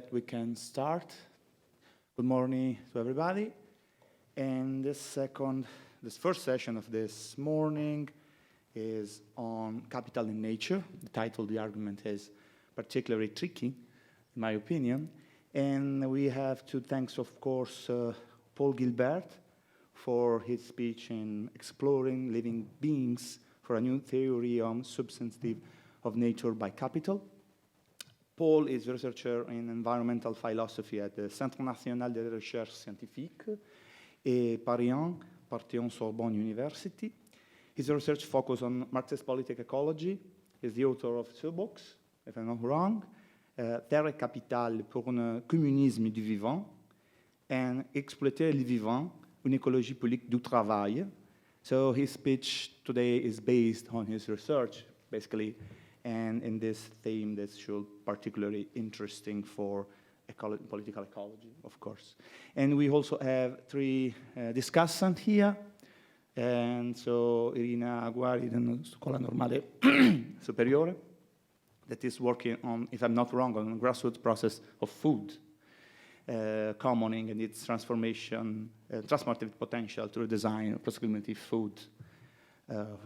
that we can start. Good morning to everybody. And this first session of this morning is on capital in nature. The title of the argument is particularly tricky, in my opinion. And we have to thank, of course, Paul Guillibert for his speech in exploring living beings for a new theory on substantive of nature by capital. Paul is a researcher in environmental philosophy at the Centre National de Recherche Scientifique et Panthéon-Sorbonne University. His research focuses on Marxist politic ecology. He's the author of two books, if I'm not wrong, Terre et Capital pour un communisme du vivant, and Exploiter le vivant, une écologie politique du travail. So his speech today is based on his research, basically, and in this theme that should particularly interesting for political ecology, of course. And we also have three discussants here. And so Irina, Aguiari, then Scuola Normale, Superiore, that is working on, if I'm not wrong, on the grassroots process of food, commoning and its transformation, transformative potential to design approximately food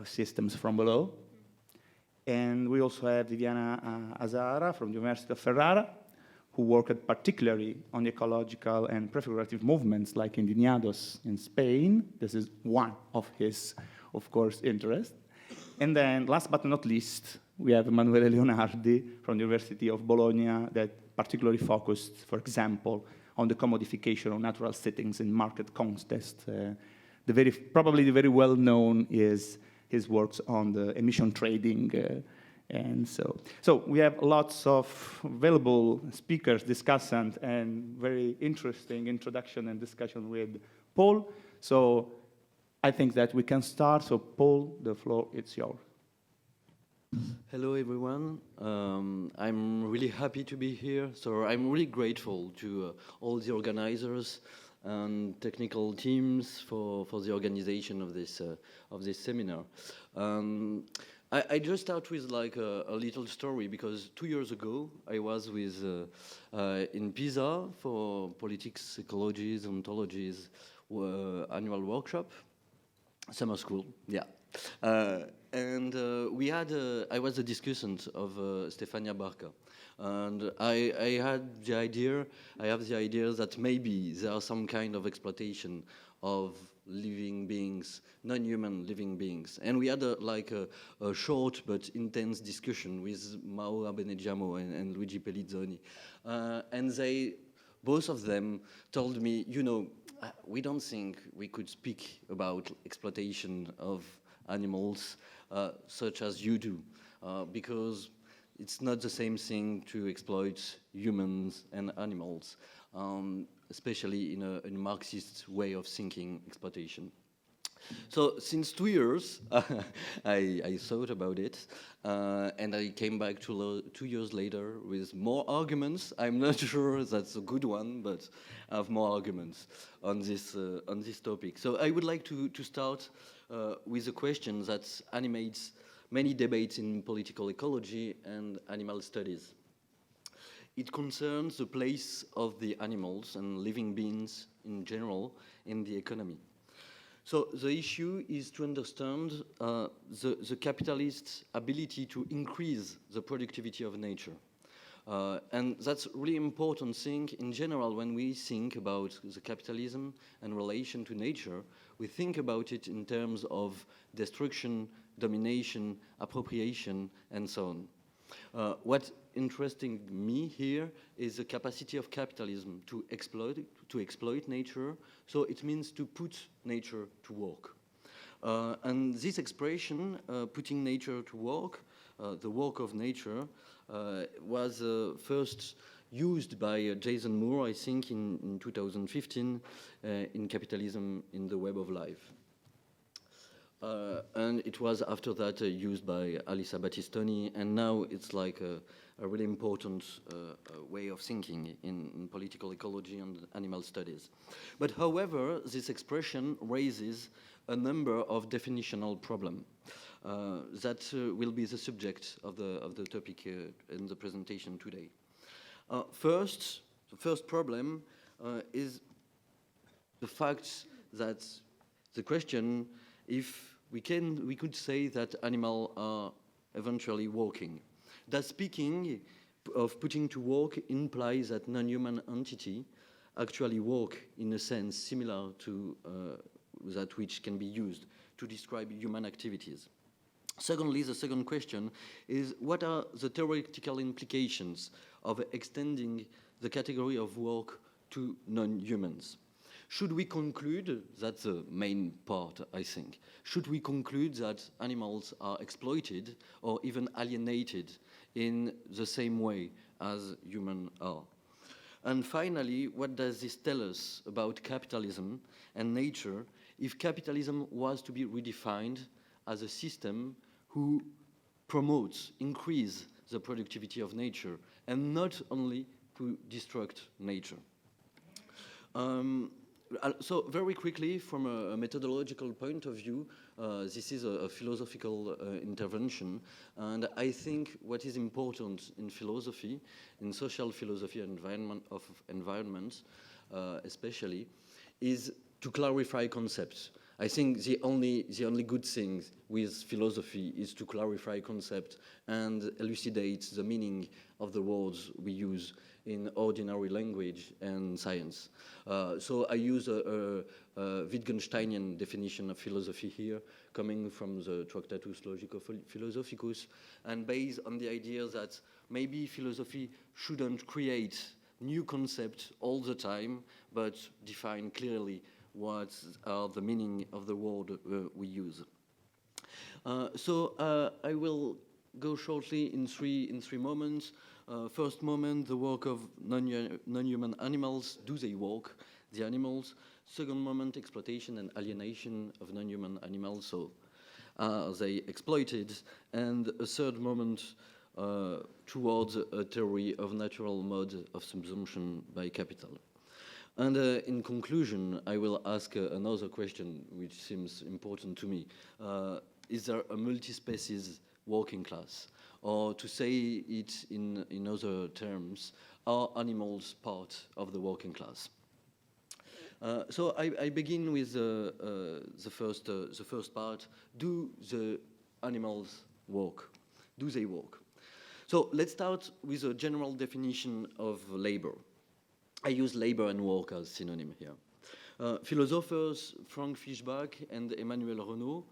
systems from below. And we also have Viviana Asara from the University of Ferrara, who worked particularly on ecological and prefigurative movements like Indignados in Spain. This is one of his, of course, interests. And then, last but not least, we have Emanuele Leonardi from the University of Bologna that particularly focused, for example, on the commodification of natural settings in market context. Probably the very well-known is his works on the emission trading. And so we have lots of available speakers, discussants, and very interesting introduction and discussion with Paul. So I think that we can start. So Paul, the floor is yours. Hello, everyone. I'm really happy to be here. So I'm really grateful to all the organizers and technical teams for the organization of this seminar. I just start with like a little story because 2 years ago I was with in Pisa for politics, ecologies, ontologies annual workshop, summer school, yeah. And we had I was a discussant of Stefania Barca, and I have the idea that maybe there are some kind of exploitation of living beings, non-human living beings. And we had a short but intense discussion with Maura Benegiamo and Luigi Pellizzoni. And they, both of them, told me, you know, we don't think we could speak about exploitation of animals such as you do, because it's not the same thing to exploit humans and animals. Especially in a Marxist way of thinking exploitation. So since 2 years, I thought about it, and I came back 2 years later with more arguments. I'm not sure that's a good one, but I have more arguments on this topic. So I would like to start with a question that animates many debates in political ecology and animal studies. It concerns the place of the animals and living beings in general in the economy. So the issue is to understand the capitalist's ability to increase the productivity of nature. And that's a really important thing in general when we think about the capitalism and relation to nature. We think about it in terms of destruction, domination, appropriation, and so on. What interesting me here is the capacity of capitalism to exploit nature. So it means to put nature to work. And this expression, putting nature to work, the work of nature, was first used by Jason Moore, I think, in 2015 in Capitalism in the Web of Life. And it was after that used by Alisa Battistoni, and now it's like a really important way of thinking in political ecology and animal studies. But however, this expression raises a number of definitional problems that will be the subject of the topic in the presentation today. First, The first problem is the fact that the question if we could say that animals are eventually walking. That speaking of putting to work implies that non-human entity actually walk in a sense similar to that which can be used to describe human activities. Secondly, the second question is what are the theoretical implications of extending the category of work to non-humans? Should we conclude, that's the main part, I think, should we conclude that animals are exploited or even alienated in the same way as humans are? And finally, what does this tell us about capitalism and nature if capitalism was to be redefined as a system who promotes, increase the productivity of nature and not only to destruct nature? So very quickly, from a methodological point of view, this is a philosophical intervention, and I think what is important in philosophy, in social philosophy and environment especially, is to clarify concepts. I think the only good thing with philosophy is to clarify concepts and elucidate the meaning of the words we use in ordinary language and science. So I use a Wittgensteinian definition of philosophy here, coming from the Tractatus Logico-Philosophicus, and based on the idea that maybe philosophy shouldn't create new concepts all the time, but define clearly what are the meaning of the word we use. So I will go shortly in three moments. First moment, the work of non-human animals. Do they walk, the animals? Second moment, exploitation and alienation of non-human animals. So are they exploited? And a third moment, towards a theory of natural mode of subsumption by capital. And in conclusion, I will ask another question which seems important to me. Is there a multi-species working class? Or to say it in other terms, are animals part of the working class? So I begin with the first part. Do the animals walk? Do they walk? So let's start with a general definition of labor. I use labor and work as synonym here. Philosophers Frank Fischbach and Emanuele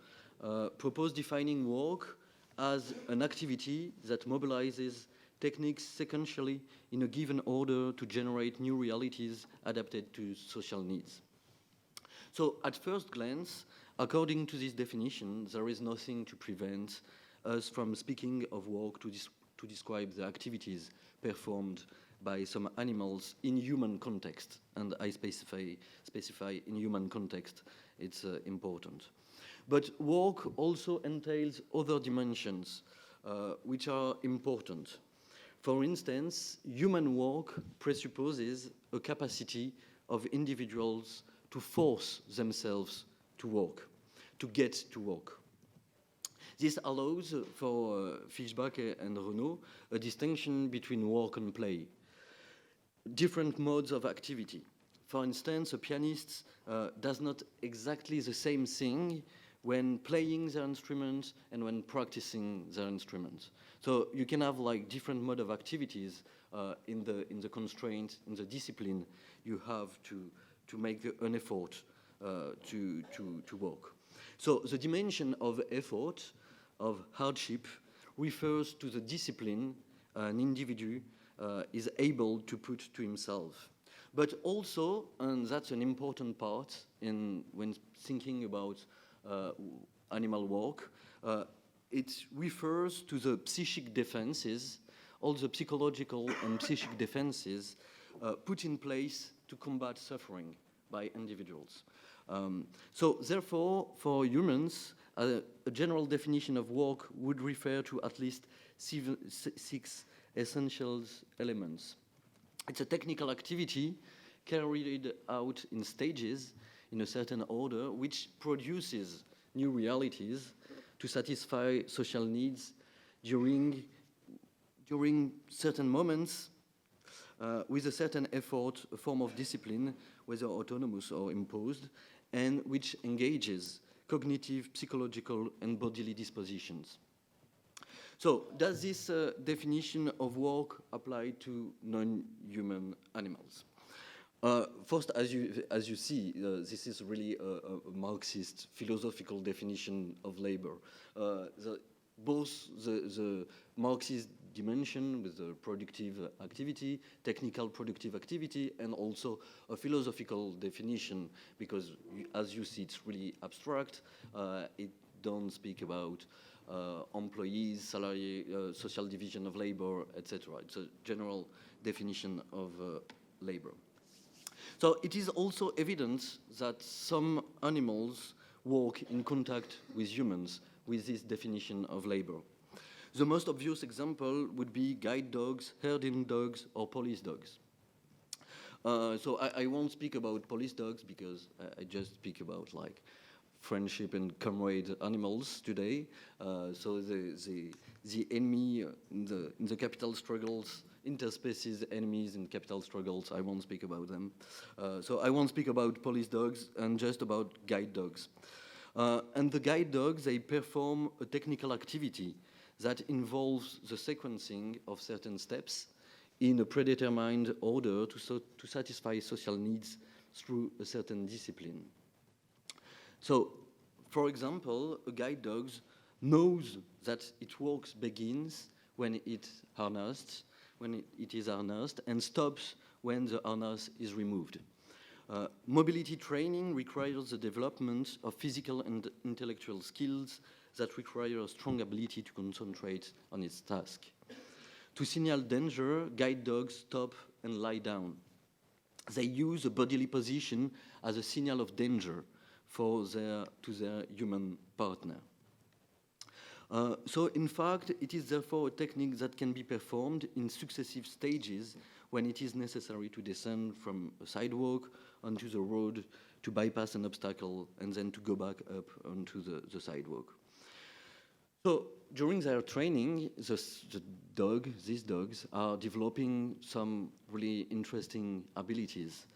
propose defining work as an activity that mobilizes techniques sequentially in a given order to generate new realities adapted to social needs. So at first glance, according to this definition, there is nothing to prevent us from speaking of work to describe the activities performed by some animals in human context, and I specify in human context, it's important. But work also entails other dimensions which are important. For instance, human work presupposes a capacity of individuals to force themselves to work, to get to work. This allows for Fischbach and Renaud a distinction between work and play, different modes of activity. For instance, a pianist does not exactly the same thing when playing their instrument and when practicing their instrument. So you can have like different mode of activities in the constraint, in the discipline you have to make an effort to work. So the dimension of effort, of hardship, refers to the discipline an individual is able to put to himself. But also, and that's an important part when thinking about animal work, it refers to the psychic defenses, all the psychological and psychic defenses put in place to combat suffering by individuals. So therefore, for humans, a general definition of work would refer to at least six essential elements. It's a technical activity carried out in stages in a certain order, which produces new realities to satisfy social needs during certain moments with a certain effort, a form of discipline, whether autonomous or imposed, and which engages cognitive, psychological, and bodily dispositions. So, does this definition of work apply to non-human animals? First, as you see, this is really a Marxist philosophical definition of labor. Both the Marxist dimension with the productive activity, technical productive activity, and also a philosophical definition, because as you see, it's really abstract. It don't speak about employees, salary, social division of labor, etc. It's a general definition of labor. So it is also evident that some animals work in contact with humans with this definition of labor. The most obvious example would be guide dogs, herding dogs, or police dogs. So I won't speak about police dogs because I just speak about like friendship and comrade animals today. So the enemy in the capital struggles, interspecies enemies in capital struggles, I won't speak about them. So I won't speak about police dogs and just about guide dogs. And the guide dogs, they perform a technical activity that involves the sequencing of certain steps in a predetermined order to satisfy social needs through a certain discipline. So, for example, a guide dog knows that its work begins when it is harnessed, and stops when the harness is removed. Mobility training requires the development of physical and intellectual skills that require a strong ability to concentrate on its task. To signal danger, guide dogs stop and lie down. They use a bodily position as a signal of danger to their human partner. So, in fact, it is therefore a technique that can be performed in successive stages when it is necessary to descend from a sidewalk onto the road, to bypass an obstacle, and then to go back up onto the sidewalk. So, during their training, these dogs are developing some really interesting abilities,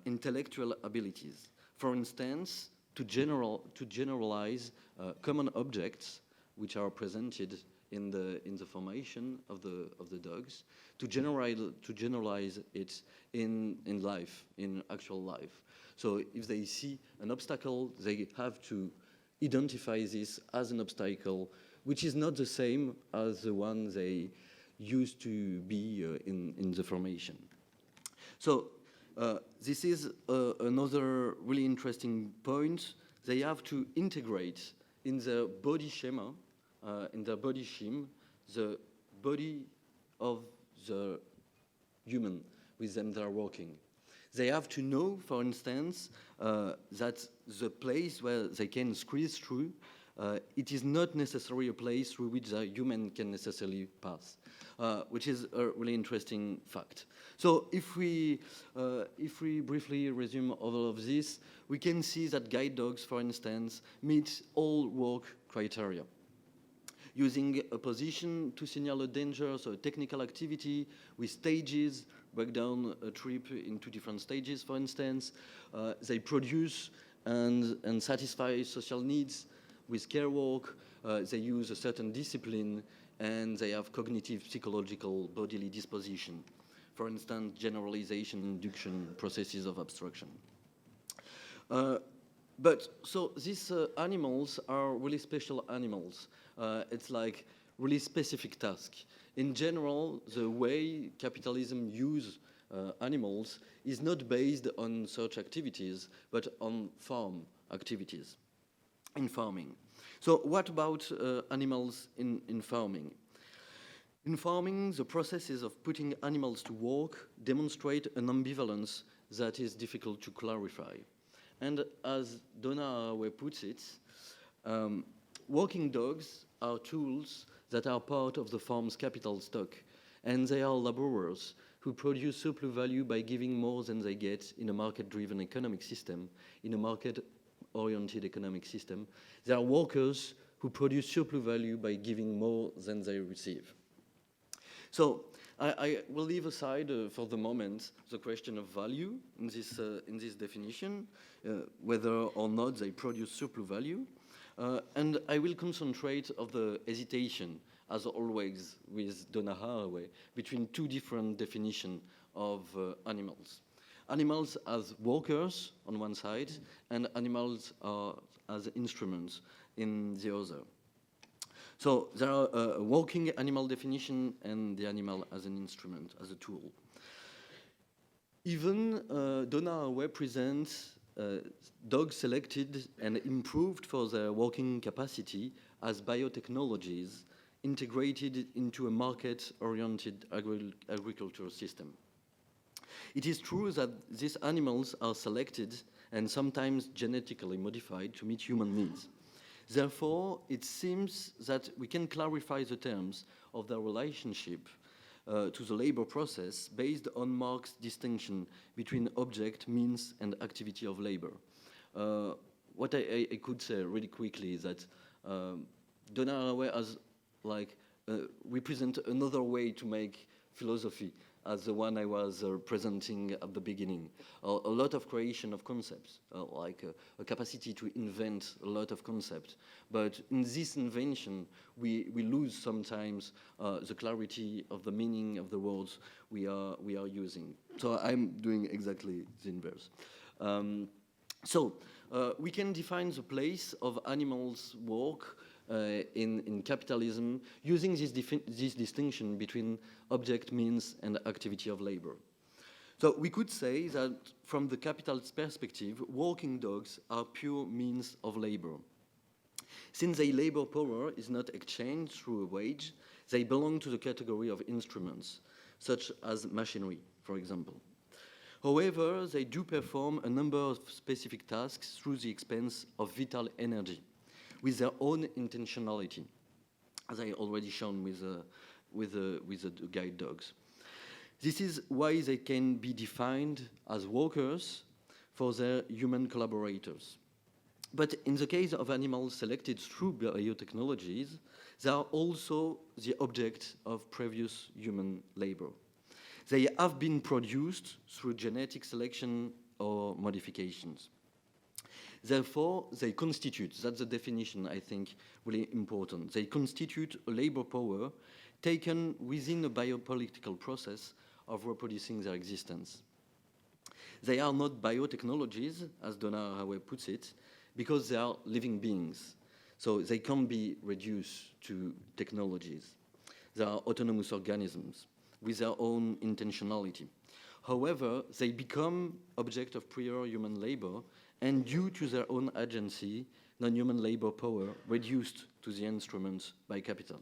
intellectual abilities. For instance, to generalize common objects which are presented in the formation of the dogs, to generalize it in life, in actual life. So if they see an obstacle, they have to identify this as an obstacle, which is not the same as the one they used to be in the formation. So this is another really interesting point. They have to integrate in their body schema, the body of the human with them they are working. They have to know, for instance, that the place where they can squeeze through, it is not necessarily a place through which the human can necessarily pass, which is a really interesting fact. So if we briefly resume all of this, we can see that guide dogs, for instance, meet all work criteria. Using a position to signal a danger, so a technical activity with stages, break down a trip into different stages, for instance. They produce and satisfy social needs with care work. They use a certain discipline, and they have cognitive, psychological, bodily disposition. For instance, generalization, induction, processes of abstraction. But so these animals are really special animals. It's like really specific task. In general, the way capitalism uses animals is not based on such activities, but on farm activities, in farming. So what about animals in farming? In farming, the processes of putting animals to work demonstrate an ambivalence that is difficult to clarify. And as Donna puts it, working dogs are tools that are part of the farm's capital stock, and they are laborers who produce surplus value by giving more than they get in a market-driven economic system, in a market-oriented economic system. They are workers who produce surplus value by giving more than they receive. So I will leave aside for the moment the question of value in this definition, whether or not they produce surplus value, and I will concentrate on the hesitation, as always with Donna Haraway, between two different definitions of animals. Animals as workers on one side, and animals as instruments in the other. So there are a working animal definition and the animal as an instrument, as a tool. Even Donna Haraway presents dogs selected and improved for their working capacity as biotechnologies integrated into a market-oriented agricultural system. It is true that these animals are selected and sometimes genetically modified to meet human needs. Therefore, it seems that we can clarify the terms of their relationship to the labor process based on Marx's distinction between object, means, and activity of labor. What I could say really quickly is that Donna Haraway has represent another way to make philosophy as the one I was presenting at the beginning. A lot of creation of concepts, like a capacity to invent a lot of concepts. But in this invention, we lose sometimes the clarity of the meaning of the words we are using. So I'm doing exactly the inverse. We can define the place of animals' work in capitalism using this distinction between object, means, and activity of labor. So we could say that from the capitalist perspective, working dogs are pure means of labor. Since their labor power is not exchanged through a wage, they belong to the category of instruments, such as machinery, for example. However, they do perform a number of specific tasks through the expense of vital energy, with their own intentionality, as I already shown with the guide dogs. This is why they can be defined as workers for their human collaborators. But in the case of animals selected through biotechnologies, they are also the object of previous human labor. They have been produced through genetic selection or modifications. Therefore, they constitute, that's the definition I think really important, they constitute a labor power taken within a biopolitical process of reproducing their existence. They are not biotechnologies, as Donna Haraway puts it, because they are living beings. So they can't be reduced to technologies. They are autonomous organisms with their own intentionality. However, they become object of prior human labor, and due to their own agency, non-human labor power reduced to the instruments by capital.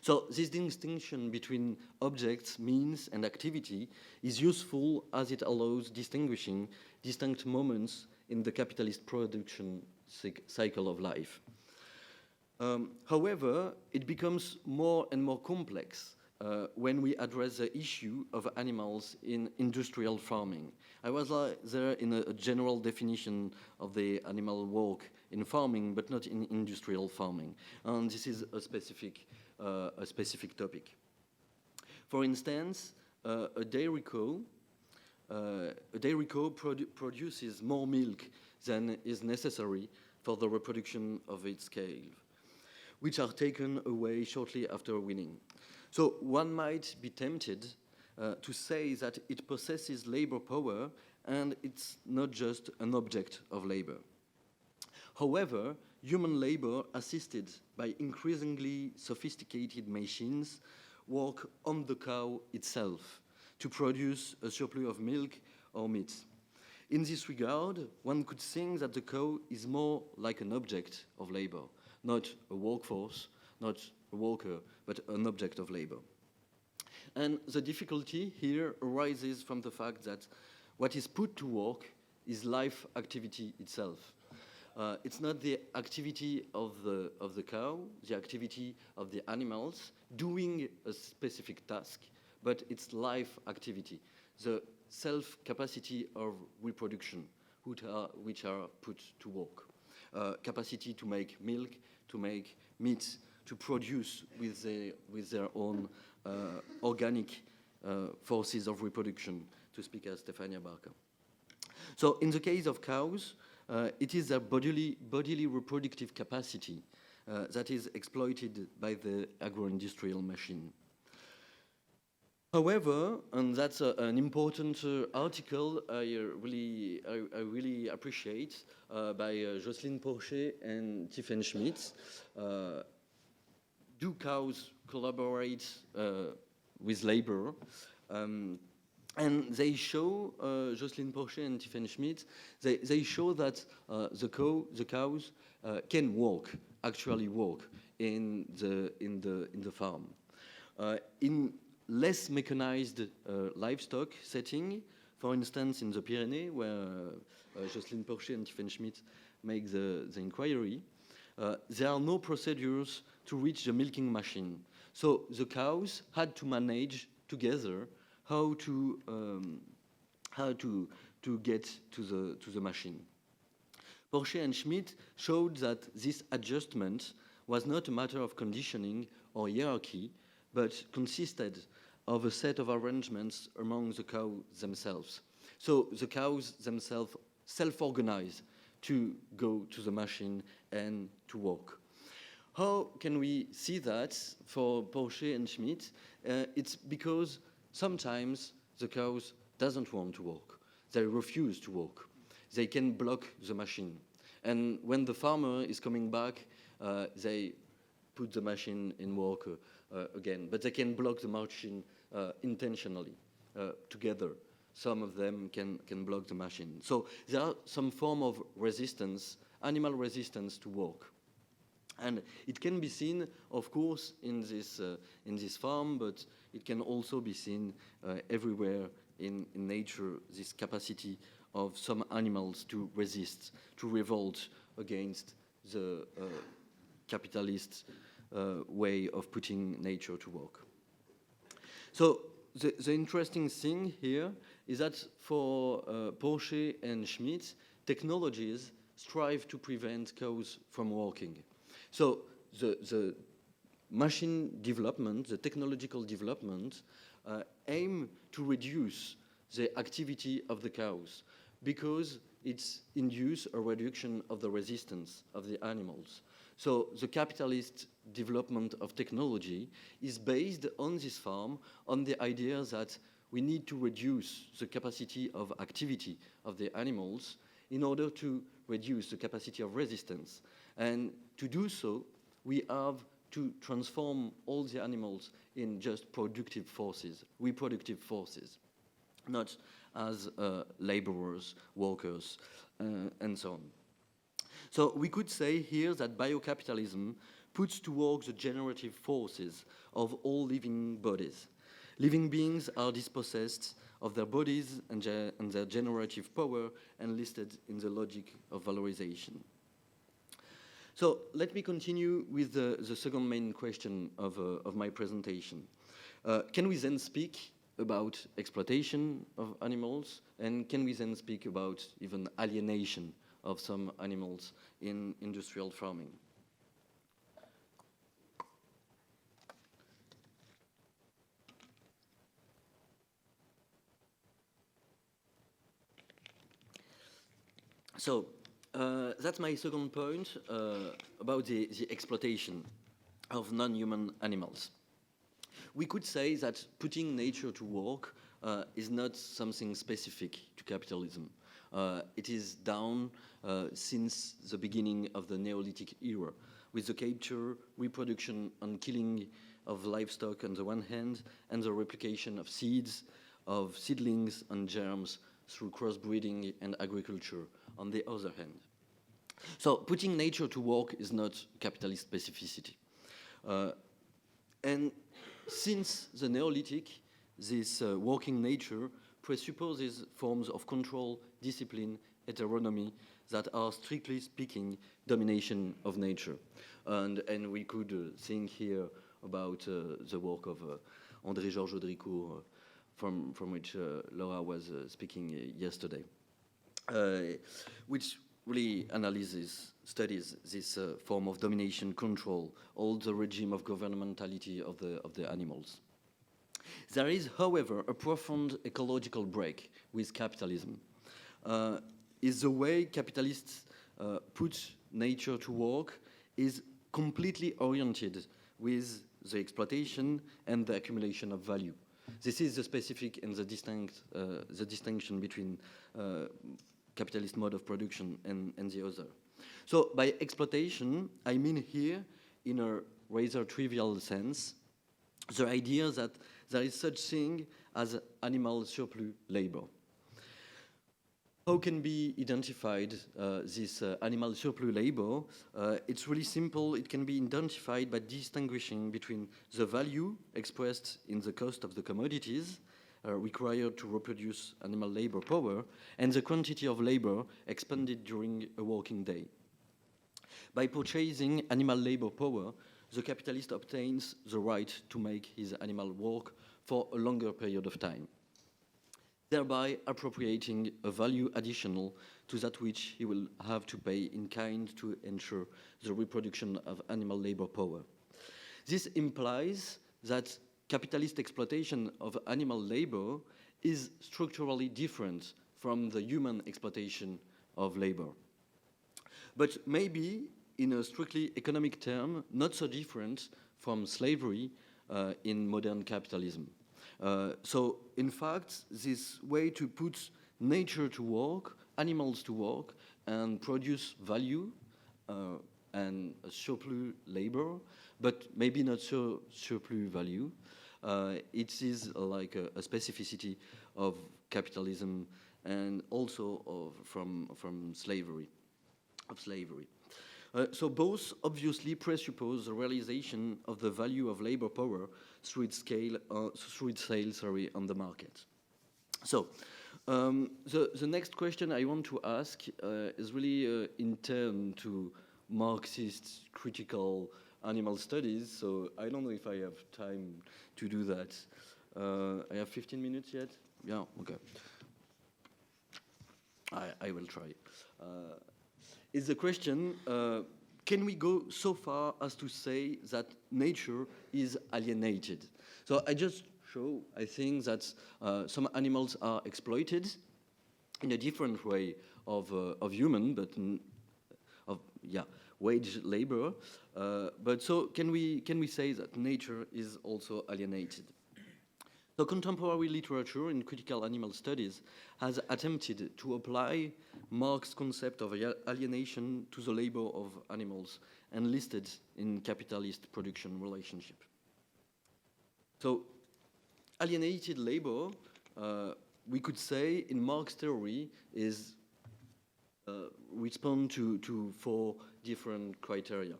So this distinction between objects, means, and activity is useful as it allows distinguishing distinct moments in the capitalist production cycle of life. However, it becomes more and more complex when we address the issue of animals in industrial farming. I was there in a general definition of the animal work in farming, but not in industrial farming. And this is a specific topic. For instance, a dairy cow produces more milk than is necessary for the reproduction of its calf, which are taken away shortly after weaning. So one might be tempted to say that it possesses labor power and it's not just an object of labor. However, human labor assisted by increasingly sophisticated machines work on the cow itself to produce a surplus of milk or meat. In this regard, one could think that the cow is more like an object of labor, not a workforce, not a worker, but an object of labor. And the difficulty here arises from the fact that what is put to work is life activity itself. It's not the activity of the cow, the activity of the animals doing a specific task, but it's life activity, the self-capacity of reproduction, which are put to work. Capacity to make milk, to make meat, to produce with their own organic forces of reproduction, to speak as Stefania Barca. So in the case of cows, it is their bodily reproductive capacity that is exploited by the agro-industrial machine. However, and that's an important article I really appreciate by Jocelyne Porcher and Tiffen Schmidt. Do cows collaborate with labor? And they show, Jocelyne Porcher and Tiffen Schmidt, they show that the cows can actually walk in the farm. In less mechanized livestock setting, for instance, in the Pyrenees, where Jocelyne Porcher and Tiffen Schmidt make the inquiry, there are no procedures to reach the milking machine. So the cows had to manage together how to get to the machine. Porcher and Schmidt showed that this adjustment was not a matter of conditioning or hierarchy, but consisted of a set of arrangements among the cows themselves. So the cows themselves self-organize to go to the machine and to walk. How can we see that for Porcher and Schmidt? It's because sometimes the cows doesn't want to walk. They refuse to walk. They can block the machine. And when the farmer is coming back, they put the machine in work again. But they can block the machine intentionally, together. Some of them can block the machine. So there are some form of resistance, animal resistance to walk. And it can be seen, of course, in this farm, but it can also be seen everywhere in nature, this capacity of some animals to resist, to revolt against the capitalist way of putting nature to work. So the interesting thing here is that for Porcher and Schmidt, technologies strive to prevent cows from walking. So the machine development, the technological development, aim to reduce the activity of the cows because it's induce a reduction of the resistance of the animals. So the capitalist development of technology is based on this farm, on the idea that we need to reduce the capacity of activity of the animals in order to reduce the capacity of resistance. And to do so, we have to transform all the animals in just productive forces, reproductive forces, not as laborers, workers, and so on. So we could say here that biocapitalism puts to work the generative forces of all living bodies. Living beings are dispossessed of their bodies and their generative power enlisted in the logic of valorization. So let me continue with the second main question of my presentation. Can we then speak about exploitation of animals, and can we then speak about even alienation of some animals in industrial farming? So that's my second point about the exploitation of non-human animals. We could say that putting nature to work is not something specific to capitalism. It is down since the beginning of the Neolithic era, with the capture, reproduction, and killing of livestock on the one hand, and the replication of seeds, of seedlings and germs through crossbreeding and agriculture on the other hand. So putting nature to work is not capitalist specificity. And since the Neolithic, this working nature presupposes forms of control, discipline, heteronomy that are, strictly speaking, domination of nature. And we could think here about the work of André-Georges Audricourt, from which Laura was speaking yesterday, which really studies this form of domination, control, all the regime of governmentality of the animals. There is, however, a profound ecological break with capitalism. Is the way capitalists put nature to work is completely oriented with the exploitation and the accumulation of value. This is the specific and the distinction between capitalist mode of production and the other. So by exploitation, I mean here, in a rather trivial sense, the idea that there is such thing as animal surplus labor. How can be identified this animal surplus labor? It's really simple. It can be identified by distinguishing between the value expressed in the cost of the commodities required to reproduce animal labor power and the quantity of labor expended during a working day. By purchasing animal labor power, the capitalist obtains the right to make his animal work for a longer period of time, thereby appropriating a value additional to that which he will have to pay in kind to ensure the reproduction of animal labor power. This implies that capitalist exploitation of animal labor is structurally different from the human exploitation of labor. But maybe, in a strictly economic term, not so different from slavery in modern capitalism. So, in fact, this way to put nature to work, animals to work, and produce value and surplus labor, but maybe not so surplus value, it is like a specificity of capitalism and also from slavery. So both obviously presuppose the realization of the value of labor power through its sale on the market. So the next question I want to ask is really in turn to Marxist critical animal studies. So I don't know if I have time to do that. I have 15 minutes yet? Yeah, okay. I will try. Is the question, can we go so far as to say that nature is alienated? So I just show, I think, that some animals are exploited in a different way of human, but wage labor. But so can we say that nature is also alienated? So contemporary literature in critical animal studies has attempted to apply Marx's concept of alienation to the labor of animals enlisted in capitalist production relationship. So alienated labor, we could say in Marx theory, is respond to 4 different criteria.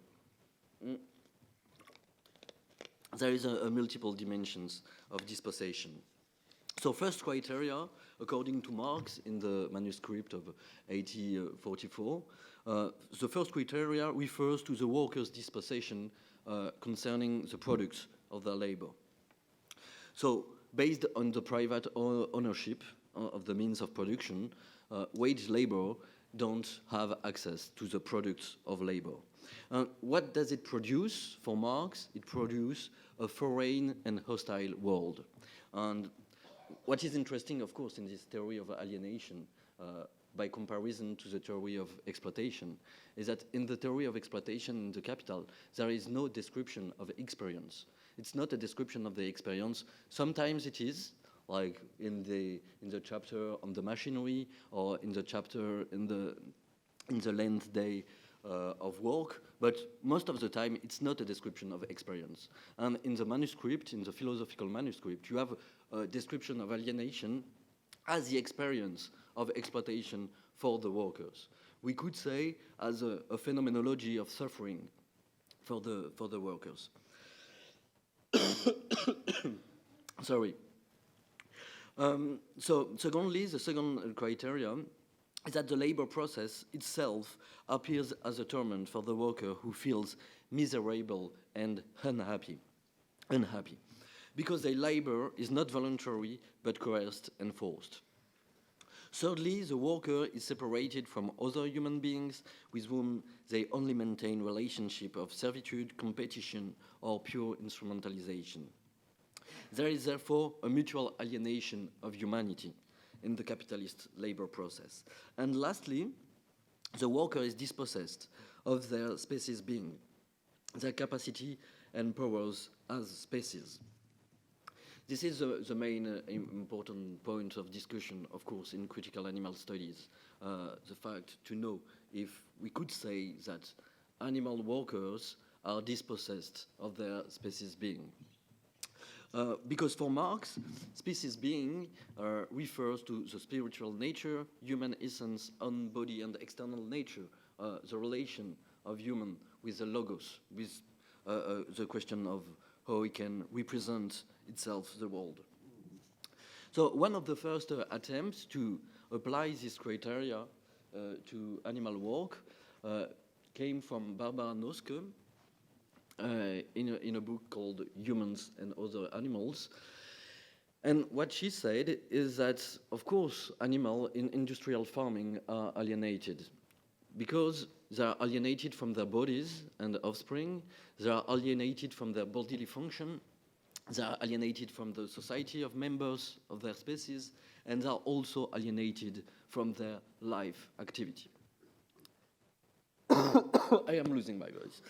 There is a multiple dimensions of dispossession. So first criteria, according to Marx in the manuscript of 1844, the first criteria refers to the workers' dispossession concerning the products of their labor. So based on the private ownership of the means of production, wage labor don't have access to the products of labor. What does it produce for Marx? It produces a foreign and hostile world. And what is interesting, of course, in this theory of alienation, by comparison to the theory of exploitation, is that in the theory of exploitation in the capital, there is no description of experience. It's not a description of the experience. Sometimes it is, like in the chapter on the machinery, or in the chapter in the length day of work, but most of the time it's not a description of experience. And in the manuscript, in the philosophical manuscript, you have a description of alienation as the experience of exploitation for the workers. We could say as a phenomenology of suffering for the workers. Sorry. So secondly, the second criterion is that the labor process itself appears as a torment for the worker who feels miserable and unhappy, because their labor is not voluntary but coerced and forced. Thirdly, the worker is separated from other human beings with whom they only maintain relationship of servitude, competition, or pure instrumentalization. There is therefore a mutual alienation of humanity in the capitalist labor process. And lastly, the worker is dispossessed of their species being, their capacity and powers as species. This is the main important point of discussion, of course, in critical animal studies. The fact to know if we could say that animal workers are dispossessed of their species being. Because for Marx, species being refers to the spiritual nature, human essence, own body, and external nature, the relation of human with the logos, with the question of how it can represent itself the world. So one of the first attempts to apply this criteria to animal work came from Barbara Noske in a book called Humans and Other Animals. And what she said is that, of course, animals in industrial farming are alienated because they are alienated from their bodies and offspring, they are alienated from their bodily function, they are alienated from the society of members of their species, and they are also alienated from their life activity. I am losing my voice.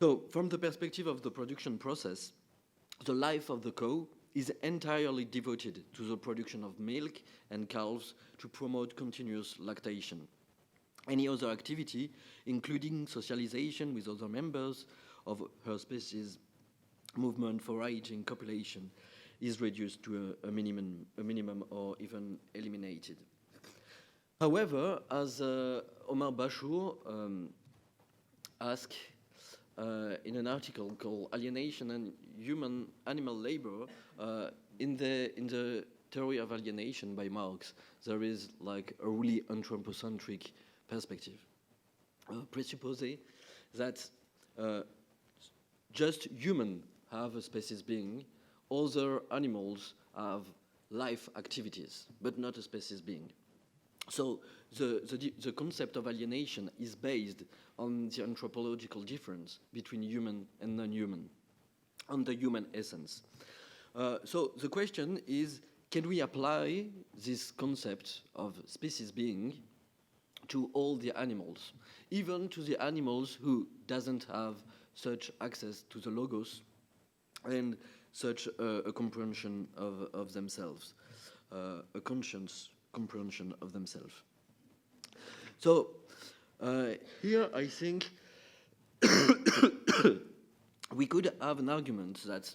So, from the perspective of the production process, the life of the cow is entirely devoted to the production of milk and calves to promote continuous lactation. Any other activity, including socialization with other members of her species, movement, foraging, copulation, is reduced to a minimum or even eliminated. However, as Omar Bashour asked in an article called Alienation and Human Animal Labor, in the theory of alienation by Marx, there is like a really anthropocentric perspective, presupposing that just humans have a species being, other animals have life activities, but not a species being. So the concept of alienation is based on the anthropological difference between human and non-human, on the human essence. So the question is, can we apply this concept of species being to all the animals, even to the animals who doesn't have such access to the logos and such a comprehension of themselves, a conscious comprehension of themselves. So here I think we could have an argument that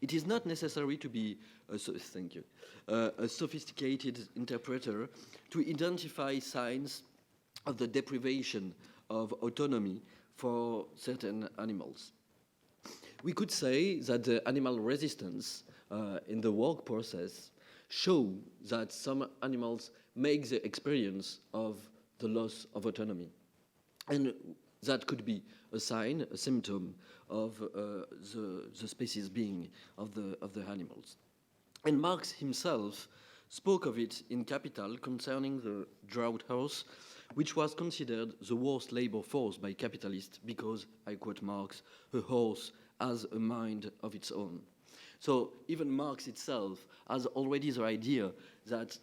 it is not necessary to be a sophisticated interpreter to identify signs of the deprivation of autonomy for certain animals. We could say that the animal resistance in the work process show that some animals make the experience of the loss of autonomy. And that could be a sign, a symptom of the species being of the animals. And Marx himself spoke of it in Capital concerning the draught horse, which was considered the worst labor force by capitalists because, I quote Marx, a horse has a mind of its own. So even Marx itself has already the idea that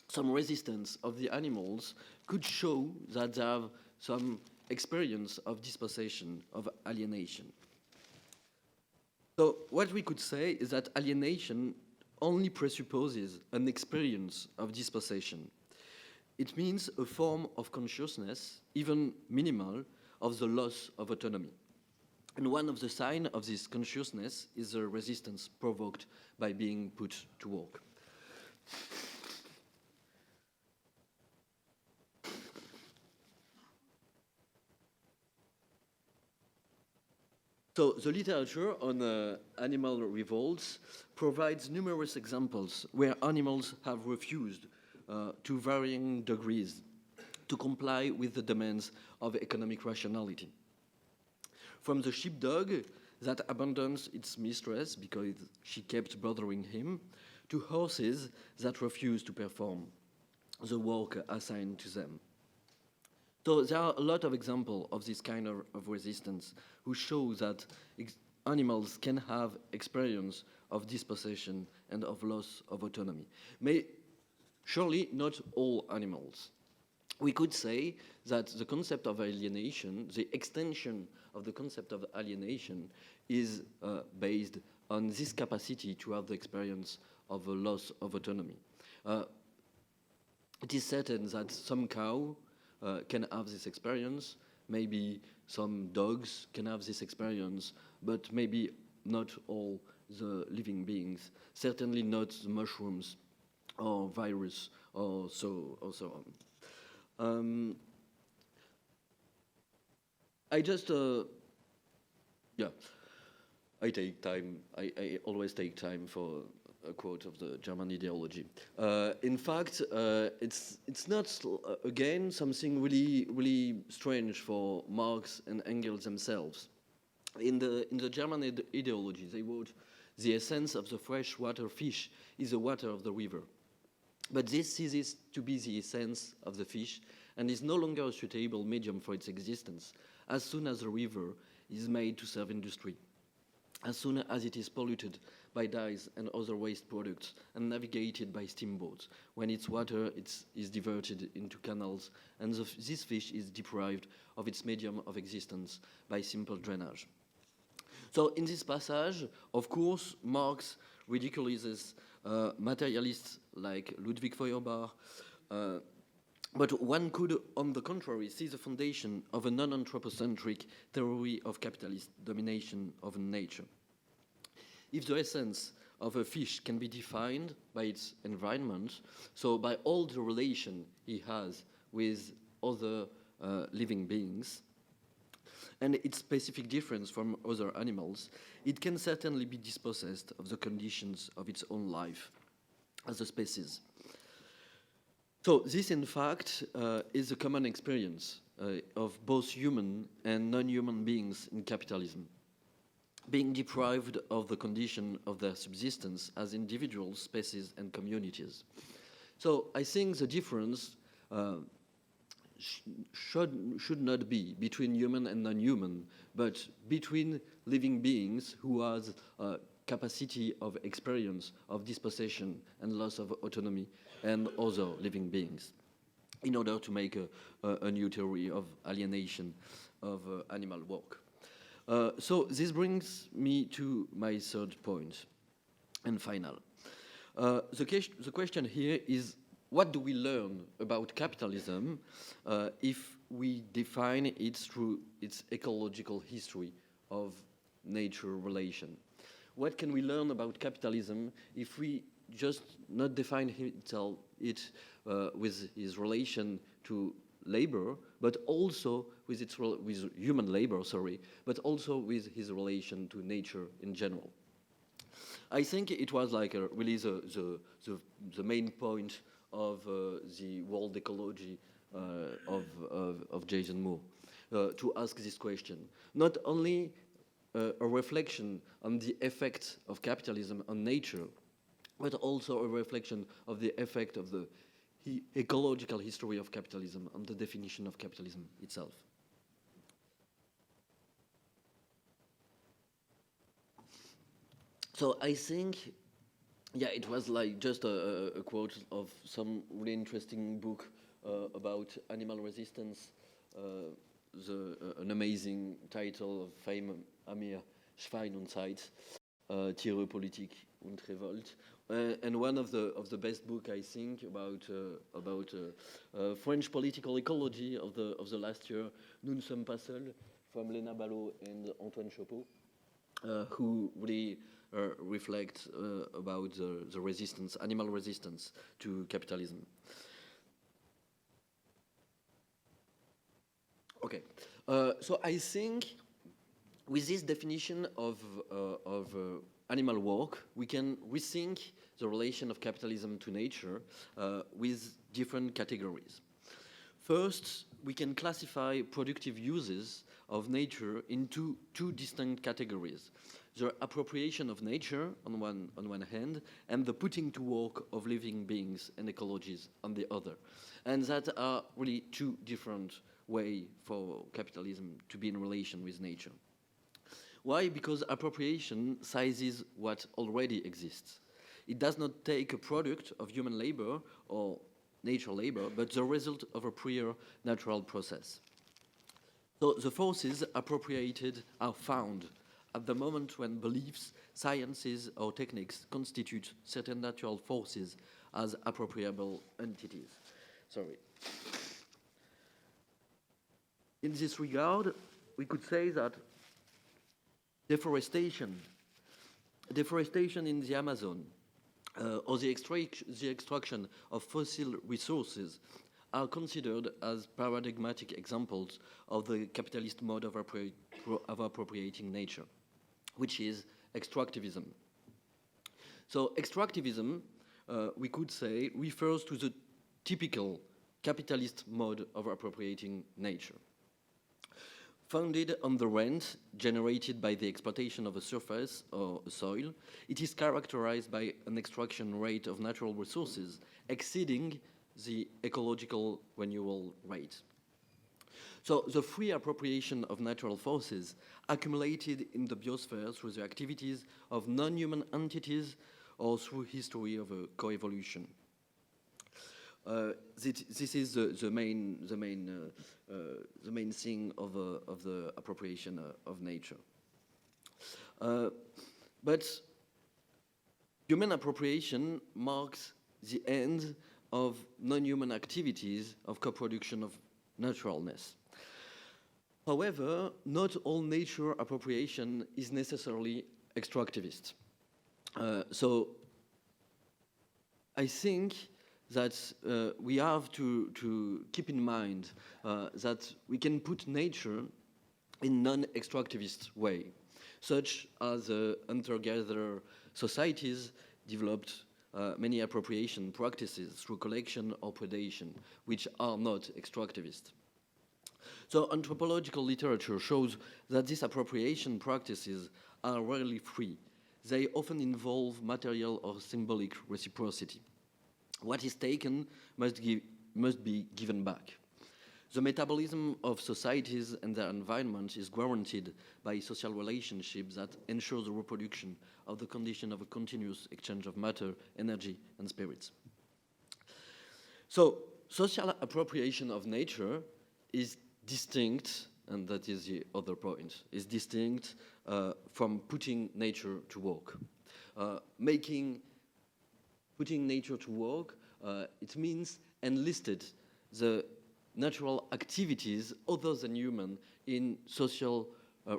some resistance of the animals could show that they have some experience of dispossession, of alienation. So what we could say is that alienation only presupposes an experience of dispossession. It means a form of consciousness, even minimal, of the loss of autonomy. And one of the signs of this consciousness is the resistance provoked by being put to work. So the literature on animal revolts provides numerous examples where animals have refused to varying degrees to comply with the demands of economic rationality. From the sheepdog that abandons its mistress because she kept bothering him, to horses that refuse to perform the work assigned to them. So there are a lot of examples of this kind of resistance who show that animals can have experience of dispossession and of loss of autonomy. Surely not all animals. We could say that the concept of alienation, the extension of the concept of alienation, is based on this capacity to have the experience of a loss of autonomy. It is certain that some cow can have this experience, maybe some dogs can have this experience, but maybe not all the living beings, certainly not the mushrooms or virus or so on. I just, I take time, I always take time for a quote of the German ideology. In fact, it's not, again, something really strange for Marx and Engels themselves. In the German ideology, they wrote, the essence of the freshwater fish is the water of the river. But this ceases to be the essence of the fish and is no longer a suitable medium for its existence as soon as the river is made to serve industry, as soon as it is polluted by dyes and other waste products and navigated by steamboats, when its water is diverted into canals and this fish is deprived of its medium of existence by simple drainage. So in this passage, of course, Marx ridiculizes materialists like Ludwig Feuerbach, but one could, on the contrary, see the foundation of a non-anthropocentric theory of capitalist domination of nature. If the essence of a fish can be defined by its environment, so by all the relation he has with other living beings, and its specific difference from other animals, it can certainly be dispossessed of the conditions of its own life as a species. So this, in fact, is a common experience of both human and non-human beings in capitalism, being deprived of the condition of their subsistence as individuals, species, and communities. So I think the difference should not be between human and non-human, but between living beings who has a capacity of experience of dispossession and loss of autonomy and other living beings, in order to make a new theory of alienation of animal work. So this brings me to my third point and final. The question here is, what do we learn about capitalism if we define it through its ecological history of nature relation? What can we learn about capitalism if we just not define it with its relation to labor, but also with human labor, but also with his relation to nature in general? I think it was like really the main point of the world ecology of Jason Moore, to ask this question. Not only a reflection on the effect of capitalism on nature, but also a reflection of the effect of the ecological history of capitalism on the definition of capitalism itself. So I think, yeah, it was like just a quote of some really interesting book about animal resistance, an amazing title of fame, Amir Schwein und Zeit, Tiere, Politik und Revolt, and one of the best book, I think, about French political ecology of the last year, Nous ne sommes pas seuls, from Léna Ballot and Antoine Chopeau, who really reflect about the resistance, animal resistance to capitalism. Okay, so I think with this definition of animal work, we can rethink the relation of capitalism to nature with different categories. First, we can classify productive uses of nature into two distinct categories: the appropriation of nature on one hand, and the putting to work of living beings and ecologies on the other. And that are really two different ways for capitalism to be in relation with nature. Why? Because appropriation seizes what already exists. It does not take a product of human labor or nature labor, but the result of a prior natural process. So the forces appropriated are found at the moment when beliefs, sciences, or techniques constitute certain natural forces as appropriable entities. Sorry. In this regard, we could say that deforestation in the Amazon, or the extraction of fossil resources are considered as paradigmatic examples of the capitalist mode of appropriating nature, which is extractivism. So extractivism, we could say, refers to the typical capitalist mode of appropriating nature. Founded on the rent generated by the exploitation of a surface or a soil, it is characterized by an extraction rate of natural resources exceeding the ecological renewal rate. So the free appropriation of natural forces accumulated in the biosphere through the activities of non-human entities or through history of a coevolution. This is the main thing of the appropriation of nature. But human appropriation marks the end of non-human activities of co-production of naturalness. However, not all nature appropriation is necessarily extractivist. So I think that we have to keep in mind that we can put nature in non-extractivist way, such as hunter-gatherer societies developed many appropriation practices through collection or predation, which are not extractivist. So anthropological literature shows that these appropriation practices are rarely free. They often involve material or symbolic reciprocity. What is taken must be given back. The metabolism of societies and their environment is guaranteed by social relationships that ensure the reproduction of the condition of a continuous exchange of matter, energy, and spirits. So, social appropriation of nature is distinct, and that is the other point, is distinct from putting nature to work. Putting nature to work, it means enlisted the natural activities other than human in social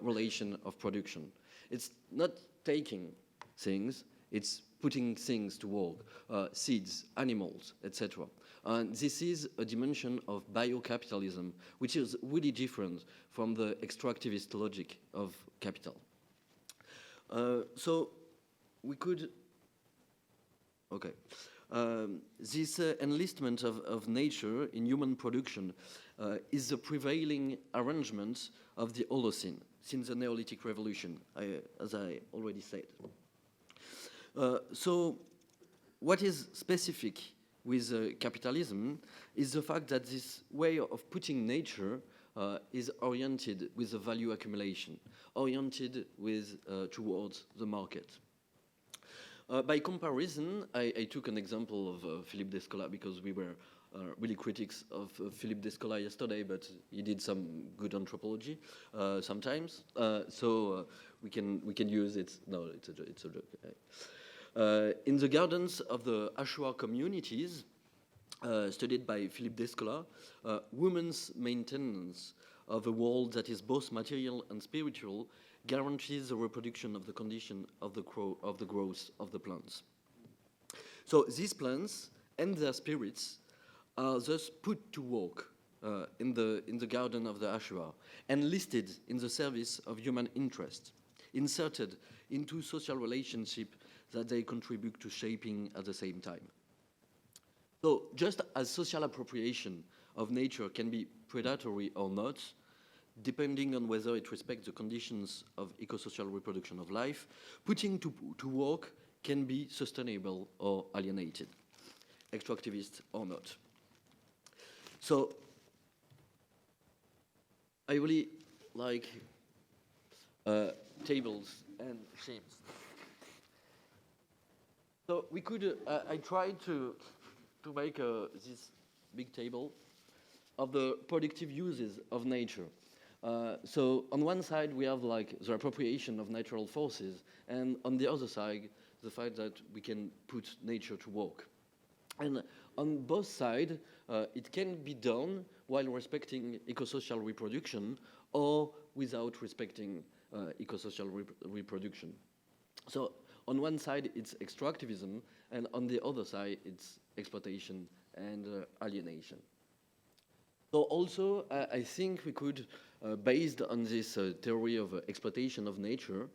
relation of production. It's not taking things, it's putting things to work, seeds, animals, etc. And this is a dimension of biocapitalism, which is really different from the extractivist logic of capital. So we could okay. This enlistment of nature in human production is the prevailing arrangement of the Holocene since the Neolithic Revolution, as I already said. So what is specific with capitalism is the fact that this way of putting nature is oriented with the value accumulation, oriented with towards the market. By comparison, I took an example of Philippe Descola because we were really critics of Philippe Descola yesterday, but he did some good anthropology sometimes, so we can use it. No, it's a joke. In the gardens of the Ashua communities, studied by Philippe Descola, women's maintenance of a world that is both material and spiritual guarantees the reproduction of the condition of the growth of the plants. So these plants and their spirits are thus put to work in the garden of the Ashura, enlisted in the service of human interest, inserted into social relationship that they contribute to shaping at the same time. So just as social appropriation of nature can be predatory or not, depending on whether it respects the conditions of ecosocial reproduction of life, putting to work can be sustainable or alienated, extractivist or not. So I really like tables and schemes. So we could, I tried to make this big table of the productive uses of nature. So on one side, we have like the appropriation of natural forces, and on the other side, the fact that we can put nature to work. And on both sides, it can be done while respecting ecosocial reproduction or without respecting ecosocial reproduction. So on one side, it's extractivism, and on the other side, it's exploitation and alienation. So also, I think we could, based on this theory of exploitation of nature,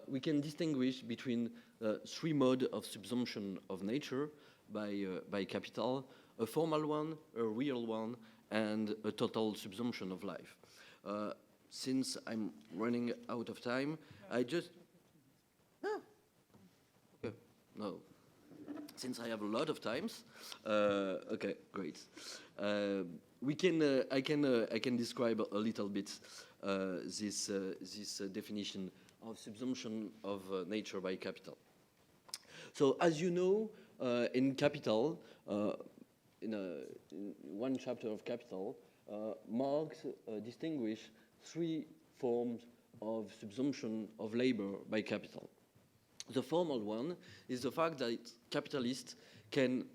we can distinguish between three modes of subsumption of nature by capital, a formal one, a real one, and a total subsumption of life. Since I'm running out of time, I just... Okay, no. Since I have a lot of times, okay, great. I can describe a little bit this definition of subsumption of nature by capital. So as you know, in Capital, in one chapter of Capital, Marx distinguished three forms of subsumption of labor by capital. The formal one is the fact that capitalists can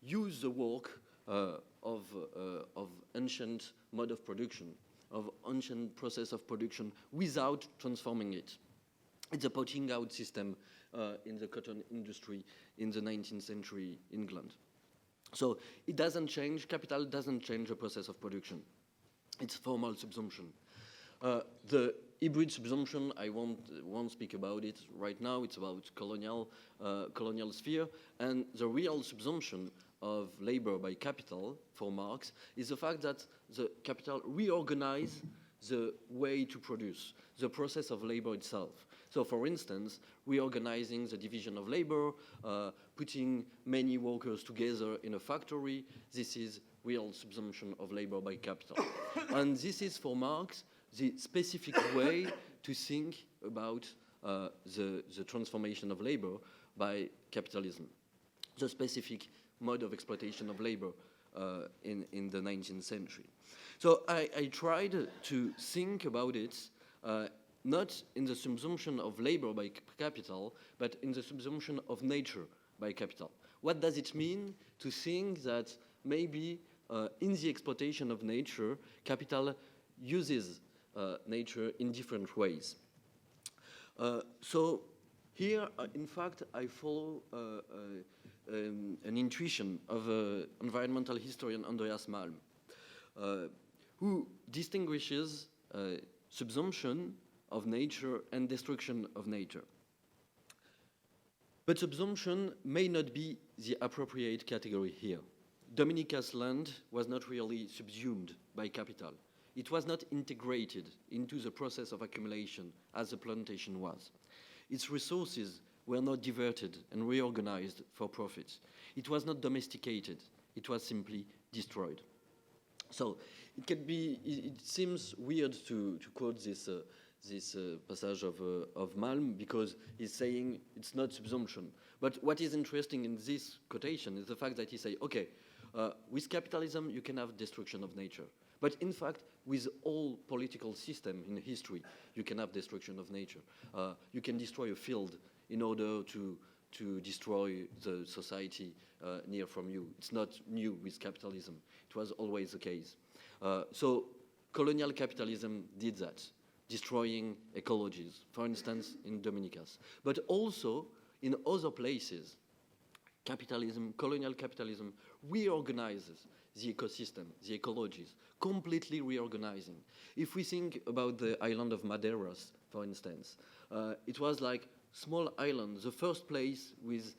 use the work of ancient mode of production, of ancient process of production, without transforming it. It's a putting out system in the cotton industry in the 19th century England. So it doesn't change, capital doesn't change the process of production. It's formal subsumption. The hybrid subsumption, I won't speak about it right now. It's about colonial sphere. And the real subsumption of labor by capital for Marx is the fact that the capital reorganize the way to produce, the process of labor itself. So for instance, reorganizing the division of labor, putting many workers together in a factory, this is real subsumption of labor by capital. And this is for Marx the specific way to think about the transformation of labor by capitalism, the specific mode of exploitation of labor in the 19th century. So I tried to think about it not in the subsumption of labor by capital, but in the subsumption of nature by capital. What does it mean to think that maybe in the exploitation of nature, capital uses nature in different ways? So here, in fact, I follow an intuition of environmental historian Andreas Malm, who distinguishes subsumption of nature and destruction of nature. But subsumption may not be the appropriate category here. Dominica's land was not really subsumed by capital. It was not integrated into the process of accumulation as the plantation was. Its resources were not diverted and reorganized for profit. It was not domesticated. It was simply destroyed. So it seems weird to quote this passage of Malm because he's saying it's not subsumption. But what is interesting in this quotation is the fact that he say, okay, with capitalism you can have destruction of nature. But in fact, with all political system in history, you can have destruction of nature. You can destroy a field in order to destroy the society near from you. It's not new with capitalism. It was always the case. So colonial capitalism did that, destroying ecologies, for instance, in Dominicas. But also in other places, capitalism, colonial capitalism, reorganizes the ecosystem, the ecologies, completely reorganizing. If we think about the island of Madeira, for instance, it was like small island, the first place with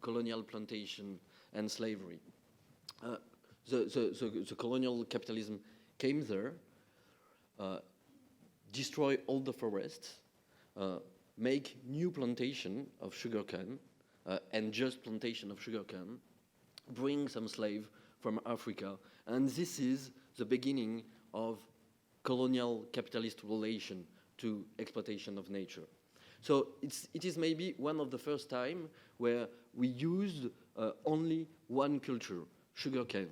colonial plantation and slavery. The colonial capitalism came there, destroy all the forests, make new plantation of sugarcane, and just plantation of sugarcane, bring some slave from Africa, and this is the beginning of colonial capitalist relation to exploitation of nature. So it is maybe one of the first time where we used only one culture, sugarcane,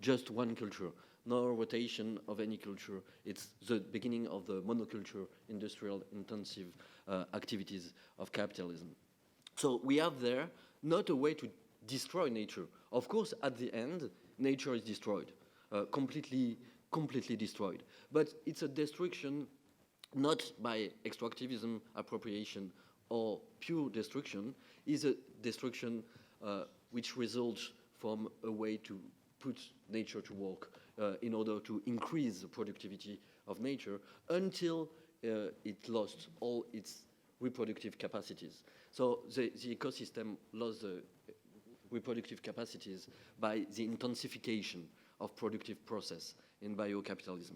just one culture, no rotation of any culture. It's the beginning of the monoculture, industrial intensive activities of capitalism. So we have there not a way to destroy nature. Of course, at the end, nature is destroyed, completely destroyed. But it's a destruction not by extractivism, appropriation, or pure destruction. Is a destruction which results from a way to put nature to work in order to increase the productivity of nature until it lost all its reproductive capacities. So the ecosystem lost the reproductive capacities by the intensification of productive process in biocapitalism.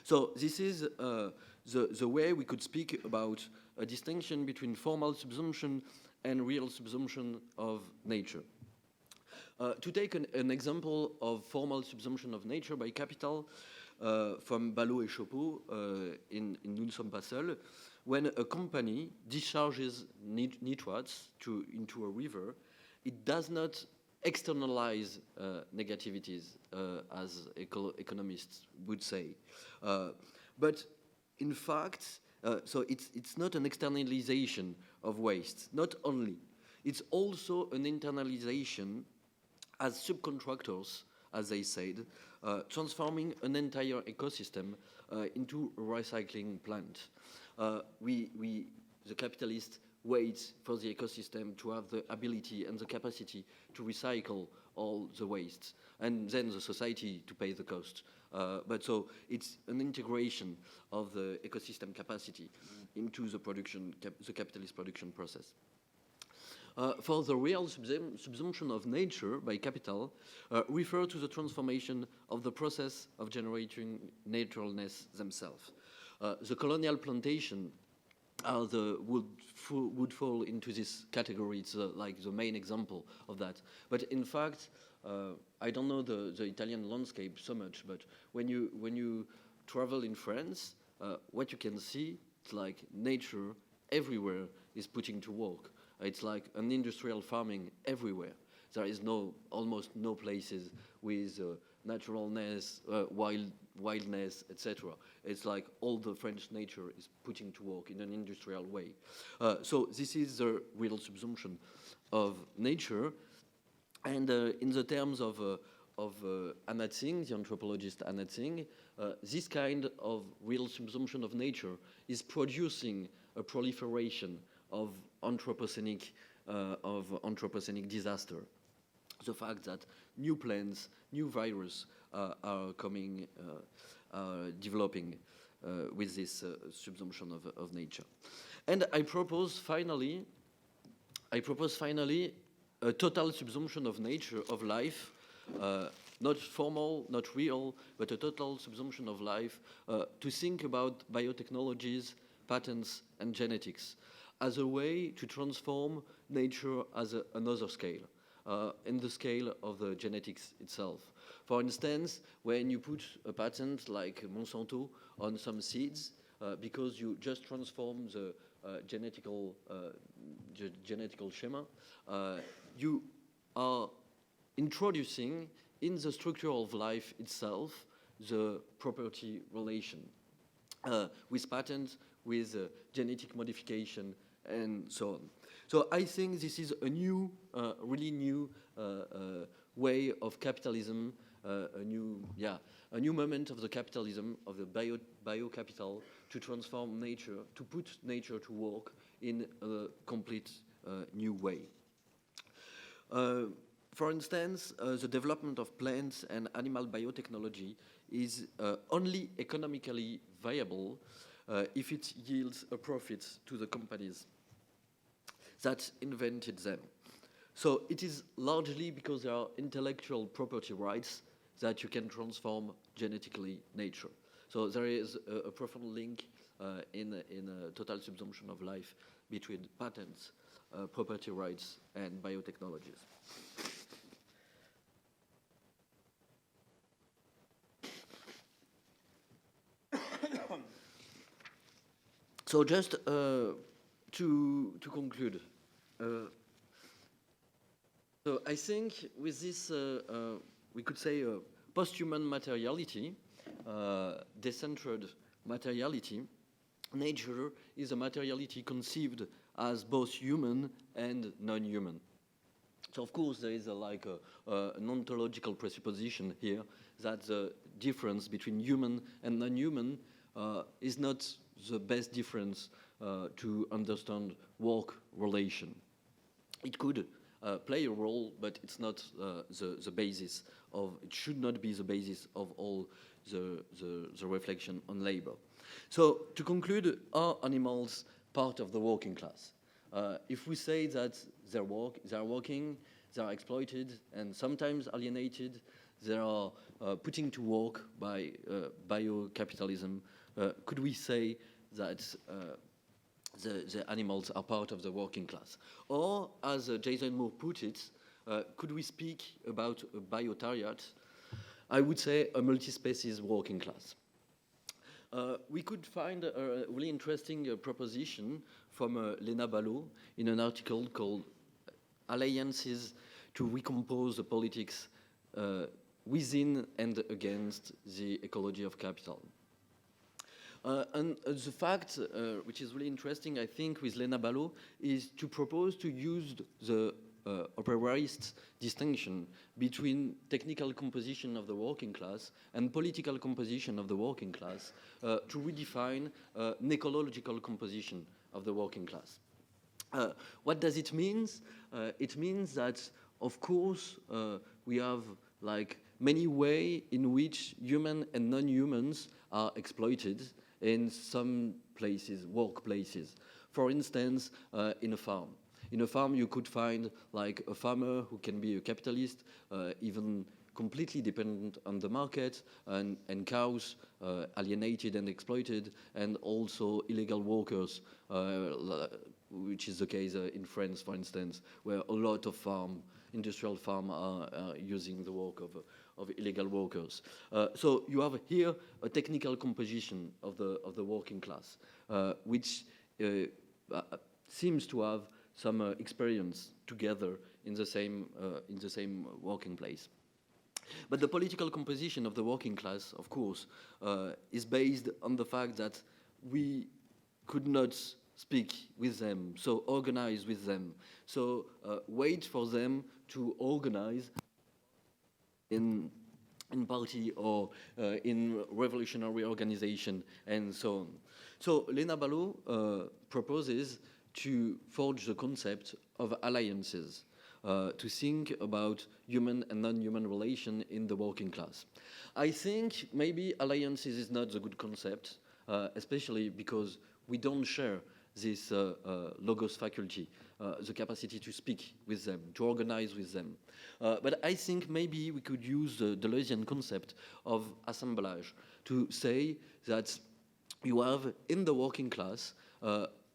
So this is the way we could speak about a distinction between formal subsumption and real subsumption of nature. To take an example of formal subsumption of nature by capital from Ballot et Chopeau in Nous ne sommes pas seuls, when a company discharges nitrates into a river, it does not externalize negativities, as economists would say. But in fact, so it's not an externalization of waste, not only. It's also an internalization as subcontractors, as they said, transforming an entire ecosystem into a recycling plant. The capitalists wait for the ecosystem to have the ability and the capacity to recycle all the wastes, and then the society to pay the cost. But so it's an integration of the ecosystem capacity into the production, the capitalist production process. For the real subsumption of nature by capital, refer to the transformation of the process of generating naturalness themselves. The colonial plantation would fall into this category. It's like the main example of that. But in fact, I don't know the Italian landscape so much, but when you travel in France, what you can see, it's like nature everywhere is putting to work. It's like an industrial farming everywhere. There is almost no places with naturalness, wildness, etc. It's like all the French nature is putting to work in an industrial way. So this is the real subsumption of nature. And in the terms of Anna Tsing, the anthropologist Anna Tsing, this kind of real subsumption of nature is producing a proliferation of anthropocenic disaster. The fact that new plants, new viruses are coming, developing with this subsumption of nature. And I propose finally a total subsumption of nature, of life, not formal, not real, but a total subsumption of life, to think about biotechnologies, patents, and genetics as a way to transform nature as another scale, in the scale of the genetics itself. For instance, when you put a patent like Monsanto on some seeds, because you just transform the genetical schema, you are introducing in the structure of life itself the property relation, with patents, with genetic modification, and so on. So I think this is a new, really new way of capitalism, a new moment of the capitalism, of the bio-capital, to transform nature, to put nature to work in a complete new way. For instance, the development of plants and animal biotechnology is only economically viable if it yields a profit to the companies that invented them. So it is largely because there are intellectual property rights that you can transform genetically nature. So there is a profound link in a total subsumption of life between patents, property rights, and biotechnologies. So just to conclude, so I think with this, we could say post-human materiality, decentered materiality, nature is a materiality conceived as both human and non-human. So of course there is an ontological presupposition here that the difference between human and non-human is not the best difference to understand work relation. It could play a role, but it's not the basis of, it should not be the basis of all the reflection on labor. So to conclude, are animals part of the working class? If we say that they are working, they are exploited, and sometimes alienated, they are putting to work by biocapitalism, could we say that the animals are part of the working class? Or, as Jason Moore put it, could we speak about a biotariat? I would say a multi-species working class. We could find a really interesting proposition from Lena Ballo in an article called Alliances to Recompose the Politics Within and Against the Ecology of Capital. And the fact, which is really interesting, I think, with Lena Ballo, is to propose to use the operaist distinction between technical composition of the working class and political composition of the working class to redefine an ecological composition of the working class. What does it mean? It means that, of course, we have like many ways in which human and non-humans are exploited in some places, workplaces. For instance, in a farm. In a farm, you could find like a farmer who can be a capitalist, even completely dependent on the market, and cows alienated and exploited, and also illegal workers, which is the case in France, for instance, where a lot of industrial farm are using the work of illegal workers. So you have here a technical composition of the working class, which seems to have some experience together in the same working place. But the political composition of the working class, of course, is based on the fact that we could not speak with them, so organize with them, so wait for them to organize in party or in revolutionary organization and so on. So Lena Ballo proposes to forge the concept of alliances, to think about human and non-human relation in the working class. I think maybe alliances is not the good concept, especially because we don't share this logos faculty, the capacity to speak with them, to organize with them. But I think maybe we could use the Deleuzian concept of assemblage to say that you have in the working class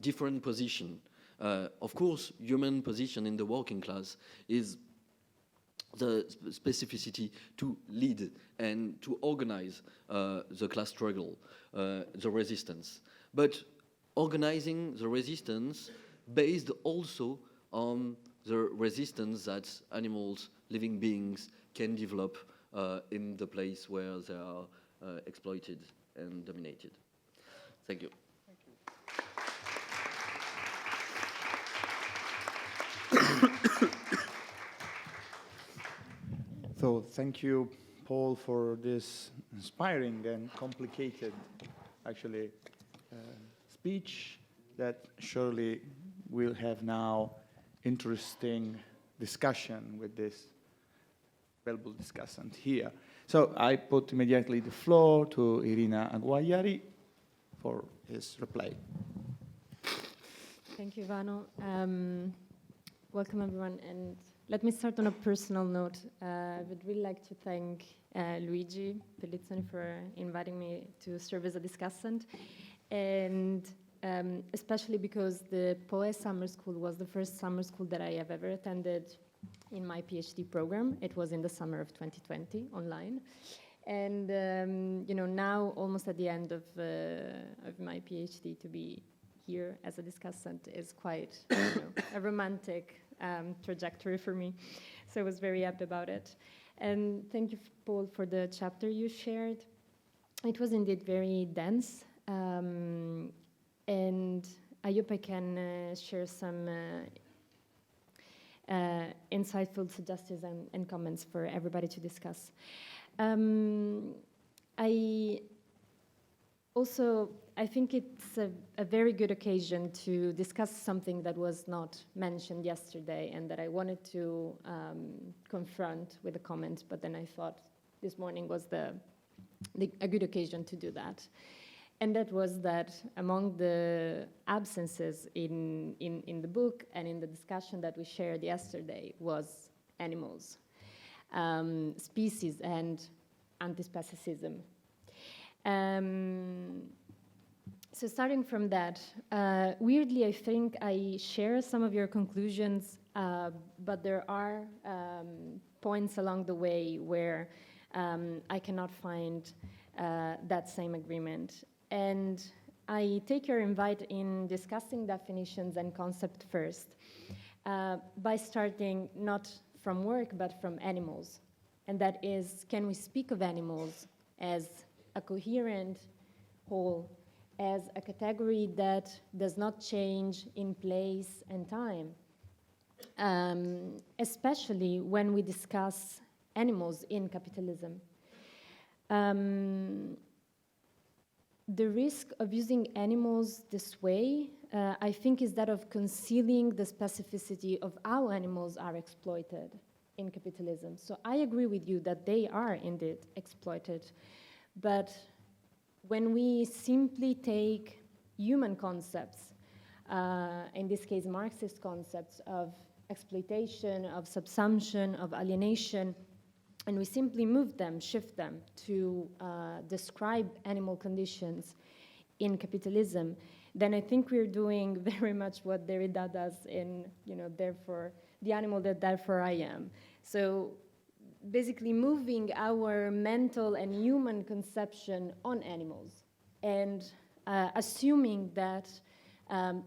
different position. Of course, human position in the working class is the specificity to lead and to organize the class struggle, the resistance. But organizing the resistance based also on the resistance that animals, living beings, can develop in the place where they are exploited and dominated. Thank you. So thank you, Paul, for this inspiring and complicated, actually, speech that surely will have now interesting discussion with this valuable discussant here. So I put immediately the floor to Irina Aguiari for his reply. Thank you, Ivano. Welcome, everyone, and Let me start on a personal note. I would really like to thank Luigi Pellizzoni for inviting me to serve as a discussant, and especially because the POE summer school was the first summer school that I have ever attended in my PhD program. It was in the summer of 2020, online. And you know, now almost at the end of my PhD, to be here as a discussant is quite a romantic trajectory for me. So I was very happy about it. And thank you, Paul, for the chapter you shared. It was indeed very dense. And I hope I can share some insightful suggestions and comments for everybody to discuss. I think it's a very good occasion to discuss something that was not mentioned yesterday and that I wanted to confront with a comment, but then I thought this morning was a good occasion to do that. And that was that among the absences in the book and in the discussion that we shared yesterday was animals, species, and anti-speciesism. So starting from that, weirdly, I think I share some of your conclusions, but there are points along the way where I cannot find that same agreement. And I take your invite in discussing definitions and concept first by starting not from work, but from animals. And that is, can we speak of animals as a coherent whole, as a category that does not change in place and time, especially when we discuss animals in capitalism. The risk of using animals this way, I think, is that of concealing the specificity of how animals are exploited in capitalism. So I agree with you that they are indeed exploited, but when we simply take human concepts, in this case Marxist concepts of exploitation, of subsumption, of alienation, and we simply move them, shift them to describe animal conditions in capitalism, then I think we're doing very much what Derrida does in, therefore, the animal that therefore I am. So basically moving our mental and human conception on animals and assuming that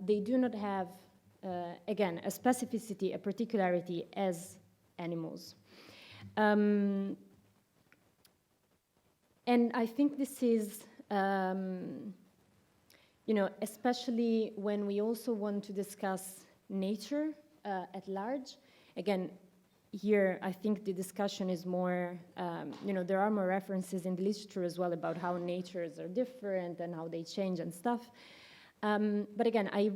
they do not have, again, a specificity, a particularity as animals. And I think this is, especially when we also want to discuss nature at large. Again, here I think the discussion is more, there are more references in the literature as well about how natures are different and how they change and stuff. But again, I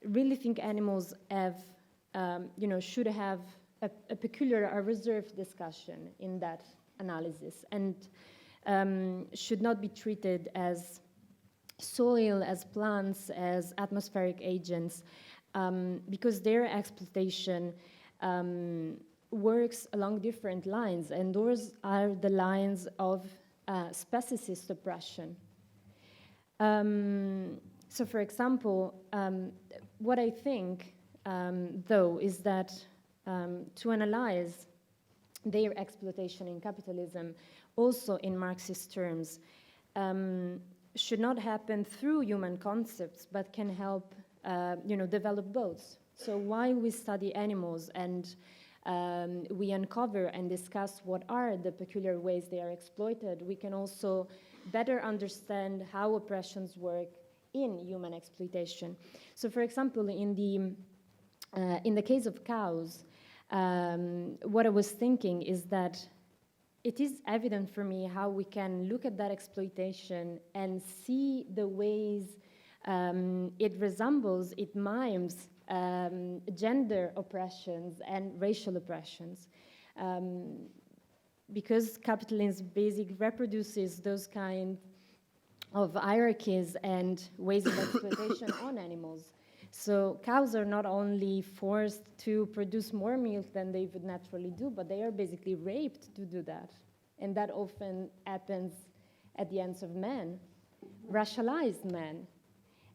really think animals have, should have a peculiar, a reserved discussion in that analysis, and should not be treated as soil, as plants, as atmospheric agents, because their exploitation works along different lines, and those are the lines of speciesist oppression. So, for example, what I think, though, is that to analyze their exploitation in capitalism, also in Marxist terms, should not happen through human concepts, but can help, develop both. So while we study animals and we uncover and discuss what are the peculiar ways they are exploited, we can also better understand how oppressions work in human exploitation. So, for example, in the case of cows, what I was thinking is that it is evident for me how we can look at that exploitation and see the ways it resembles, it mimes gender oppressions and racial oppressions. Because capitalism basically reproduces those kind of hierarchies and ways of exploitation on animals. So cows are not only forced to produce more milk than they would naturally do, but they are basically raped to do that. And that often happens at the hands of men, racialized men.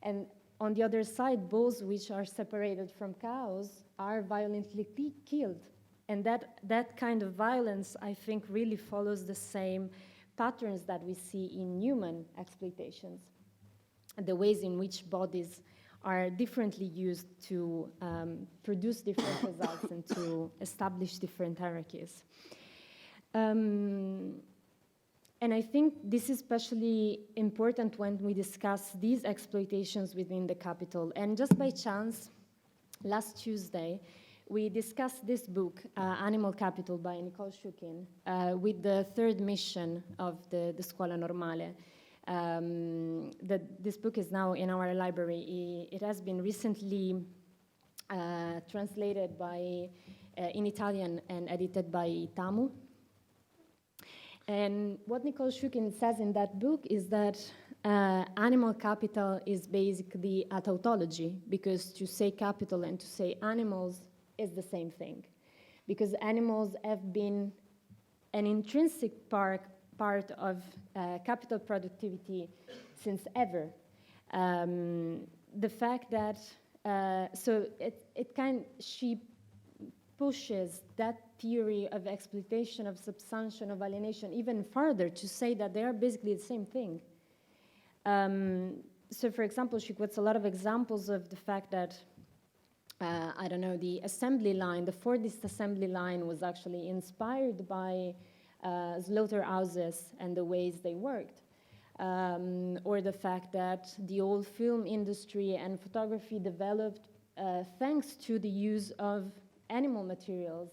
And on the other side, bulls which are separated from cows are violently killed. And that kind of violence, I think, really follows the same patterns that we see in human exploitations, the ways in which bodies are differently used to produce different results and to establish different hierarchies. And I think this is especially important when we discuss these exploitations within the capital. And just by chance, last Tuesday, we discussed this book, Animal Capital by Nicole Shukin, with the third mission of the Scuola Normale. This book is now in our library. It has been recently translated in Italian and edited by Tamu. And what Nicole Shukin says in that book is that animal capital is basically a tautology, because to say capital and to say animals is the same thing, because animals have been an intrinsic part of capital productivity since ever. The fact that, she pushes that theory of exploitation, of subsumption, of alienation even further to say that they are basically the same thing. So for example, she quotes a lot of examples of the fact that the assembly line, the Fordist assembly line was actually inspired by slaughterhouses and the ways they worked. Or the fact that the old film industry and photography developed thanks to the use of animal materials,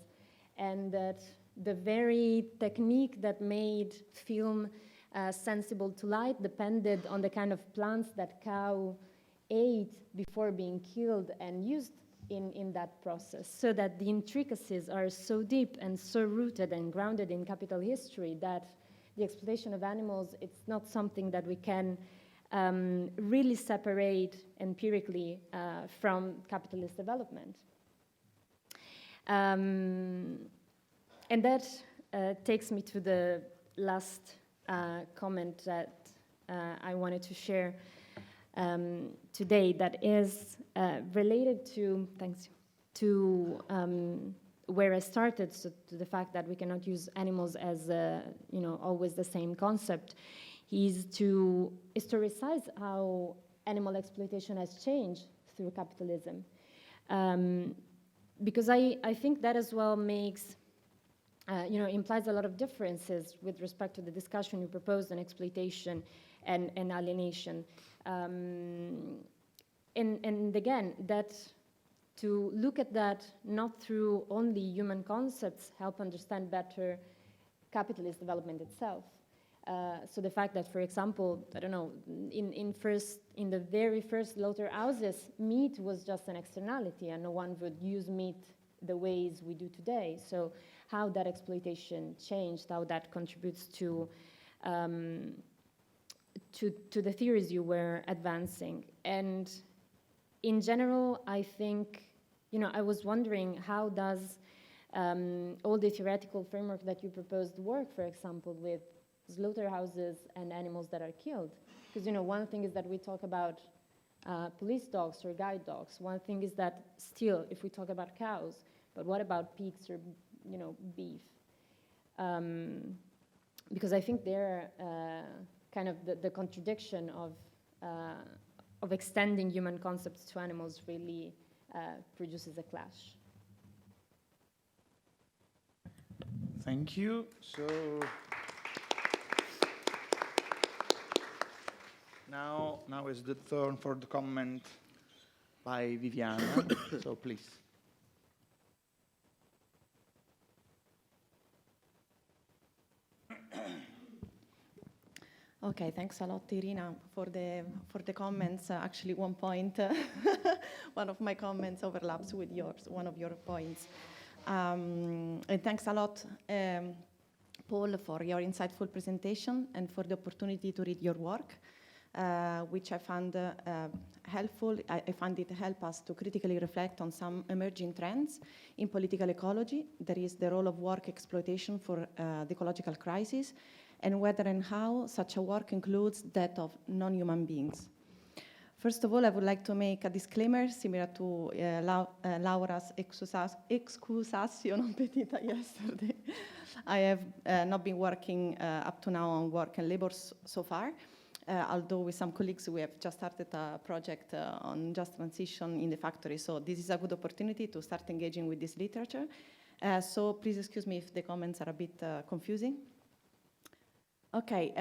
and that the very technique that made film sensible to light depended on the kind of plants that cow ate before being killed and used in that process, so that the intricacies are so deep and so rooted and grounded in capital history that the exploitation of animals, it's not something that we can really separate empirically from capitalist development. And that takes me to the last comment that I wanted to share today, that is related to, where I started, so to the fact that we cannot use animals as always the same concept, is to historicize how animal exploitation has changed through capitalism. Because I think that as well makes, implies a lot of differences with respect to the discussion you proposed on exploitation and alienation. And again, that to look at that not through only human concepts help understand better capitalist development itself. So the fact that, for example, in the very first slaughterhouses, meat was just an externality, and no one would use meat the ways we do today. So how that exploitation changed, how that contributes to the theories you were advancing. And in general, I think, I was wondering, how does all the theoretical framework that you proposed work, for example, with slaughterhouses and animals that are killed? Because, one thing is that we talk about police dogs or guide dogs. One thing is that still, if we talk about cows, but what about pigs or, beef? Because I think they're kind of the contradiction of extending human concepts to animals really produces a clash. Thank you. So now is the turn for the comment by Viviana. So please. Okay, thanks a lot, Irina, for the comments. Actually, one point, one of my comments overlaps with yours, one of your points. And thanks a lot, Paul, for your insightful presentation and for the opportunity to read your work. which I found helpful. I find it help us to critically reflect on some emerging trends in political ecology. There is the role of work exploitation for the ecological crisis, and whether and how such a work includes that of non-human beings. First of all, I would like to make a disclaimer similar to Laura's excusation on Petita yesterday. I have not been working up to now on work and labor so far, although with some colleagues we have just started a project on just transition in the factory. So this is a good opportunity to start engaging with this literature. So please excuse me if the comments are a bit confusing. Okay,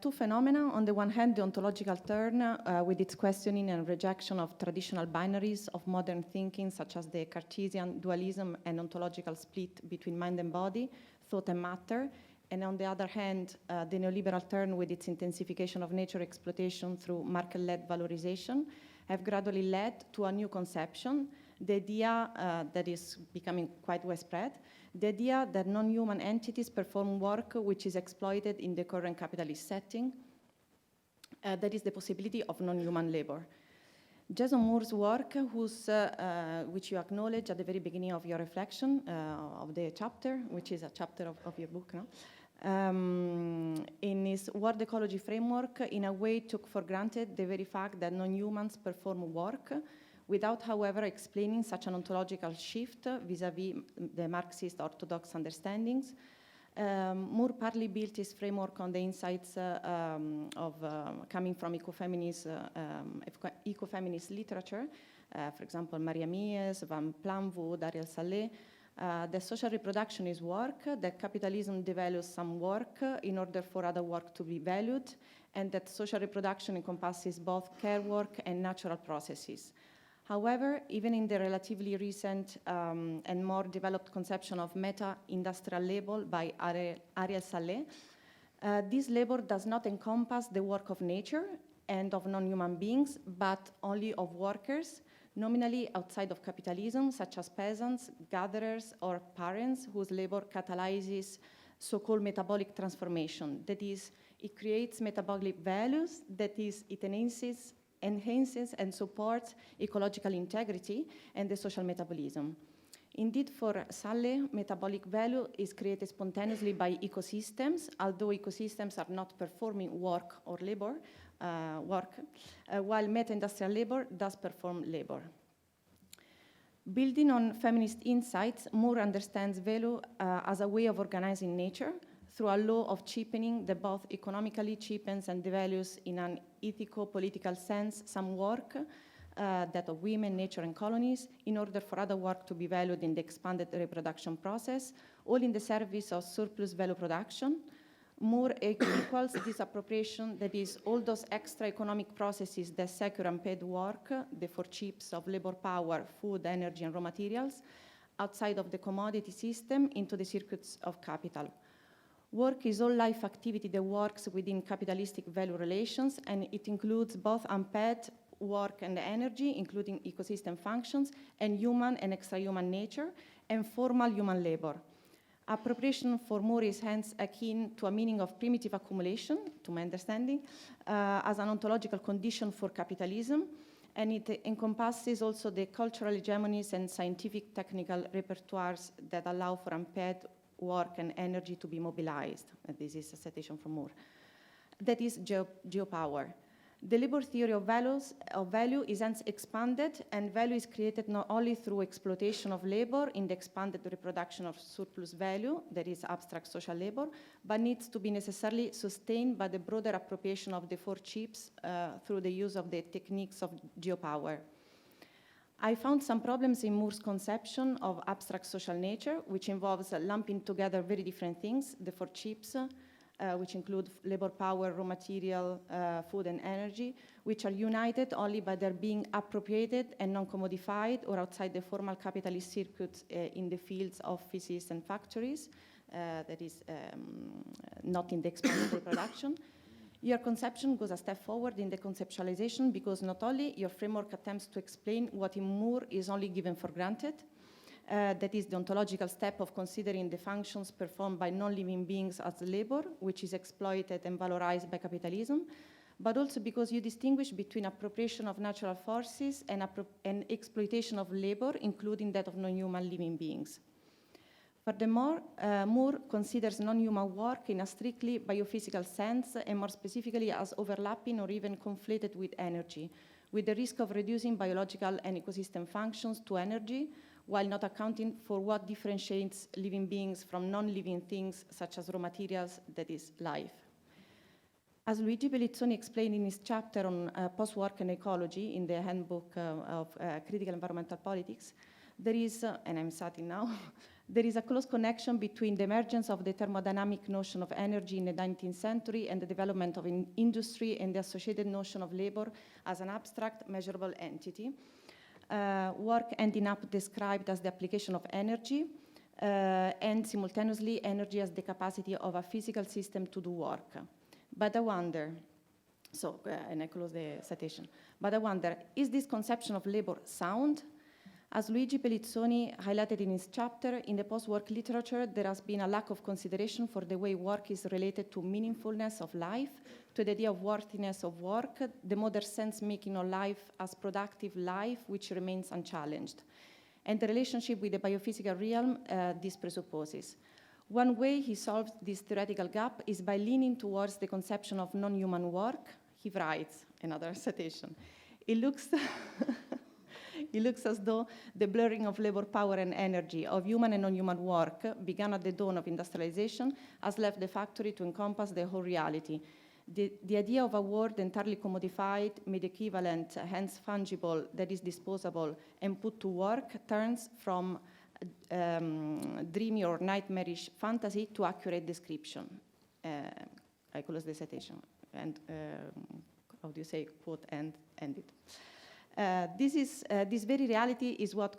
two phenomena. On the one hand, the ontological turn with its questioning and rejection of traditional binaries of modern thinking, such as the Cartesian dualism and ontological split between mind and body, thought and matter. And on the other hand, the neoliberal turn with its intensification of nature exploitation through market-led valorization have gradually led to a new conception, the idea that is becoming quite widespread, the idea that non-human entities perform work which is exploited in the current capitalist setting, that is the possibility of non-human labor. Jason Moore's work, which you acknowledge at the very beginning of your reflection of the chapter, which is a chapter of your book, no? In his world ecology framework, in a way took for granted the very fact that non-humans perform work, without, however, explaining such an ontological shift vis-à-vis the Marxist orthodox understandings. Moore partly built his framework on the insights coming from ecofeminist literature, for example, Maria Mies, Van Planvoud, Ariel Salé. That social reproduction is work, that capitalism devalues some work in order for other work to be valued, and that social reproduction encompasses both care work and natural processes. However, even in the relatively recent and more developed conception of meta-industrial labor by Ariel Salé, this labor does not encompass the work of nature and of non-human beings, but only of workers, nominally outside of capitalism, such as peasants, gatherers, or parents, whose labor catalyzes so-called metabolic transformation. That is, it creates metabolic values, that is, it enhances and supports ecological integrity and the social metabolism. Indeed, for Salé, metabolic value is created spontaneously by ecosystems, although ecosystems are not performing work or labor, while meta-industrial labor does perform labor. Building on feminist insights, Moore understands value as a way of organizing nature through a law of cheapening that both economically cheapens and devalues in an ethico-political sense some work, that of women, nature, and colonies, in order for other work to be valued in the expanded reproduction process, all in the service of surplus value production. Moore equals this appropriation, that is, all those extra economic processes that secure unpaid work, the four chips of labor power, food, energy, and raw materials, outside of the commodity system into the circuits of capital. Work is all life activity that works within capitalistic value relations, and it includes both unpaid work and energy, including ecosystem functions, and human and extra-human nature, and formal human labor. Appropriation for Moore is hence akin to a meaning of primitive accumulation, to my understanding, as an ontological condition for capitalism, and it encompasses also the cultural hegemonies and scientific technical repertoires that allow for unpaid work and energy to be mobilized. And this is a citation from Moore. That is geopower. The labor theory of value is hence expanded, and value is created not only through exploitation of labor in the expanded reproduction of surplus value, that is abstract social labor, but needs to be necessarily sustained by the broader appropriation of the four chips through the use of the techniques of geopower. I found some problems in Moore's conception of abstract social nature, which involves lumping together very different things, the four chips, which include labor power, raw material, food, and energy, which are united only by their being appropriated and non-commodified or outside the formal capitalist circuits in the fields of offices and factories, that is, not in the expanded reproduction. Your conception goes a step forward in the conceptualization because not only your framework attempts to explain what in Moore is only given for granted, that is the ontological step of considering the functions performed by non-living beings as labor, which is exploited and valorized by capitalism, but also because you distinguish between appropriation of natural forces and exploitation of labor, including that of non-human living beings. Furthermore, Moore considers non-human work in a strictly biophysical sense, and more specifically as overlapping or even conflated with energy, with the risk of reducing biological and ecosystem functions to energy, while not accounting for what differentiates living beings from non-living things, such as raw materials, that is, life. As Luigi Pellizzoni explained in his chapter on post-work and ecology in the Handbook of Critical Environmental Politics, there is, and I'm citing now, there is a close connection between the emergence of the thermodynamic notion of energy in the 19th century and the development of industry and the associated notion of labor as an abstract, measurable entity. Work ending up described as the application of energy, and simultaneously energy as the capacity of a physical system to do work. But I wonder, and I close the citation, but I wonder, is this conception of labor sound? As Luigi Pellizzoni highlighted in his chapter, in the post-work literature, there has been a lack of consideration for the way work is related to meaningfulness of life, to the idea of worthiness of work, the modern sense-making of life as productive life, which remains unchallenged, and the relationship with the biophysical realm this presupposes. One way he solves this theoretical gap is by leaning towards the conception of non-human work. He writes, another citation, it looks as though the blurring of labor power and energy of human and non-human work began at the dawn of industrialization has left the factory to encompass the whole reality. The idea of a world entirely commodified, made equivalent, hence fungible, that is disposable, and put to work turns from dreamy or nightmarish fantasy to accurate description. I close the citation. And how do you say, quote, end it. This very reality is what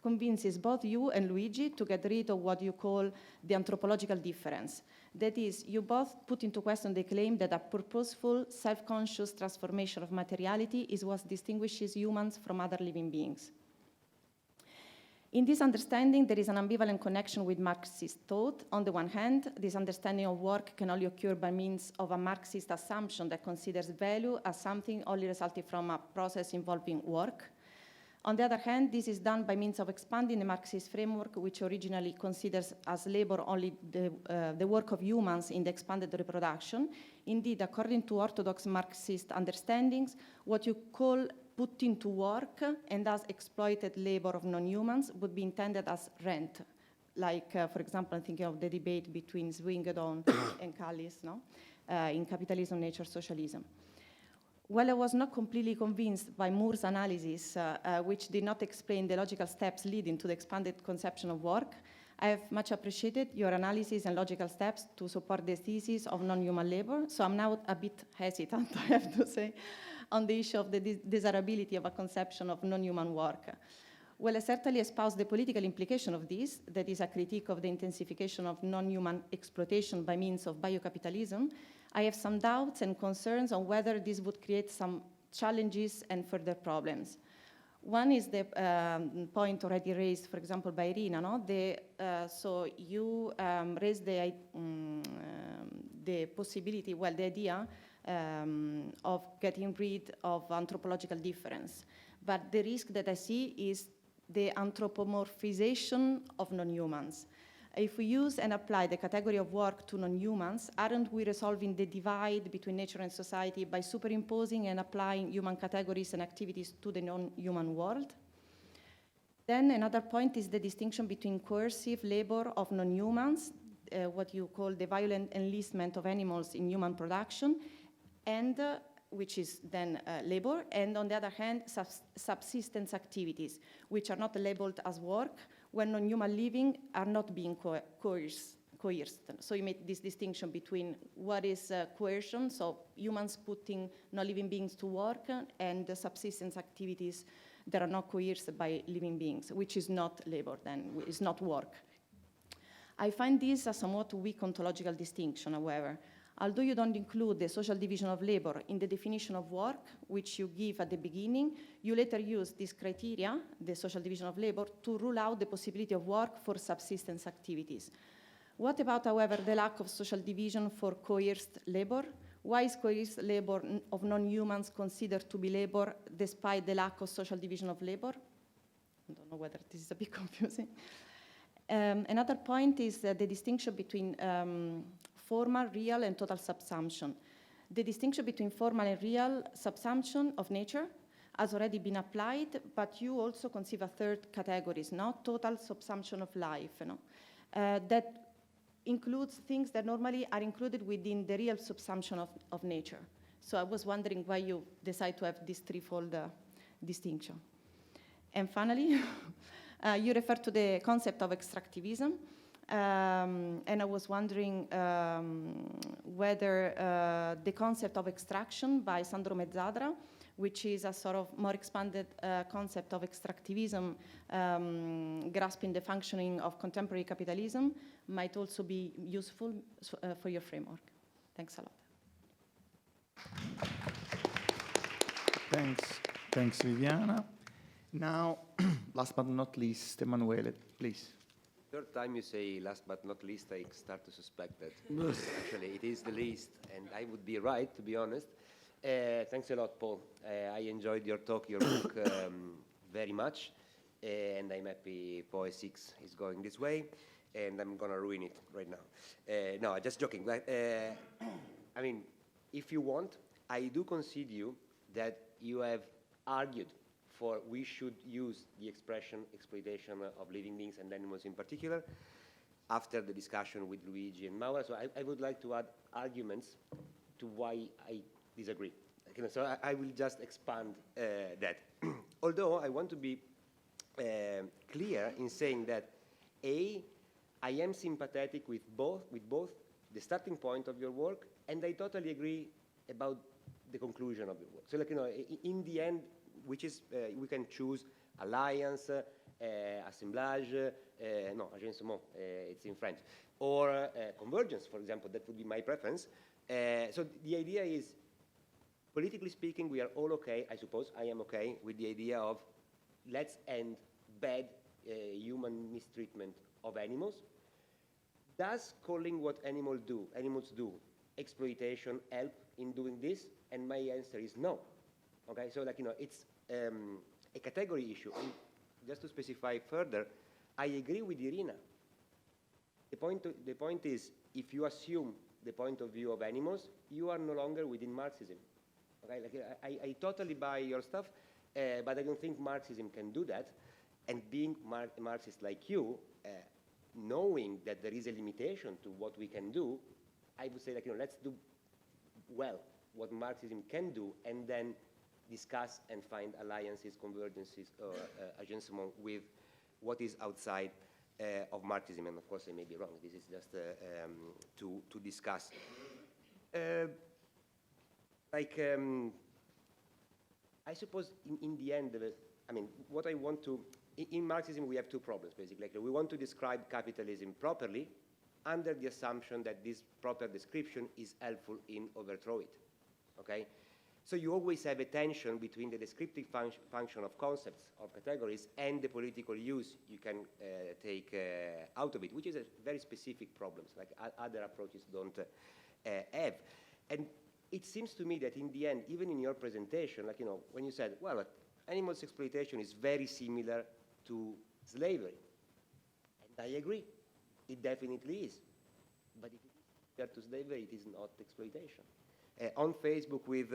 convinces both you and Luigi to get rid of what you call the anthropological difference. That is, you both put into question the claim that a purposeful, self-conscious transformation of materiality is what distinguishes humans from other living beings. In this understanding, there is an ambivalent connection with Marxist thought. On the one hand, this understanding of work can only occur by means of a Marxist assumption that considers value as something only resulting from a process involving work. On the other hand, this is done by means of expanding the Marxist framework, which originally considers as labor only the work of humans in the expanded reproduction. Indeed, according to orthodox Marxist understandings, what you call putting to work and thus exploited labor of non-humans would be intended as rent. Like, for example, I'm thinking of the debate between Swingadon and Callis, no? In Capitalism, Nature, Socialism. While I was not completely convinced by Moore's analysis, which did not explain the logical steps leading to the expanded conception of work, I have much appreciated your analysis and logical steps to support the thesis of non-human labor, so I'm now a bit hesitant, I have to say, on the issue of the desirability of a conception of non-human work. Well, I certainly espouse the political implication of this, that is a critique of the intensification of non-human exploitation by means of biocapitalism. I have some doubts and concerns on whether this would create some challenges and further problems. One is the point already raised, for example, by Irina. No? So you raised the possibility, well, the idea of getting rid of anthropological difference. But the risk that I see is the anthropomorphization of non-humans. If we use and apply the category of work to non-humans, aren't we resolving the divide between nature and society by superimposing and applying human categories and activities to the non-human world? Then another point is the distinction between coercive labor of non-humans, what you call the violent enlistment of animals in human production, and which is then labor, and on the other hand, subsistence activities, which are not labeled as work, when non-human living are not being coerced. So you make this distinction between what is coercion, so humans putting non-living beings to work, and the subsistence activities that are not coerced by living beings, which is not labor then, is not work. I find this a somewhat weak ontological distinction, however. Although you don't include the social division of labor in the definition of work, which you give at the beginning, you later use this criteria, the social division of labor, to rule out the possibility of work for subsistence activities. What about, however, the lack of social division for coerced labor? Why is coerced labor of non-humans considered to be labor despite the lack of social division of labor? I don't know whether this is a bit confusing. Another point is the distinction between formal, real, and total subsumption. The distinction between formal and real subsumption of nature has already been applied, but you also conceive a third category, not total subsumption of life, that includes things that normally are included within the real subsumption of nature. So I was wondering why you decide to have this threefold distinction. And finally, you refer to the concept of extractivism, and I was wondering whether the concept of extraction by Sandro Mezzadra, which is a sort of more expanded concept of extractivism, grasping the functioning of contemporary capitalism, might also be useful for your framework. Thanks a lot. Thanks, Viviana. Now, last but not least, Emanuele, please. Third time you say last but not least, I start to suspect that actually it is the least, and I would be right, to be honest. Thanks a lot, Paul. I enjoyed your talk, your book very much, and I'm happy POE 6 is going this way, and I'm going to ruin it right now. No, just joking. But, I mean, if you want, I do concede you that you have argued for we should use the expression exploitation of living beings and animals in particular after the discussion with Luigi and Maura. So I would like to add arguments to why I disagree. Okay, so I will just expand that. Although I want to be clear in saying that I am sympathetic with both the starting point of your work, and I totally agree about the conclusion of your work. So, like, in the end, which is we can choose alliance, assemblage, agencement, it's in French, or convergence, for example. That would be my preference. So the idea is, politically speaking, we are all okay, I suppose, I am okay with the idea of let's end bad human mistreatment of animals. Does calling what animals do, exploitation, help in doing this? And my answer is no. Okay, so like, it's a category issue. And just to specify further, I agree with Irina. The point is, if you assume the point of view of animals, you are no longer within Marxism. Okay, like, I totally buy your stuff, but I don't think Marxism can do that. And being a Marxist like you, knowing that there is a limitation to what we can do, I would say, like, let's do well what Marxism can do, and then discuss and find alliances, convergences, or agencement with what is outside of Marxism. And of course, I may be wrong. This is just to discuss. I suppose in the end, I mean, what I want to, in Marxism, we have two problems, basically. Like, we want to describe capitalism properly under the assumption that this proper description is helpful in overthrow it, okay? So you always have a tension between the descriptive function of concepts, of categories, and the political use you can take out of it, which is a very specific problem, like other approaches don't have. And it seems to me that in the end, even in your presentation, like, when you said, well, animals exploitation is very similar to slavery, and I agree, it definitely is. But if it is compared to slavery, it is not exploitation. On Facebook with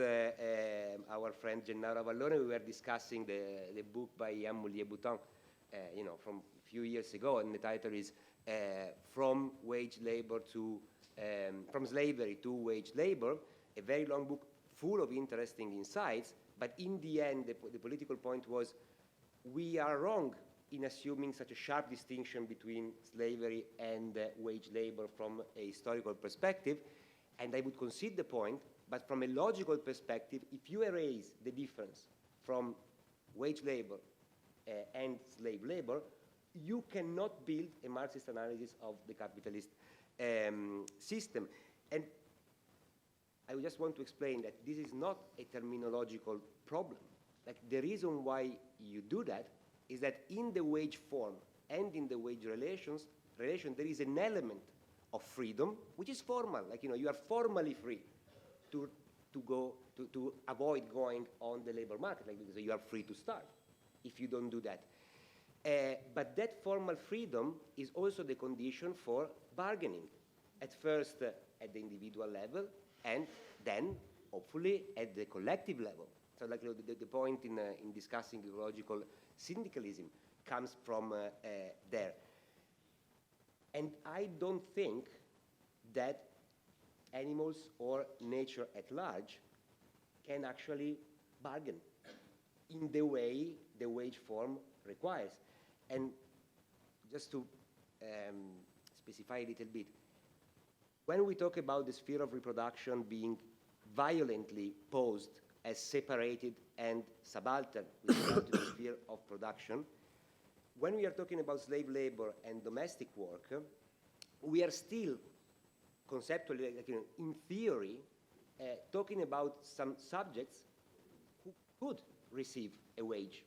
our friend Gennaro Vallone, we were discussing the book by Amulie Boutin, from a few years ago, and the title is From Slavery to Wage Labor, a very long book full of interesting insights, but in the end, the political point was, we are wrong in assuming such a sharp distinction between slavery and wage labor from a historical perspective, and I would concede the point, but from a logical perspective, if you erase the difference from wage labor and slave labor, you cannot build a Marxist analysis of the capitalist system. And I just want to explain that this is not a terminological problem. Like, the reason why you do that is that in the wage form and in the wage relation, there is an element of freedom, which is formal. Like, you are formally free to avoid going on the labor market, like, because you are free to start if you don't do that. But that formal freedom is also the condition for bargaining, at first at the individual level, and then, hopefully, at the collective level. So like the point in discussing ecological syndicalism comes from there. And I don't think that animals or nature at large can actually bargain in the way the wage form requires. And just to specify a little bit, when we talk about the sphere of reproduction being violently posed as separated and subaltern with regard to the sphere of production, when we are talking about slave labor and domestic work, we are still conceptually, like, in theory, talking about some subjects who could receive a wage.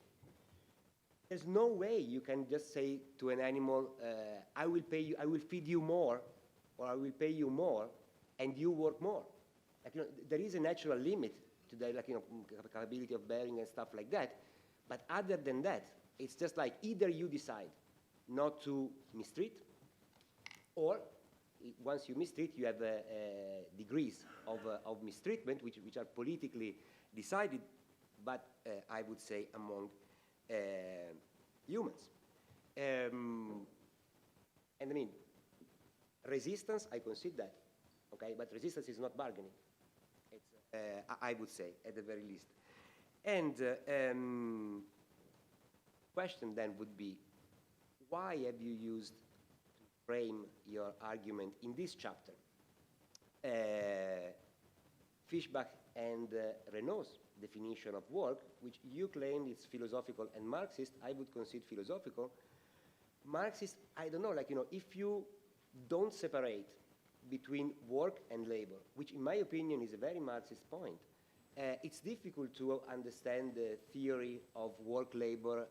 There's no way you can just say to an animal, I will pay you, I will feed you more, or I will pay you more, and you work more. Like, there is a natural limit to the, like, capability of bearing and stuff like that. But other than that, it's just like either you decide not to mistreat, or once you mistreat, you have degrees of mistreatment, which are politically decided, but I would say among humans. And I mean, resistance, I concede that, okay? But resistance is not bargaining. It's, I would say, at the very least. And question then would be, why have you used to frame your argument in this chapter? Fischbach and Renault's definition of work, which you claim is philosophical and Marxist, I would concede philosophical. Marxist, I don't know, like, if you don't separate between work and labor, which in my opinion is a very Marxist point, it's difficult to understand the theory of work-labor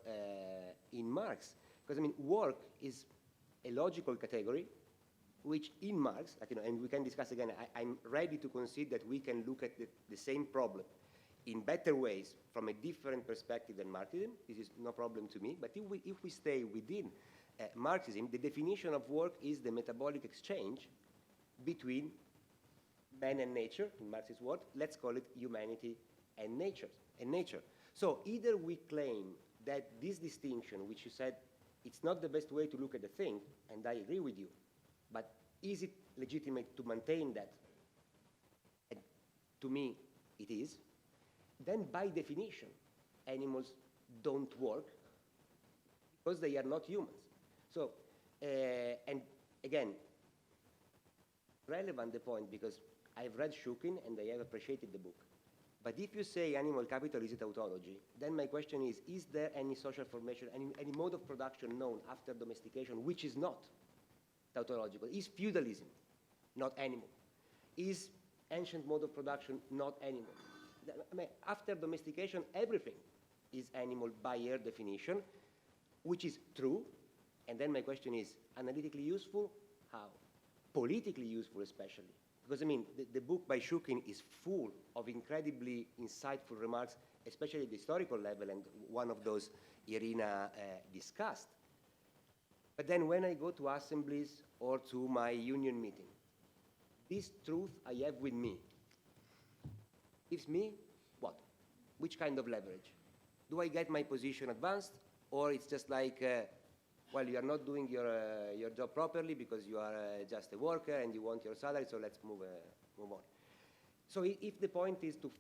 in Marx. Because, I mean, work is a logical category, which in Marx, like, and we can discuss again, I'm ready to concede that we can look at the same problem in better ways from a different perspective than Marxism. This is no problem to me. But if we stay within Marxism, the definition of work is the metabolic exchange between man and nature, in Marxist word. Let's call it humanity and nature. So either we claim that this distinction, which you said, it's not the best way to look at the thing, and I agree with you, but is it legitimate to maintain that? And to me, it is. Then by definition, animals don't work because they are not humans. So, and again, relevant the point, because I've read Shukin and I have appreciated the book. But if you say animal capital is a tautology, then my question is there any social formation, any mode of production known after domestication which is not tautological? Is feudalism not animal? Is ancient mode of production not animal? I mean, after domestication, everything is animal by your definition, which is true. And then my question is, analytically useful? How? Politically useful, especially. Because, I mean, the book by Shukin is full of incredibly insightful remarks, especially at the historical level, and one of those Irina discussed. But then when I go to assemblies or to my union meeting, this truth I have with me gives me what? Which kind of leverage? Do I get my position advanced, or it's just like, well, you are not doing your job properly because you are just a worker and you want your salary, so let's move on. So if the point is to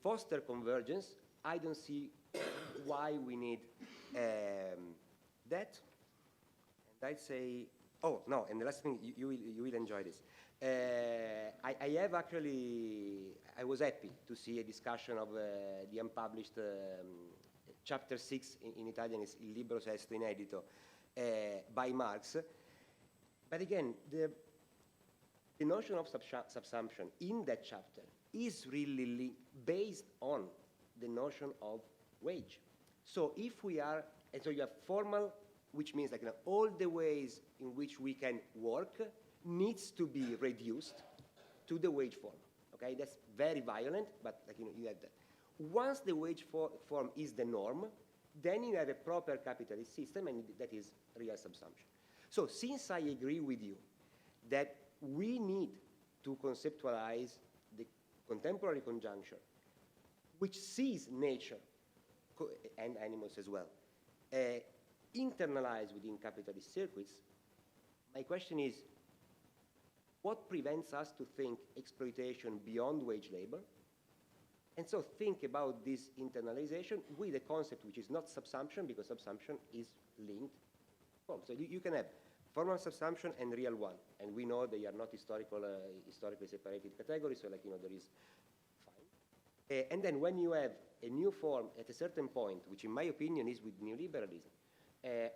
foster convergence, I don't see why we need that. And I'd say, oh, no, and the last thing, you will enjoy this. I was happy to see a discussion of the unpublished chapter 6 in Italian is Il libro sesto inedito by Marx. But again, the notion of subsumption in that chapter is really based on the notion of wage. So if we are, and so you have formal, which means like, all the ways in which we can work needs to be reduced to the wage form. Okay? Okay, that's very violent, but like, you have that. Once the wage form is the norm, then you have a proper capitalist system, and that is real subsumption. So since I agree with you that we need to conceptualize the contemporary conjuncture, which sees nature and animals as well, internalized within capitalist circuits, my question is, what prevents us to think exploitation beyond wage labor? And so think about this internalization with a concept which is not subsumption, because subsumption is linked. So you can have formal subsumption and real one, and we know they are not historically separated categories, so like, there is fine. And then when you have a new form at a certain point, which in my opinion is with neoliberalism,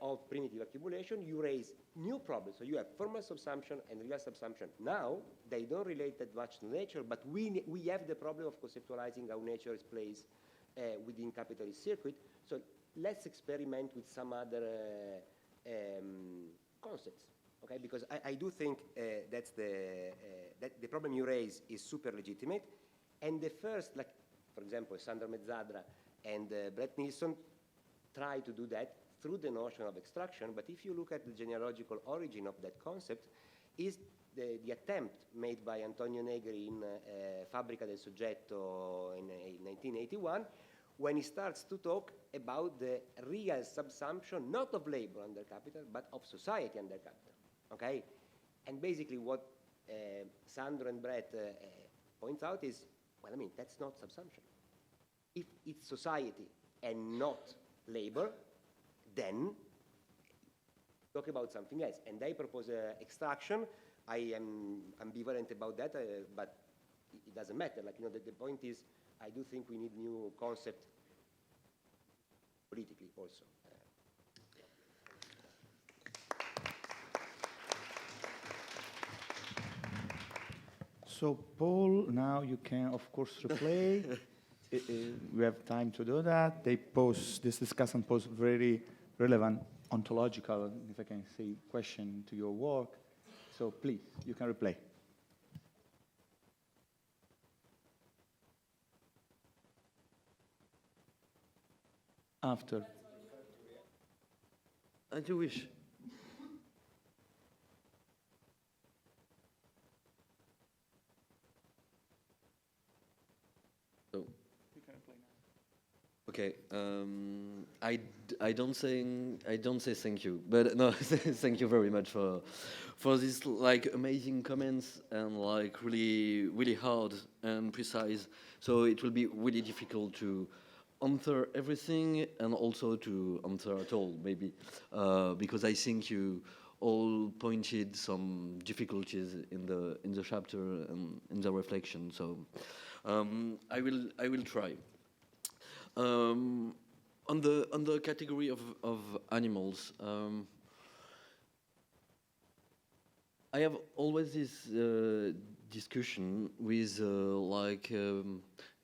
of primitive accumulation, you raise new problems. So you have formal subsumption and real subsumption. Now, they don't relate that much to nature, but we have the problem of conceptualizing how nature is placed within capitalist circuit. So let's experiment with some other concepts, okay? Because I do think that the problem you raise is super legitimate. And the first, like, for example, Sandro Mezzadra and Brett Nilsson try to do that through the notion of extraction, but if you look at the genealogical origin of that concept, is the attempt made by Antonio Negri in Fabbrica del Soggetto in 1981, when he starts to talk about the real subsumption, not of labor under capital, but of society under capital, okay? And basically what Sandro and Brett points out is, well, I mean, that's not subsumption. If it's society and not labor, then talk about something else. And they propose extraction. I am ambivalent about that, but it doesn't matter. Like, the point is, I do think we need new concept politically also. So, Paul, now you can, of course, replay. We have time to do that. This discussion pose very relevant ontological, if I can say, question to your work. So please, you can replay. After. As you wish. So. Okay, I don't say thank you, but no, thank you very much for this like amazing comments and like really hard and precise. So it will be really difficult to answer everything and also to answer at all, maybe, because I think you all pointed some difficulties in the chapter and in the reflection. So I will try. On the category of animals, I have always this discussion with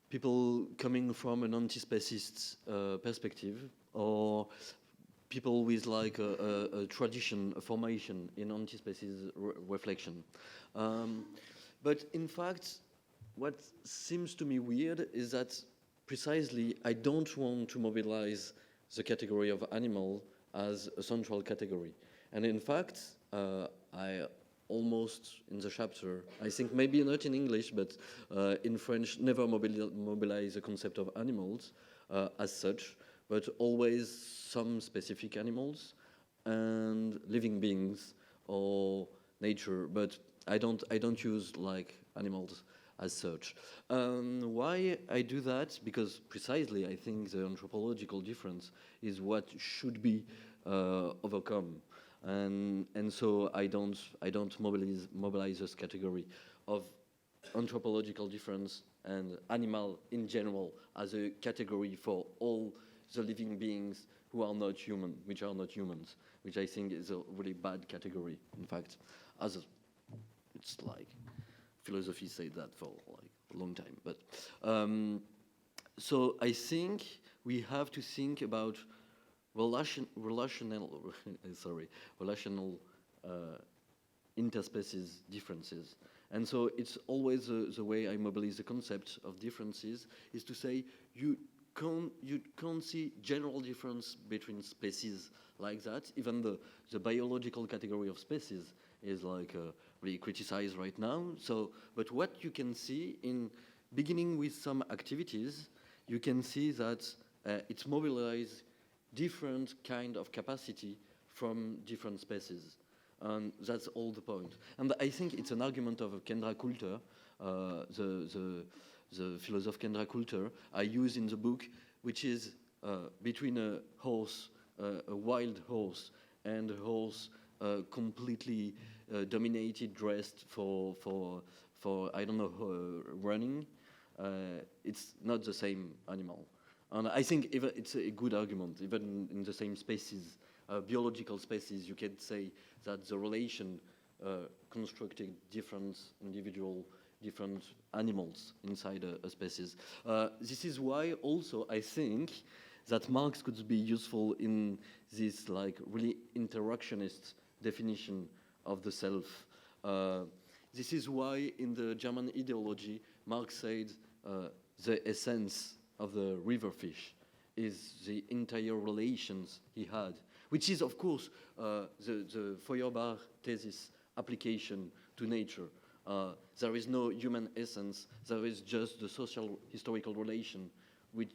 people coming from an anti-specist perspective, or people with like a tradition, a formation in anti-specist reflection. But in fact, what seems to me weird is that precisely, I don't want to mobilize the category of animal as a central category. And in fact, I almost, in the chapter, I think maybe not in English, but in French, never mobilize the concept of animals as such, but always some specific animals and living beings or nature, but I don't use like animals as such. Why I do that? Because precisely I think the anthropological difference is what should be overcome, and so I don't mobilize this category of anthropological difference and animal in general as a category for all the living beings who are not human, which are not humans, which I think is a really bad category. In fact, it's like philosophy said that for like a long time. But so I think we have to think about relational interspecies differences, And so it's always the way I mobilize the concept of differences, is to say you can't see general difference between species like that. Even the biological category of species is like really criticized right now. So, but what you can see in beginning with some activities, you can see that it's mobilized different kind of capacity from different species. And that's all the point. And I think it's an argument of Kendra Coulter, the philosopher Kendra Coulter, I use in the book, which is between a horse, a wild horse, and a horse completely dominated, dressed for I don't know, running. It's not the same animal. And I think even it's a good argument, even in the same species, biological species, you can say that the relation constructed different animals inside a species. This is why also I think that Marx could be useful in this like really interactionist definition of the self. This is why in the German ideology, Marx said the essence of the river fish is the entire relations he had, which is, of course, the Feuerbach thesis application to nature. There is no human essence, there is just the social historical relation which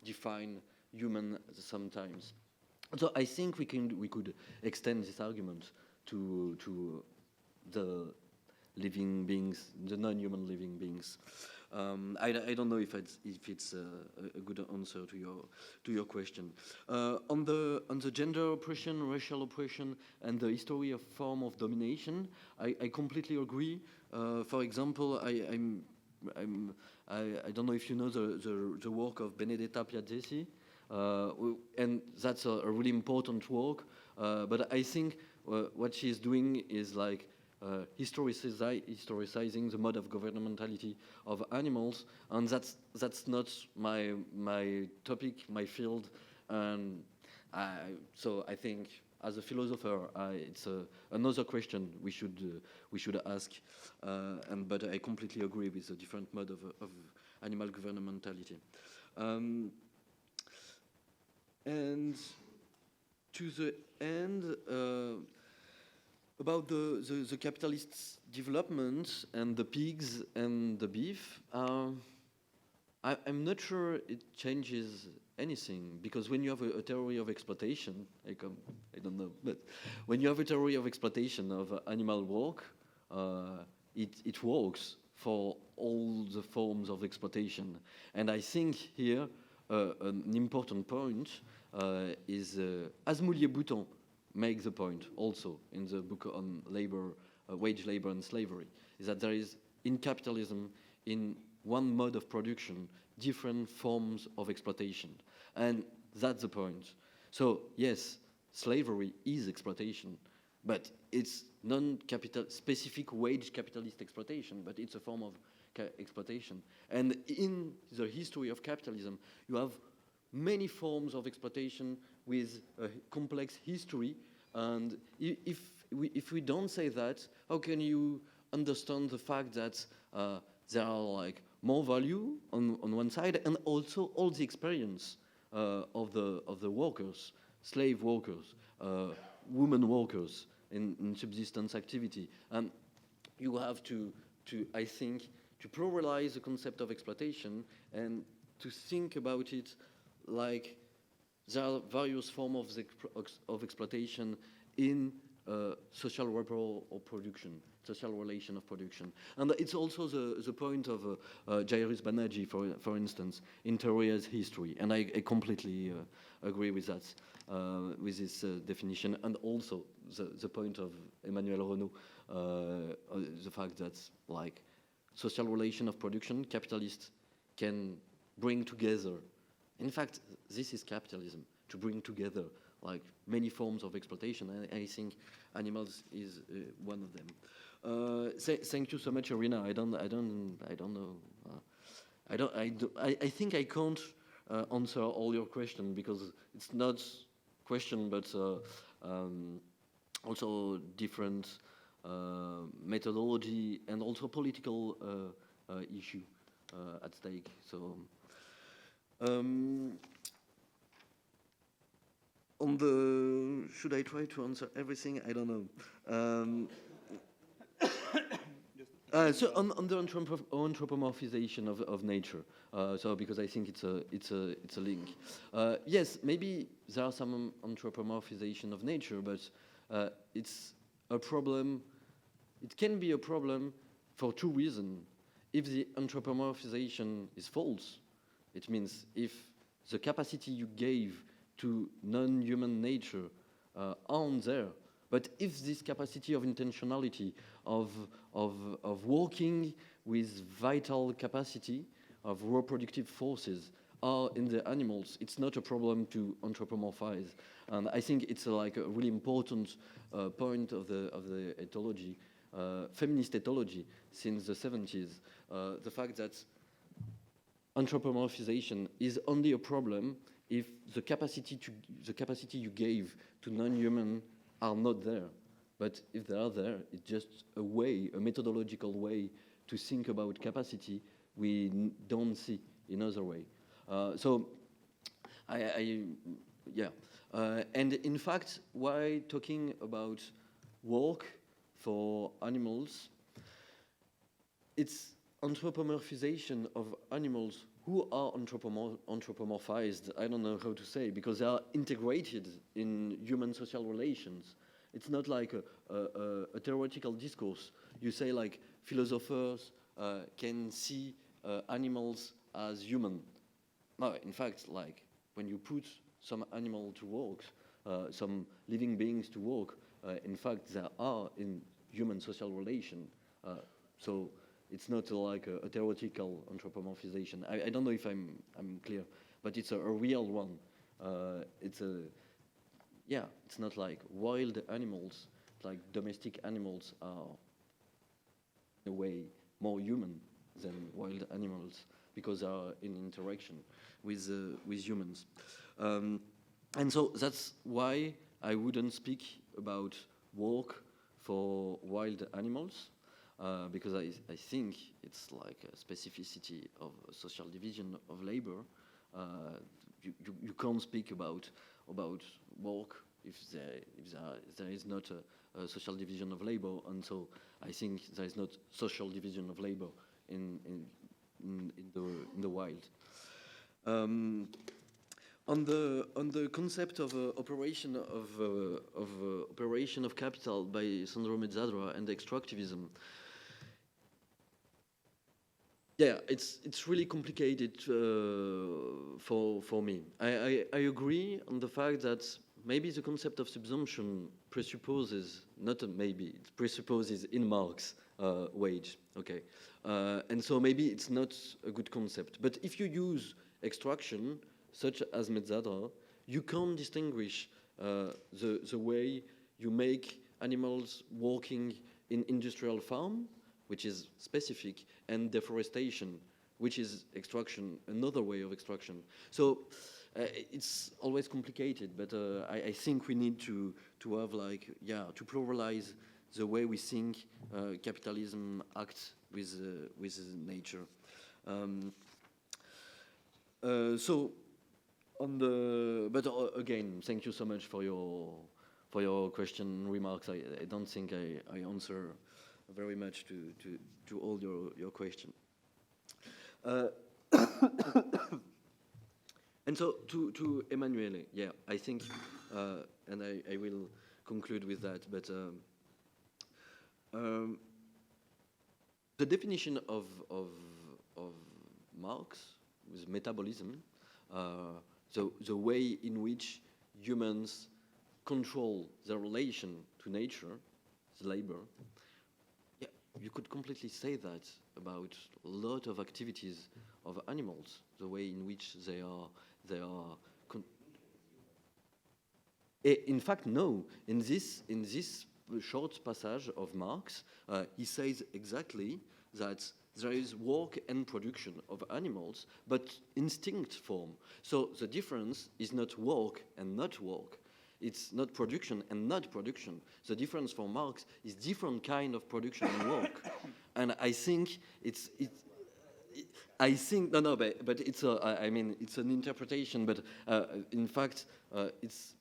define human sometimes. So I think we could extend this argument to the living beings, the non-human living beings. I don't know if it's a good answer to your question. On the gender oppression, racial oppression, and the history of form of domination, I completely agree. For example, I don't know if you know the work of Benedetta Piazzesi, and that's a really important work. But I think what she's doing is like historicizing the mode of governmentality of animals, and that's not my topic, my field, and so I think as a philosopher, it's another question we should ask, but I completely agree with the different mode of animal governmentality. And to the end, about the capitalist development and the pigs and the beef, I'm not sure it changes anything, because when you have a theory of exploitation, I don't know, but when you have a theory of exploitation of animal work, it works for all the forms of exploitation. And I think here an important point is, as Moulier-Bouton make the point also in the book on labor, wage labor and slavery, is that there is in capitalism, in one mode of production, different forms of exploitation. And that's the point. So yes, slavery is exploitation, but it's non-capital specific wage capitalist exploitation, but it's a form of exploitation. And in the history of capitalism, you have many forms of exploitation with a complex history, and if we don't say that, how can you understand the fact that there are like more value on one side, and also all the experience of the workers, slave workers, women workers in subsistence activity, and you have to I think to pluralize the concept of exploitation and to think about it like there are various forms of exploitation in social rapport or production, social relation of production. And it's also the point of Jairus Banerjee, for instance, in Theoria's history. And I completely agree with that, with this definition. And also the point of Emanuele Renaud, the fact that like social relation of production, capitalists can bring together. In fact, this is capitalism, to bring together like many forms of exploitation, and I think animals is one of them. Thank you so much, Irina. I don't know. I think I can't answer all your questions because it's not question, but also different methodology, and also political issue at stake. So, on the, should I try to answer everything? I don't know. So on the anthropomorphization of nature, so because I think it's a link. Yes, maybe there are some anthropomorphization of nature, but it's a problem. It can be a problem for two reasons. If the anthropomorphization is false, it means if the capacity you gave to non-human nature aren't there. But if this capacity of intentionality, of working with vital capacity, of reproductive forces are in the animals, it's not a problem to anthropomorphize. And I think it's like a really important point of the ethology, feminist ethology since the 70s. The fact that anthropomorphization is only a problem if the capacity you gave to non-human are not there. But if they are there, it's just a way, a methodological way to think about capacity we don't see in other way. So, yeah. And in fact, why talking about work for animals, it's anthropomorphization of animals who are anthropomorphized, I don't know how to say, because they are integrated in human social relations. It's not like a theoretical discourse. You say like philosophers can see animals as human. No, in fact, like when you put some animal to work, some living beings to work, in fact, they are in human social relation. So it's not like a theoretical anthropomorphization. I don't know if I'm clear, but it's a real one. It's not like wild animals, like domestic animals are in a way more human than wild animals because they are in interaction with humans. And so that's why I wouldn't speak about work for wild animals, because I think it's like a specificity of a social division of labor. You can't speak about work if there is not a social division of labor, and so I think there is not social division of labor in the wild. On the concept of operation of capital by Sandro Mezzadra and extractivism. Yeah, it's really complicated for me. I agree on the fact that maybe the concept of subsumption presupposes, it presupposes in Marx wage, okay. And so maybe it's not a good concept. But if you use extraction, such as Mezzadra, you can't distinguish the way you make animals working in industrial farm, which is specific, and deforestation, which is extraction, another way of extraction. So it's always complicated, but I think we need to have to pluralize the way we think capitalism acts with nature. So again, thank you so much for your question, remarks. I don't think I answer very much to all your question. And so to Emanuele, yeah, I think, and I will conclude with that, but the definition of Marx with metabolism, the way in which humans control their relation to nature, the labor, yeah, you could completely say that about a lot of activities of animals, the way in which they are. In fact, no. In this short passage of Marx, he says exactly that there is work and production of animals, but instinct form. So the difference is not work and not work. It's not production and not production. The difference for Marx is different kind of production and work. And I think but it's I mean, it's an interpretation, but in fact, it's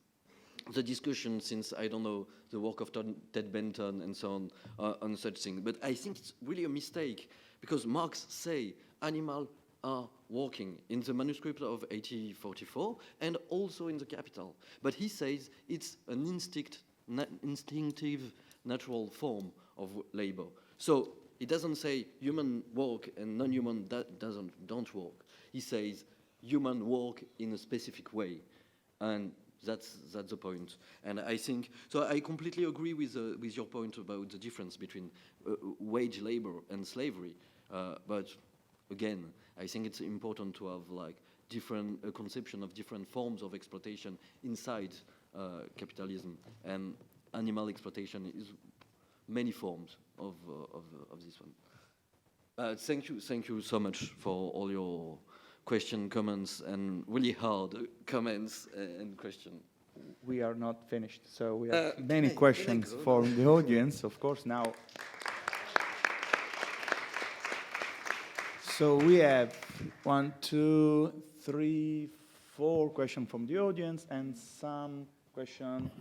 the discussion since, I don't know, the work of Ted Benton and so on such things. But I think it's really a mistake, because Marx say animals are working in the manuscript of 1844 and also in the Capital. But he says it's an instinctive, natural form of labor. So he doesn't say human work and non-human don't work. He says human work in a specific way, and that's the point. And I think so. I completely agree with your point about the difference between wage labor and slavery. But again, I think it's important to have like different conception of different forms of exploitation inside capitalism, and animal exploitation is many forms of this one. Thank you so much for all your question, comments, and really hard comments and questions. We are not finished, so we have many questions from the audience, of course, now. So we have 1, 2, 3, 4 questions from the audience and some questions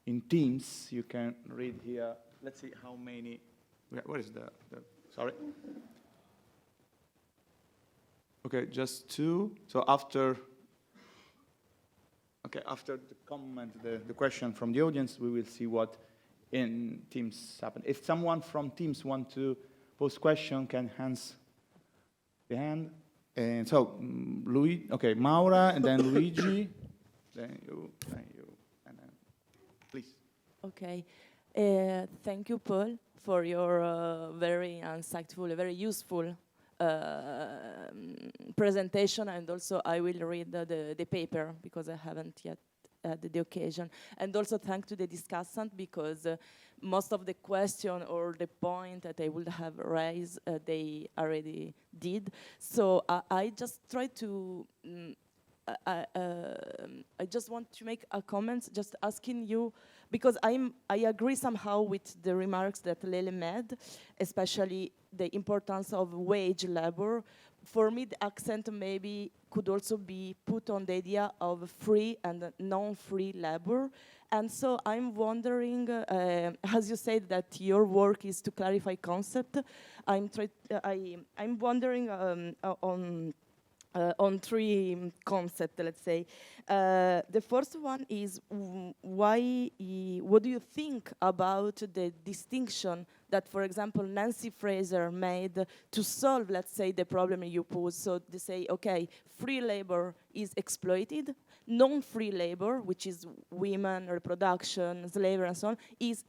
in Teams. You can read here. Let's see how many. What is the sorry? Okay, just 2. So after the comment, the question from the audience, we will see what in Teams happened. If someone from Teams want to pose question, can hands the hand. And so, Maura, and then Luigi, then you, and then please. Okay. Thank you, Paul, for your very insightful, very useful presentation, and also I will read the paper because I haven't yet had the occasion. And also thank to the discussant, because most of the question or the point that I would have raised, they already did. So I just try to, I just want to make a comment, just asking you, because I agree somehow with the remarks that Lele made, especially the importance of wage labor. For me, the accent maybe could also be put on the idea of free and non-free labor. And so I'm wondering, as you said that your work is to clarify concept, I'm wondering on 3 concepts, let's say. The first one is what do you think about the distinction that, for example, Nancy Fraser made to solve, let's say, the problem you pose? So they say, okay, free labor is exploited, non-free labor, which is women, reproduction, slavery, and so on, is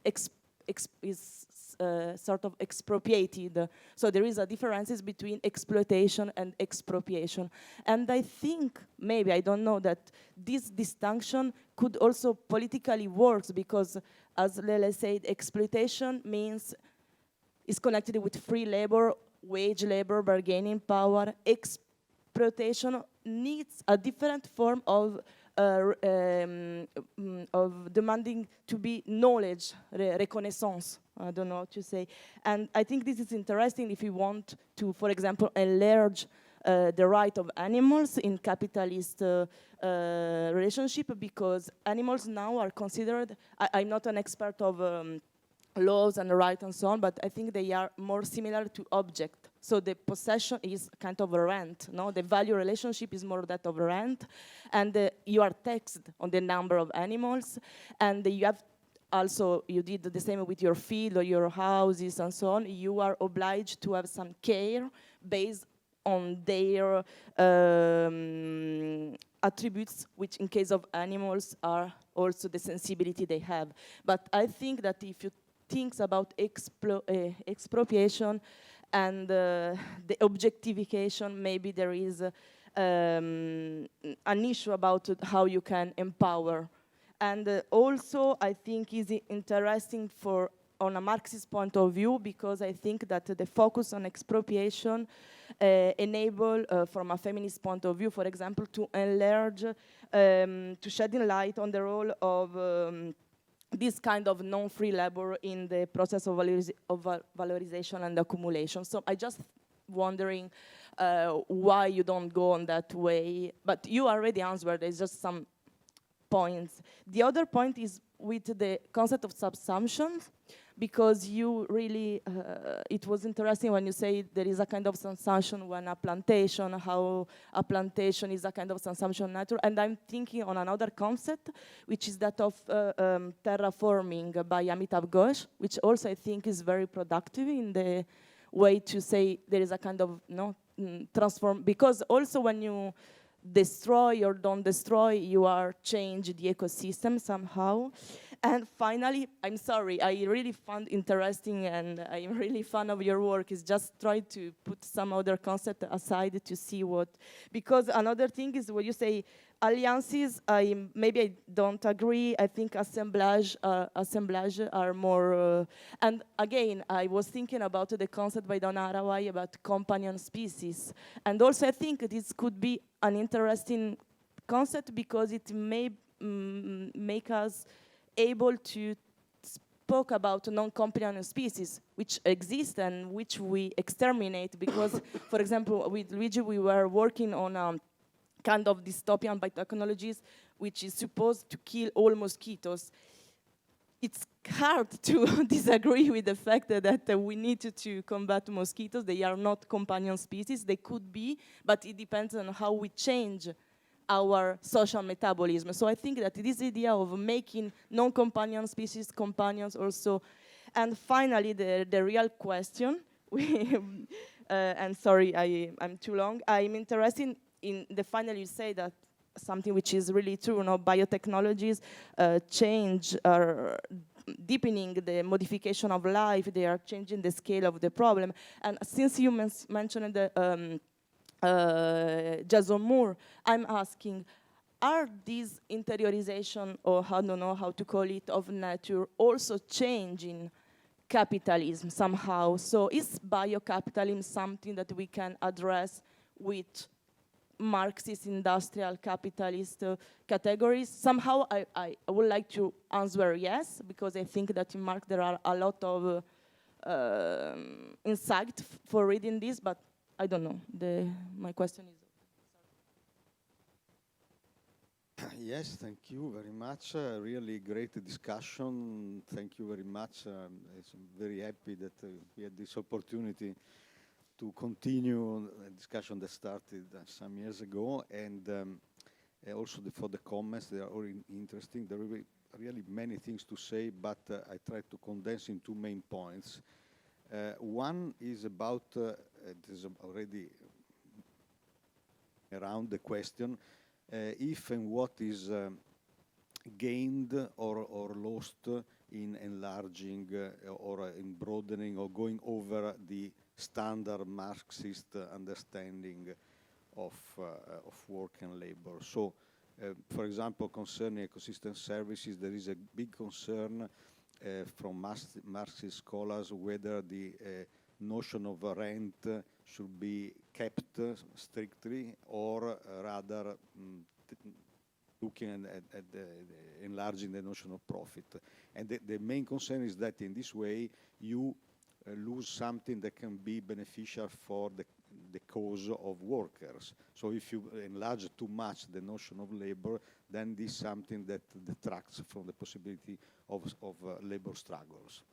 sort of expropriated. So there is a difference between exploitation and expropriation. And I think, maybe, I don't know, that this distinction could also politically work, because, as Lele said, exploitation is connected with free labor, wage labor, bargaining power. Exploitation needs a different form of demanding to be knowledge, reconnaissance. I don't know what to say. And I think this is interesting if we want to, for example, enlarge the right of animals in capitalist relationship, because animals now are considered, I'm not an expert of laws and rights and so on, but I think they are more similar to object. So the possession is kind of a rent, no? The value relationship is more that of rent, and you are taxed on the number of animals, and you have also, you did the same with your field or your houses and so on. You are obliged to have some care based on their attributes, which in case of animals are also the sensibility they have. But I think that if you think about expropriation and the objectification, maybe there is an issue about how you can empower. And also, I think is interesting for on a Marxist point of view, because I think that the focus on expropriation enable, from a feminist point of view, for example, to enlarge, to shedding light on the role of this kind of non-free labor in the process of valorization and accumulation. So I just wondering why you don't go on that way, but you already answered. There's just some points. The other point is with the concept of subsumption, because you really, it was interesting when you say there is a kind of subsumption when a plantation, how a plantation is a kind of subsumption nature. And I'm thinking on another concept, which is that of terraforming by Amitav Ghosh, which also I think is very productive in the way to say there is a kind of transform, because also when you destroy or don't destroy, you are change the ecosystem somehow. And finally, I'm sorry, I really found interesting and I'm really fan of your work, is just try to put some other concept aside to see what, because another thing is when you say alliances, maybe I don't agree. I think assemblage are more, and again, I was thinking about the concept by Don Haraway about companion species. And also I think this could be an interesting concept because it may make us able to spoke about non-companion species which exist and which we exterminate because, for example, with Luigi we were working on a kind of dystopian biotechnologies which is supposed to kill all mosquitoes. It's hard to disagree with the fact that we need to combat mosquitoes. They are not companion species. They could be, but it depends on how we change our social metabolism. So I think that this idea of making non-companion species companions also, and finally the real question, and sorry I'm too long, I'm interested in the final you say that something which is really true, biotechnologies change are deepening the modification of life, they are changing the scale of the problem. And since you mentioned the Jason Moore, I'm asking, are these interiorization, or I don't know how to call it, of nature also changing capitalism somehow? So is biocapitalism something that we can address with Marxist industrial capitalist categories? Somehow I would like to answer yes, because I think that in Marx there are a lot of insight for reading this, but I don't know. My question is. Yes, thank you very much. Really great discussion. Thank you very much. I'm very happy that we had this opportunity to continue a discussion that started some years ago, and also for the comments. They are all interesting. There are really many things to say, but I try to condense in two main points. One is about, it is already around the question, if and what is gained or lost in enlarging or in broadening or going over the standard Marxist understanding of work and labor. So, for example, concerning ecosystem services, there is a big concern from Marxist scholars whether the notion of rent should be kept strictly or rather looking at enlarging the notion of profit. And the main concern is that in this way you lose something that can be beneficial for the cause of workers. So if you enlarge too much the notion of labor, then this is something that detracts from the possibility of labor struggles,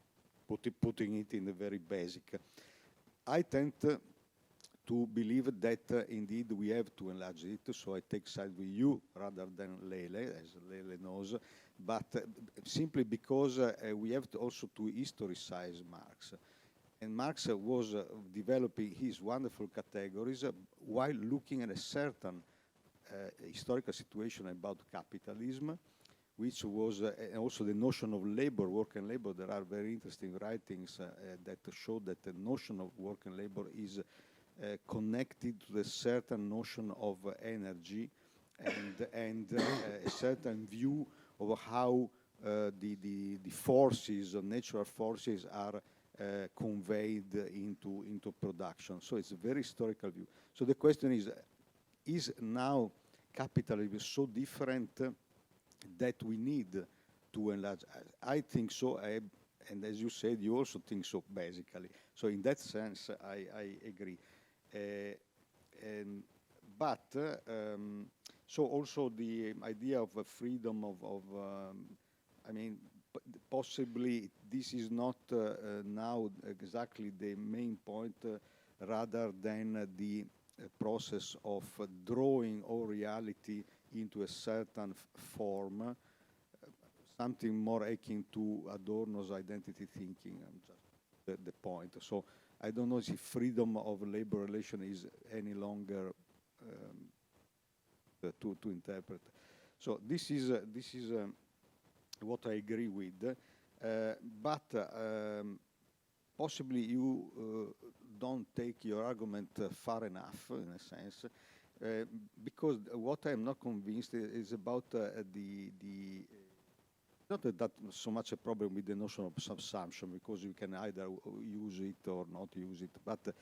putting it in the very basic. I tend to believe that indeed we have to enlarge it, so I take side with you rather than Lele, as Lele knows, but simply because we have to also to historicize Marx. And Marx was developing his wonderful categories while looking at a certain historical situation about capitalism, which was also the notion of labor, work and labor. There are very interesting writings that show that the notion of work and labor is connected to a certain notion of energy and a certain view of how the forces, natural forces, are conveyed into production. So it's a very historical view. So the question is now capitalism so different that we need to enlarge? I think so, and as you said, you also think so, basically. So in that sense, I agree. So also the idea of freedom I mean, possibly this is not now exactly the main point, rather than the process of drawing all reality into a certain form, something more akin to Adorno's identity thinking, just the point. So I don't know if freedom of labor relation is any longer to interpret. So this is what I agree with, but possibly you don't take your argument far enough, in a sense, because what I'm not convinced is about not that so much a problem with the notion of subsumption, because you can either use it or not use it, but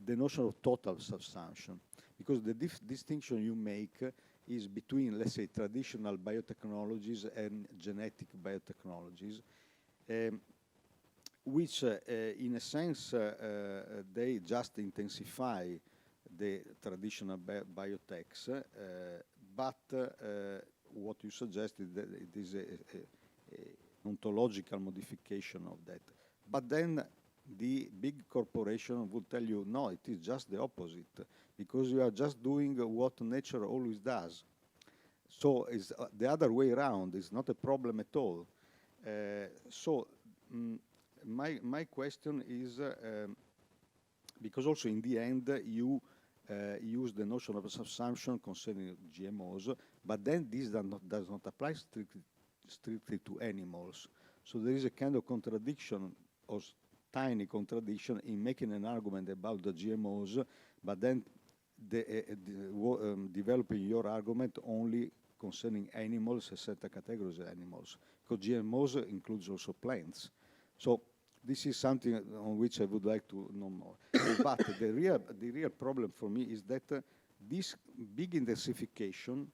the notion of total subsumption, because the distinction you make is between, let's say, traditional biotechnologies and genetic biotechnologies, which, in a sense, they just intensify the traditional biotechs, but what you suggested, that it is an ontological modification of that. But then the big corporation will tell you, no, it is just the opposite, because you are just doing what nature always does. So it's the other way around. It's not a problem at all. My question is, because also in the end you use the notion of subsumption concerning GMOs, but then this does not apply strictly to animals. So there is a kind of contradiction, or tiny contradiction, in making an argument about the GMOs, but then developing your argument only concerning animals, a certain categories of animals, because GMOs includes also plants. So this is something on which I would like to know more. But the real problem for me is that this big intensification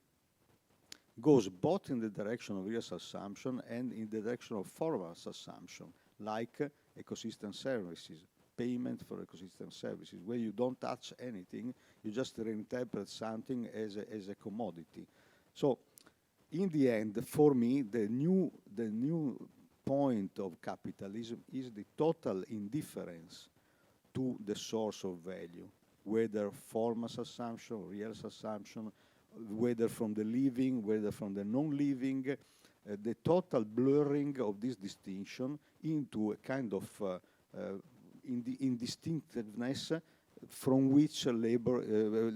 goes both in the direction of real subsumption and in the direction of formal subsumption, like ecosystem services, payment for ecosystem services, where you don't touch anything, you just reinterpret something as a commodity. So, in the end, for me, the new point of capitalism is the total indifference to the source of value, whether formal subsumption, real subsumption, whether from the living, whether from the non-living, the total blurring of this distinction into a kind of indistinctiveness from which labor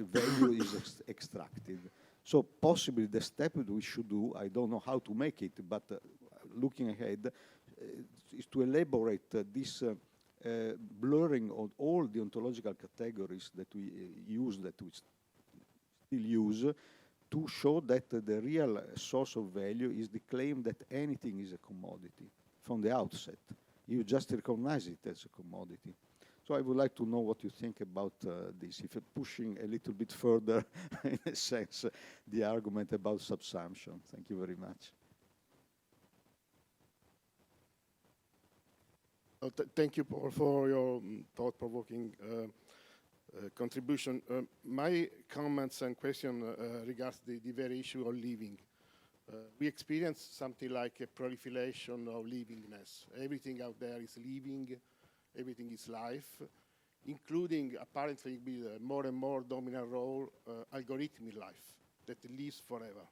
value is extracted. So possibly the step that we should do, I don't know how to make it, but looking ahead, is to elaborate this blurring of all the ontological categories that we use, that we still use, to show that the real source of value is the claim that anything is a commodity from the outset. You just recognize it as a commodity. So I would like to know what you think about this, if you're pushing a little bit further, in a sense, the argument about subsumption. Thank you very much. Thank you, Paul, for your thought-provoking contribution. My comments and question regards the very issue of living. We experience something like a proliferation of livingness. Everything out there is living, everything is life, including apparently with a more and more dominant role, algorithmic life that lives forever.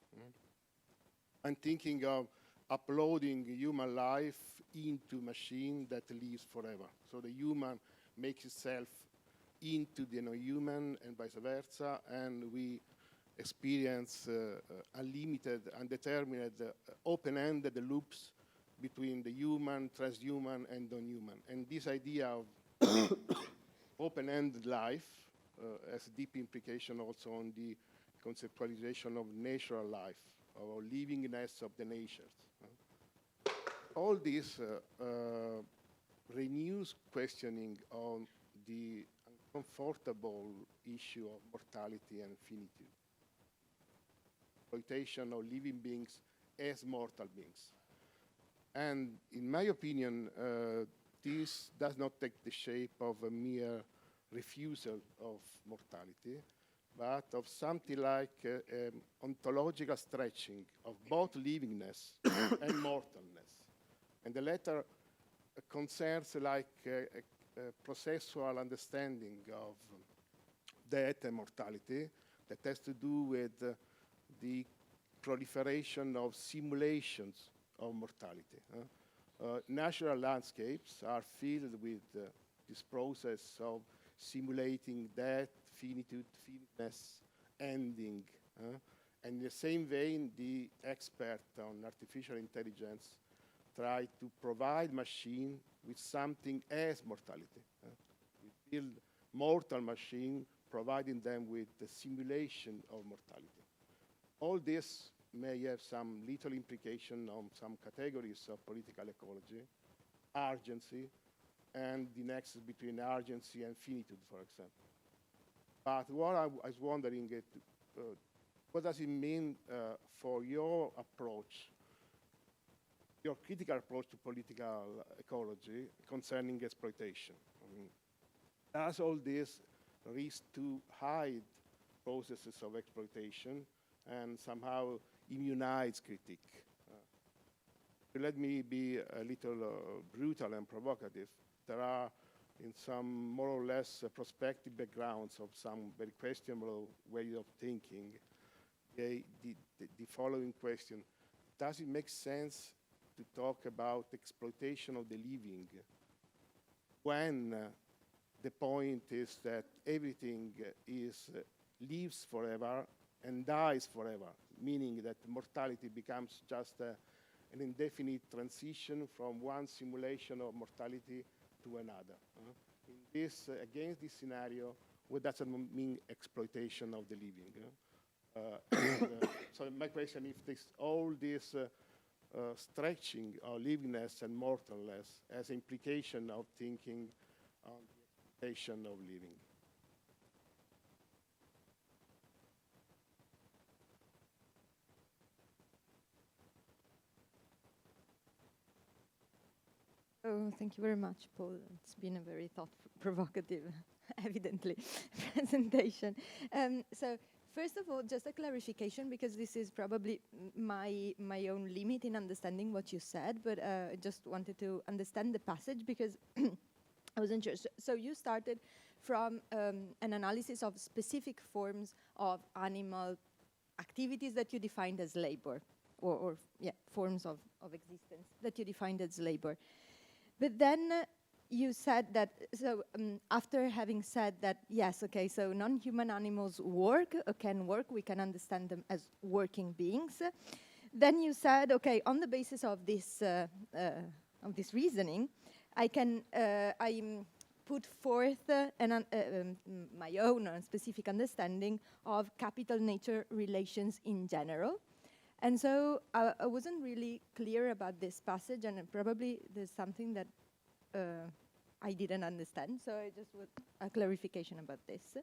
I'm thinking of uploading human life into machine that lives forever. So the human makes itself into the non-human and vice versa, and we experience unlimited, undetermined, open-ended loops between the human, transhuman, and non-human. And this idea of open-ended life has a deep implication also on the conceptualization of natural life, or livingness of the natures. all this renews questioning on the uncomfortable issue of mortality and finitude, exploitation of living beings as mortal beings. And in my opinion, this does not take the shape of a mere refusal of mortality, but of something like ontological stretching of both livingness and mortalness. And the latter concerns like a processual understanding of death and mortality that has to do with the proliferation of simulations of mortality. Natural landscapes are filled with this process of simulating death, finitude, finiteness, ending. And in the same vein, the expert on artificial intelligence try to provide machine with something as mortality. We build mortal machine, providing them with the simulation of mortality. All this may have some little implication on some categories of political ecology, urgency, and the nexus between urgency and finitude, for example. But what I was wondering, what does it mean for your approach, your critical approach to political ecology concerning exploitation? I mean, does all this risk to hide processes of exploitation and somehow immunize critique? Let me be a little brutal and provocative. There are, in some more or less prospective backgrounds of some very questionable way of thinking, the following question: does it make sense to talk about exploitation of the living when the point is that everything lives forever and dies forever, meaning that mortality becomes just an indefinite transition from one simulation of mortality to another? Against this scenario, what does it mean, exploitation of the living? So my question is, all this stretching of livingness and mortalness as implication of thinking on the exploitation of living? Oh, thank you very much, Paul. It's been a very thought-provocative, evidently, presentation. So, first of all, just a clarification, because this is probably my own limit in understanding what you said, but I just wanted to understand the passage, because I wasn't sure. So you started from an analysis of specific forms of animal activities that you defined as labor, or forms of existence that you defined as labor. But then you said that, so after having said that, yes, okay, so non-human animals work, can work, we can understand them as working beings. Then you said, okay, on the basis of this reasoning, I can put forth my own specific understanding of capital-nature relations in general. And so I wasn't really clear about this passage, and probably there's something that I didn't understand, so I just want a clarification about this.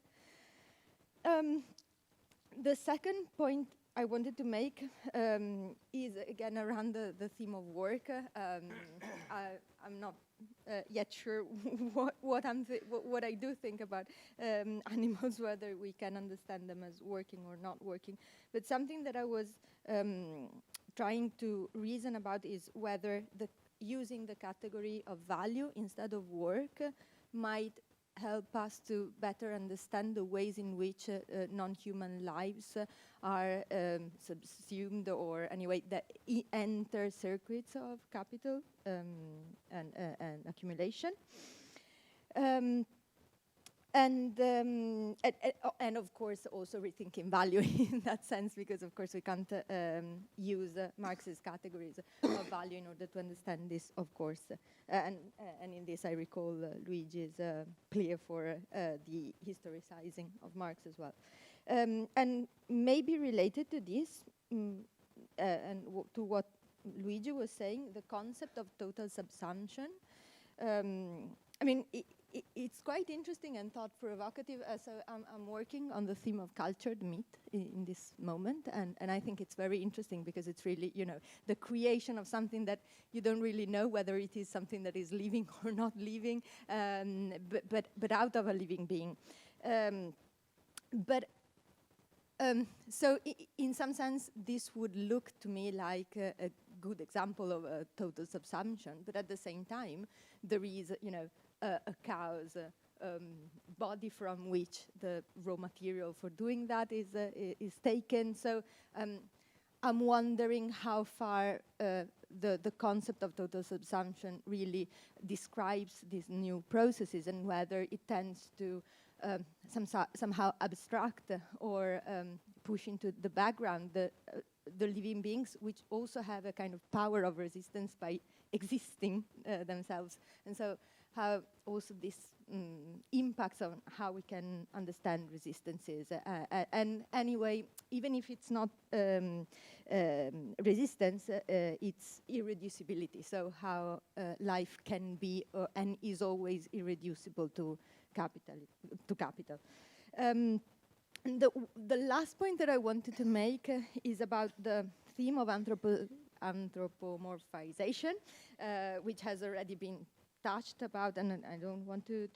The second point I wanted to make is again around the theme of work. I'm not yet sure what I do think about animals, whether we can understand them as working or not working. But something that I was trying to reason about is whether using the category of value instead of work might help us to better understand the ways in which non-human lives are subsumed, or anyway that enter circuits of capital and accumulation. And of course also rethinking value in that sense, because of course we can't use Marx's categories of value in order to understand this, of course. And in this I recall Luigi's plea for the historicizing of Marx as well. And maybe related to this, and to what Luigi was saying, the concept of total subsumption. I mean, it's quite interesting and thought-provocative. So I'm working on the theme of cultured myth in this moment, and I think it's very interesting because it's really, you know, the creation of something that you don't really know whether it is something that is living or not living, but out of a living being. So in some sense, this would look to me like a good example of a total subsumption, but at the same time, there is, you know, a cow's body from which the raw material for doing that is taken. So I'm wondering how far the concept of total subsumption really describes these new processes and whether it tends to somehow abstract or push into the background the living beings, which also have a kind of power of resistance by existing themselves. And so how also this impacts on how we can understand resistances. And anyway, even if it's not resistance, it's irreducibility. So how life can be and is always irreducible to capital. The last point that I wanted to make is about the theme of anthropomorphization, which has already been touched about, and I don't want to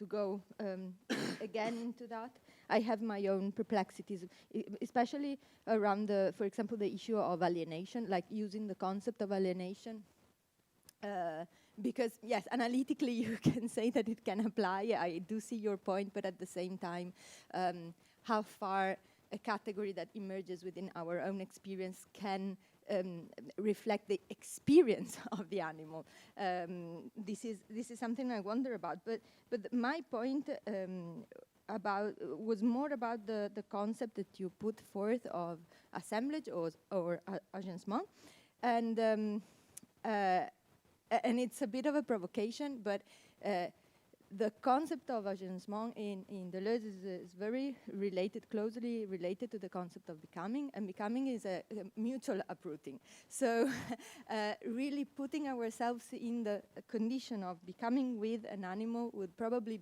go again into that. I have my own perplexities, especially around, for example, the issue of alienation, like using the concept of alienation. Because, yes, analytically you can say that it can apply. I do see your point, but at the same time, how far a category that emerges within our own experience can reflect the experience of the animal. This is something I wonder about. But my point was more about the concept that you put forth of assemblage or agencement, and it's a bit of a provocation, but the concept of agencement in Deleuze is very closely related to the concept of becoming, and becoming is a mutual uprooting. So really putting ourselves in the condition of becoming with an animal would probably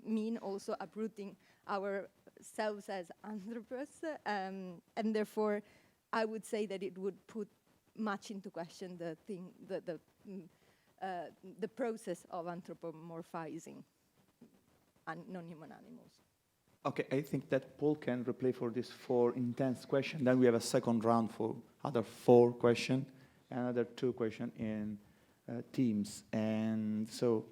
mean also uprooting ourselves as anthropos, and therefore I would say that it would put much into question the process of anthropomorphizing non-human animals. Okay, I think that Paul can replay for these 4 intense questions. Then we have a second round for other 4 questions, another 2 questions in teams. And so,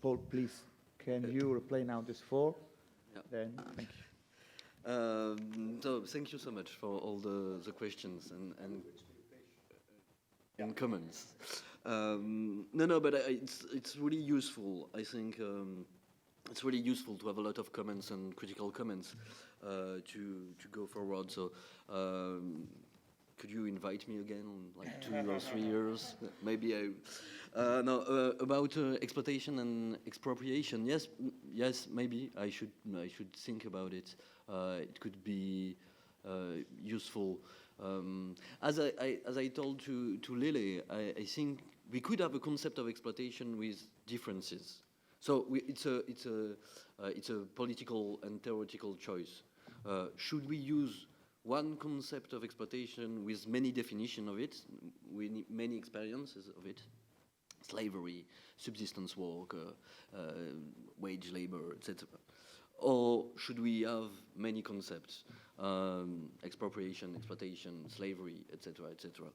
Paul, please, can you replay now these 4? Yeah. Then, thank you. So thank you so much for all the questions and comments. But it's really useful. I think it's really useful to have a lot of comments and critical comments to go forward. So could you invite me again in like 2 or 3 years? Maybe about exploitation and expropriation. Yes, maybe I should think about it. It could be useful. As I told to Lele, I think we could have a concept of exploitation with differences. So it's a political and theoretical choice. Should we use one concept of exploitation with many definitions of it, with many experiences of it? Slavery, subsistence work, wage labor, etc. Or should we have many concepts? Expropriation, exploitation, slavery, etc., etc.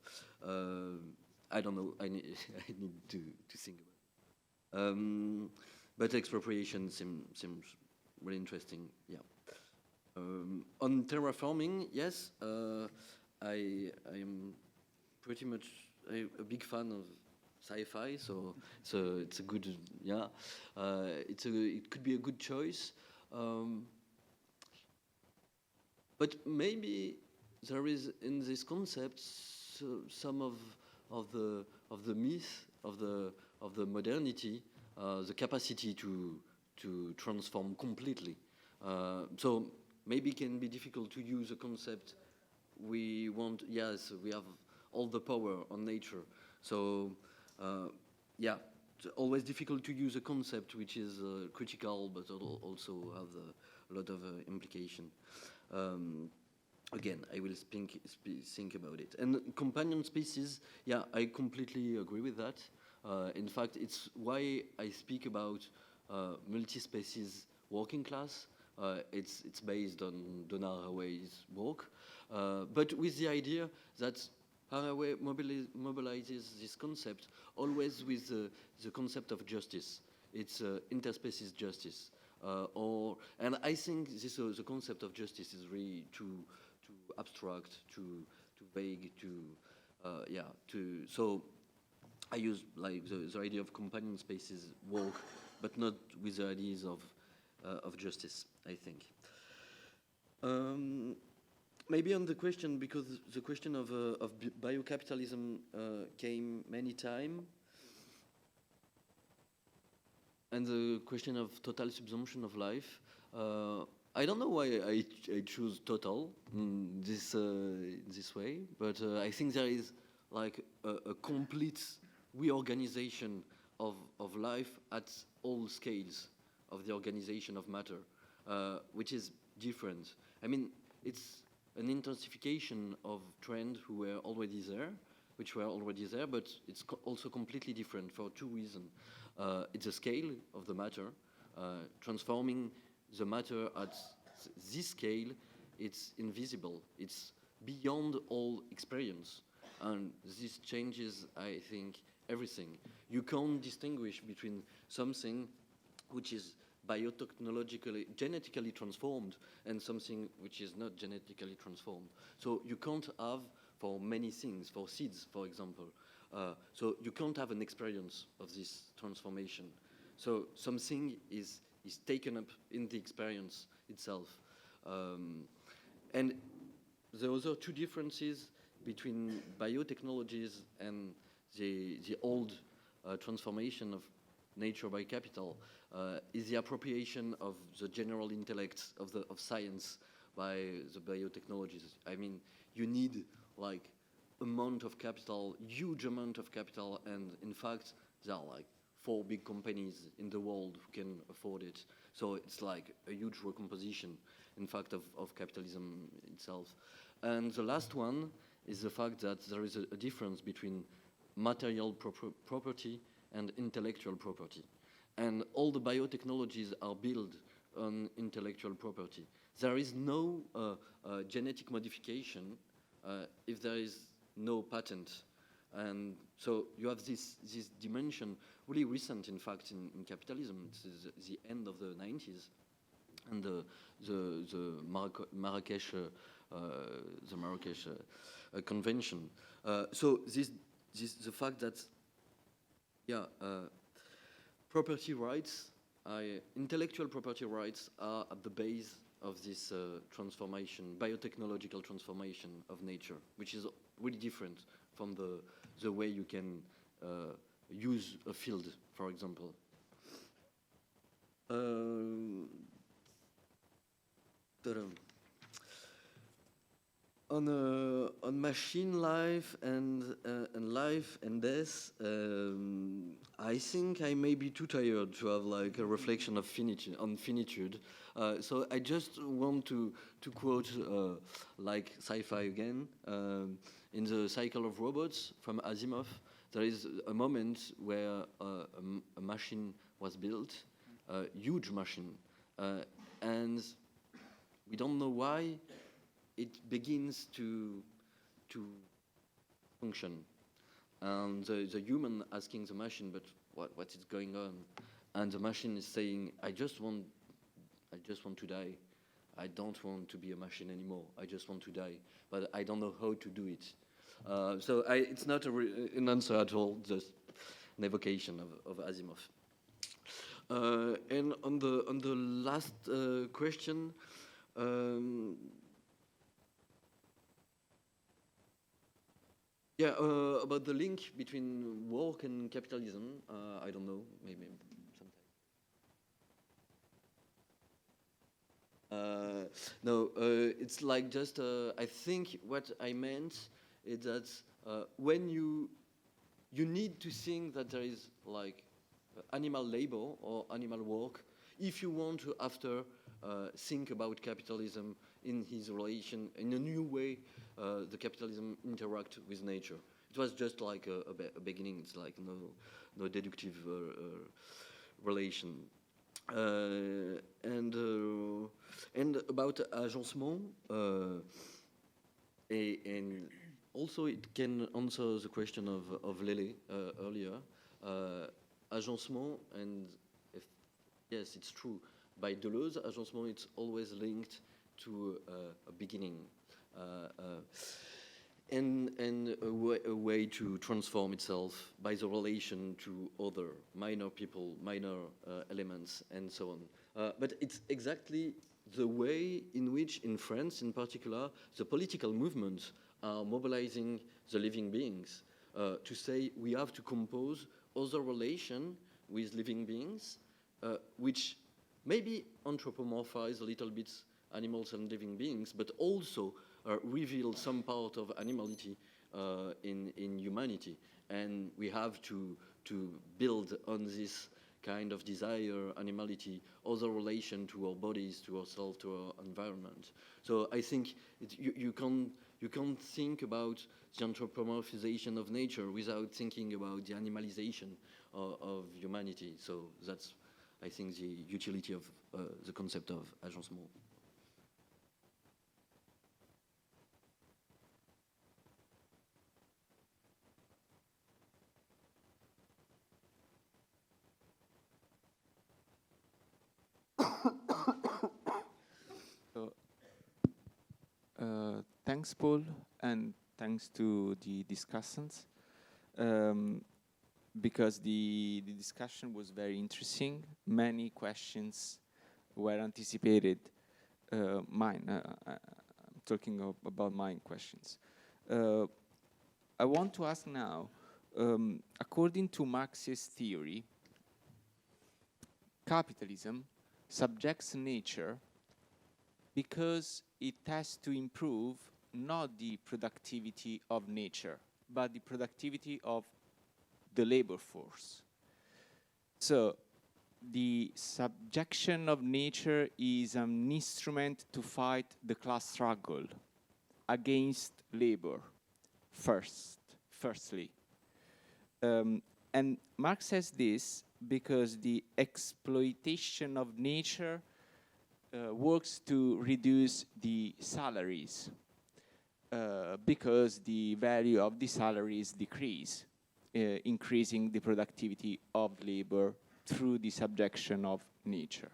I don't know. I need to think about it. But expropriation seems really interesting. Yeah. On terraforming, yes, I am pretty much a big fan of sci-fi, so it's a good it could be a good choice. But maybe there is in this concept some of the myth of the modernity, the capacity to transform completely. So maybe it can be difficult to use a concept we want. Yes, we have all the power on nature. So, yeah, it's always difficult to use a concept which is critical, but also have a lot of implication. Again, I will think about it. And companion species, yeah, I completely agree with that. In fact, it's why I speak about multi-species working class. It's based on Donna Haraway's work, but with the idea that Haraway mobilizes this concept always with the concept of justice. It's interspecies justice. And I think this the concept of justice is really too abstract, too vague, so I use like the idea of companion spaces work, but not with the ideas of justice, I think. Maybe on the question, because the question of biocapitalism came many times, and the question of total subsumption of life. I don't know why I choose total this way, but I think there is like a complete reorganization of life at all scales of the organization of matter, which is different. I mean, it's an intensification of trends which were already there, but it's also completely different for two reasons. It's the scale of the matter, transforming the matter at this scale. It's invisible. It's beyond all experience, and this changes, I think, everything. You can't distinguish between something which is biotechnologically, genetically transformed, and something which is not genetically transformed. So you can't have, for many things, for seeds, for example, so you can't have an experience of this transformation. So something is taken up in the experience itself. And the other two differences between biotechnologies and the old transformation of nature by capital is the appropriation of the general intellect of science by the biotechnologies. I mean, you need like amount of capital, huge amount of capital, and in fact, there are like 4 big companies in the world who can afford it. So it's like a huge recomposition, in fact, of capitalism itself. And the last one is the fact that there is a difference between material property and intellectual property. And all the biotechnologies are built on intellectual property. There is no genetic modification if there is no patent. And so you have this dimension, really recent, in fact, in capitalism. It's the end of the 90s, and the Marrakesh Convention. So the fact that, property rights, intellectual property rights, are at the base of this transformation, biotechnological transformation of nature, which is really different from the way you can use a field, for example. On machine life and life and death, I think I may be too tired to have like a reflection of finitude. So I just want to quote like sci-fi again. In the Cycle of Robots from Asimov, there is a moment where a machine was built, a huge machine, and we don't know why it begins to function. And the human asking the machine, but what is going on? And the machine is saying, I just want to die. I don't want to be a machine anymore. I just want to die, but I don't know how to do it. So it's not an answer at all, just an evocation of Asimov. And on the last question, about the link between work and capitalism, I don't know, maybe sometime. No, it's like just, I think what I meant is that when you need to think that there is like animal labor or animal work if you want to after think about capitalism in his relation, in a new way, the capitalism interact with nature. It was just like a beginning. It's like no deductive relation. And about agencement, and also it can answer the question of Lele earlier. Agencement, and yes, it's true. By Deleuze, agencement, it's always linked to a beginning and a way to transform itself by the relation to other minor people, minor elements, and so on. But it's exactly the way in which, in France in particular, the political movements are mobilizing the living beings to say we have to compose other relation with living beings, which maybe anthropomorphize a little bit animals and living beings, but also reveal some part of animality in humanity. And we have to build on this kind of desire, animality, other relation to our bodies, to ourselves, to our environment. So I think you can't think about the anthropomorphization of nature without thinking about the animalization of humanity. So that's, I think, the utility of the concept of agencement. Thanks, Paul, and thanks to the discussants, because the discussion was very interesting. Many questions were anticipated. I'm talking about mine questions. I want to ask now, according to Marx's theory, capitalism subjects nature because it has to improve not the productivity of nature, but the productivity of the labor force. So the subjection of nature is an instrument to fight the class struggle against labor, firstly. And Marx says this because the exploitation of nature works to reduce the salaries because the value of the salaries decrease, increasing the productivity of labor through the subjection of nature.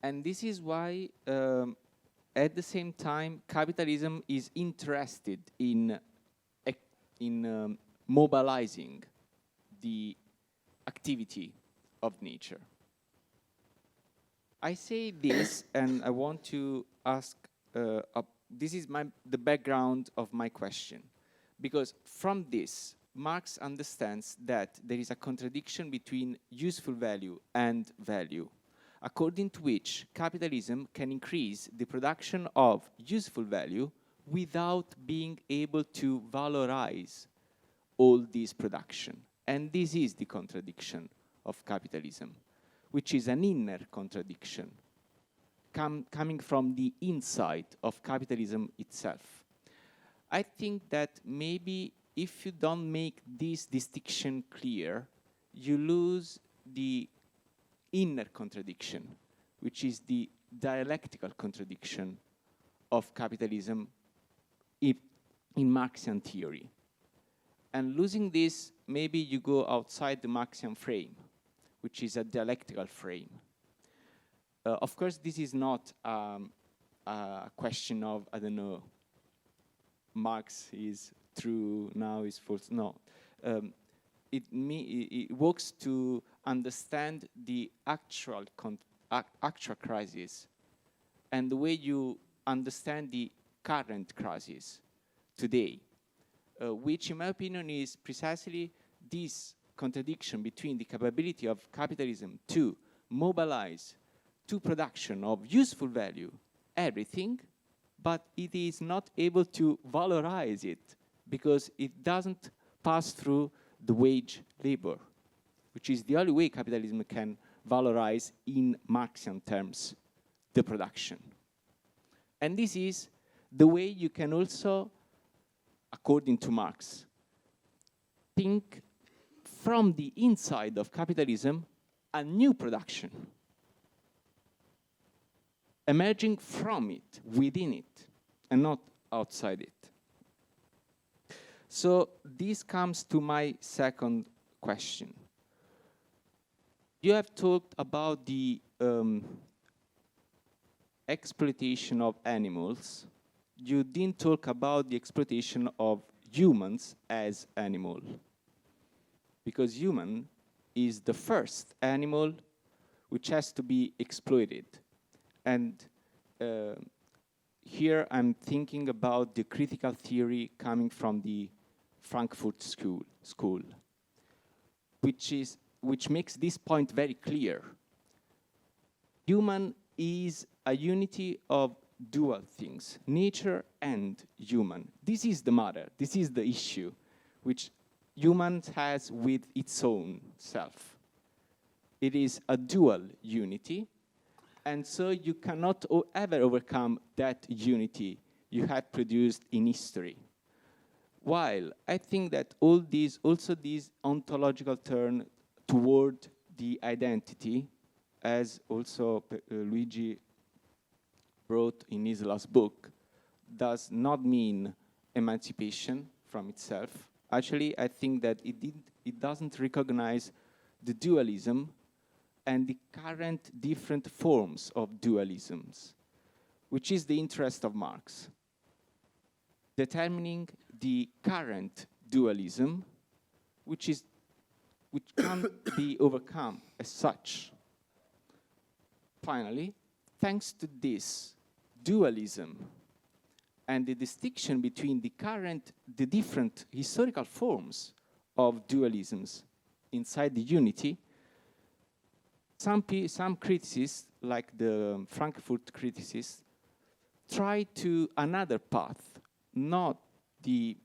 And this is why, at the same time, capitalism is interested in mobilizing the activity of nature. I say this, and I want to ask, this is the background of my question, because from this, Marx understands that there is a contradiction between useful value and value, according to which capitalism can increase the production of useful value without being able to valorize all this production. And this is the contradiction of capitalism, which is an inner contradiction coming from the inside of capitalism itself. I think that maybe if you don't make this distinction clear, you lose the inner contradiction, which is the dialectical contradiction of capitalism in Marxian theory. And losing this, maybe you go outside the Marxian frame, which is a dialectical frame. Of course, this is not a question of, I don't know, Marx is true, now is false. No. It works to understand the actual crisis and the way you understand the current crisis today, which in my opinion is precisely this contradiction between the capability of capitalism to mobilize to production of useful value everything, but it is not able to valorize it because it doesn't pass through the wage labor, which is the only way capitalism can valorize in Marxian terms the production. And this is the way you can also, according to Marx, think from the inside of capitalism a new production, emerging from it, within it, and not outside it. So this comes to my second question. You have talked about the exploitation of animals. You didn't talk about the exploitation of humans as animal, because human is the first animal which has to be exploited. And here I'm thinking about the critical theory coming from the Frankfurt School, which makes this point very clear. Human is a unity of dual things, nature and human. This is the matter, this is the issue which human has with its own self. It is a dual unity, and so you cannot ever overcome that unity you had produced in history. While I think that all these, also these ontological turn toward the identity, as also Luigi wrote in his last book, does not mean emancipation from itself. Actually, I think that it doesn't recognize the dualism and the current different forms of dualisms, which is the interest of Marx, determining the current dualism, which can't be overcome as such. Finally, thanks to this dualism and the distinction between the different historical forms of dualisms inside the unity, some criticists, like the Frankfurt criticists, try to another path, not the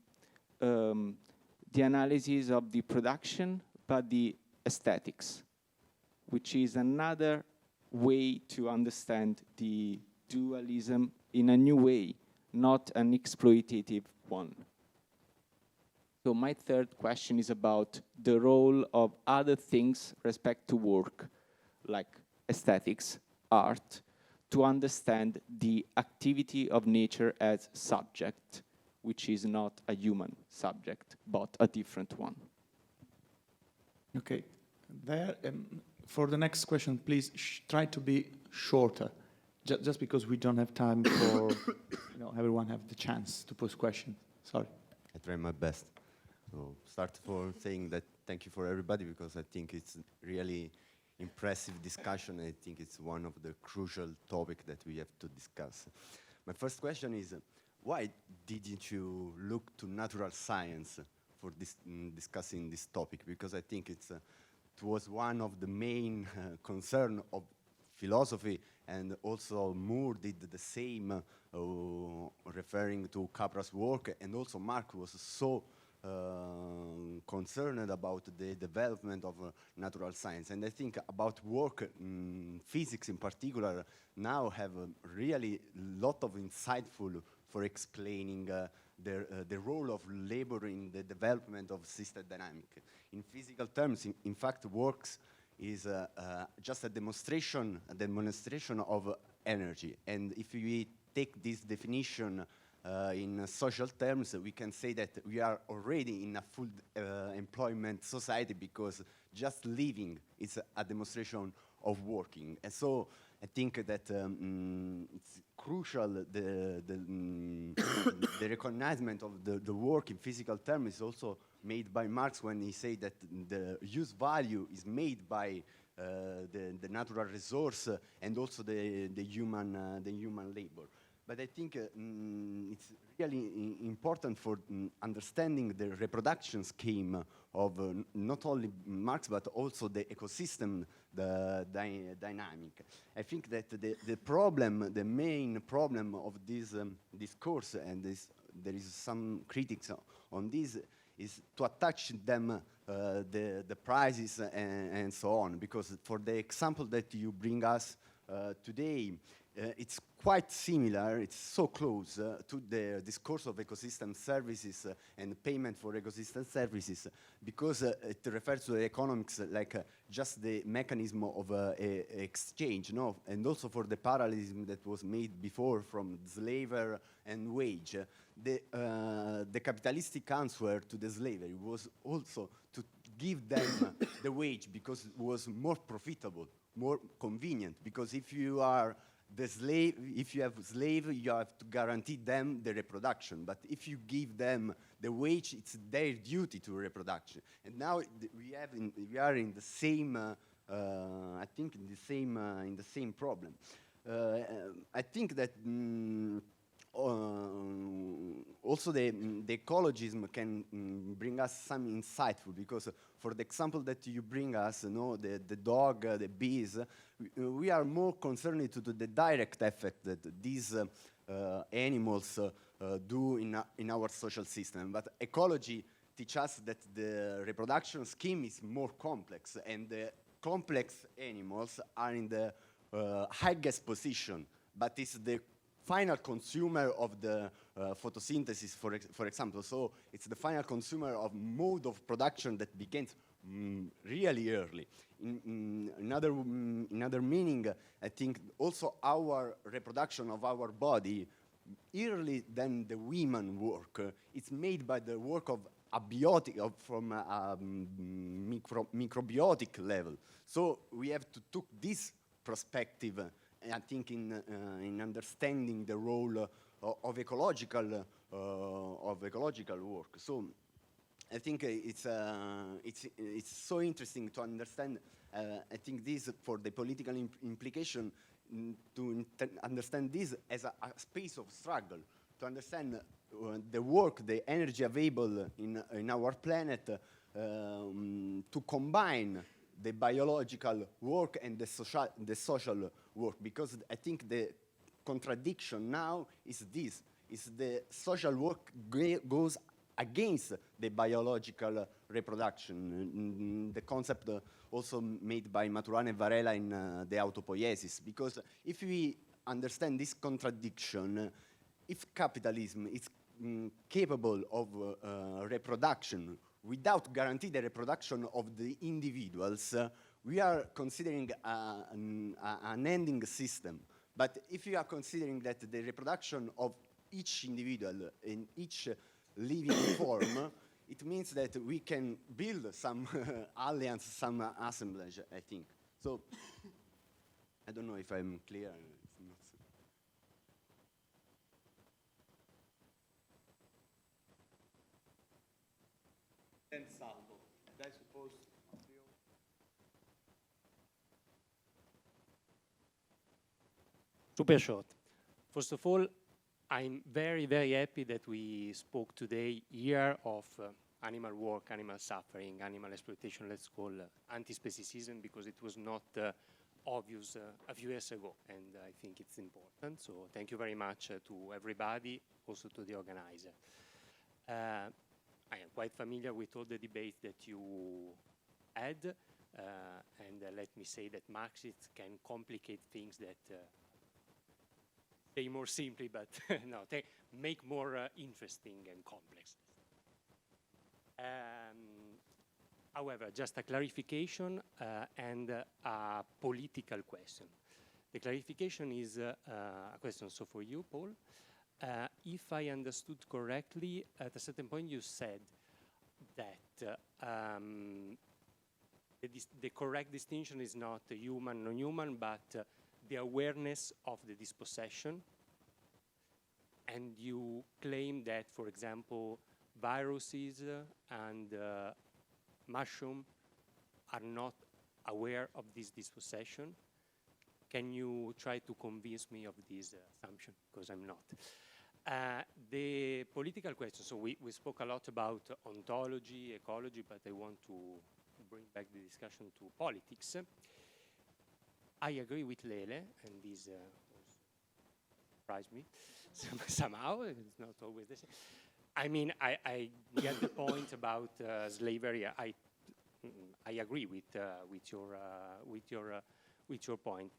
analysis of the production, but the aesthetics, which is another way to understand the dualism in a new way, not an exploitative one. So my third question is about the role of other things respect to work, like aesthetics, art, to understand the activity of nature as subject, which is not a human subject, but a different one. Okay. There, for the next question, please try to be shorter, just because we don't have time for everyone have the chance to pose questions. Sorry. I try my best. So start for saying that thank you for everybody, because I think it's really impressive discussion. I think it's one of the crucial topics that we have to discuss. My first question is, why didn't you look to natural science for discussing this topic? Because I think it was one of the main concern of philosophy, and also Moore did the same, referring to Capra's work, and also Marx was so concerned about the development of natural science. And I think about work, physics in particular, now have a really lot of insightful for explaining the role of labor in the development of system dynamic. In physical terms, in fact, works is just a demonstration of energy. And if we take this definition in social terms, we can say that we are already in a full employment society, because just living is a demonstration of working. And so I think that it's crucial, the recognition of the work in physical terms is also made by Marx when he said that the use value is made by the natural resource and also the human labor. But I think it's really important for understanding the reproduction scheme of not only Marx, but also the ecosystem, the dynamic. I think that the main problem of this discourse and there is some critics on this, is to attach them the prices and so on. Because for the example that you bring us today, it's quite similar, it's so close to the discourse of ecosystem services and payment for ecosystem services, because it refers to the economics like just the mechanism of exchange, no? And also for the parallelism that was made before from slaver and wage. The capitalistic answer to the slavery was also to give them the wage because it was more profitable, more convenient, because if you are the slave, if you have slave, you have to guarantee them the reproduction. But if you give them the wage, it's their duty to reproduction. And now we are in the same, I think, in the same problem. I think that also the ecologism can bring us some insightful, because for the example that you bring us, the dog, the bees, we are more concerned to the direct effect that these animals do in our social system. But ecology teaches us that the reproduction scheme is more complex, and the complex animals are in the highest position, but it's the final consumer of the photosynthesis, for example. So it's the final consumer of mode of production that begins really early. In another meaning, I think also our reproduction of our body, early than the women work, it's made by the work of abiotic, from a microbiotic level. So we have to take this perspective, I think, in understanding the role of ecological work. So I think it's so interesting to understand. I think this, for the political implication, to understand this as a space of struggle, to understand the work, the energy available in our planet, to combine the biological work and the social work, because I think the contradiction now is this: is the social work goes against the biological reproduction. The concept also made by Maturana and Varela in the autopoiesis, because if we understand this contradiction, if capitalism is capable of reproduction without guarantee the reproduction of the individuals, we are considering an ending system. But if you are considering that the reproduction of each individual in each living form, it means that we can build some alliance, some assemblage, I think. So, I don't know if I'm clear. It's not so. Then Salvo, I suppose. Super short. First of all, I'm very, very happy that we spoke today here of animal work, animal suffering, animal exploitation, let's call anti-speciesism, because it was not obvious a few years ago, and I think it's important. So thank you very much to everybody, also to the organizer. I am quite familiar with all the debates that you had, and let me say that Marxists can complicate things that say more simply, but no, they make more interesting and complex. However, just a clarification and a political question. The clarification is a question so for you, Paul. If I understood correctly, at a certain point you said that the correct distinction is not human, non-human, but the awareness of the dispossession. And you claim that, for example, viruses and mushroom are not aware of this dispossession. Can you try to convince me of this assumption? Because I'm not. The political question, so we spoke a lot about ontology, ecology, but I want to bring back the discussion to politics. I agree with Lele, and this surprised me somehow. It's not always the same. I mean, I get the point about slavery. I agree with your point.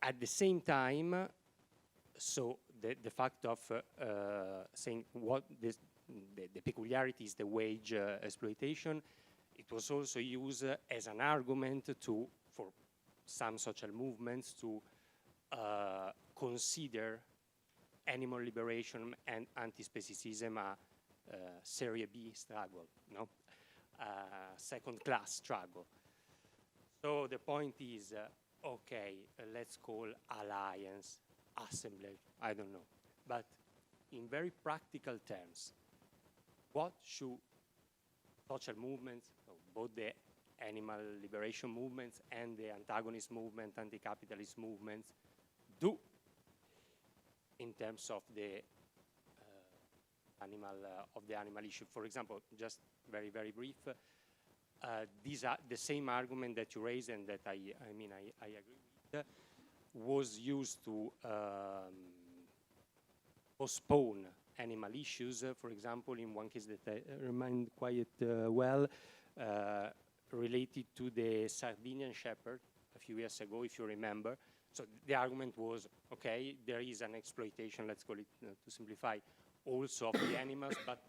At the same time, so the fact of saying what the peculiarity is the wage exploitation, it was also used as an argument for some social movements to consider animal liberation and anti-speciesism a Serie B struggle, no? Second-class struggle. So the point is, okay, let's call alliance, assemblage, I don't know. But in very practical terms, what should social movements, so both the animal liberation movements and the antagonist movement, anti-capitalist movements, do in terms of the animal issue? For example, just very, very brief, these are the same argument that you raised and that I agree with, was used to postpone animal issues. For example, in one case that I remind quite well, related to the Sardinian shepherd a few years ago, if you remember. So the argument was, okay, there is an exploitation, let's call it, to simplify, also of the animals, but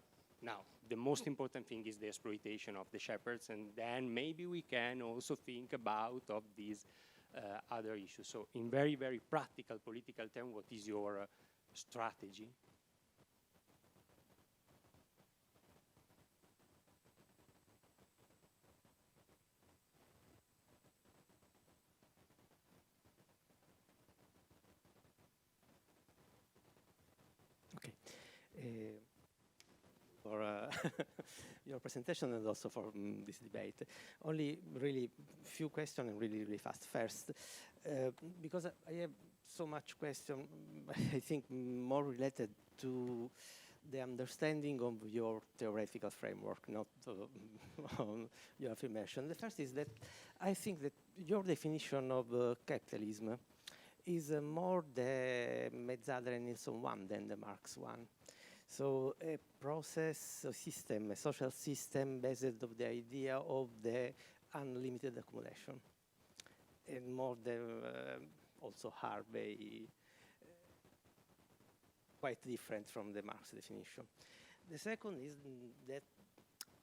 now the most important thing is the exploitation of the shepherds, and then maybe we can also think about of these other issues. So in very, very practical political terms, what is your strategy? For your presentation and also for this debate. Only really few questions and really, really fast. First, because I have so much question, I think more related to the understanding of your theoretical framework, not on your affirmation. The first is that I think that your definition of capitalism is more the Metzader and Nilsson one than the Marx one. So a process, a system, a social system based on the idea of the unlimited accumulation. And more than also Harvey, quite different from the Marx definition. The second is that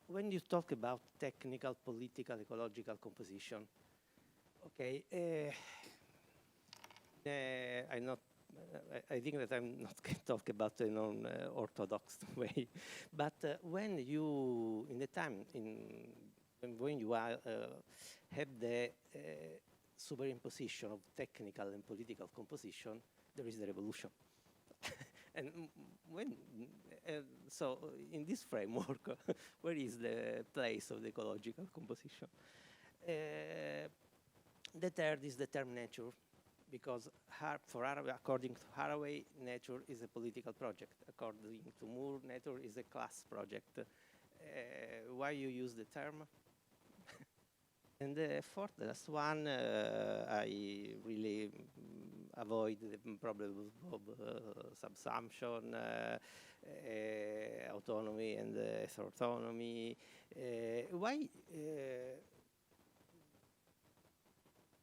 when you talk about technical, political, ecological composition, okay, I think that I'm not going to talk about an orthodox way, but when you, in the time, when you have the superimposition of technical and political composition, there is the revolution. And when, so in this framework, where is the place of the ecological composition? The third is the term nature. Because for Haraway, according to Haraway, nature is a political project. According to Moore, nature is a class project. Why you use the term? And the fourth, last one, I really avoid the problem of subsumption, autonomy and autonomy. Why?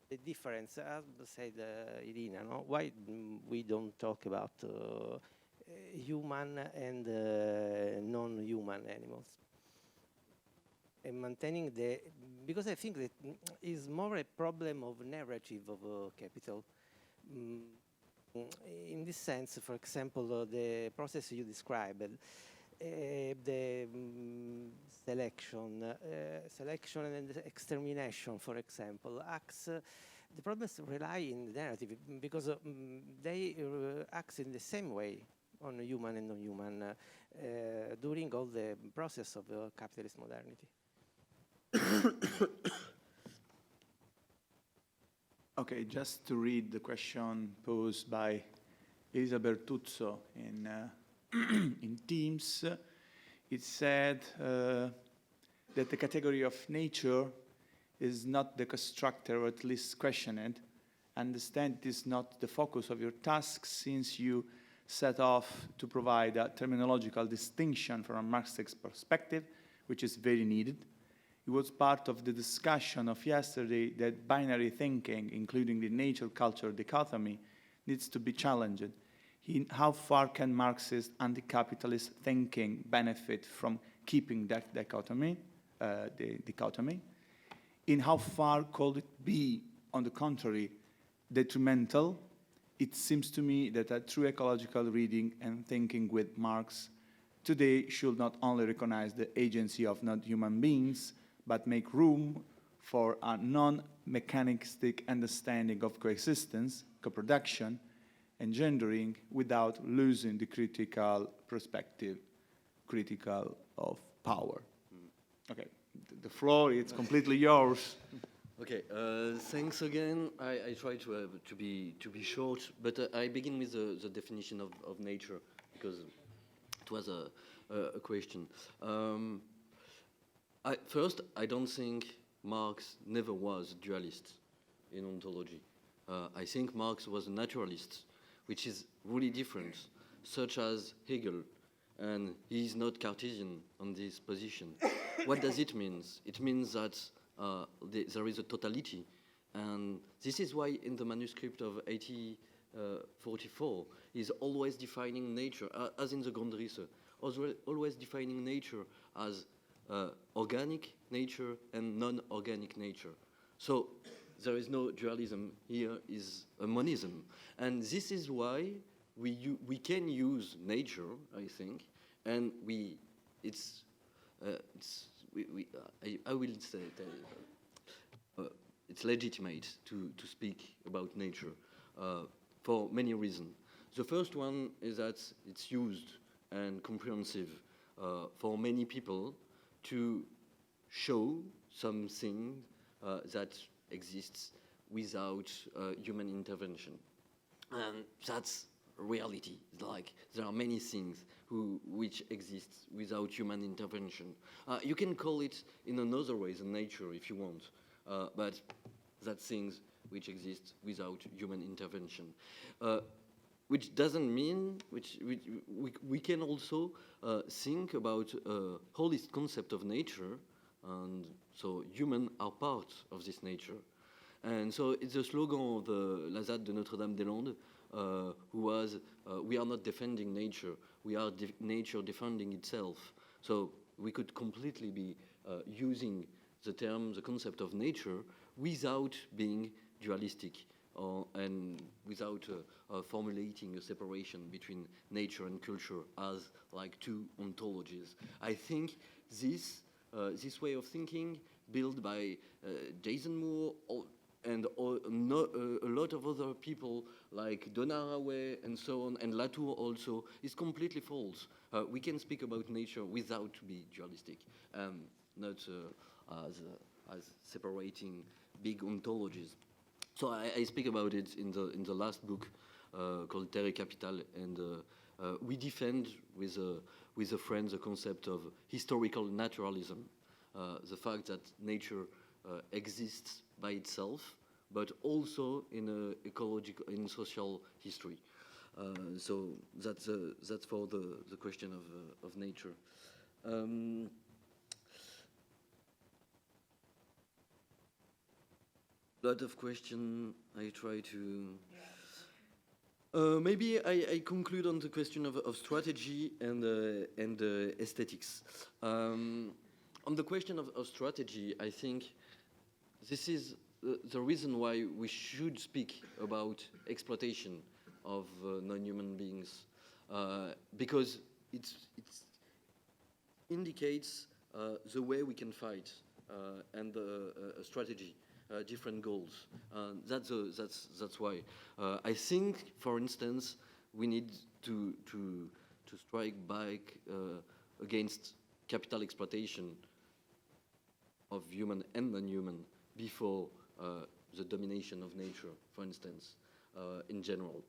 The difference, as said Irina, no? Why we don't talk about human and non-human animals? And maintaining because I think that is more a problem of narrative of capital. In this sense, for example, the process you described, the selection and extermination, for example, acts. The problems rely in the narrative because they act in the same way on human and non-human during all the process of capitalist modernity. Okay, just to read the question posed by Elisa Bertuzzo in Teams, it said that the category of nature is not the constructor, or at least questioned. Understand it is not the focus of your task, since you set off to provide a terminological distinction from a Marxist perspective, which is very needed. It was part of the discussion of yesterday that binary thinking, including the nature-culture dichotomy, needs to be challenged. How far can Marxist anti-capitalist thinking benefit from keeping that dichotomy, In how far could it be, on the contrary, detrimental? It seems to me that a true ecological reading and thinking with Marx today should not only recognize the agency of non-human beings, but make room for a non-mechanistic understanding of coexistence, co-production, engendering without losing the critical perspective, critical of power. Okay, the floor is completely yours. Okay, thanks again. I try to be short, but I begin with the definition of nature, because it was a question. First, I don't think Marx never was a dualist in ontology. I think Marx was a naturalist, which is really different, such as Hegel, and he is not Cartesian on this position. What does it mean? It means that there is a totality, and this is why in the manuscript of 1844 he's always defining nature, as in the Grundrisse, always defining nature as organic nature and non-organic nature. So there is no dualism, here is a monism. And this is why we can use nature, I think, and I will say that it's legitimate to speak about nature for many reasons. The first one is that it's used and comprehensive for many people to show something that exists without human intervention. And that's reality. Like, there are many things which exist without human intervention. You can call it in another way than nature if you want, but that's things which exist without human intervention. Which doesn't mean, we can also think about a holistic concept of nature, and so humans are part of this nature. And so it's the slogan of the Lazade de Notre-Dame-des-Landes, who was, we are not defending nature, we are nature defending itself. So we could completely be using the concept of nature without being dualistic, and without formulating a separation between nature and culture as like two ontologies. I think this way of thinking, built by Jason Moore and a lot of other people like Donahue and so on, and Latour also, is completely false. We can speak about nature without being dualistic, not as separating big ontologies. So I speak about it in the last book called Terre et Capital, and we defend with a friend the concept of historical naturalism, the fact that nature exists by itself, but also in ecological, in social history. So that's for the question of nature. Lot of questions. I try to. Maybe I conclude on the question of strategy and aesthetics. On the question of strategy, I think this is the reason why we should speak about exploitation of non-human beings, because it indicates the way we can fight and a strategy. Different goals. That's why I think, for instance, we need to strike back against capital exploitation of human and non-human before the domination of nature, for instance, in general.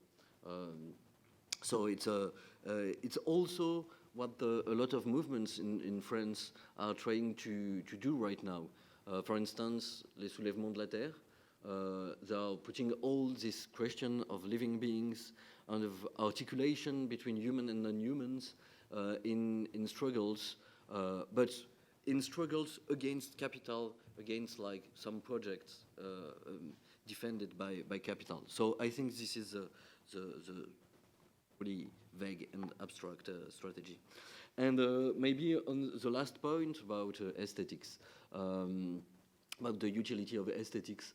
So it's also what a lot of movements in France are trying to do right now. For instance, les soulèvements de la terre, They are putting all this question of living beings and of articulation between human and non-humans in struggles, but in struggles against capital, against like some projects defended by capital. So I think this is the really vague and abstract strategy. And maybe on the last point about aesthetics, about the utility of aesthetics,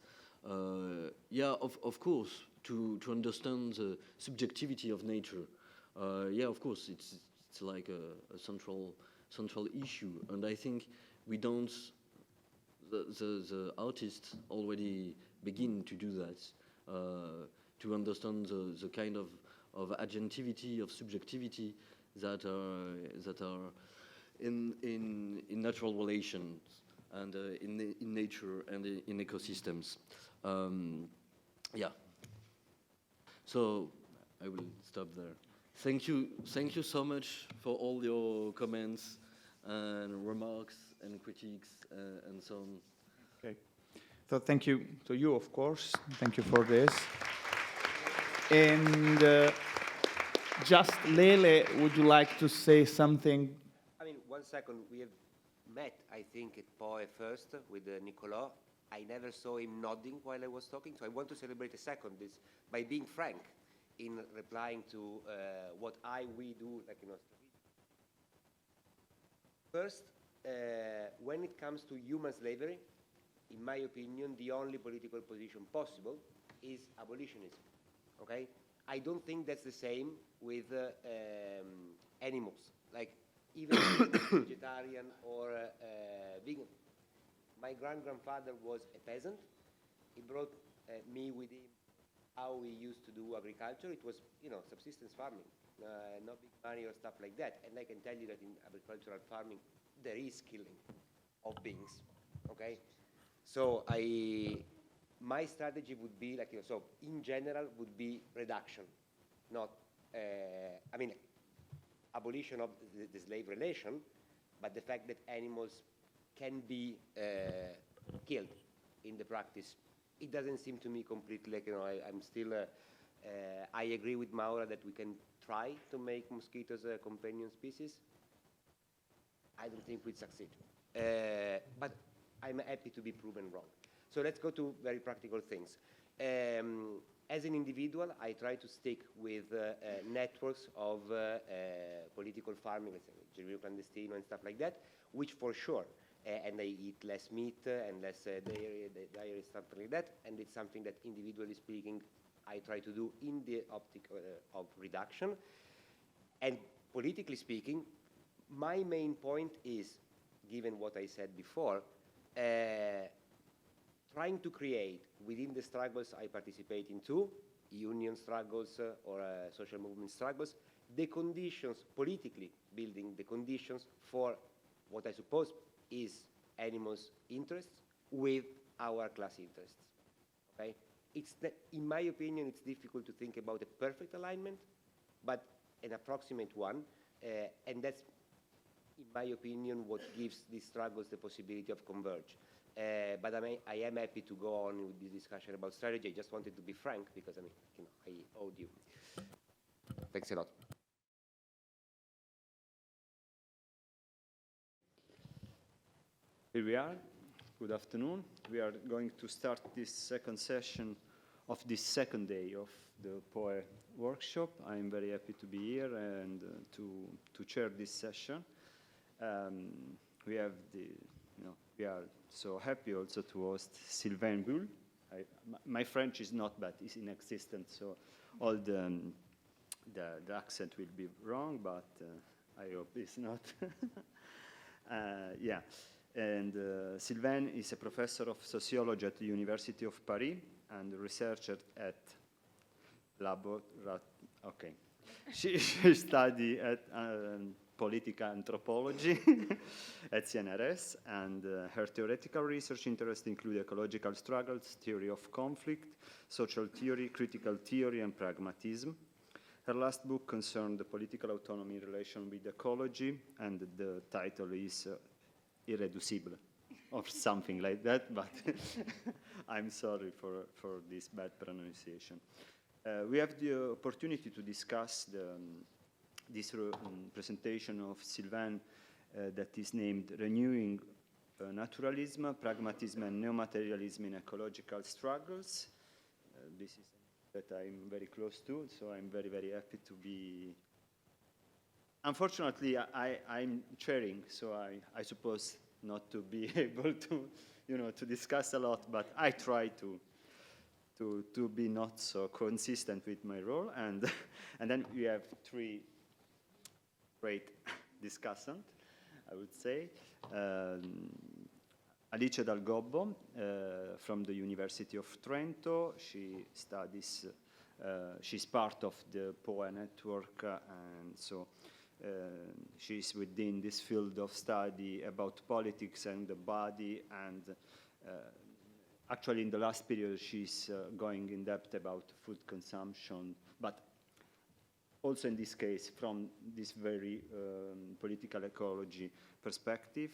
yeah, of course, to understand the subjectivity of nature, yeah, of course, it's like a central issue, and I think we don't. The artists already begin to do that, to understand the kind of agentivity, of subjectivity that are in natural relations and in nature and in ecosystems. Yeah. So I will stop there. Thank you so much for all your comments and remarks and critiques and so on. Okay. So thank you to you, of course. Thank you for this. And just Lele, would you like to say something? I mean, 1 second. We have met, I think, at POE first with Nicolas. I never saw him nodding while I was talking, so I want to celebrate a second this by being frank in replying to what we do, like, you know. First, when it comes to human slavery, in my opinion, the only political position possible is abolitionism, okay? I don't think that's the same with animals, like even vegetarian or vegan. My grand-grandfather was a peasant. He brought me with him how we used to do agriculture. It was, you know, subsistence farming, not big money or stuff like that. And I can tell you that in agricultural farming, there is killing of beings, okay? So my strategy would be, like, you know, so in general would be reduction, not, I mean, abolition of the slave relation, but the fact that animals can be killed in the practice. It doesn't seem to me completely, like, you know, I'm still, I agree with Maura that we can try to make mosquitoes a companion species. I don't think we'd succeed. But I'm happy to be proven wrong. So let's go to very practical things. As an individual, I try to stick with networks of political farming, let's say, Germino clandestino and stuff like that, which for sure, and I eat less meat and less dairy, something like that, and it's something that, individually speaking, I try to do in the optic of reduction. And politically speaking, my main point is, given what I said before, trying to create within the struggles I participate in too, union struggles or social movement struggles, the conditions, politically building the conditions for what I suppose is animals' interests with our class interests, okay? In my opinion, it's difficult to think about a perfect alignment, but an approximate one, and that's, in my opinion, what gives these struggles the possibility of converge. But I am happy to go on with this discussion about strategy. I just wanted to be frank because, I mean, you know, I owed you. Thanks a lot. Here we are. Good afternoon. We are going to start this second session of this second day of the POE workshop. I'm very happy to be here and to chair this session. We have we are so happy also to host Sylvaine Bulle. My French is not bad, it's inexistent, so all the accent will be wrong, but I hope it's not. Yeah, and Sylvaine is a professor of sociology at the University of Paris and a researcher at okay. She studied at political anthropology at CNRS, and her theoretical research interests include ecological struggles, theory of conflict, social theory, critical theory, and pragmatism. Her last book concerned the political autonomy in relation with ecology, and the title is Irreducible, or something like that, but I'm sorry for this bad pronunciation. We have the opportunity to discuss this presentation of Sylvaine that is named Renewing Naturalism, Pragmatism and Neo-Materialism in Ecological Struggles. This is that I'm very close to, so I'm very, very happy to be. Unfortunately, I'm chairing, so I suppose not to be able to, to discuss a lot, but I try to be not so consistent with my role, and then we have three great discussants, I would say. Alice Dal Gobbo from the University of Trento. She studies, she's part of the POE network, and so she's within this field of study about politics and the body, and actually in the last period she's going in depth about food consumption, but also in this case from this very political ecology perspective.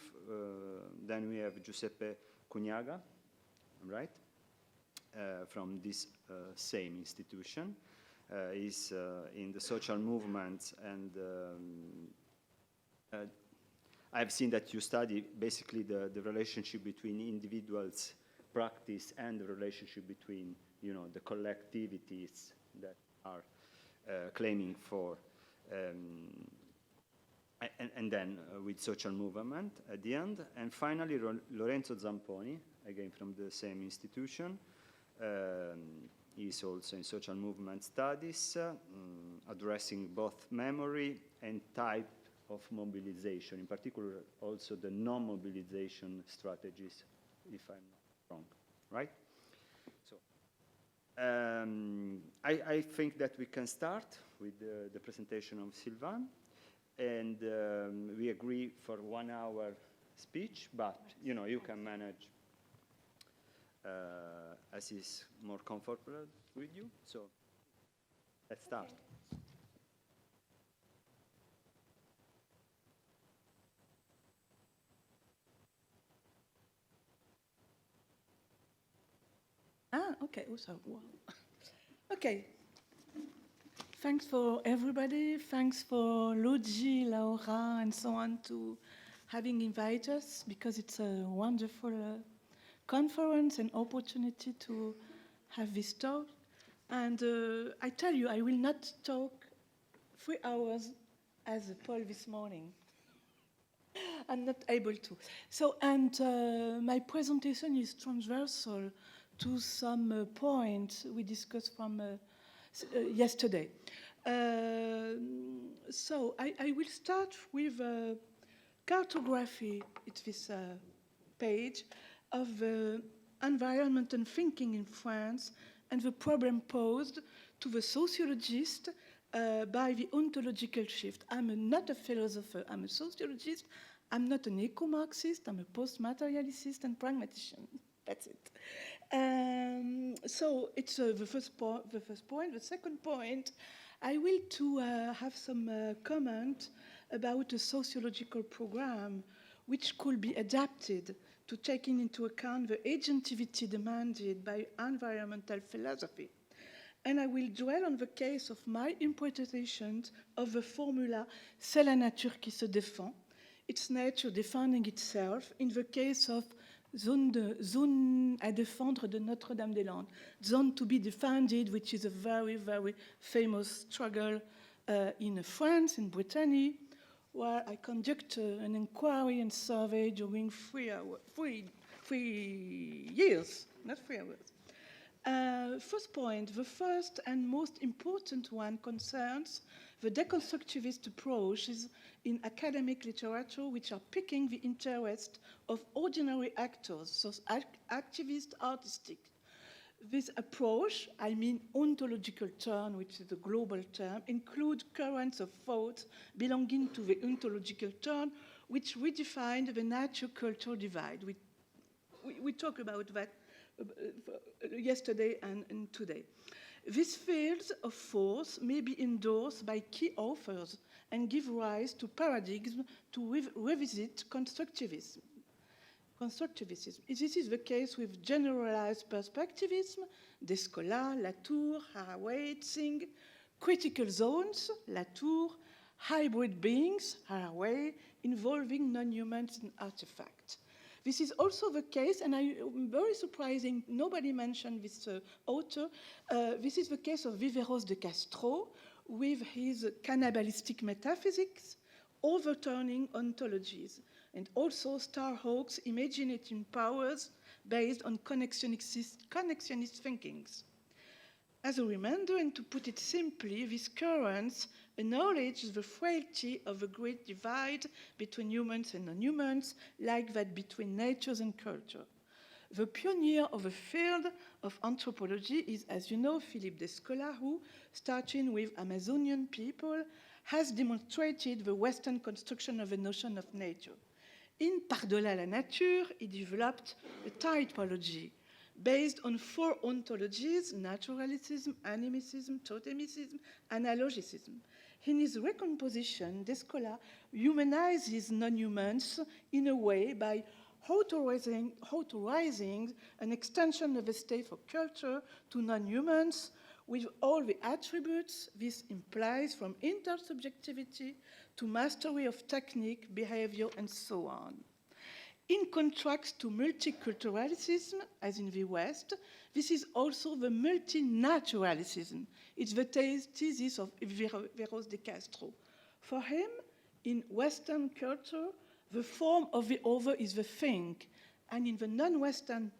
Then we have Giuseppe Cugnaga, right, from this same institution. He's in the social movements, and I've seen that you study basically the relationship between individuals' practice and the relationship between, the collectivities that are claiming for, and then with social movement at the end. And finally, Lorenzo Zamponi, again from the same institution. He's also in social movement studies, addressing both memory and type of mobilization, in particular also the non-mobilization strategies, if I'm not wrong, right? So I think that we can start with the presentation of Sylvaine, and we agree for 1 hour speech, but you can manage as is more comfortable with you. So let's start. Okay. Also, wow. Okay. Thanks for everybody. Thanks for Luigi, Laura, and so on to having invited us, because it's a wonderful conference and opportunity to have this talk. And I tell you, I will not talk 3 hours as Paul this morning. I'm not able to. So, and my presentation is transversal to some points we discussed from yesterday. So I will start with cartography. It's this page of environmental thinking in France and the problem posed to the sociologist by the ontological shift. I'm not a philosopher, I'm a sociologist. I'm not an eco-Marxist, I'm a post-materialist and pragmatician. That's it. So it's the first point. The second point, I will have some comment about a sociological program which could be adapted to taking into account the agentivity demanded by environmental philosophy. And I will dwell on the case of my interpretation of the formula « c'est la nature qui se défend », its nature defending itself in the case of zone à défendre de Notre-Dame-des-Landes, zone to be defended, which is a very, very famous struggle in France, in Brittany, where I conduct an inquiry and survey during 3 years, not 3 hours. First point, the first and most important one concerns the deconstructivist approaches in academic literature which are piquing the interest of ordinary actors, so activist, artistic. This approach, I mean ontological term, which is a global term, include currents of thought belonging to the ontological term, which redefine the nature-culture divide. We talked about that yesterday and today. These fields of force may be endorsed by key authors and give rise to paradigms to revisit constructivism. constructivism. This is the case with generalized perspectivism, Descola, Latour, Haraway, Tsing, critical zones, Latour, hybrid beings, Haraway, involving non-humans and artifacts. This is also the case, and I'm very surprising, nobody mentioned this author. This is the case of Viveros de Castro with his cannibalistic metaphysics, overturning ontologies, and also Starhawk's imaginative powers based on connectionist thinkings. As a reminder, and to put it simply, these currents acknowledge the frailty of the great divide between humans and non-humans, like that between natures and culture. The pioneer of the field of anthropology is, as you know, Philippe Descola, who, starting with Amazonian people, has demonstrated the Western construction of the notion of nature. In Par-delà la nature, he developed a typology based on 4 ontologies: naturalism, animism, totemicism, analogicism. In his recomposition, Descola humanizes non-humans in a way by authorizing an extension of the state of culture to non-humans with all the attributes this implies, from intersubjectivity to mastery of technique, behavior, and so on. In contrast to multiculturalism, as in the West, this is also the multinaturalism. It's the thesis of Viveros de Castro. For him, in Western culture, the form of the other is the thing, and in the non-Western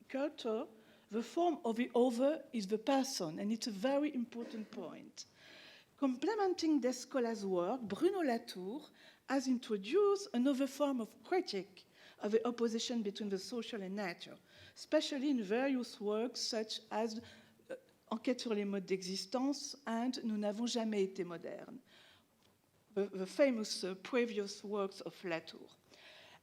culture, the form of the other is the person, and it's a very important point. Complementing Descola's work, Bruno Latour has introduced another form of critique of the opposition between the social and nature, especially in various works such as Enquête sur les modes d'existence and Nous n'avons jamais été modernes, the famous previous works of Latour.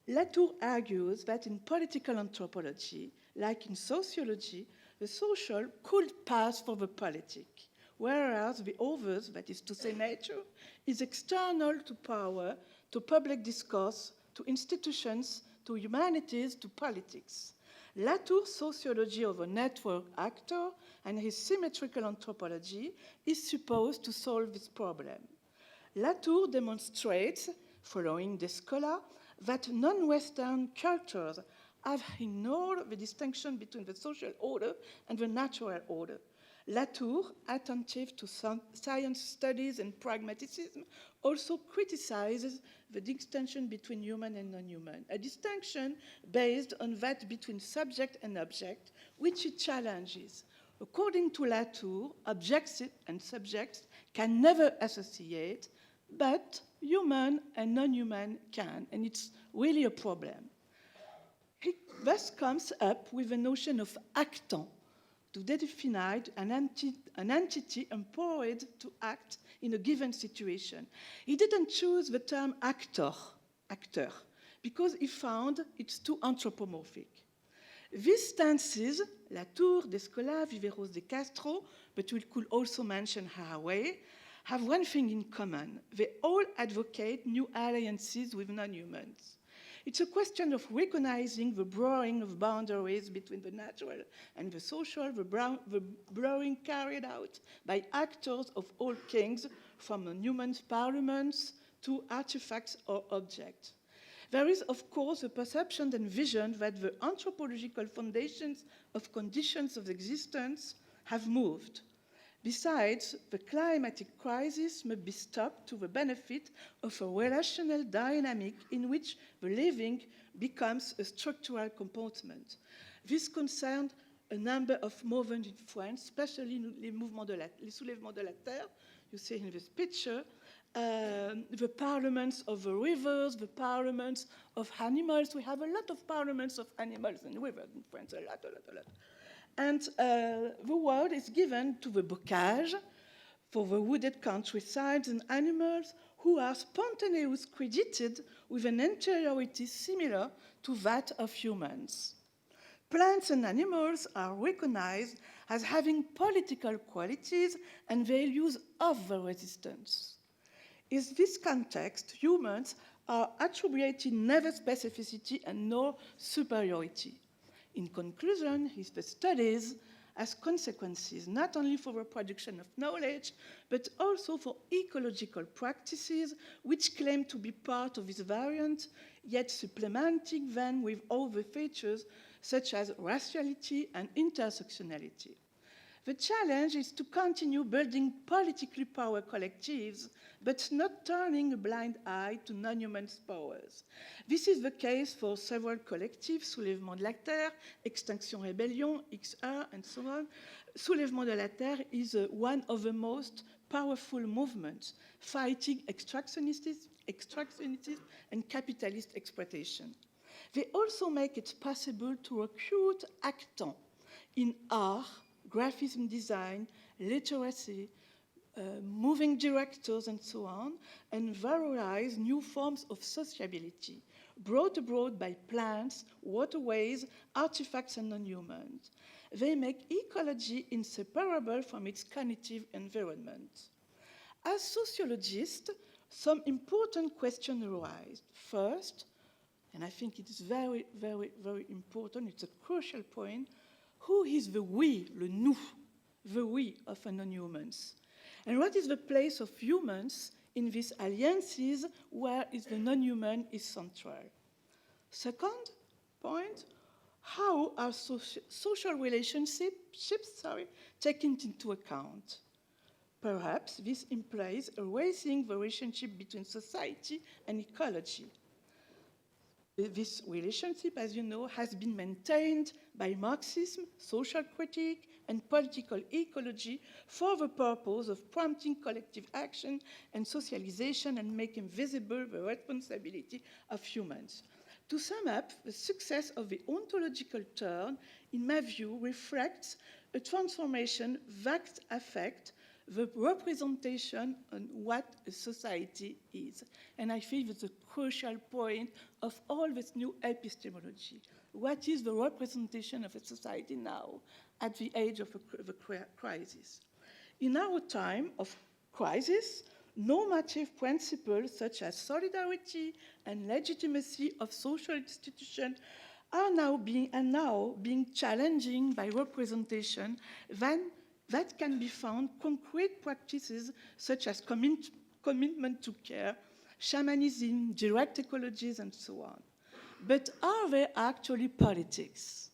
Latour argues that in political anthropology, like in sociology, the social could pass for the politic, whereas the others, that is to say nature, is external to power, to public discourse, to institutions, to humanities, to politics. Latour's sociology of a network actor and his symmetrical anthropology is supposed to solve this problem. Latour demonstrates, following Descola, that non-Western cultures have ignored the distinction between the social order and the natural order. Latour, attentive to science studies and pragmatism, also criticizes the distinction between human and non-human, a distinction based on that between subject and object, which it challenges. According to Latour, objects and subjects can never associate, but human and non-human can, and it's really a problem. He thus comes up with the notion of actant, to define an entity empowered to act in a given situation. He didn't choose the term actor, because he found it's too anthropomorphic. These stances, Latour, Descola, Viveros de Castro, but we could also mention Haraway, have one thing in common. They all advocate new alliances with non-humans. It's a question of recognizing the blurring of boundaries between the natural and the social, the blurring carried out by actors of all kinds, from non-human parliaments to artifacts or objects. There is, of course, a perception and vision that the anthropological foundations of conditions of existence have moved. Besides, the climatic crisis must be stopped to the benefit of a relational dynamic in which the living becomes a structural component. This concerned a number of movements in France, especially les soulèvements de la terre, you see in this picture, the parliaments of the rivers, the parliaments of animals. We have a lot of parliaments of animals and rivers in France, a lot. And the word is given to the bocage for the wooded countrysides and animals who are spontaneously credited with an interiority similar to that of humans. Plants and animals are recognized as having political qualities and values of the resistance. In this context, humans are attributed neither specificity and nor superiority. In conclusion, the studies as consequences not only for the production of knowledge, but also for ecological practices which claim to be part of this variant, yet supplementing them with other features such as raciality and intersectionality. The challenge is to continue building politically power collectives, but not turning a blind eye to non-human powers. This is the case for several collectives, Soulèvement de la Terre, Extinction Rebellion, XR, and so on. Soulèvement de la Terre is one of the most powerful movements fighting extractionism and capitalist exploitation. They also make it possible to recruit actants in art, graphism design, literacy, moving directors, and so on, and valorize new forms of sociability, brought about by plants, waterways, artifacts, and non-humans. They make ecology inseparable from its cognitive environment. As sociologists, some important questions arise. First, and I think it is very, very, very important, it's a crucial point, who is the we, le nous, the we of non-humans? And what is the place of humans in these alliances where the non-human is central? Second point, how are social relationships taken into account? Perhaps this implies erasing the relationship between society and ecology. This relationship, as you know, has been maintained by Marxism, social critique, and political ecology for the purpose of prompting collective action and socialization and making visible the responsibility of humans. To sum up, the success of the ontological turn, in my view, reflects a transformation that affects the representation on what a society is. And I feel that's a crucial point of all this new epistemology. What is the representation of a society now at the age of a crisis? In our time of crisis, normative principles such as solidarity and legitimacy of social institutions are now being challenging by representation that can be found concrete practices such as commitment to care, shamanism, direct ecologies, and so on. But are they actually politics?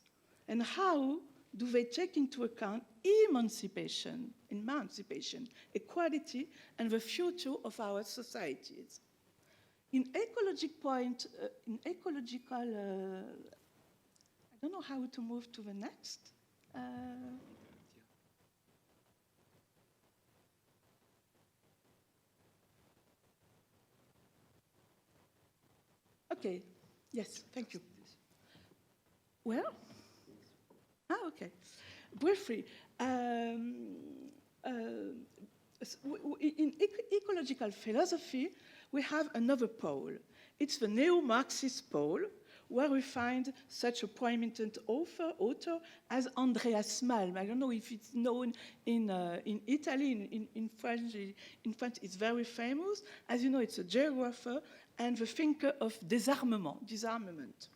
And how do they take into account emancipation, equality, and the future of our societies? In ecological, I don't know how to move to the next. Okay, yes, thank you. Well, okay. Briefly, in ecological philosophy, we have another pole. It's the neo-Marxist pole, where we find such a prominent author as Andreas Malm. I don't know if it's known in Italy, in French it's very famous. As you know, it's a geographer and the thinker of disarmament.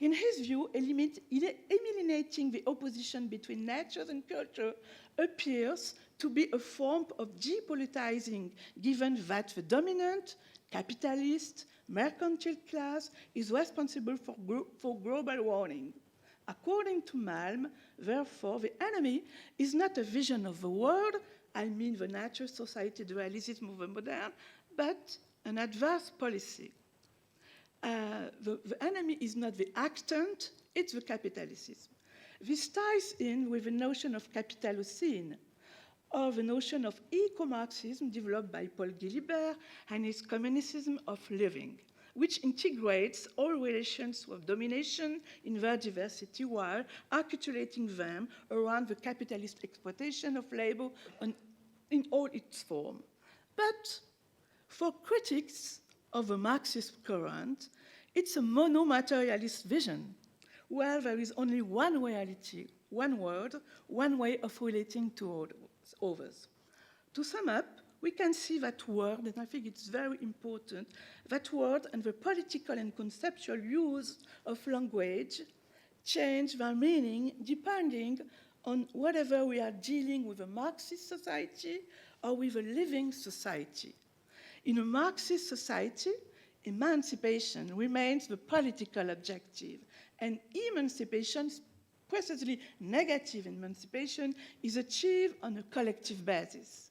In his view, eliminating the opposition between nature and culture appears to be a form of depoliticizing, given that the dominant, capitalist, mercantile class is responsible for global warming. According to Malm, therefore, the enemy is not a vision of the world, I mean the nature, society, dualism, movement modern, but an adverse policy. The enemy is not the actant, it's the capitalism. This ties in with the notion of capitalocene, or the notion of eco-Marxism developed by Paul Guillibert and his communism of living, which integrates all relations of domination in their diversity while articulating them around the capitalist exploitation of labor in all its forms. But for critics of the Marxist current, it's a mono-materialist vision, where there is only one reality, one world, one way of relating to others. To sum up, we can see that word, and I think it's very important, that word and the political and conceptual use of language change their meaning depending on whether we are dealing with a Marxist society or with a living society. In a Marxist society, emancipation remains the political objective, and emancipation, precisely negative emancipation, is achieved on a collective basis.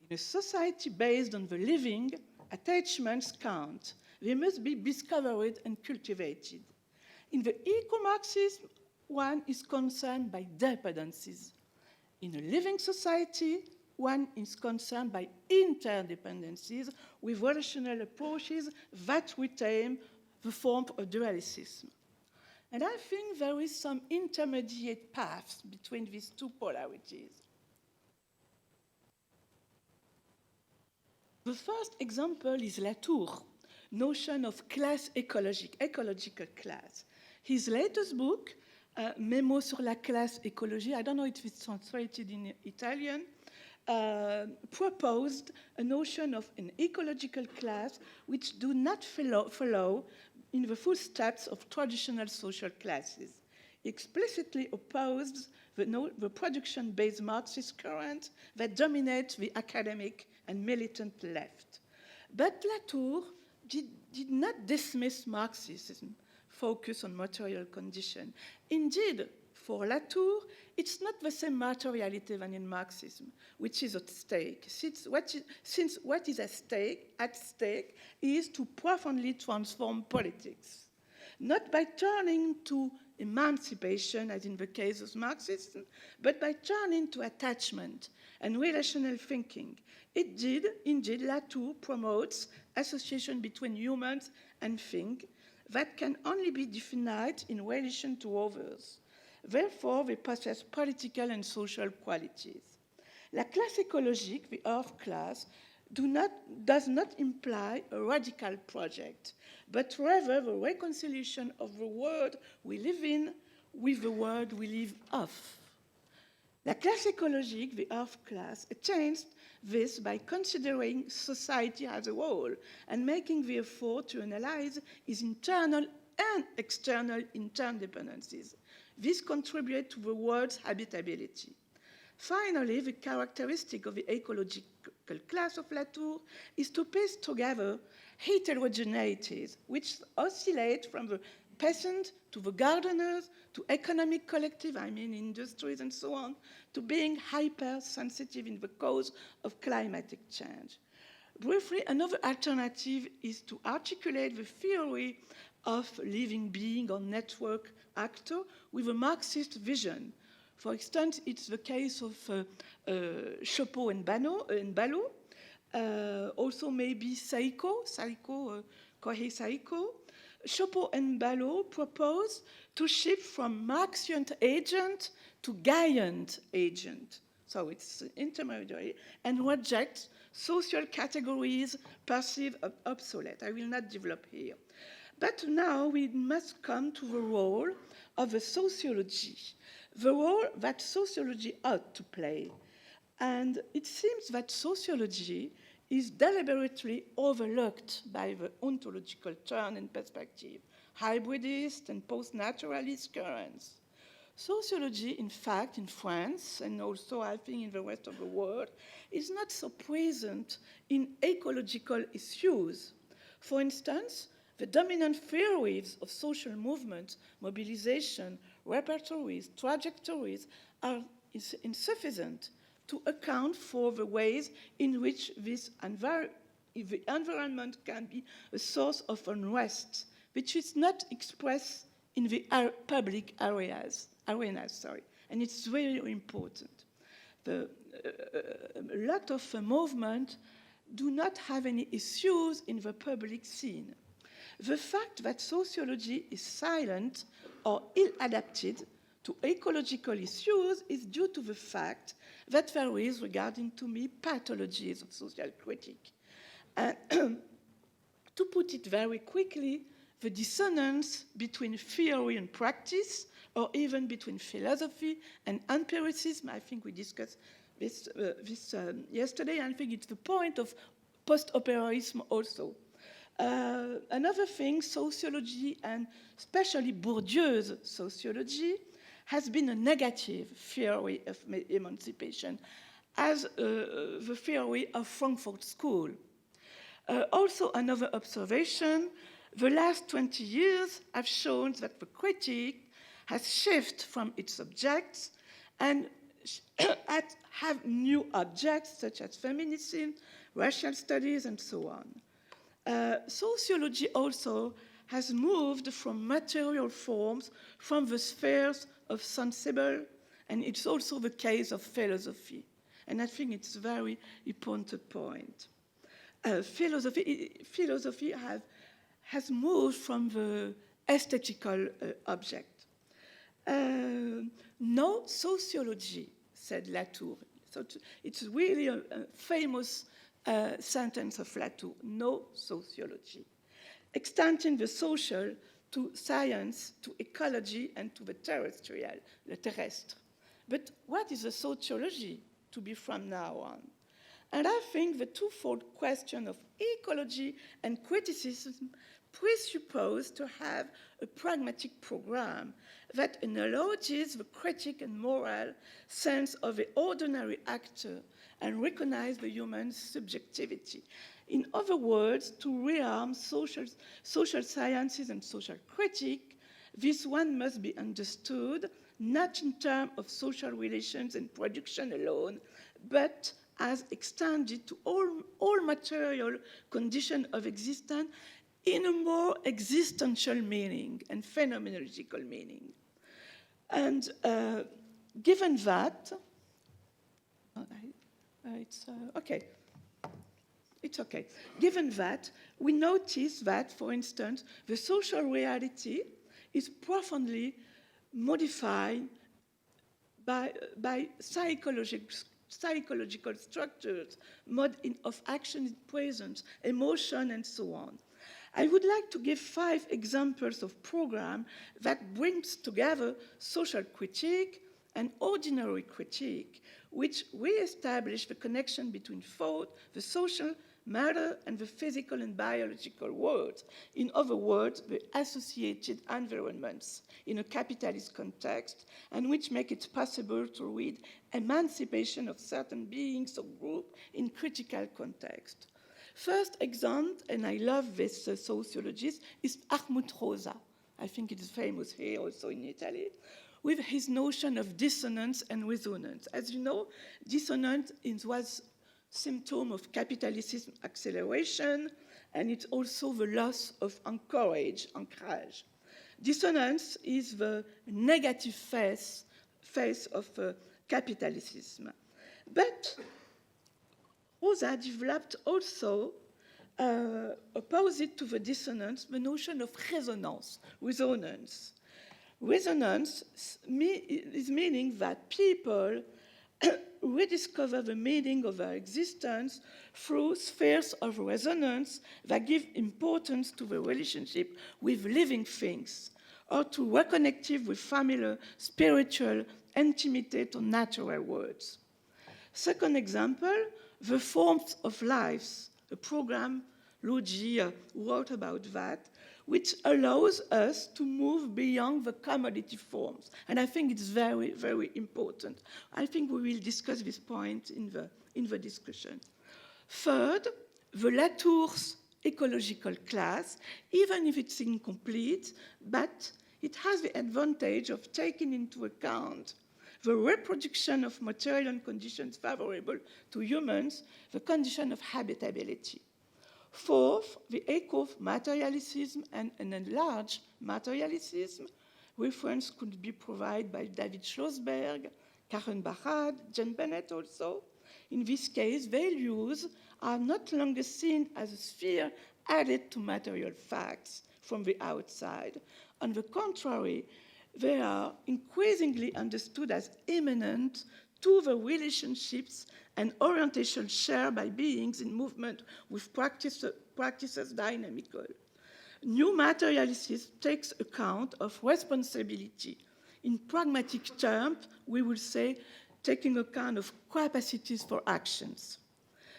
In a society based on the living, attachments count. They must be discovered and cultivated. In the eco-Marxism, one is concerned by dependencies. In a living society, one is concerned by interdependencies with relational approaches that retain the form of dualism. And I think there is some intermediate paths between these two polarities. The first example is Latour, notion of class ecological class. His latest book, Memo sur la classe écologie, I don't know if it's translated in Italian, proposed a notion of an ecological class which do not follow in the footsteps of traditional social classes. He explicitly opposed the production-based Marxist current that dominates the academic and militant left. But Latour did not dismiss Marxism, focus on material condition. Indeed, for Latour, it's not the same materiality than in Marxism, which is at stake, since what is at stake is to profoundly transform politics, not by turning to emancipation, as in the case of Marxism, but by turning to attachment and relational thinking. Indeed, Latour promotes association between humans and things that can only be defined in relation to others. Therefore, they possess political and social qualities. La classe écologique, the earth class, does not imply a radical project, but rather the reconciliation of the world we live in with the world we live off. La classe écologique, the earth class, attains this by considering society as a whole and making the effort to analyze its internal and external interdependencies. This contributes to the world's habitability. Finally, the characteristic of the ecological class of Latour is to piece together heterogeneities, which oscillate from the peasant to the gardeners, to economic collective, I mean industries and so on, to being hypersensitive in the cause of climatic change. Briefly, another alternative is to articulate the theory of living being or network actor with a Marxist vision. For instance, it's the case of Chopeau and Ballot, also maybe Kohei Saiko. Chopeau and Ballot propose to shift from Marxian agent to Gaian agent. So it's intermediary, and reject social categories perceived obsolete. I will not develop here. But now we must come to the role of the sociology, the role that sociology ought to play. And it seems that sociology is deliberately overlooked by the ontological turn and perspective, hybridist and post-naturalist currents. Sociology, in fact, in France, and also I think in the rest of the world, is not so present in ecological issues. For instance, the dominant theories of social movement, mobilization, repertories, trajectories are insufficient to account for the ways in which the environment can be a source of unrest, which is not expressed in the public arenas, and it's very important. A lot of movements do not have any issues in the public scene. The fact that sociology is silent or ill-adapted to ecological issues is due to the fact that there is, regarding to me, pathologies of social critique. And to put it very quickly, the dissonance between theory and practice, or even between philosophy and empiricism, I think we discussed yesterday, and I think it's the point of post-operaism also. Another thing, sociology, and especially Bourdieu's sociology, has been a negative theory of emancipation, as the theory of Frankfurt School. Also, another observation, the last 20 years have shown that the critique has shifted from its objects and have new objects such as feminism, racial studies, and so on. Sociology also has moved from material forms, from the spheres of sensible, and it's also the case of philosophy. And I think it's a very important point. Philosophy has moved from the aesthetical object. No sociology, said Latour. So it's really a famous sentence of Latour, no sociology. Extending the social to science, to ecology, and to the terrestrial, le terrestre. But what is a sociology to be from now on? And I think the twofold question of ecology and criticism presuppose to have a pragmatic program that analogies the critic and moral sense of the ordinary actor and recognize the human subjectivity. In other words, to rearm social sciences and social critique, this one must be understood not in terms of social relations and production alone, but as extended to all material conditions of existence in a more existential meaning and phenomenological meaning. And given that, it's okay. Given that, we notice that, for instance, the social reality is profoundly modified by psychological structures, mode of action, presence, emotion, and so on. I would like to give 5 examples of programs that brings together social critique and ordinary critique, which re-establish the connection between thought, the social, matter, and the physical and biological worlds. In other words, the associated environments in a capitalist context, and which make it possible to read emancipation of certain beings or groups in critical context. First example, and I love this sociologist, is Hartmut Rosa. I think it is famous here also in Italy, with his notion of dissonance and resonance. As you know, dissonance was symptom of capitalism acceleration, and it's also the loss of anchorage. Dissonance is the negative face of capitalism. But Rosa developed also, opposite to the dissonance, the notion of resonance. Resonance is meaning that people rediscover the meaning of their existence through spheres of resonance that give importance to the relationship with living things, or to reconnective with familiar, spiritual, intimate, or natural worlds. Second example, the forms of lives, a program Logi wrote about that, which allows us to move beyond the commodity forms. And I think it's very, very important. I think we will discuss this point in the discussion. Third, the Latour's ecological class, even if it's incomplete, but it has the advantage of taking into account the reproduction of material conditions favorable to humans, the condition of habitability. Fourth, the eco-materialism and an enlarged materialism. Reference could be provided by David Schlossberg, Karen Barad, Jen Bennett also. In this case, values are not longer seen as a sphere added to material facts from the outside. On the contrary, they are increasingly understood as immanent to the relationships and orientation shared by beings in movement with practices dynamical. New materialism takes account of responsibility. In pragmatic terms, we will say taking account of capacities for actions.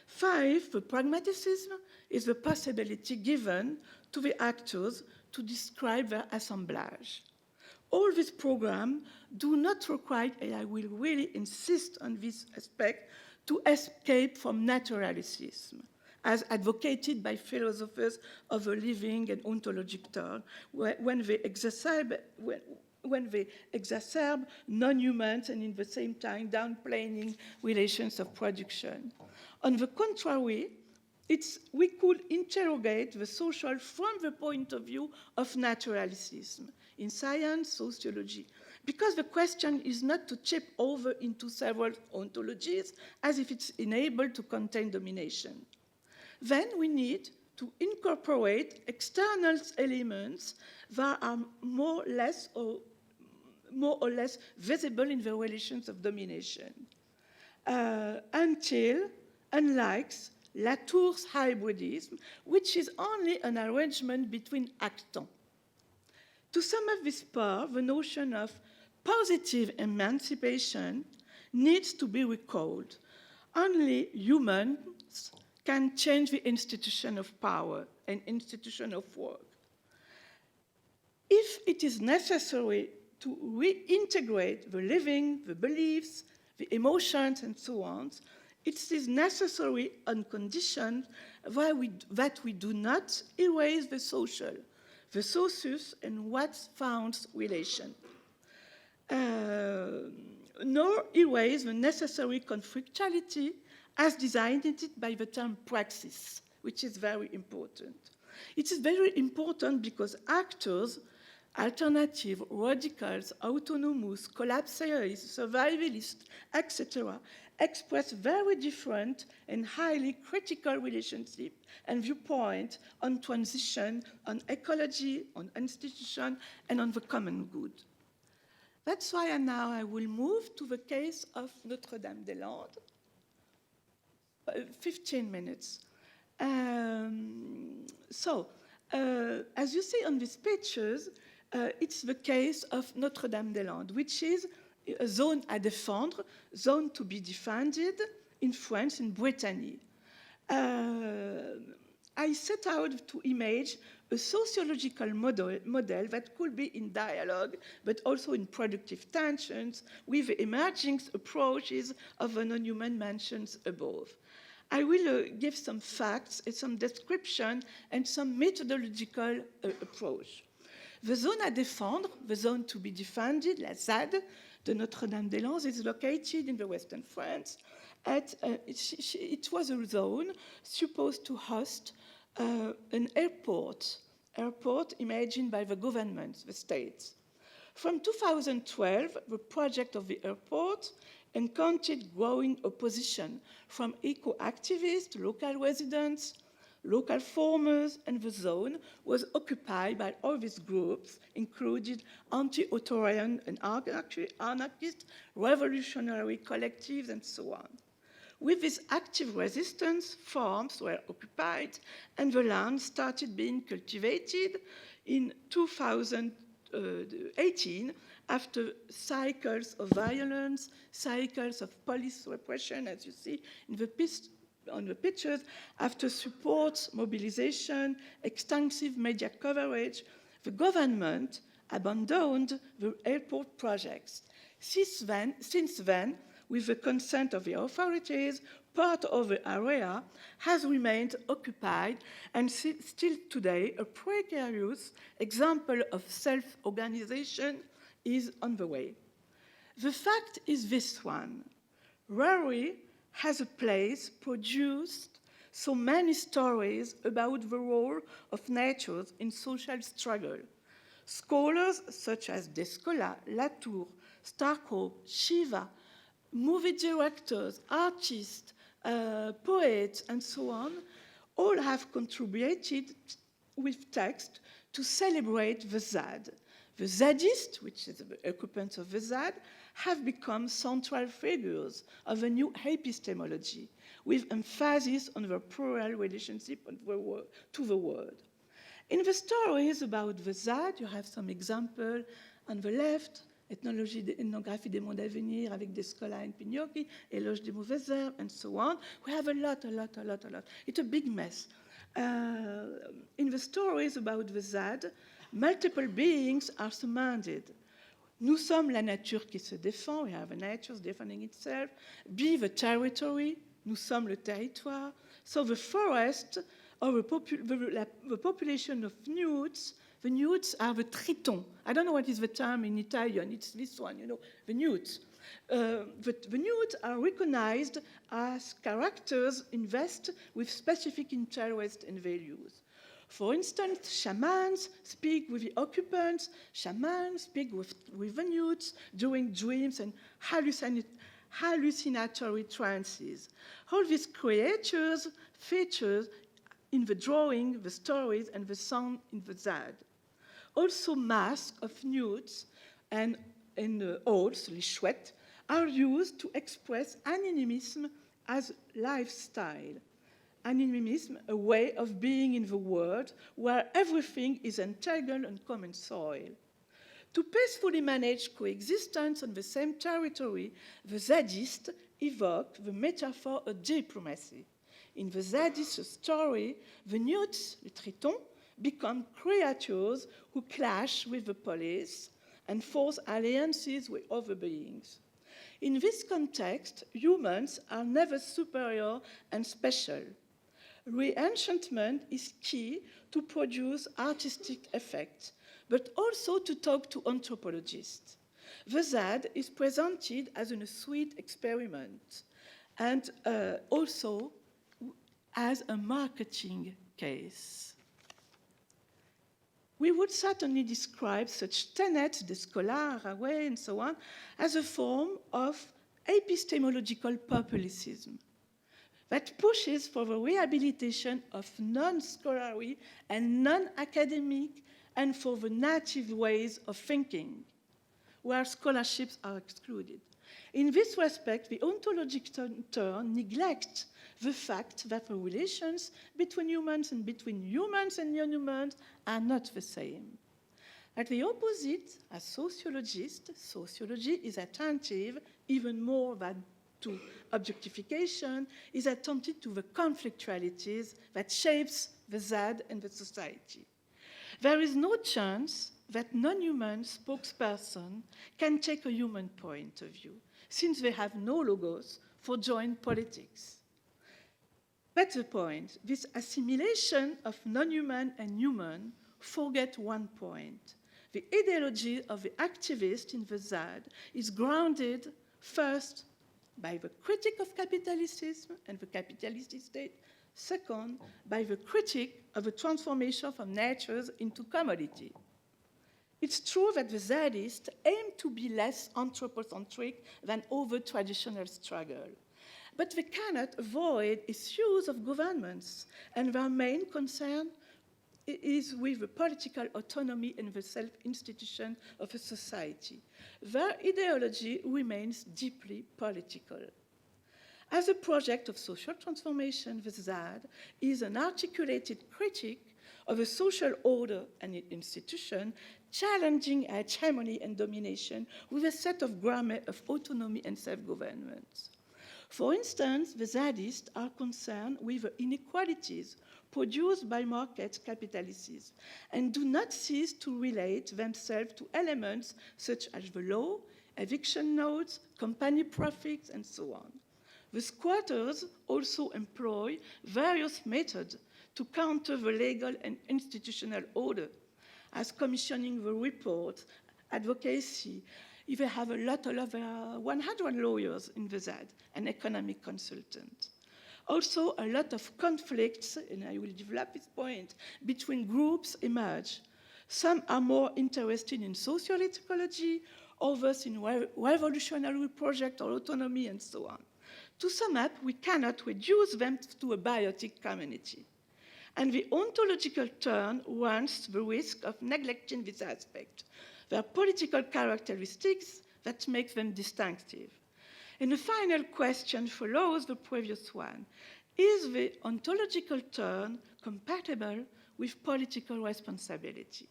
5, the pragmatism is the possibility given to the actors to describe their assemblage. All these programs do not require, and I will really insist on this aspect, to escape from naturalism, as advocated by philosophers of the living and ontologic turn, when they exacerb non-humans and in the same time downplaying relations of production. On the contrary, we could interrogate the social from the point of view of naturalism in science, sociology, because the question is not to chip over into several ontologies as if it's enabled to contain domination. Then we need to incorporate external elements that are more or less visible in the relations of domination, unlike Latour's hybridism, which is only an arrangement between actants. To sum up this part, the notion of positive emancipation needs to be recalled. Only humans can change the institution of power and institution of work. If it is necessary to reintegrate the living, the beliefs, the emotions, and so on, it is necessary on condition that we do not erase the social, the socius, and what founds relation, nor erase the necessary conflictuality as designed by the term praxis, which is very important. It is very important because actors, alternative, radicals, autonomous, collapsarists, survivalists, etc., express very different and highly critical relationships and viewpoints on transition, on ecology, on institution, and on the common good. That's why now I will move to the case of Notre-Dame-des-Landes. 15 minutes. As you see on these pictures, it's the case of Notre-Dame-des-Landes, which is a zone à défendre, zone to be defended in France, in Brittany. I set out to image a sociological model that could be in dialogue, but also in productive tensions with the emerging approaches of the non-human mentions above. I will give some facts and some description and some methodological approach. The zone à défendre, the zone to be defended, la ZAD, de Notre-Dame-des-Landes, is located in the western France. It was a zone supposed to host an airport imagined by the government, the states. From 2012, the project of the airport encountered growing opposition from eco-activists, local residents, local farmers, and the zone was occupied by all these groups, including anti-authoritarian and anarchist, revolutionary collectives, and so on. With this active resistance, farms were occupied, and the land started being cultivated in 2018 after cycles of violence, cycles of police repression, as you see on the pictures, after support, mobilization, extensive media coverage, the government abandoned the airport projects. Since then, with the consent of the authorities, part of the area has remained occupied and still today a precarious example of self-organization is on the way. The fact is this one. Rari has a place produced so many stories about the role of nature in social struggle. Scholars such as Descola, Latour, Starkov, Shiva, movie directors, artists, poets, and so on, all have contributed with text to celebrate the ZAD. The Zadists, which is the occupants of the ZAD, have become central figures of a new epistemology, with emphasis on the plural relationship to the world. In the stories about the ZAD, you have some example on the left, Ethnographie des mondes à venir avec des Scuola and Pignocchi, Éloge des mauvaises herbes, and so on. We have a lot. It's a big mess. In the stories about the ZAD, multiple beings are summoned. Nous sommes la nature qui se défend, we have a nature defending itself. Be the territory, nous sommes le territoire. So the forest, or the population of newts, the newts are the tritons. I don't know what is the term in Italian, it's this one, the newts. The newts are recognized as characters invested with specific interests and values. For instance, shamans speak with the occupants, shamans speak with the newts during dreams and hallucinatory trances. All these creatures features in the drawing, the stories, and the song in the ZAD. Also, masks of newts and oaths, les chouettes, are used to express animism as lifestyle. Animism, a way of being in the world where everything is entangled on common soil. To peacefully manage coexistence on the same territory, the Zadists evoke the metaphor of diplomacy. In the Zadist story, the newts, les tritons, become creatures who clash with the police and force alliances with other beings. In this context, humans are never superior and special. Re-enchantment is key to produce artistic effects, but also to talk to anthropologists. The ZAD is presented as a sweet experiment and also as a marketing case. We would certainly describe such tenets, the scholar, Away, and so on, as a form of epistemological populism that pushes for the rehabilitation of non-scholarly and non-academic and for the native ways of thinking, where scholarships are excluded. In this respect, the ontological turn neglects the fact that the relations between humans and non-humans are not the same. At the opposite, as sociologists, sociology is attentive even more than to objectification, is attentive to the conflictualities that shapes the ZAD and the society. There is no chance that non-human spokesperson can take a human point of view, since they have no logos for joint politics. That's the point. This assimilation of non-human and human forget one point. The ideology of the activist in the ZAD is grounded first by the critique of capitalism and the capitalist state, second, by the critique of the transformation from natures into commodity. It's true that the Zadists aim to be less anthropocentric than other traditional struggle, but they cannot avoid issues of governments, and their main concern is with the political autonomy and the self-institution of a society. Their ideology remains deeply political. As a project of social transformation, the ZAD is an articulated critique of a social order and institution challenging hegemony and domination with a set of grammar of autonomy and self-government. For instance, the Zadists are concerned with the inequalities produced by market capitalism and do not cease to relate themselves to elements such as the law, eviction notes, company profits, and so on. The squatters also employ various methods to counter the legal and institutional order, as commissioning the report, advocacy. If they have a lot of 100 lawyers in the ZAD, an economic consultant. Also, a lot of conflicts, and I will develop this point, between groups emerge. Some are more interested in social ecology, others in revolutionary project or autonomy, and so on. To sum up, we cannot reduce them to a biotic community. And the ontological turn runs the risk of neglecting this aspect. There are political characteristics that make them distinctive. And the final question follows the previous one. Is the ontological turn compatible with political responsibility?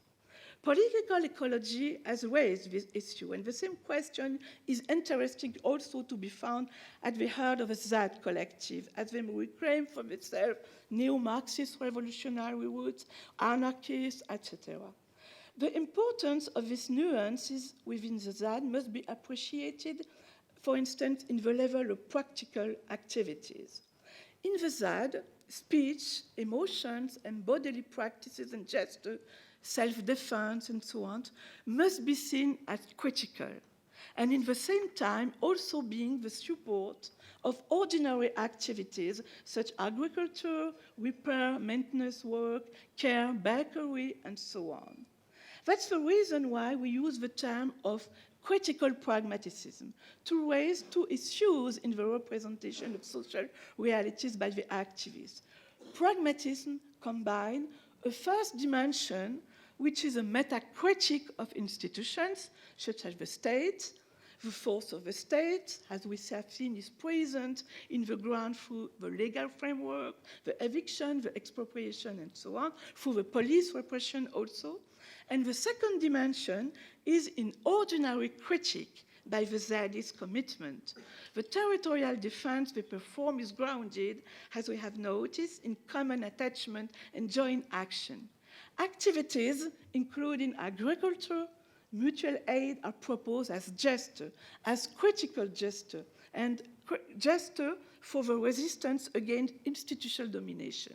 Political ecology has raised this issue, and the same question is interesting also to be found at the heart of the ZAD collective, as they reclaim for themselves neo-Marxist revolutionary roots, anarchists, etc. The importance of these nuances within the ZAD must be appreciated, for instance, in the level of practical activities. In the ZAD, speech, emotions, and bodily practices and gestures, self-defense, and so on, must be seen as critical, and in the same time also being the support of ordinary activities such as agriculture, repair, maintenance work, care, bakery, and so on. That's the reason why we use the term of critical pragmatism to raise two issues in the representation of social realities by the activists. Pragmatism combines a first dimension, which is a metacritic of institutions, such as the state. The force of the state, as we have seen, is present in the ground through the legal framework, the eviction, the expropriation, and so on, through the police repression also. And the second dimension is in ordinary critique by the Zadist commitment. The territorial defense they perform is grounded, as we have noticed, in common attachment and joint action. Activities, including agriculture, mutual aid, are proposed as gesture, as critical gesture, and gesture for the resistance against institutional domination.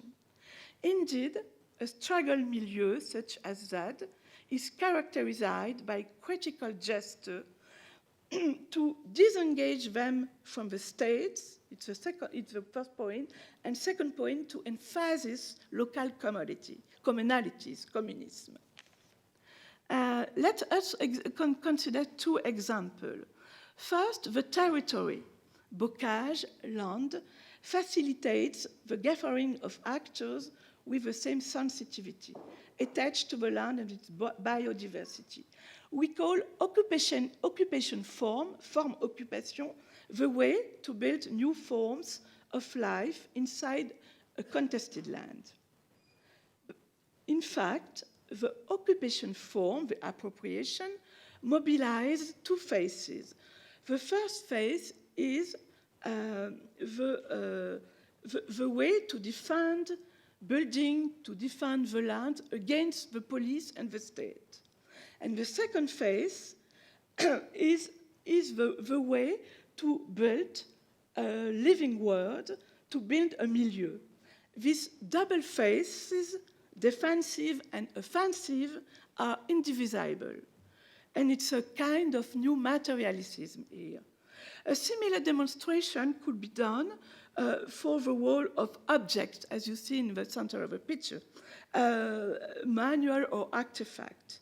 Indeed, a struggle milieu such as that is characterized by critical gesture to disengage them from the states. It's the first point. And second point, to emphasize local communalities, communism. Let us consider two examples. First, the territory. Bocage, land, facilitates the gathering of actors with the same sensitivity, attached to the land and its biodiversity. We call occupation form occupation, the way to build new forms of life inside a contested land. In fact, the occupation form, the appropriation, mobilizes two phases. The first phase is the way to defend building, to defend the land against the police and the state. And the second phase is the way to build a living world, to build a milieu. These double phases, defensive and offensive, are indivisible. And it's a kind of new materialism here. A similar demonstration could be done for the role of objects, as you see in the center of the picture, manual or artifact.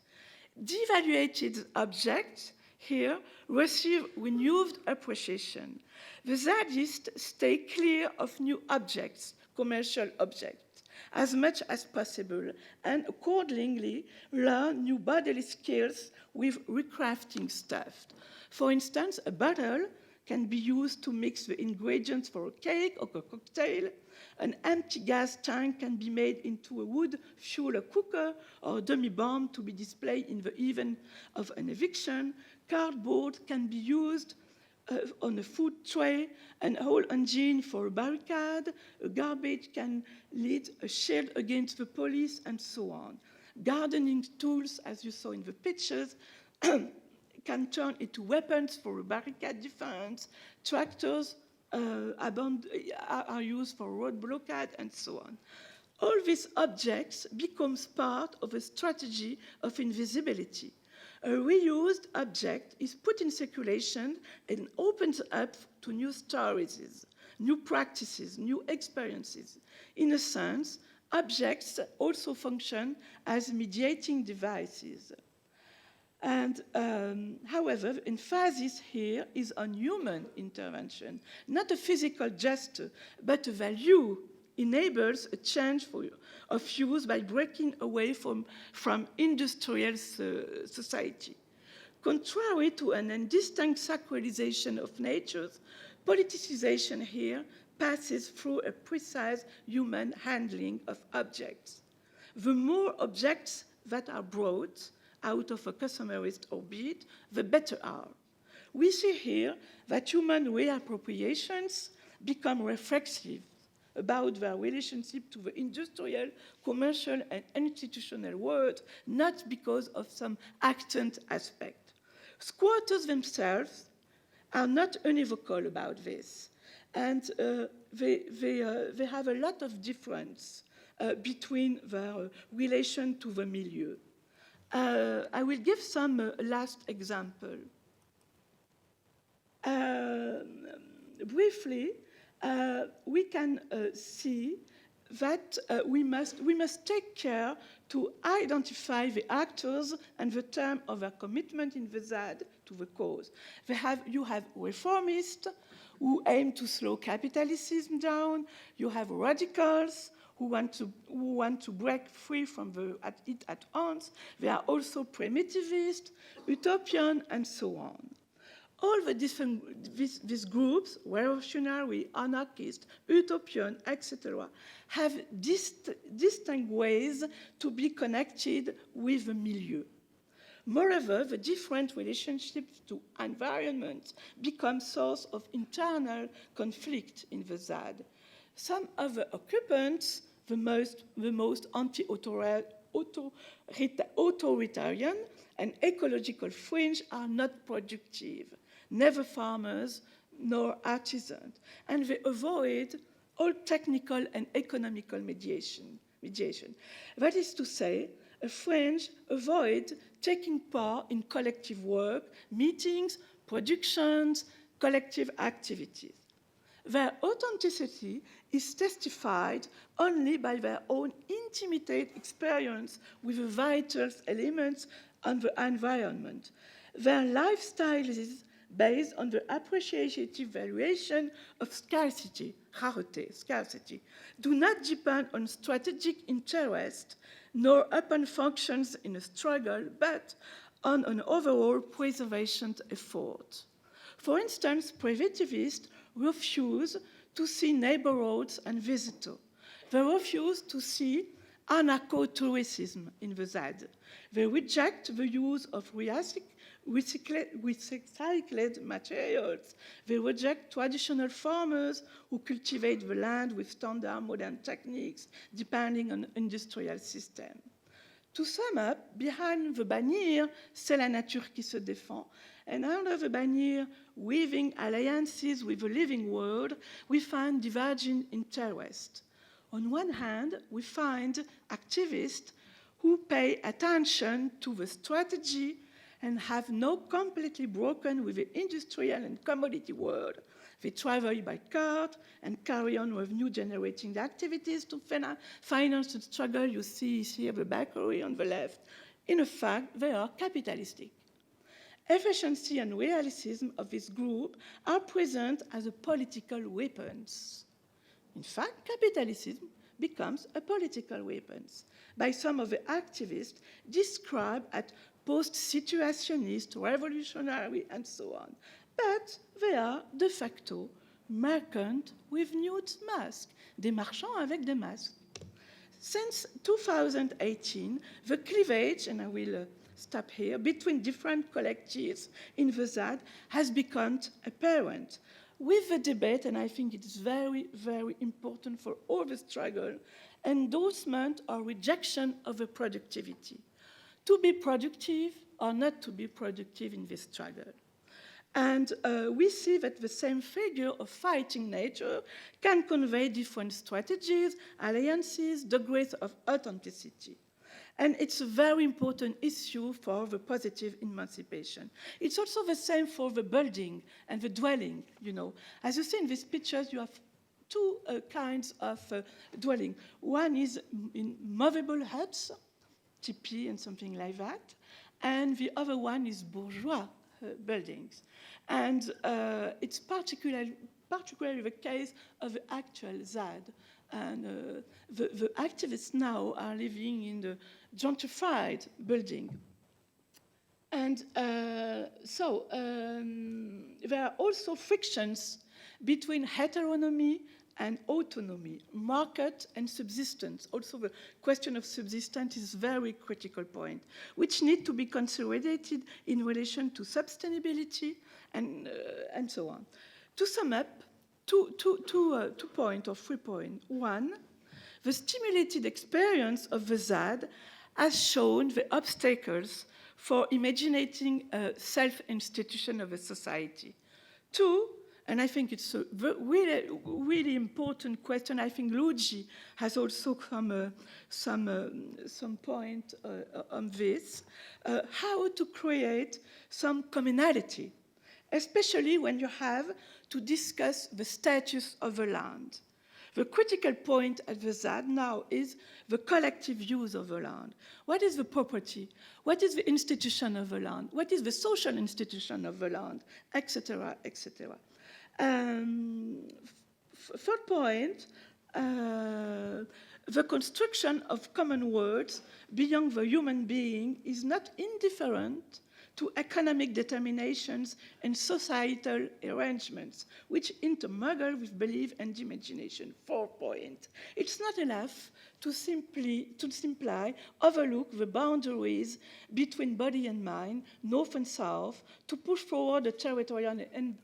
Devaluated objects here receive renewed appreciation. The Zadists stay clear of new objects, commercial objects, as much as possible, and accordingly learn new bodily skills with recrafting stuff. For instance, a bottle can be used to mix the ingredients for a cake or a cocktail. An empty gas tank can be made into a wood-fuel cooker or a dummy bomb to be displayed in the event of an eviction. Cardboard can be used on a food tray, an whole engine for a barricade. A garbage can lead a shield against the police, and so on. Gardening tools, as you saw in the pictures, can turn into weapons for a barricade defense. Tractors are used for road blockade, and so on. All these objects becomes part of a strategy of invisibility. A reused object is put in circulation and opens up to new stories, new practices, new experiences. In a sense, objects also function as mediating devices. And however, emphasis here is on human intervention, not a physical gesture, but a value enables a change of use by breaking away from industrial society. Contrary to an indistinct sacralization of natures, politicization here passes through a precise human handling of objects. The more objects that are brought, out of a consumerist orbit, the better are. We see here that human reappropriations become reflexive about their relationship to the industrial, commercial, and institutional world, not because of some actant aspect. Squatters themselves are not unequivocal about this, and they have a lot of difference between their relation to the milieu. I will give some last example. Briefly, we can see that we must take care to identify the actors and the term of their commitment in the ZAD to the cause. You have reformists who aim to slow capitalism down. You have radicals who want to break free from it at once. There are also primitivists, utopian, and so on. All the different these groups, revolutionary, anarchist, utopian, etc., have distinct ways to be connected with the milieu. Moreover, the different relationships to environment become source of internal conflict in the ZAD. Some of the occupants, the most anti-authoritarian and ecological fringe, are not productive, never farmers nor artisans, and they avoid all technical and economical mediation. That is to say, a fringe avoid taking part in collective work, meetings, productions, collective activities. Their authenticity is testified only by their own intimate experience with the vital elements of the environment. Their lifestyle is based on the appreciative valuation of scarcity, rareté, scarcity, do not depend on strategic interest nor upon functions in a struggle, but on an overall preservation effort. For instance, primitivists refuse to see neighborhoods and visitors. They refuse to see anarcho-tourism in the ZAD. They reject the use of recycled materials. They reject traditional farmers who cultivate the land with standard modern techniques, depending on industrial system. To sum up, behind the bannière, c'est la nature qui se défend, and under the bannière, weaving alliances with the living world, we find diverging interests. On one hand, we find activists who pay attention to the strategy and have not completely broken with the industrial and commodity world. They travel by car and carry on revenue-generating activities to finance the struggle. You see here the bakery on the left. In fact, they are capitalistic. Efficiency and realism of this group are present as a political weapons. In fact, capitalism becomes a political weapon by some of the activists described as post-situationist, revolutionary, and so on. But they are de facto merchant with nude masks, des marchands avec des masques. Since 2018, the cleavage, and I will stop here, between different collectives in the ZAD has become apparent. With the debate, and I think it is very, very important for all the struggle, endorsement or rejection of the productivity. To be productive or not to be productive in this struggle. And we see that the same figure of fighting nature can convey different strategies, alliances, degrees of authenticity. And it's a very important issue for the positive emancipation. It's also the same for the building and the dwelling, you know. As you see in these pictures, you have two kinds of dwelling. One is in movable huts, tipi and something like that. And the other one is bourgeois buildings. And it's particularly the case of the actual ZAD. And the activists now are living in the gentrified building. And so there are also frictions between heteronomy and autonomy, market and subsistence. Also, the question of subsistence is a very critical point, which need to be consolidated in relation to sustainability and so on. To sum up, two points or 3 points. One, the stimulated experience of the ZAD has shown the obstacles for imagining a self-institution of a society. Two, and I think it's a really, really important question. I think Luigi has also come some point on this. How to create some commonality, especially when you have to discuss the status of the land. The critical point at the ZAD now is the collective use of the land. What is the property? What is the institution of the land? What is the social institution of the land? Etc., etc. Third point, the construction of common words beyond the human being is not indifferent to economic determinations and societal arrangements, which intermingle with belief and imagination. 4 point. It's not enough to simply overlook the boundaries between body and mind, north and south, to push forward a territorial and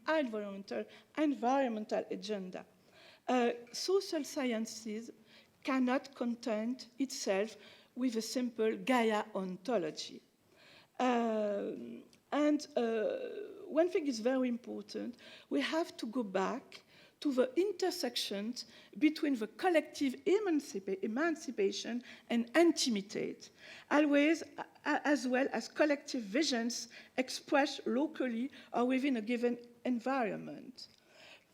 environmental agenda. Social sciences cannot content itself with a simple Gaia ontology. One thing is very important. We have to go back to the intersections between the collective emancipation and intimacy, always as well as collective visions expressed locally or within a given environment.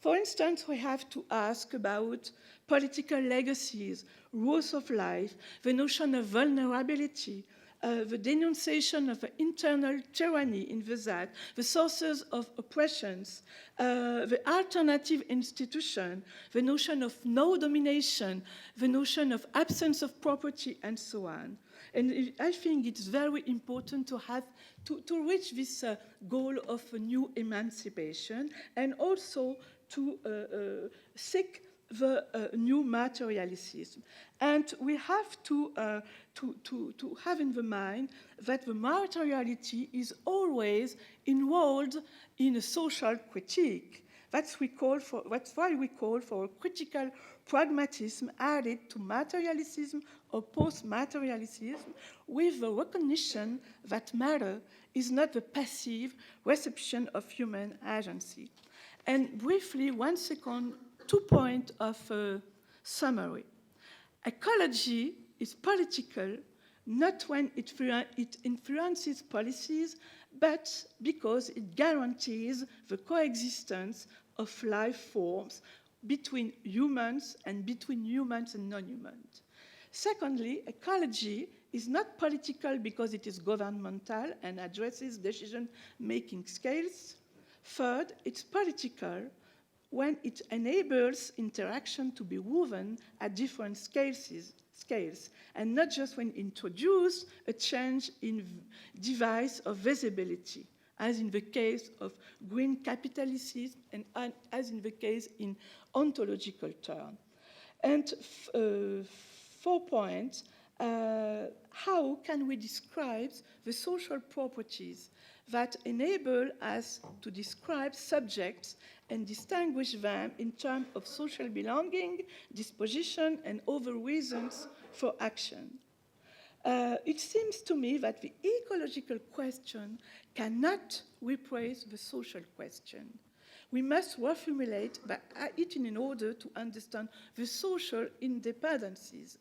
For instance, we have to ask about political legacies, rules of life, the notion of vulnerability, the denunciation of internal tyranny in the ZAD, the sources of oppressions, the alternative institution, the notion of no domination, the notion of absence of property, and so on. And I think it's very important to have to reach this goal of a new emancipation, and also to seek the new materialism. And we have to have in the mind that the materiality is always involved in a social critique. That's why we call for a critical pragmatism added to materialism or post-materialism, with the recognition that matter is not the passive reception of human agency. And briefly, 1 second, 2 points of summary. Ecology is political, not when it influences policies, but because it guarantees the coexistence of life forms between humans and non-humans. Secondly, ecology is not political because it is governmental and addresses decision-making scales. Third, it's political when it enables interaction to be woven at different scales, and not just when it introduces a change in device of visibility, as in the case of green capitalism and as in the case in ontological terms. And 4 points, how can we describe the social properties that enable us to describe subjects and distinguish them in terms of social belonging, disposition, and other reasons for action? It seems to me that the ecological question cannot replace the social question. We must reformulate it in order to understand the social interdependencies.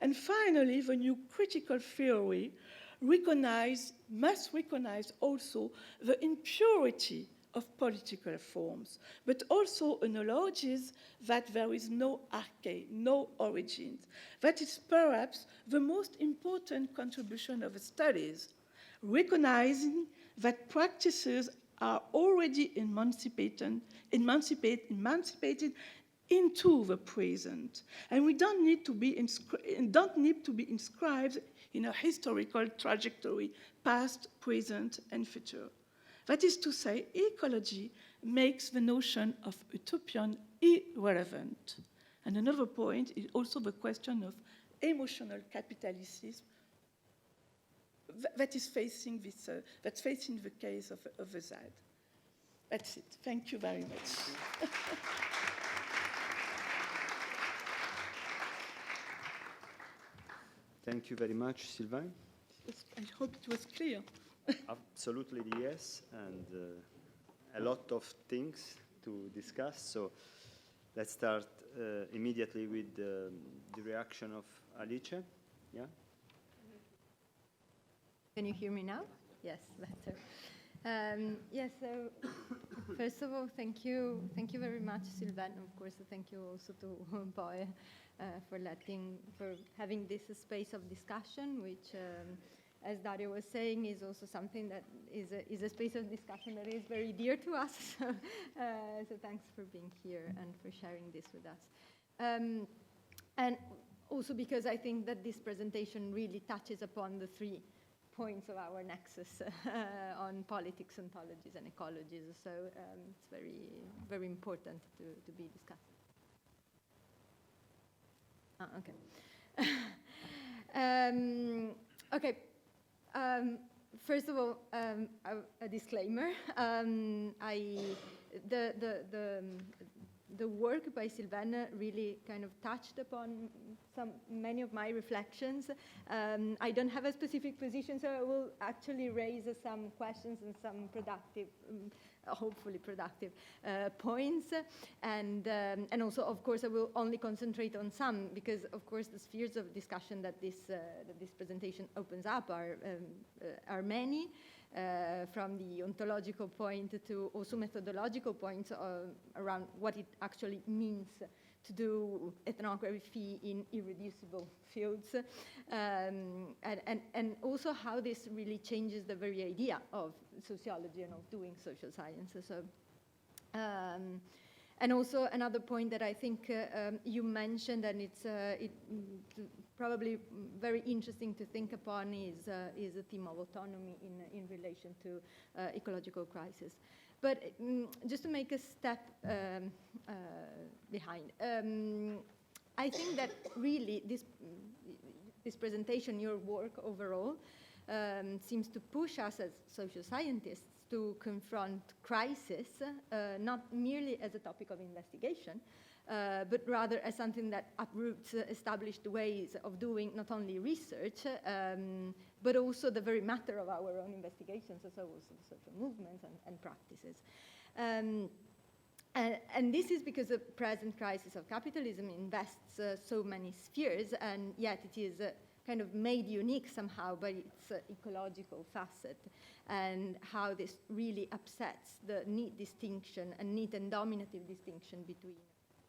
And finally, the new critical theory must recognize also the impurity of political forms, but also acknowledges that there is no arche, no origins. That is perhaps the most important contribution of the studies, recognizing that practices are already emancipated into the present, and we don't need to be inscribed in a historical trajectory, past, present, and future. That is to say, ecology makes the notion of utopian irrelevant. And another point is also the question of emotional capitalism that is facing this, that's facing the case of the ZAD. That's it. Thank you very much. Thank you very much, Sylvaine. I hope it was clear. Absolutely, yes, and a lot of things to discuss. So let's start immediately with the reaction of Alice. Yeah. Can you hear me now? Yes, better. Yes, so first of all, thank you very much, Sylvaine. Of course, thank you also to Boy for having this space of discussion, which, as Dario was saying, is also something that is a space of discussion that is very dear to us. So thanks for being here and for sharing this with us. And also because I think that this presentation really touches upon the 3 points of our nexus on politics, ontologies, and ecologies. So it's very, very important to be discussed. Okay. Okay. First of all, a disclaimer. The work by Sylvaine really kind of touched upon many of my reflections. I don't have a specific position, so I will actually raise some questions and some productive, hopefully productive points. And also, of course, I will only concentrate on some, because, of course, the spheres of discussion that this presentation opens up are many. From the ontological point to also methodological points around what it actually means to do ethnography in irreducible fields, and also how this really changes the very idea of sociology and of doing social sciences. So, and also another point that I think you mentioned, and it's probably very interesting to think upon, is the theme of autonomy in relation to ecological crisis. But just to make a step behind, I think that really this presentation, your work overall, seems to push us as social scientists to confront crisis, not merely as a topic of investigation, but rather as something that uproots established ways of doing not only research, but also the very matter of our own investigations, so also the social movements and practices. And this is because the present crisis of capitalism invests so many spheres, and yet it is kind of made unique somehow by its ecological facet, and how this really upsets the neat distinction, a neat and dominative distinction between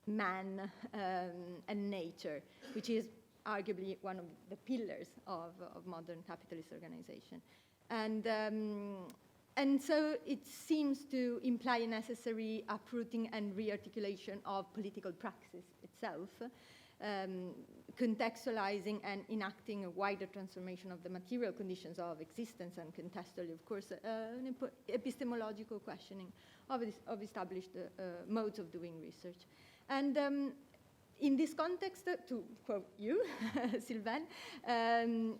man and nature, which is arguably one of the pillars of modern capitalist organization. And so it seems to imply a necessary uprooting and rearticulation of political praxis itself, contextualizing and enacting a wider transformation of the material conditions of existence, and contextually, of course, an epistemological questioning of established modes of doing research. And in this context, to quote you, Sylvaine,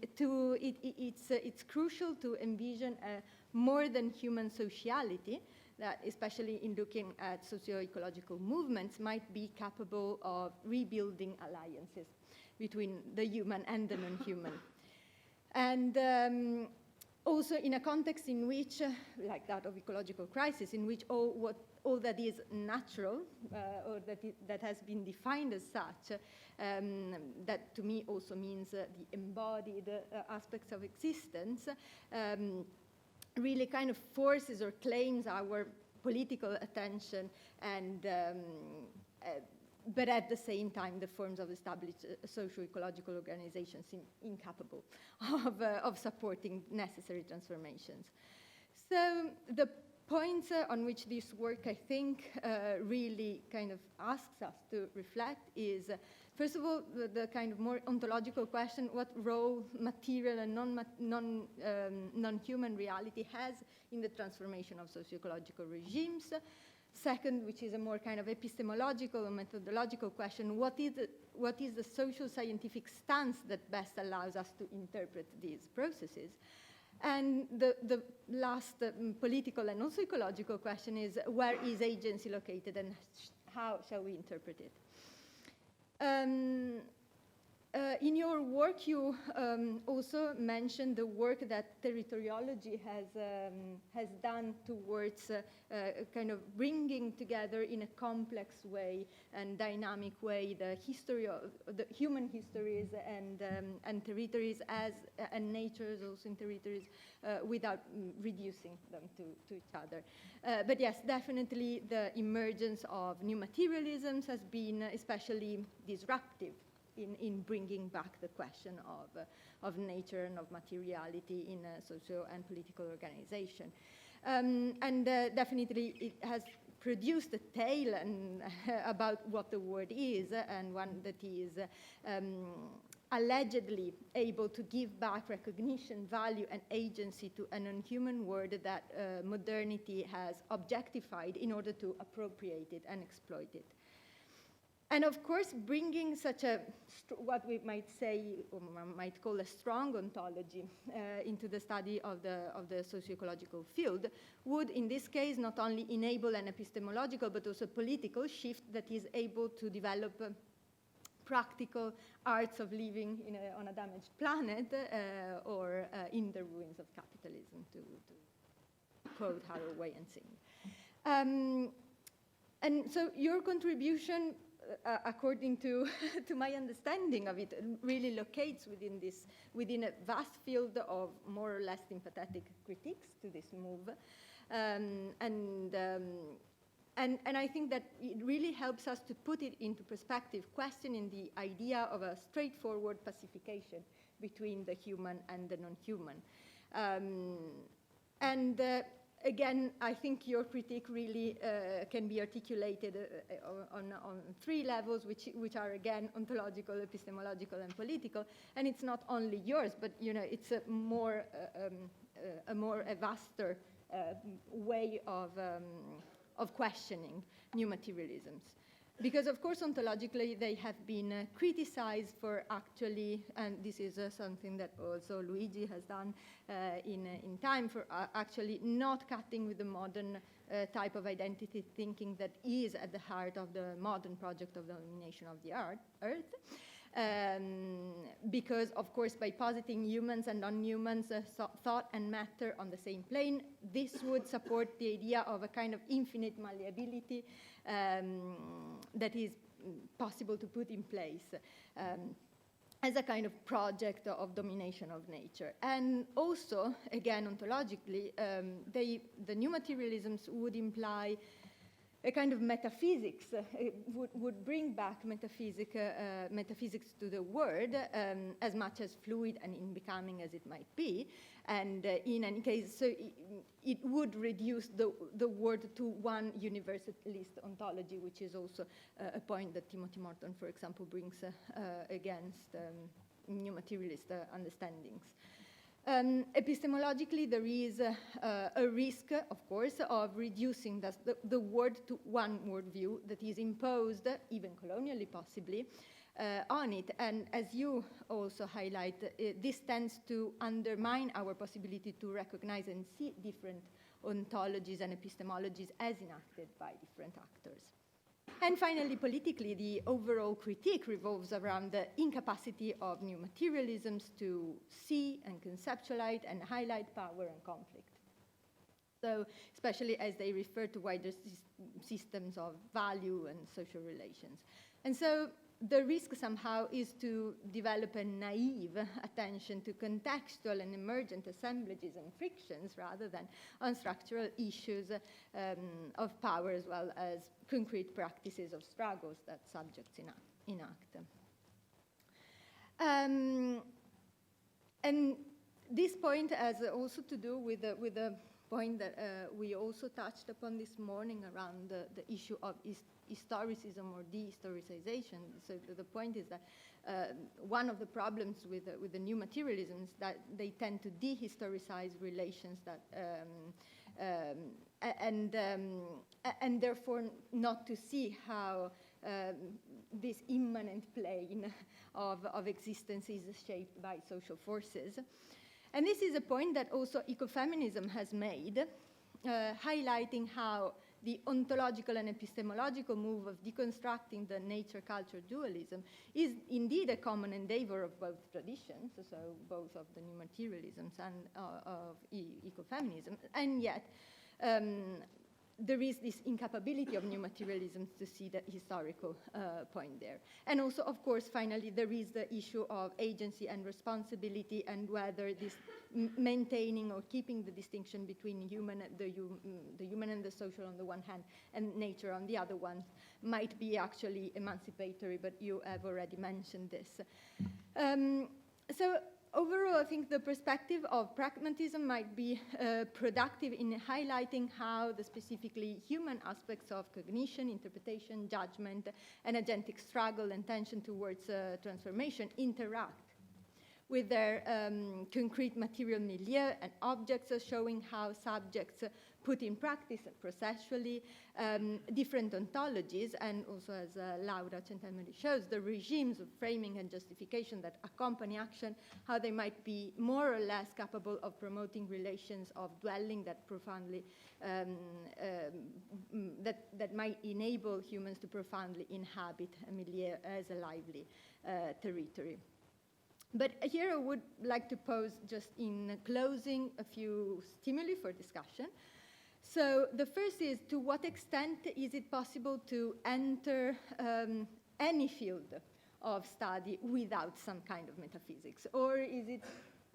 it's crucial to envision a more than human sociality that, especially in looking at socio-ecological movements, might be capable of rebuilding alliances between the human and the non-human. And also in a context in which, like that of ecological crisis, in which all that is natural, or that has been defined as such, that to me also means the embodied aspects of existence, really kind of forces or claims our political attention, and but at the same time the forms of established socio-ecological organizations seem incapable of supporting necessary transformations. So the points on which this work, I think, really kind of asks us to reflect is, first of all, the kind of more ontological question: what role material and non-human reality has in the transformation of socio-ecological regimes? Second, which is a more kind of epistemological or methodological question, what is the social scientific stance that best allows us to interpret these processes? And the last political and also ecological question is, where is agency located and how shall we interpret it? In your work, you also mentioned the work that territoriology has done towards kind of bringing together in a complex way and dynamic way the history of the human histories and territories and natures also in territories without reducing them to each other. But yes, definitely the emergence of new materialisms has been especially disruptive in bringing back the question of nature and of materiality in a social and political organization. And definitely it has produced a tale about what the word is, and one that is allegedly able to give back recognition, value, and agency to an unhuman word that modernity has objectified in order to appropriate it and exploit it. And of course, bringing such a, what we might say, or might call a strong ontology into the study of the socio-ecological field would, in this case, not only enable an epistemological but also political shift that is able to develop practical arts of living on a damaged planet or in the ruins of capitalism, to quote Haraway and Singh. And so your contribution, according to my understanding of it, really locates within a vast field of more or less sympathetic critiques to this move. And I think that it really helps us to put it into perspective, questioning the idea of a straightforward pacification between the human and the non-human. Again, I think your critique really can be articulated on three levels, which are, again, ontological, epistemological, and political. And it's not only yours, but it's a vaster way of questioning new materialisms. Because, of course, ontologically, they have been criticized for actually, and this is something that also Luigi has done in time, for actually not cutting with the modern type of identity thinking that is at the heart of the modern project of the domination of the earth. Because, of course, by positing humans and non-humans, thought and matter on the same plane, this would support the idea of a kind of infinite malleability that is possible to put in place as a kind of project of domination of nature. And also, again, ontologically, the new materialisms would imply a kind of metaphysics, would bring back metaphysics to the word, as much as fluid and in becoming as it might be. And in any case, so it would reduce the word to one universalist ontology, which is also a point that Timothy Morton, for example, brings against new materialist understandings. Epistemologically, there is a risk, of course, of reducing the word to one worldview that is imposed, even colonially possibly, on it. And as you also highlight, this tends to undermine our possibility to recognize and see different ontologies and epistemologies as enacted by different actors. And finally, politically, the overall critique revolves around the incapacity of new materialisms to see and conceptualize and highlight power and conflict. So, especially as they refer to wider systems of value and social relations. And so, the risk somehow is to develop a naive attention to contextual and emergent assemblages and frictions rather than on structural issues of power, as well as concrete practices of struggles that subjects enact. And this point has also to do with the point that we also touched upon this morning around the issue of historicism or dehistoricization. So the point is that one of the problems with the new materialisms that they tend to dehistoricize relations that and therefore not to see how this immanent plane of existence is shaped by social forces. And this is a point that also ecofeminism has made, highlighting how the ontological and epistemological move of deconstructing the nature-culture dualism is indeed a common endeavor of both traditions, so both of the new materialisms and of ecofeminism, and yet there is this incapability of new materialisms to see the historical point there. And also, of course, finally, there is the issue of agency and responsibility and whether this maintaining or keeping the distinction between the human and the social on the one hand and nature on the other one might be actually emancipatory, but you have already mentioned this. So overall, I think the perspective of pragmatism might be productive in highlighting how the specifically human aspects of cognition, interpretation, judgment, and agentic struggle and tension towards transformation interact with their concrete material milieu and objects, showing how subjects put in practice processually different ontologies, and also, as Laura Centemeri shows, the regimes of framing and justification that accompany action, how they might be more or less capable of promoting relations of dwelling that profoundly, that might enable humans to profoundly inhabit a milieu as a lively territory. But here I would like to pose, just in closing, a few stimuli for discussion. So the first is, to what extent is it possible to enter any field of study without some kind of metaphysics? Or is it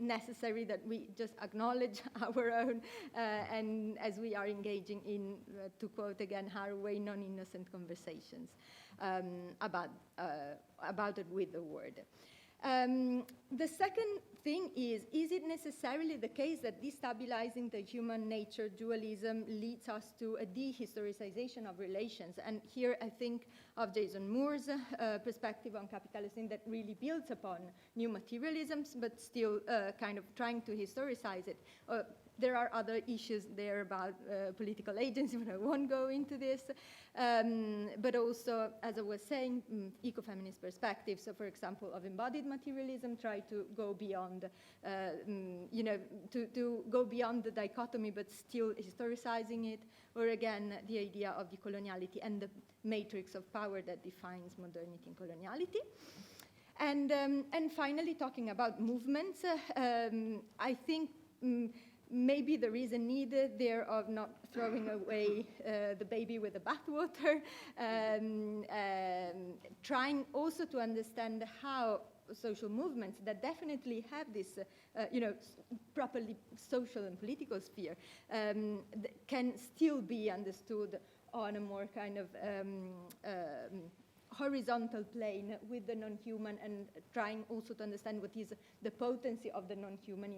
necessary that we just acknowledge our own, and as we are engaging in, to quote again Haraway, non-innocent conversations about it with the word? The second thing is it necessarily the case that destabilizing the human-nature dualism leads us to a dehistoricization of relations? And here I think of Jason Moore's perspective on capitalism that really builds upon new materialisms, but still kind of trying to historicize it. There are other issues there about political agency, but I won't go into this. But also, as I was saying, ecofeminist perspectives. So, for example, of embodied materialism, try to go beyond, to go beyond the dichotomy, but still historicizing it. Or again, the idea of decoloniality and the matrix of power that defines modernity and coloniality. And finally, talking about movements, I think maybe there is a need there of not throwing away the baby with the bathwater, trying also to understand how social movements that definitely have this, properly social and political sphere, can still be understood on a more kind of horizontal plane with the non-human, and trying also to understand what is the potency of the non-human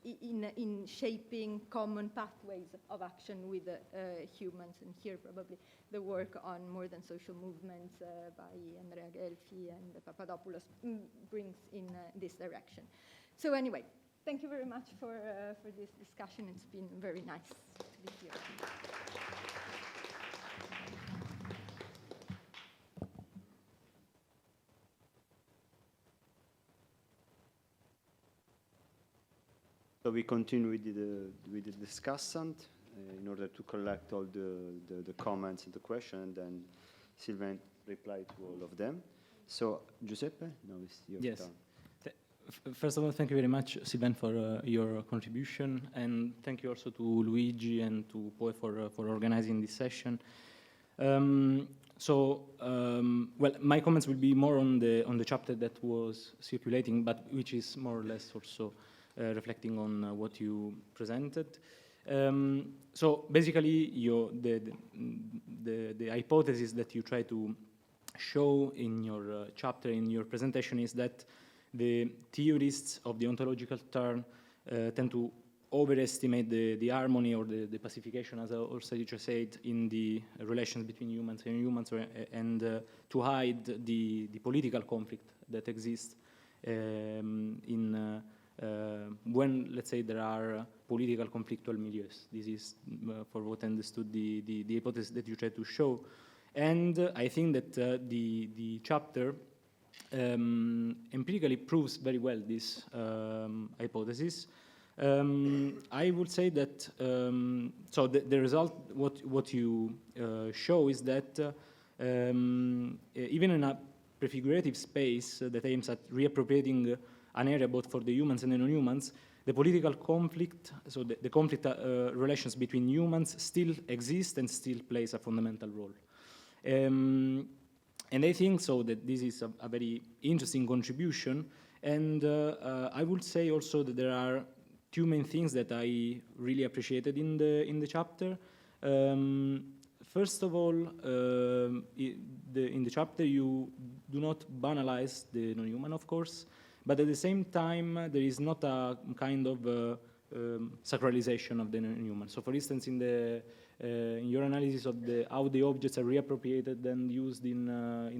in shaping common pathways of action with humans. And here probably the work on more than social movements by Andrea Gelfi and Papadopoulos brings in this direction. So anyway, thank you very much for this discussion. It's been very nice to be here. So we continue with the discussant in order to collect all the comments and the questions, and then Sylvaine reply to all of them. So Giuseppe, now it's your turn. First of all, thank you very much, Sylvaine, for your contribution, and thank you also to Luigi and to Poe for organizing this session. Well, my comments will be more on the chapter that was circulating, but which is more or less also reflecting on what you presented. So basically, the hypothesis that you try to show in your chapter, in your presentation, is that the theorists of the ontological turn tend to overestimate the harmony or the pacification, as I also just said, in the relations between humans and humans, and to hide the political conflict that exists in when, let's say, there are political conflictual milieus. This is, for what I understood, the hypothesis that you try to show. And I think that the chapter empirically proves very well this hypothesis. I would say that, so the result, what you show is that even in a prefigurative space that aims at reappropriating an area both for the humans and the non-humans, the political conflict, so the conflict relations between humans still exist and still plays a fundamental role. And I think so that this is a very interesting contribution. And I would say also that there are two main things that I really appreciated in the chapter. First of all, in the chapter you do not banalize the non-human, of course, but at the same time there is not a kind of sacralization of the non-human. So, for instance, in your analysis of how the objects are reappropriated and used in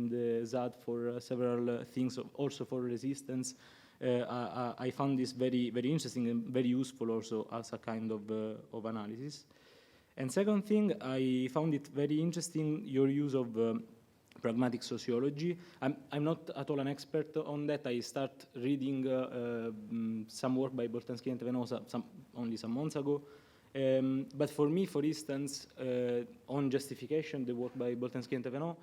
the ZAD for several things, also for resistance, I found this very, very interesting and very useful also as a kind of analysis. And second thing, I found it very interesting your use of pragmatic sociology. I'm not at all an expert on that. I start reading some work by Boltanski and Ivano only some months ago. But for me, for instance, on justification, the work by Boltanski and Ivano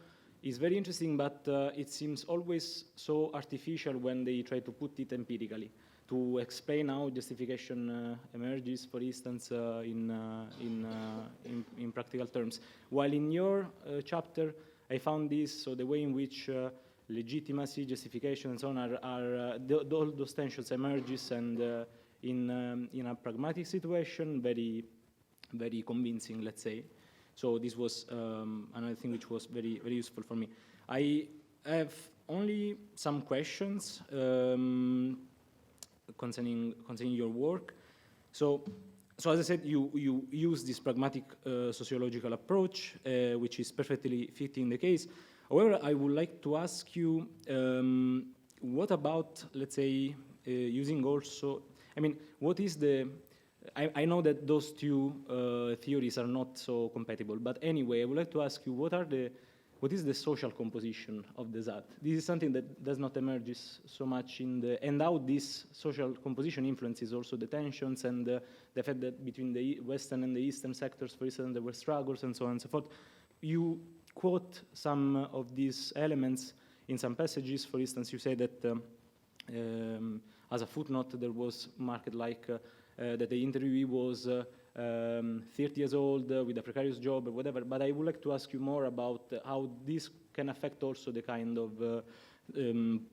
is very interesting, but it seems always so artificial when they try to put it empirically, to explain how justification emerges, for instance, in practical terms. While in your chapter, I found this, so the way in which legitimacy, justification, and so on all those tensions emerges, and in a pragmatic situation, very, very convincing, let's say. So this was another thing which was very, very useful for me. I have only some questions concerning your work. So as I said, you use this pragmatic sociological approach, which is perfectly fitting the case. However, I would like to ask you, what about, let's say, using also, I mean, what is the, I know that those two theories are not so compatible, but anyway, I would like to ask you, what is the social composition of the ZAD? This is something that does not emerge so much and how this social composition influences also the tensions and the fact that between the Western and the Eastern sectors, for instance, there were struggles and so on and so forth. You quote some of these elements in some passages. For instance, you say that as a footnote, there was marked like that the interviewee was 30 years old with a precarious job or whatever, but I would like to ask you more about how this can affect also the kind of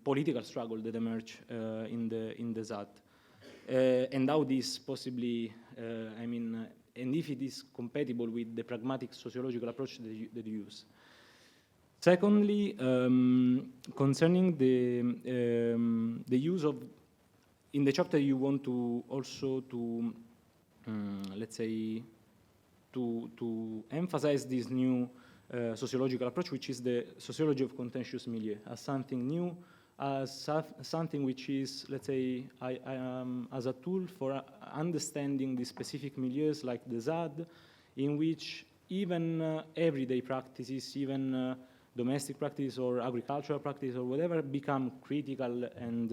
political struggle that emerge in the ZAD, and how this possibly, I mean, and if it is compatible with the pragmatic sociological approach that you use. Secondly, concerning the use of, in the chapter you want to also to let's say, to emphasize this new sociological approach, which is the sociology of contentious milieu, as something new, as something which is, let's say, as a tool for understanding the specific milieus like the ZAD, in which even everyday practices, even domestic practice or agricultural practice or whatever, become critical and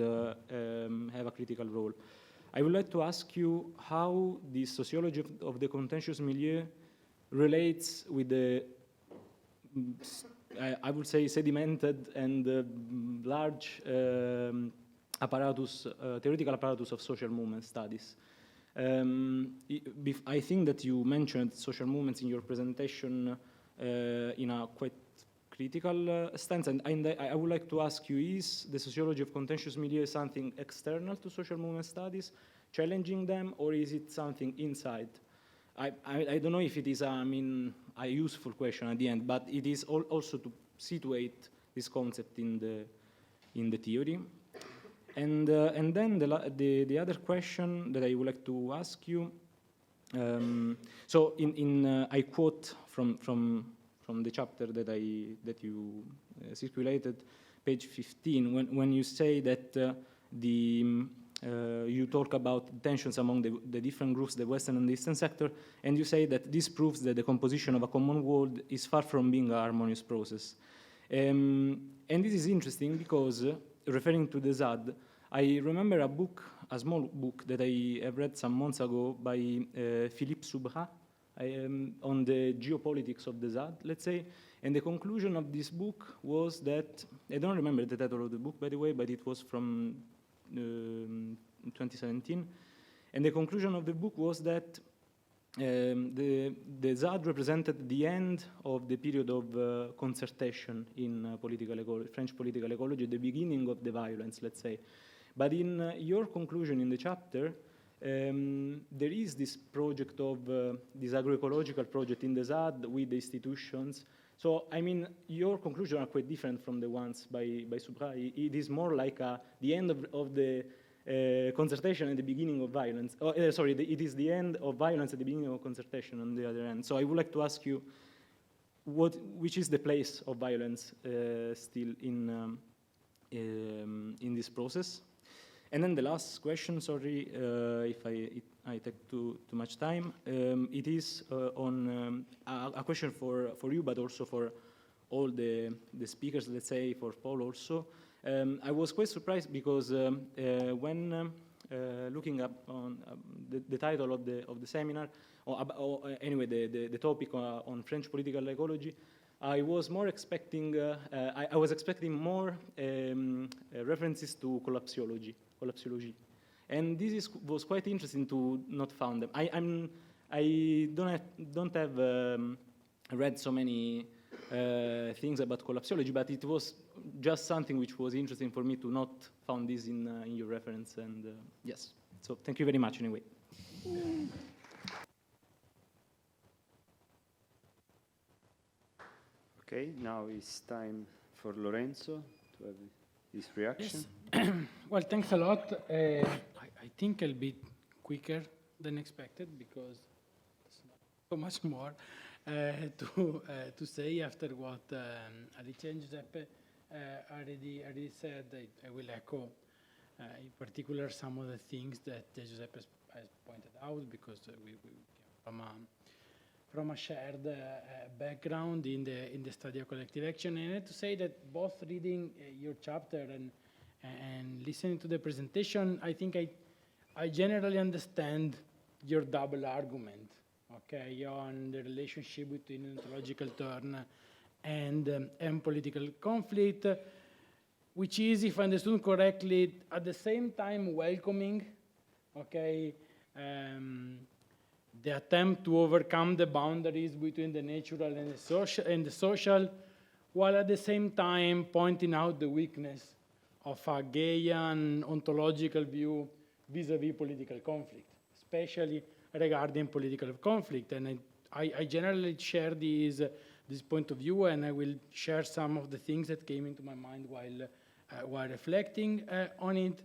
have a critical role. I would like to ask you how the sociology of the contentious milieu relates with the, I would say, sedimented and large apparatus, theoretical apparatus of social movement studies. I think that you mentioned social movements in your presentation in a quite critical stance, and I would like to ask you, is the sociology of contentious milieu something external to social movement studies, challenging them, or is it something inside? I don't know if it is, I mean, a useful question at the end, but it is also to situate this concept in the theory. And then the other question that I would like to ask you, so I quote from the chapter that you circulated, page 15, when you say that you talk about tensions among the different groups, the Western and the Eastern sector, and you say that this proves that the composition of a common world is far from being a harmonious process. And this is interesting because, referring to the ZAD, I remember a small book that I have read some months ago by Philippe Subra on the geopolitics of the ZAD, let's say. And the conclusion of this book was that, I don't remember the title of the book, by the way, but it was from 2017. And the conclusion of the book was that the ZAD represented the end of the period of concertation in French political ecology, the beginning of the violence, let's say. But in your conclusion in the chapter, there is this project of this agroecological project in the ZAD with the institutions. So, I mean, your conclusions are quite different from the ones by Subra. It is more like the end of the concertation and the beginning of violence. It is the end of violence at the beginning of concertation on the other end. So I would like to ask you, which is the place of violence still in this process? And then the last question, sorry if I take too much time, it is on a question for you, but also for all the speakers, let's say, for Paul also. I was quite surprised because when looking up on the title of the seminar, or anyway, the topic on French political ecology, I was more expecting, I was expecting more references to collapsiology. And this was quite interesting to not found them. I don't have read so many things about collapsiology, but it was just something which was interesting for me to not found this in your reference. And yes, so thank you very much anyway. Okay, now it's time for Lorenzo to have his reaction. Yes. Well, thanks a lot. I think I'll be quicker than expected because there's not so much more to say after what Alice and Giuseppe already said. I will echo in particular some of the things that Giuseppe has pointed out because we came from a shared background in the study of collective action. And I have to say that both reading your chapter and listening to the presentation, I think I generally understand your double argument, okay, on the relationship between ontological turn and political conflict, which is, if I understood correctly, at the same time welcoming, okay, the attempt to overcome the boundaries between the natural and the social, while at the same time pointing out the weakness of a Gaian ontological view vis-a-vis political conflict, especially regarding political conflict. And I generally share this point of view, and I will share some of the things that came into my mind while reflecting on it,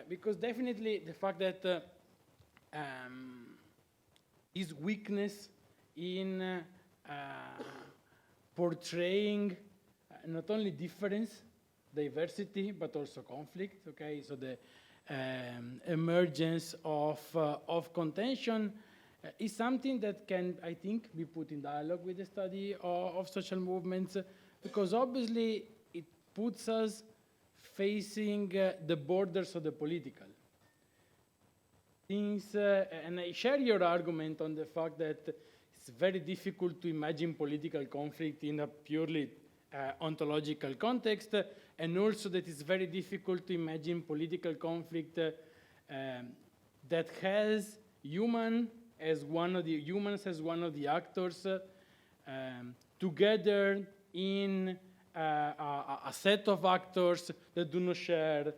because definitely the fact that his weakness in portraying not only difference, diversity, but also conflict, okay? So the emergence of contention is something that can, I think, be put in dialogue with the study of social movements, because obviously it puts us facing the borders of the political. And I share your argument on the fact that it's very difficult to imagine political conflict in a purely ontological context, and also that it's very difficult to imagine political conflict that has humans as one of the actors together in a set of actors that do not share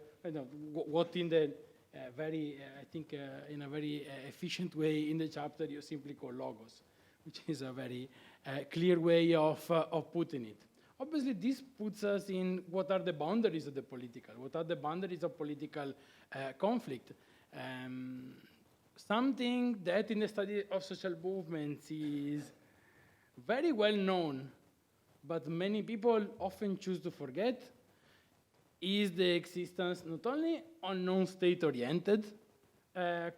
what in the I think in a very efficient way in the chapter you simply call logos, which is a very clear way of putting it. Obviously, this puts us in what are the boundaries of the political, what are the boundaries of political conflict. Something that in the study of social movements is very well known, but many people often choose to forget, is the existence not only on non-state-oriented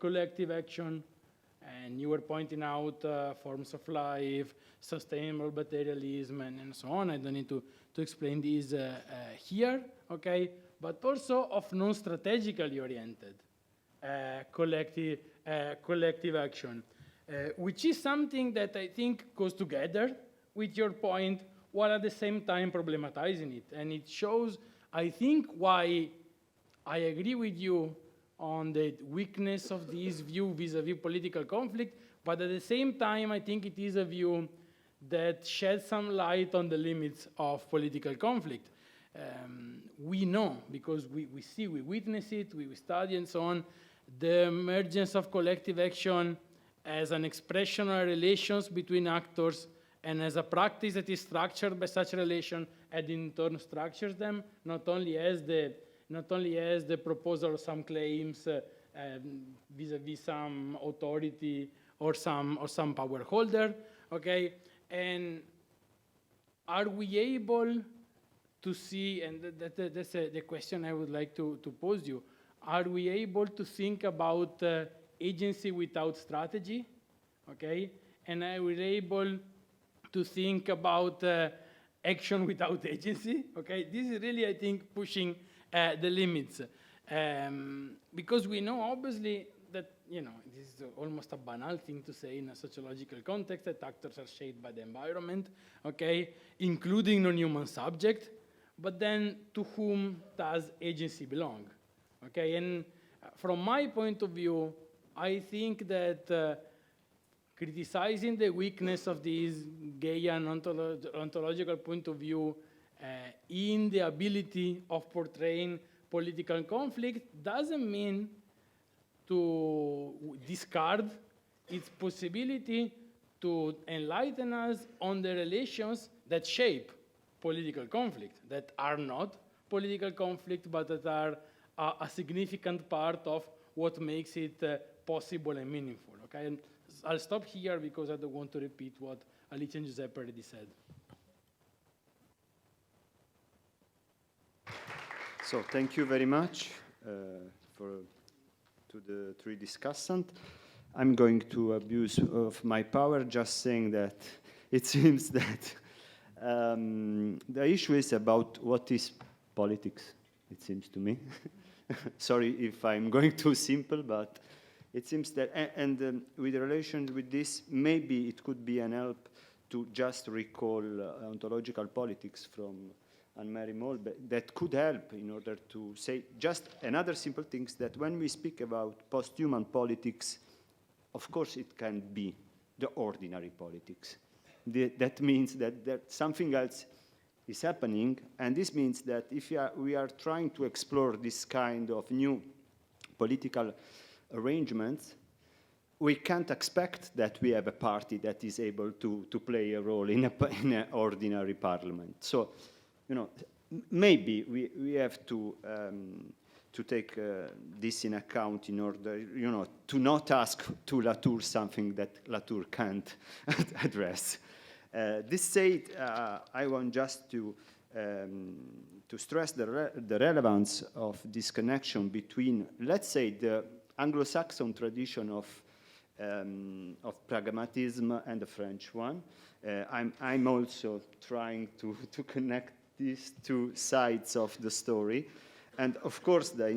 collective action, and you were pointing out forms of life, sustainable materialism, and so on. I don't need to explain these here, okay? But also of non-strategically oriented collective action, which is something that I think goes together with your point, while at the same time problematizing it. And it shows, I think, why I agree with you on the weakness of this view vis-a-vis political conflict, but at the same time, I think it is a view that sheds some light on the limits of political conflict. We know, because we see, we witness it, we study and so on, the emergence of collective action as an expression of relations between actors and as a practice that is structured by such relation and in turn structures them, not only as the proposal of some claims vis-a-vis some authority or some power holder, okay? And are we able to see, and that's the question I would like to pose you, are we able to think about agency without strategy, okay? And are we able to think about action without agency, okay? This is really, I think, pushing the limits. Because we know, obviously, that, this is almost a banal thing to say in a sociological context, that actors are shaped by the environment, okay, including non-human subject, but then to whom does agency belong, okay? And from my point of view, I think that criticizing the weakness of this Gaian ontological point of view in the ability of portraying political conflict doesn't mean to discard its possibility to enlighten us on the relations that shape political conflict, that are not political conflict, but that are a significant part of what makes it possible and meaningful, okay? And I'll stop here because I don't want to repeat what Alice and Giuseppe already said. So thank you very much to the three discussants. I'm going to abuse of my power just saying that it seems that the issue is about what is politics, it seems to me. Sorry if I'm going too simple, but it seems that, and with relation with this, maybe it could be an help to just recall ontological politics from Anne-Marie Molbe that could help in order to say just another simple thing is that when we speak about post-human politics, of course it can be the ordinary politics. That means that something else is happening, and this means that if we are trying to explore this kind of new political arrangements, we can't expect that we have a party that is able to play a role in an ordinary parliament. So, maybe we have to take this in account in order, to not ask to Latour something that Latour can't address. This said, I want just to stress the relevance of this connection between, let's say, the Anglo-Saxon tradition of pragmatism and the French one. I'm also trying to connect these two sides of the story. And of course, the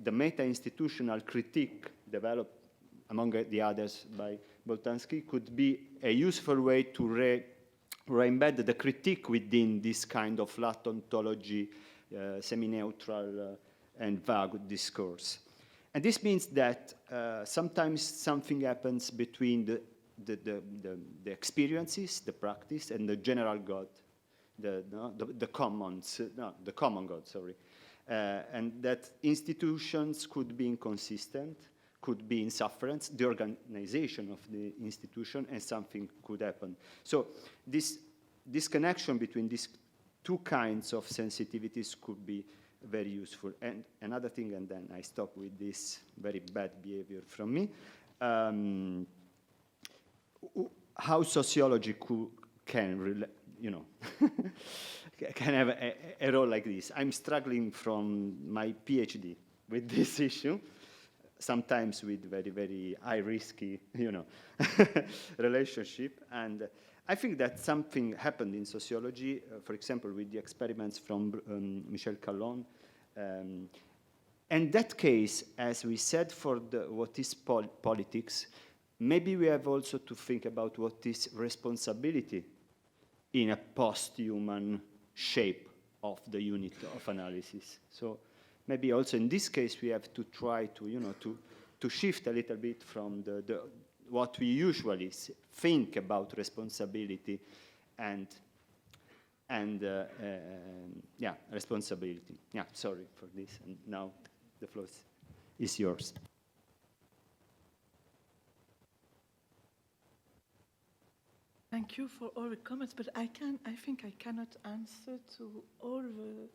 meta-institutional critique developed, among the others, by Boltanski could be a useful way to re-embed the critique within this kind of flat ontology, semi-neutral and vague discourse. And this means that sometimes something happens between the experiences, the practice, and the general God, the common God, sorry. And that institutions could be inconsistent, could be in sufferance, the organization of the institution, and something could happen. So this connection between these two kinds of sensitivities could be very useful. And another thing, and then I stop with this very bad behavior from me, how sociology can can have a role like this. I'm struggling from my PhD with this issue, sometimes with very, very high risky, relationship. And I think that something happened in sociology, for example, with the experiments from Michel Callon. In that case, as we said, for what is politics, maybe we have also to think about what is responsibility in a post-human shape of the unit of analysis. So maybe also in this case we have to try to, to shift a little bit from what we usually think about responsibility and responsibility. Yeah, sorry for this. And now the floor is yours. Thank you for all the comments, but I think I cannot answer to all the,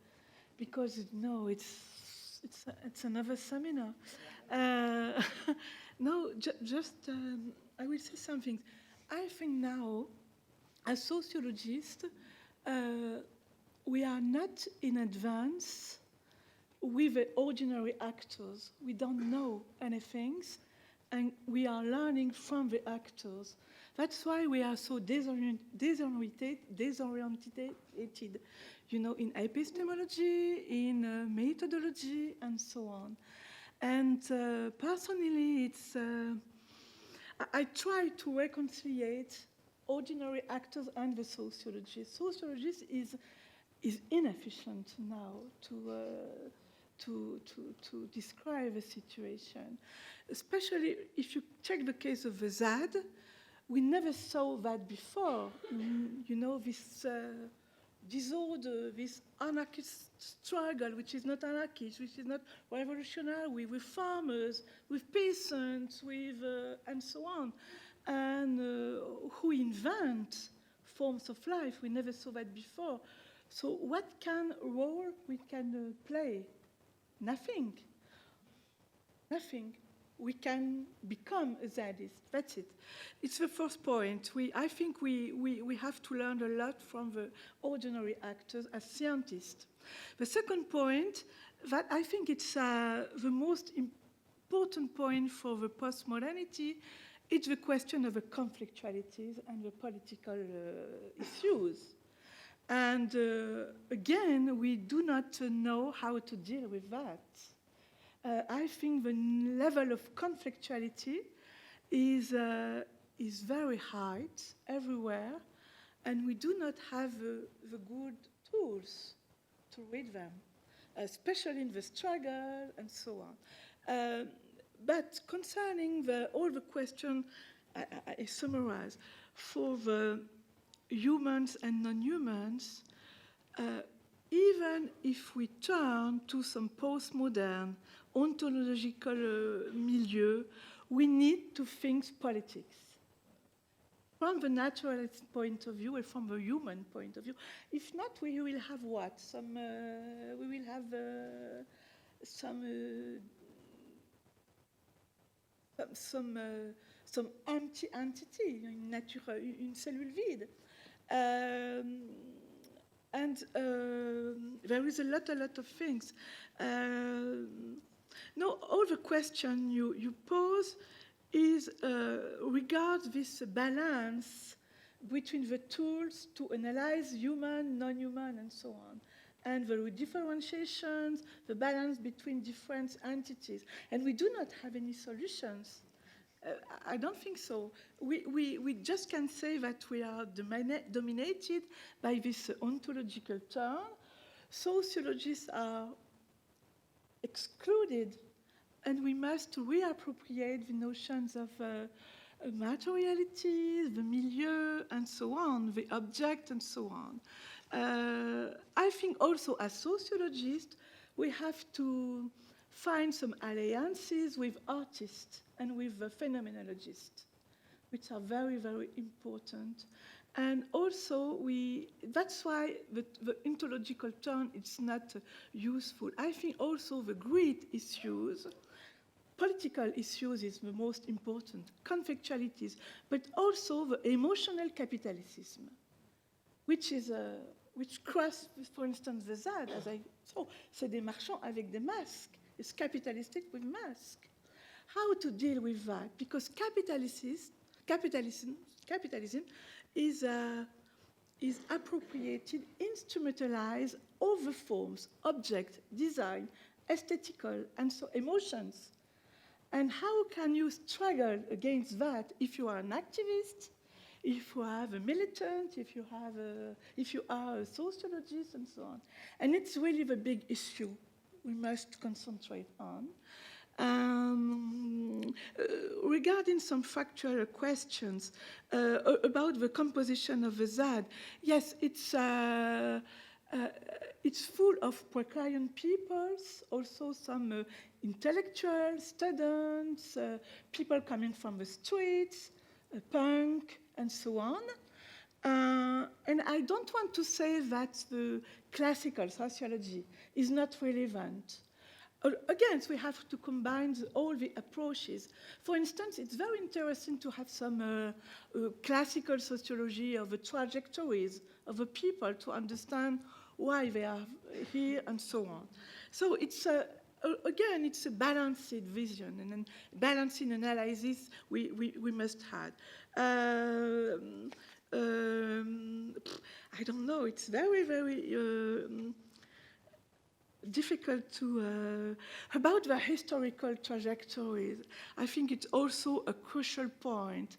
because it's another seminar. No, I will say something. I think now, as sociologists, we are not in advance with the ordinary actors. We don't know anything, and we are learning from the actors. That's why we are so disoriented, in epistemology, in methodology, and so on. And personally, I try to reconcile ordinary actors and the sociologist. Sociologist is inefficient now to describe a situation, especially if you check the case of the ZAD. We never saw that before. This disorder, this anarchist struggle, which is not anarchist, which is not revolutionary, with farmers, with peasants, and so on, and who invent forms of life. We never saw that before. So what role we can play? Nothing. Nothing. We can become a Zadist. That's it. It's the first point. I think we have to learn a lot from the ordinary actors as scientists. The second point, that I think it's the most important point for the postmodernity, it's the question of the conflictualities and the political issues. And again, we do not know how to deal with that. I think the level of conflictuality is very high everywhere, and we do not have the good tools to read them, especially in the struggle and so on. But concerning all the questions, I summarize. For the humans and non-humans, even if we turn to some postmodern ontological milieu, we need to think politics. From the naturalist point of view and from the human point of view. If not, we will have what? We will have some empty entity, une cellule vide. And there is a lot of things. No, all the question you pose is regards this balance between the tools to analyze human, non-human, and so on, and the differentiations, the balance between different entities. And we do not have any solutions. I don't think so. We just can say that we are dominated by this ontological turn. Sociologists are excluded, and we must reappropriate the notions of materiality, the milieu, and so on, the object, and so on. I think also as sociologists, we have to find some alliances with artists and with the phenomenologists, which are very, very important. And also, that's why the ontological turn is not useful. I think also the great issues, political issues is the most important, conflictualities, but also the emotional capitalism, which is which cross, for instance, the ZAD, as I saw. C'est des marchands avec des masques. It's capitalistic with masks. How to deal with that? Because capitalism is appropriated, instrumentalized over forms, objects, design, aesthetical, and so emotions. And how can you struggle against that if you are an activist, if you have a militant, if you are a sociologist, and so on? And it's really the big issue we must concentrate on. Regarding some factual questions about the composition of the ZAD, yes, it's full of precarious peoples, also some intellectuals, students, people coming from the streets, punk, and so on. And I don't want to say that the classical sociology is not relevant. Again, we have to combine all the approaches. For instance, it's very interesting to have some classical sociology of the trajectories of the people to understand why they are here and so on. So it's again, it's a balanced vision and a balancing analysis we must have. I don't know, it's very, very difficult to, about the historical trajectories, I think it's also a crucial point.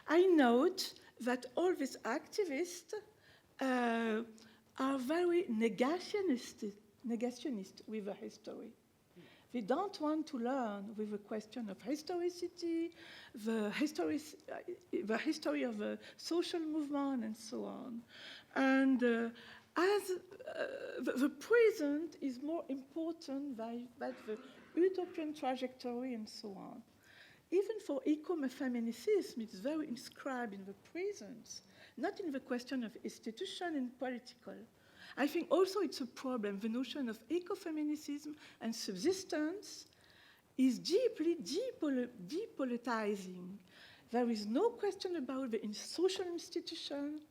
I note that all these activists are very negationist with the history. They don't want to learn with the question of historicity, the history of the social movement, and so on. And as the present is more important than the utopian trajectory and so on. Even for ecofeminism, it's very inscribed in the present, not in the question of institution and political. I think also it's a problem. The notion of ecofeminism and subsistence is deeply depoliticizing. There is no question about the social institution.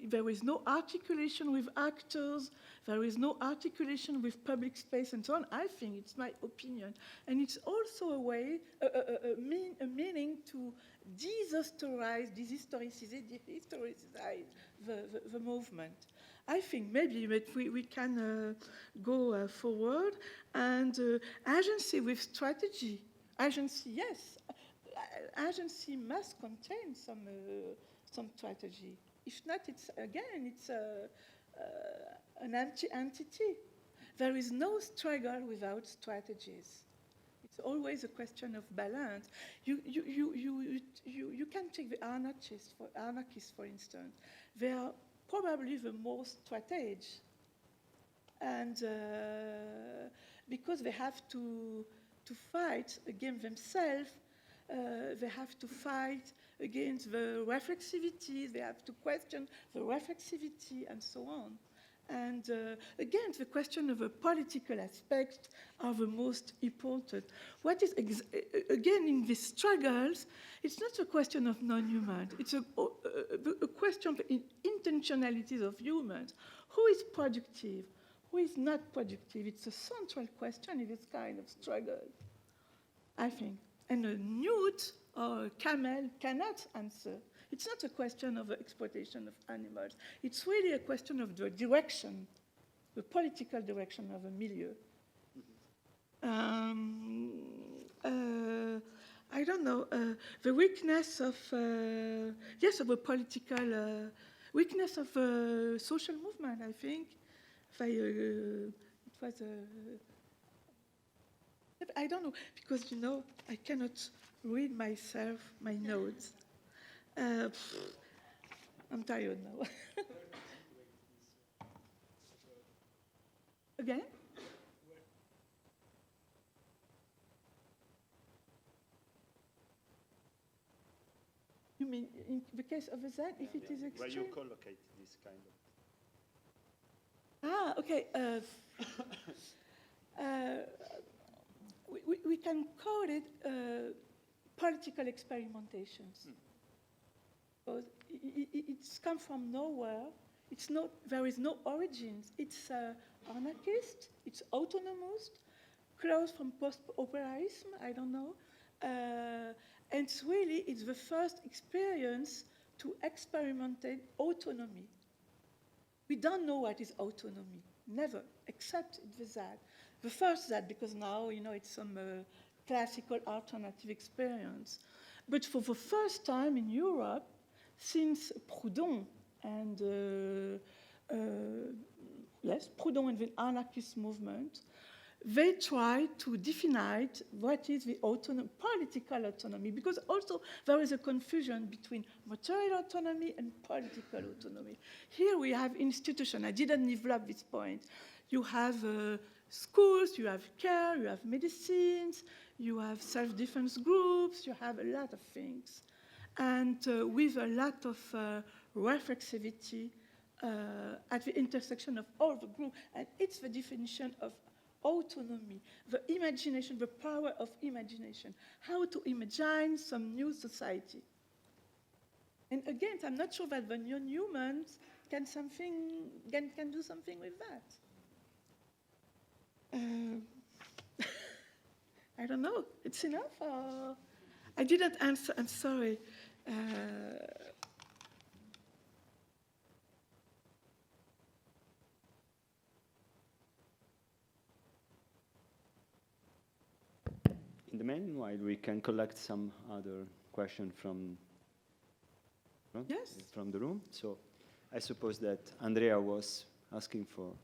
There is no articulation with actors. There is no articulation with public space and so on. I think it's my opinion. And it's also a way, a meaning to dehistoricize the movement. I think maybe we can go forward. And agency with strategy. Agency, yes. Agency must contain some strategy. If not, it's an empty entity. There is no struggle without strategies. It's always a question of balance. You can take the anarchists, for instance. They are probably the most strategic, and because they have to fight against themselves. They have to fight against the reflexivity, they have to question the reflexivity, and so on. And again, the question of the political aspects are the most important. What is, again, in these struggles, it's not a question of non-human, it's a question of intentionalities of humans. Who is productive? Who is not productive? It's a central question in this kind of struggle, I think. And a newt or a camel cannot answer. It's not a question of the exploitation of animals. It's really a question of the direction, the political direction of a milieu. I don't know, the weakness of, yes, of a political, weakness of a social movement, I think. It was I don't know, because, I cannot read myself my notes. I'm tired now. Again? You mean in the case of a Z, if it is extreme? Where you collocate this kind of... Ah, okay. We can call it political experimentations. Because it's come from nowhere. There is no origins. It's anarchist, it's autonomous, close from post-operaism, I don't know. And it's the first experience to experiment autonomy. We don't know what is autonomy, never, except that. The first that, because now, it's some classical alternative experience. But for the first time in Europe, since Proudhon and Proudhon and the anarchist movement, they try to define what is the political autonomy, because also there is a confusion between material autonomy and political autonomy. Here we have institutions. I didn't develop this point. You have schools, you have care, you have medicines, you have self-defense groups, you have a lot of things. And with a lot of reflexivity at the intersection of all the groups. And it's the definition of autonomy, the imagination, the power of imagination, how to imagine some new society. And again, I'm not sure that the non-humans can do something with that. I don't know. It's enough? Or I didn't answer. I'm sorry. In the meanwhile, we can collect some other questions from the room. So I suppose that Andrea was asking for,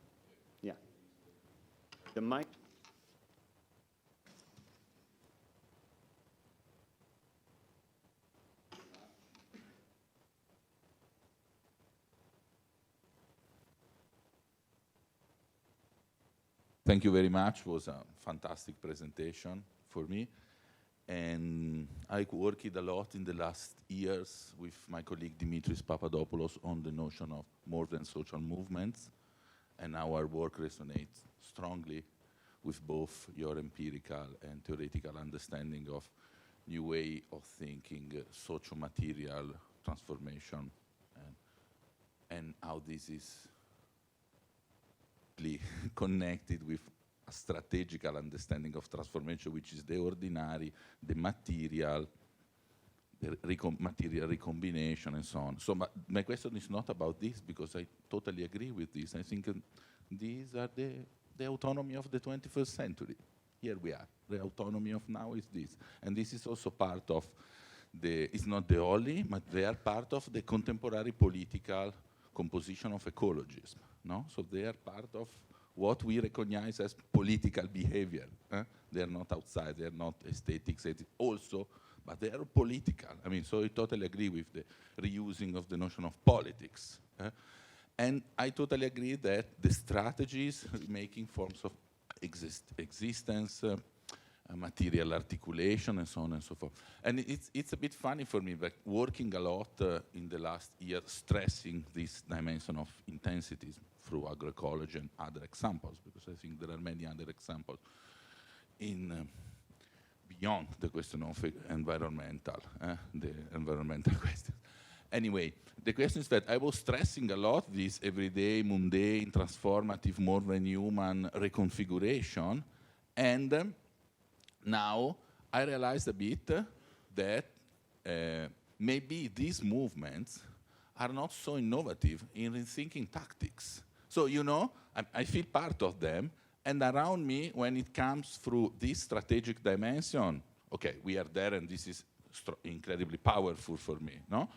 the mic. Thank you very much. It was a fantastic presentation for me. And I worked a lot in the last years with my colleague Dimitris Papadopoulos on the notion of more than social movements. And our work resonates strongly with both your empirical and theoretical understanding of new way of thinking, socio-material transformation, and how this is connected with a strategical understanding of transformation, which is the ordinary, the material, the material recombination, and so on. So my question is not about this, because I totally agree with this. I think these are the autonomy of the 21st century. Here we are. The autonomy of now is this. And this is also part of it's not the only, but they are part of the contemporary political composition of ecologies. No? So they are part of what we recognize as political behavior. They are not outside, they are not aesthetics also, but they are political. I mean, so I totally agree with the reusing of the notion of politics. And I totally agree that the strategies making forms of existence, material articulation, and so on and so forth. And it's a bit funny for me, but working a lot in the last year, stressing this dimension of intensities through agroecology and other examples, because I think there are many other examples beyond the question of the environmental questions. Anyway, the question is that I was stressing a lot this everyday, mundane, transformative, more than human reconfiguration, and now I realized a bit that maybe these movements are not so innovative in rethinking tactics. So, you know, I feel part of them, and around me, when it comes through this strategic dimension, okay, we are there, and this is incredibly powerful for me, no?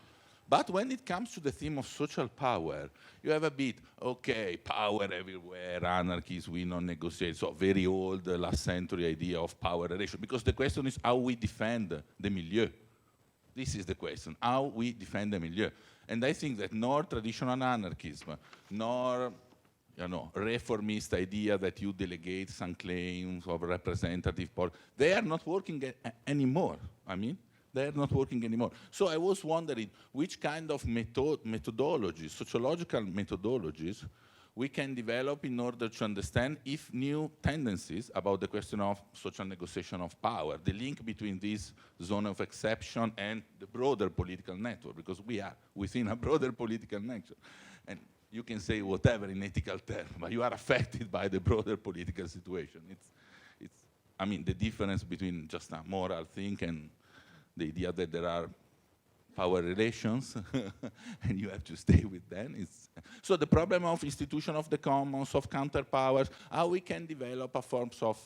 But when it comes to the theme of social power, you have a bit, okay, power everywhere, anarchies, we don't negotiate. So very old, last century idea of power relation. Because the question is how we defend the milieu. This is the question, how we defend the milieu. And I think that nor traditional anarchism, nor reformist idea that you delegate some claims of representative power, they are not working anymore. I mean, they are not working anymore. So I was wondering which kind of methodologies, sociological methodologies, we can develop in order to understand if new tendencies about the question of social negotiation of power, the link between this zone of exception and the broader political network, because we are within a broader political network. And you can say whatever in ethical terms, but you are affected by the broader political situation. I mean, the difference between just a moral thing and the idea that there are power relations and you have to stay with them. So the problem of institution of the commons, of counterpowers, how we can develop a forms of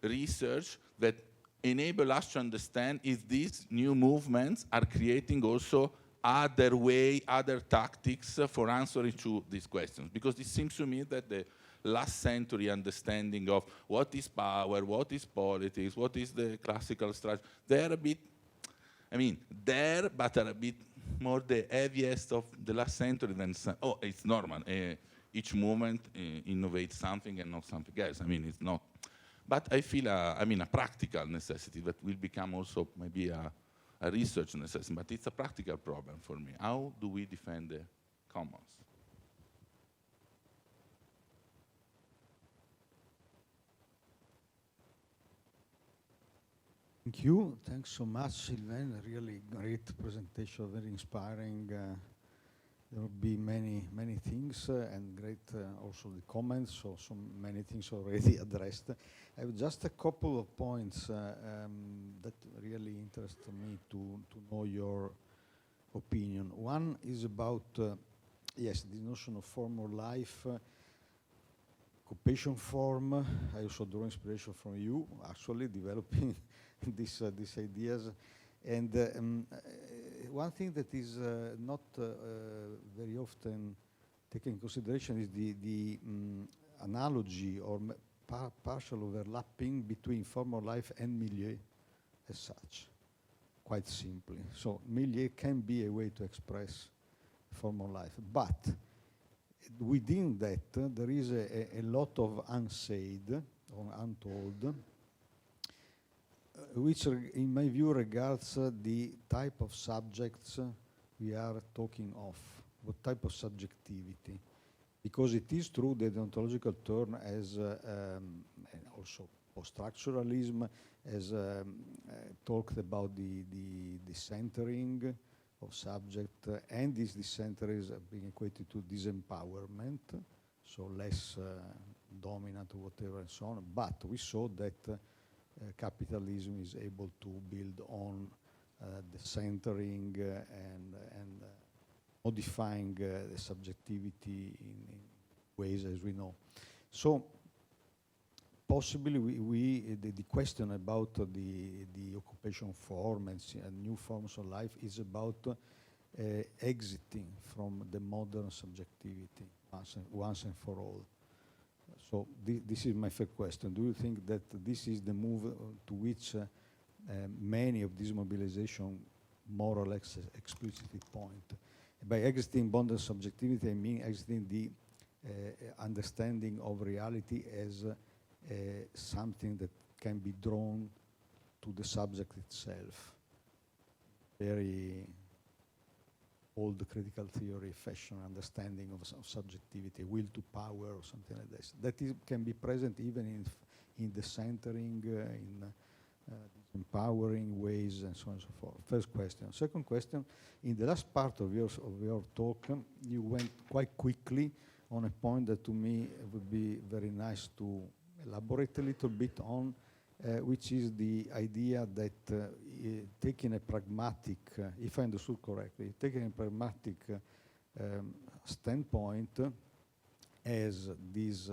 research that enable us to understand if these new movements are creating also other tactics for answering to these questions. Because it seems to me that the last century understanding of what is power, what is politics, what is the classical strategy, they're a bit, I mean, there, but are a bit more the heaviest of the last century than, oh, it's normal. Each movement innovates something and not something else. I mean, it's not. But I feel, a practical necessity that will become also maybe a research necessity, but it's a practical problem for me. How do we defend the commons? Thank you. Thanks so much, Sylvaine. Really great presentation, very inspiring. There will be many things and great also the comments, so many things already addressed. I have just a couple of points that really interest me to know your opinion. One is about, yes, the notion of form or life, occupation form. I also draw inspiration from you, actually, developing these ideas. And one thing that is not very often taken in consideration is the analogy or partial overlapping between formal life and milieu as such, quite simply. So milieu can be a way to express formal life, but within that there is a lot of unsaid or untold, which in my view regards the type of subjects we are talking of, what type of subjectivity. Because it is true that the ontological turn as also post-structuralism has talked about the decentering of subject, and this decenter is being equated to disempowerment, so less dominant or whatever and so on. But we saw that capitalism is able to build on the centering and modifying the subjectivity in ways as we know. So possibly the question about the occupation form and new forms of life is about exiting from the modern subjectivity once and for all. So this is my first question. Do you think that this is the move to which many of these mobilization more or less explicitly point? By exiting modern subjectivity, I mean exiting the understanding of reality as something that can be drawn to the subject itself. Very old critical theory fashion understanding of subjectivity, will to power or something like this. That can be present even in the centering, in empowering ways and so on and so forth. First question. Second question, in the last part of your talk, you went quite quickly on a point that to me would be very nice to elaborate a little bit on, which is the idea that taking a pragmatic, if I understood correctly, taking a pragmatic standpoint, as these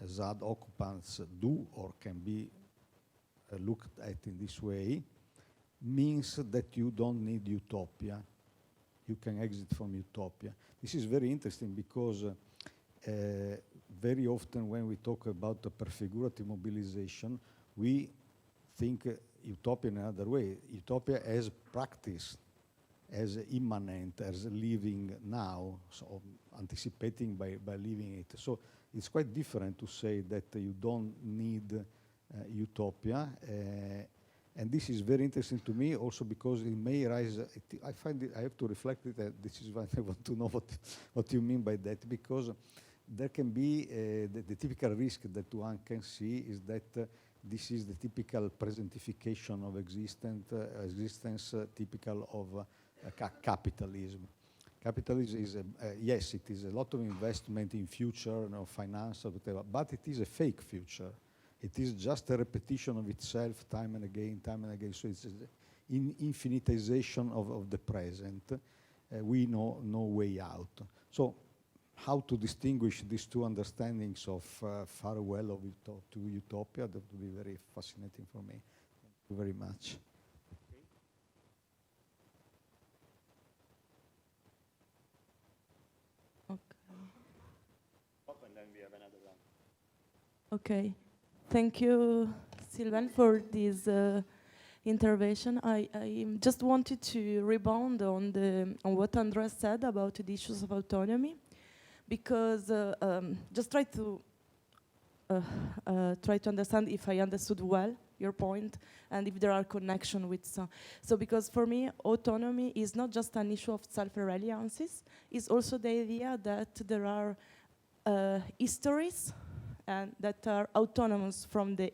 ZAD occupants do or can be looked at in this way, means that you don't need utopia. You can exit from utopia. This is very interesting because very often when we talk about the prefigurative mobilization, we think utopia in another way. Utopia as practice, as immanent, as living now, so anticipating by living it. So it's quite different to say that you don't need utopia. And this is very interesting to me also because it may rise, I find it, I have to reflect it, this is why I want to know what you mean by that, because there can be the typical risk that one can see is that this is the typical presentification of existence typical of capitalism. Capitalism is, yes, it is a lot of investment in future, finance, or whatever, but it is a fake future. It is just a repetition of itself time and again, time and again. So it's an infinitization of the present. We know no way out. So how to distinguish these two understandings of farewell to utopia, that would be very fascinating for me. Thank you very much. Okay, thank you, Sylvaine, for this intervention. I just wanted to rebound on what Andrea said about the issues of autonomy, because just try to understand if I understood well your point and if there are connections with some. So because for me, autonomy is not just an issue of self-reliances, it's also the idea that there are histories and that are autonomous from the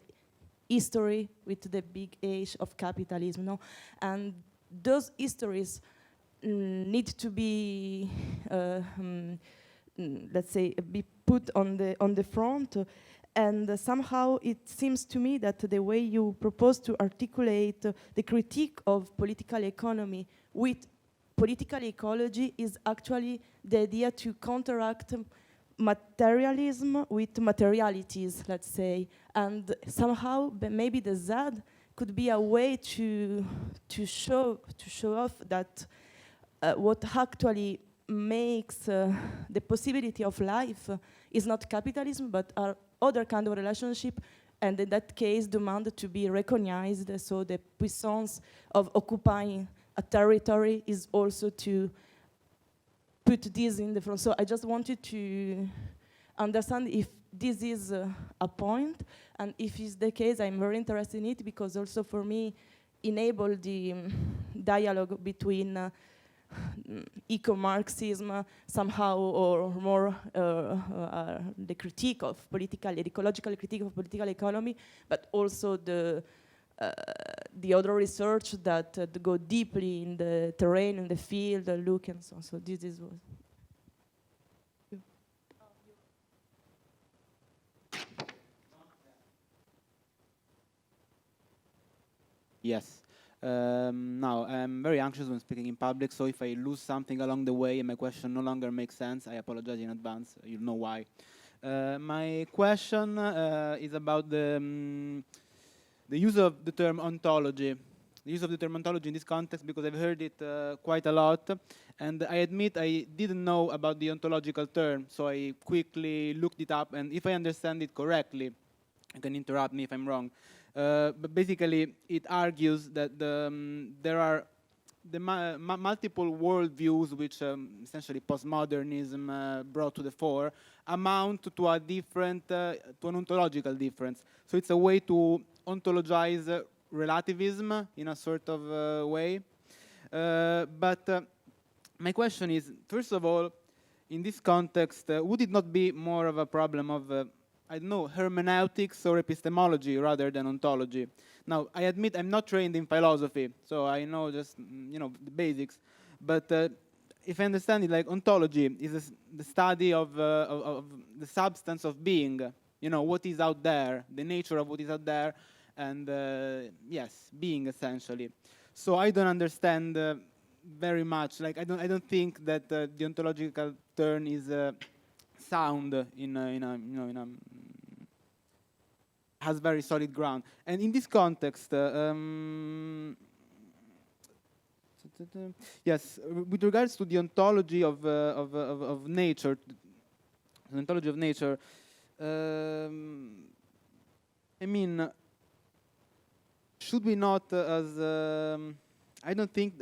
history with the big H of capitalism, no? And those histories need to be, let's say, be put on the front. And somehow it seems to me that the way you propose to articulate the critique of political economy with political ecology is actually the idea to counteract materialism with materialities, let's say, and somehow maybe the Z could be a way to show off that what actually makes the possibility of life is not capitalism, but are other kind of relationship, and in that case demand to be recognized. So the puissance of occupying a territory is also to put this in the front. So I just wanted to understand if this is a point, and if it's the case, I'm very interested in it, because also for me, enable the dialogue between eco-Marxism somehow, or more the critique of the ecological critique of political economy, but also the other research that go deeply in the terrain, in the field, look and so on. So this is what. Yes. Now, I'm very anxious when speaking in public, so if I lose something along the way and my question no longer makes sense, I apologize in advance. You'll know why. My question is about the use of the term ontology. The use of the term ontology in this context, because I've heard it quite a lot, and I admit I didn't know about the ontological term, so I quickly looked it up, and if I understand it correctly, you can interrupt me if I'm wrong, but basically it argues that there are the multiple worldviews which essentially postmodernism brought to the fore amount to a different, to an ontological difference. So it's a way to ontologize relativism in a sort of way. But my question is, first of all, in this context, would it not be more of a problem of I don't know, hermeneutics or epistemology rather than ontology? Now, I admit I'm not trained in philosophy, so I know just, the basics. But if I understand it, like ontology is the study of the substance of being, what is out there, the nature of what is out there, and yes, being essentially. So I don't understand very much. Like I don't think that the ontological turn is sound has very solid ground. And in this context, yes, with regards to the ontology of nature, the ontology of nature, I mean, should we not, as I don't think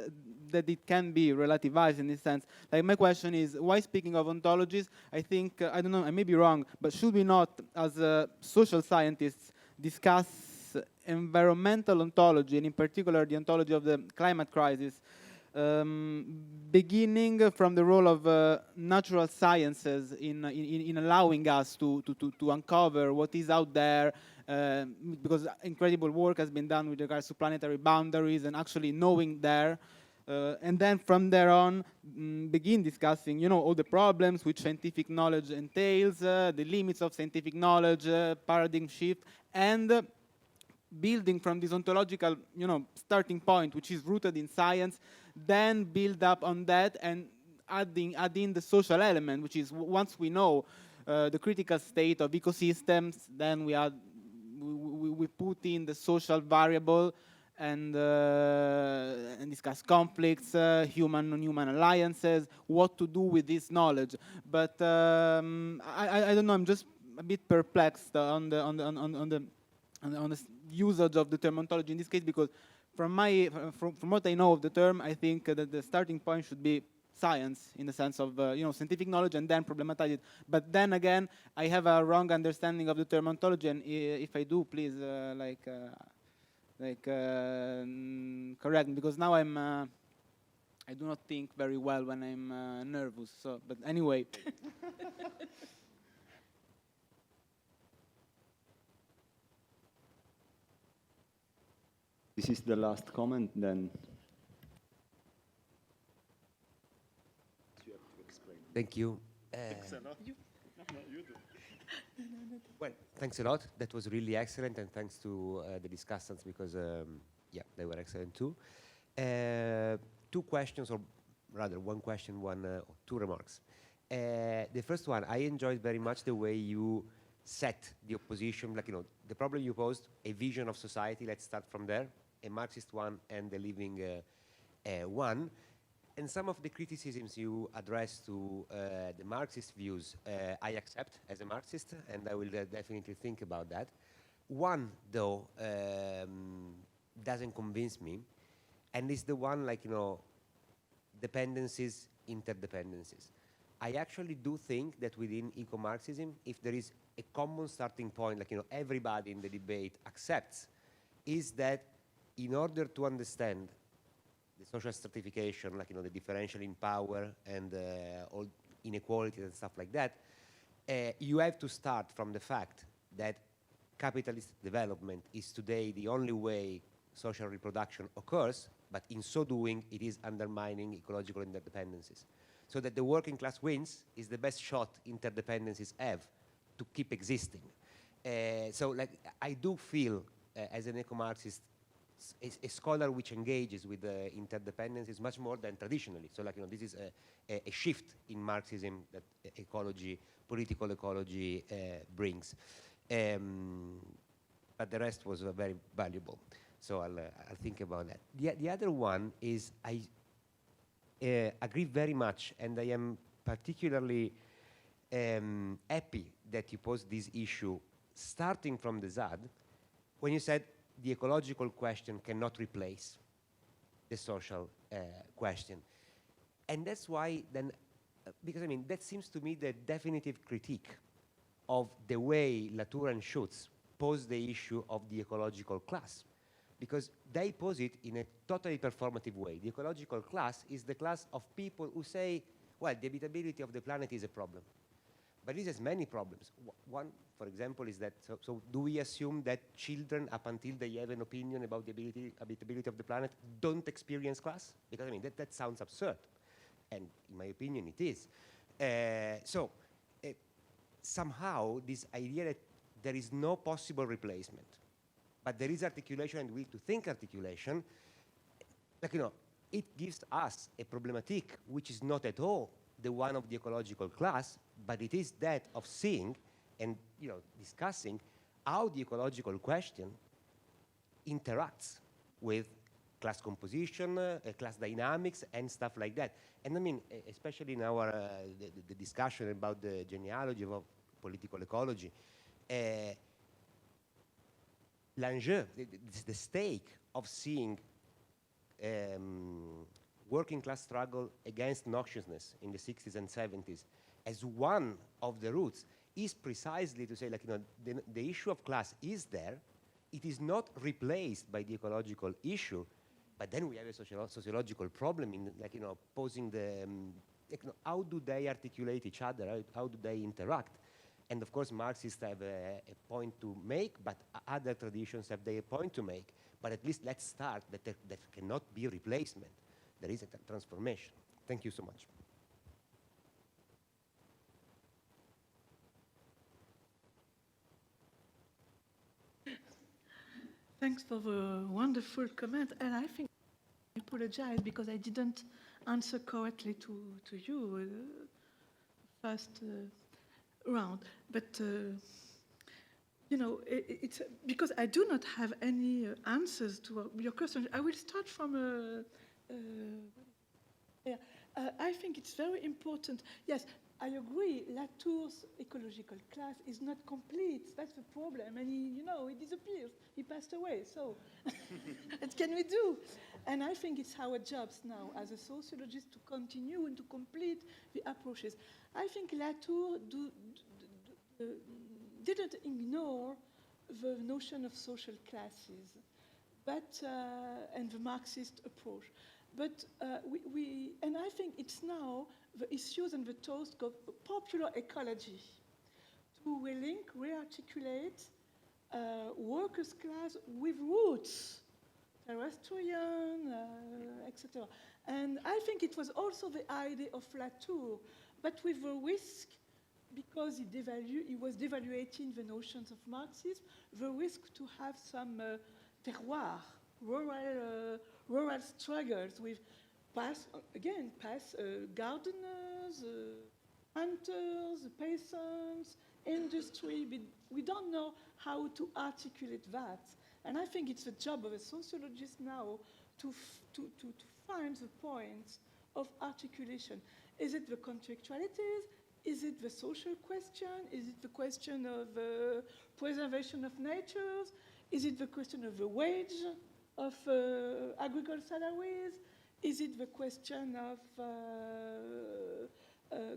that it can be relativized in this sense. Like my question is, why speaking of ontologies, I think, I don't know, I may be wrong, but should we not, as social scientists, discuss environmental ontology, and in particular the ontology of the climate crisis, beginning from the role of natural sciences in allowing us to uncover what is out there, because incredible work has been done with regards to planetary boundaries and actually knowing there and then from there on begin discussing, you know, all the problems which scientific knowledge entails, the limits of scientific knowledge, paradigm shift, and building from this ontological, you know, starting point, which is rooted in science, then build up on that and adding the social element, which is once we know the critical state of ecosystems, then we put in the social variable and discuss conflicts, human non-human alliances, what to do with this knowledge. But I don't know. I'm just a bit perplexed on the usage of the term ontology in this case, because from what I know of the term, I think that the starting point should be science, in the sense of you know, scientific knowledge, and then problematize it. But then again, I have a wrong understanding of the term ontology, and if I do, please correct me, because now I do not think very well when I'm nervous. So, but anyway. This is the last comment, then. Thank you. Well, thanks a lot. That was really excellent, and thanks to the discussants, because yeah, they were excellent too. Two questions, or rather one question, two remarks. The first one, I enjoyed very much the way you set the opposition, like, you know, the problem you posed, a vision of society, let's start from there, a Marxist one and a living one. And some of the criticisms you addressed to the Marxist views, I accept as a Marxist, and I will definitely think about that. One, though, doesn't convince me, and it's the one, like, you know, dependencies, interdependencies. I actually do think that within eco-Marxism, if there is a common starting point, like, you know, everybody in the debate accepts, is that in order to understand the social stratification, like, you know, the differential in power and all inequalities and stuff like that, you have to start from the fact that capitalist development is today the only way social reproduction occurs, but in so doing, it is undermining ecological interdependencies. So that the working class wins is the best shot interdependencies have to keep existing. So, like, I do feel, as an eco-Marxist, a scholar which engages with interdependencies much more than traditionally. So, like, you know, this is a shift in Marxism that ecology, political ecology brings. But the rest was very valuable. So I'll think about that. The other one is I agree very much, and I am particularly happy that you posed this issue starting from the ZAD, when you said the ecological question cannot replace the social question. And that's why then, because I mean, that seems to me the definitive critique of the way Latour and Schutz pose the issue of the ecological class, because they pose it in a totally performative way. The ecological class is the class of people who say, well, the habitability of the planet is a problem. But this has many problems. One, for example, is that, so do we assume that children, up until they have an opinion about the habitability of the planet, don't experience class? Because, I mean, that sounds absurd. And in my opinion, it is. Somehow, this idea that there is no possible replacement, but there is articulation and will to think articulation, like, you know, it gives us a problematic which is not at all the one of the ecological class, but it is that of seeing and, you know, discussing how the ecological question interacts with class composition, class dynamics, and stuff like that. And I mean, especially in our the discussion about the genealogy of political ecology, l'enjeu, the stake of seeing working class struggle against noxiousness in the 60s and 70s as one of the roots is precisely to say, like, you know, the issue of class is there. It is not replaced by the ecological issue, but then we have a sociological problem in, like, you know, posing the, like, you know, how do they articulate each other? How do they interact? And of course, Marxists have a point to make, but other traditions have their point to make. But at least let's start that there cannot be replacement. there is a transformation. Thank you so much. Thanks for the wonderful comment. And I think I apologize because I didn't answer correctly to you first round. But, you know, it's because I do not have any answers to your question. I will start from I think it's very important. Yes, I agree. Latour's ecological class is not complete. That's the problem. And he disappears. He passed away. So what can we do? And I think it's our jobs now as a sociologist to continue and to complete the approaches. I think Latour didn't ignore the notion of social classes, but and the Marxist approach. But and I think it's now the issues and the toast of popular ecology to re-articulate workers' class with roots, terrestrian, etc. And I think it was also the idea of Latour, but with the risk, because he was devaluating the notions of Marxism, the risk to have some terroir, rural struggles with past gardeners, hunters, peasants, industry. We don't know how to articulate that. And I think it's the job of a sociologist now to find the points of articulation. Is it the contractualities? Is it the social question? Is it the question of preservation of natures? Is it the question of the wage of agricultural salaries? Is it the question of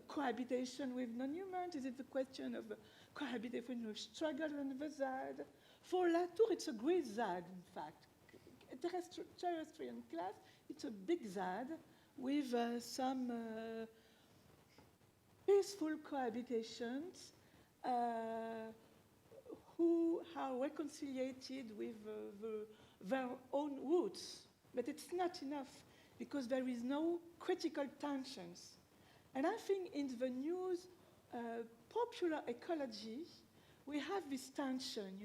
cohabitation with non-humans? Is it the question of cohabitation with struggle and the ZAD? For Latour, it's a great ZAD, in fact. Terrestrian class, it's a big ZAD with some peaceful cohabitations who are reconciliated with their own roots. But it's not enough because there is no critical tensions. And I think in the new popular ecology, we have this tension,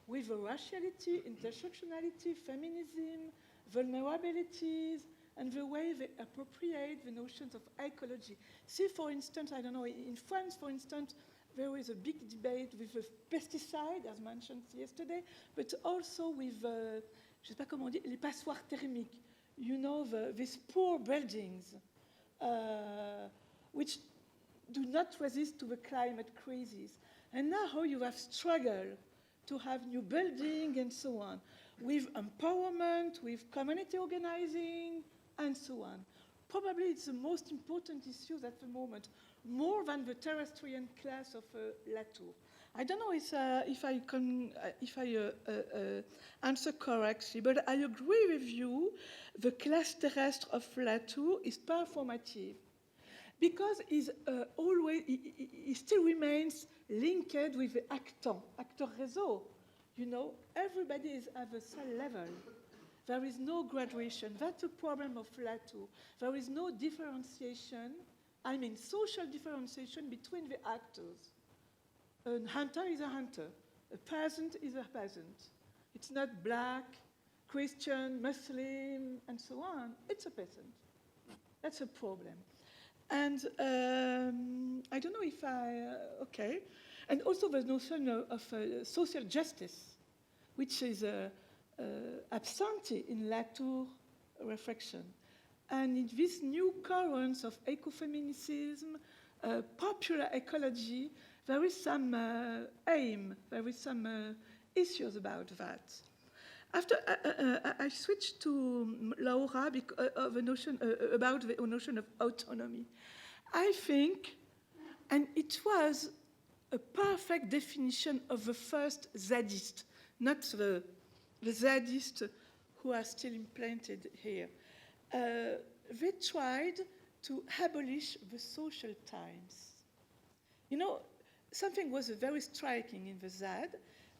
with raciality, intersectionality, feminism, vulnerabilities, and the way they appropriate the notions of ecology. See, for instance, I don't know, in France, for instance, there is a big debate with the pesticide, as mentioned yesterday, but also with, je sais pas comment on dit, les passoires thermiques. These poor buildings, which do not resist to the climate crisis. And now you have struggled to have new building and so on, with empowerment, with community organizing, and so on. Probably it's the most important issues at the moment, more than the terrestrian class of Latour. I don't know if I answer correctly, but I agree with you. The class terrestre of Latour is performative because he still remains linked with the actor réseau. Everybody is at the same level. There is no graduation. That's the problem of Latour. There is no differentiation, social differentiation between the actors. A hunter is a hunter. A peasant is a peasant. It's not black, Christian, Muslim, and so on. It's a peasant. That's a problem. And I don't know if okay. And also the notion of social justice, which is absent in Latour reflection. And in this new currents of ecofeminism, popular ecology, there is some aim, there is some issues about that. After I switched to Laura of the notion about the notion of autonomy. I think, and it was a perfect definition of the first Zadist, not the Zadists who are still implanted here. They tried to abolish the social times. Something was very striking in the ZAD.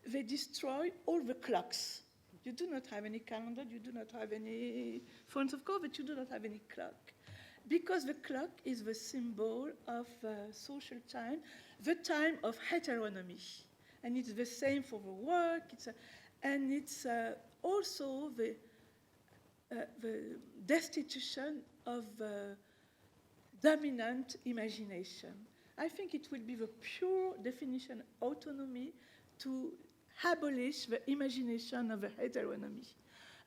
They destroyed all the clocks. You do not have any calendar, you do not have any phones of course, but you do not have any clock. Because the clock is the symbol of social time, the time of heteronomy. And it's the same for the work, and it's also the destitution of dominant imagination. I think it will be the pure definition of autonomy to abolish the imagination of the heteronomy.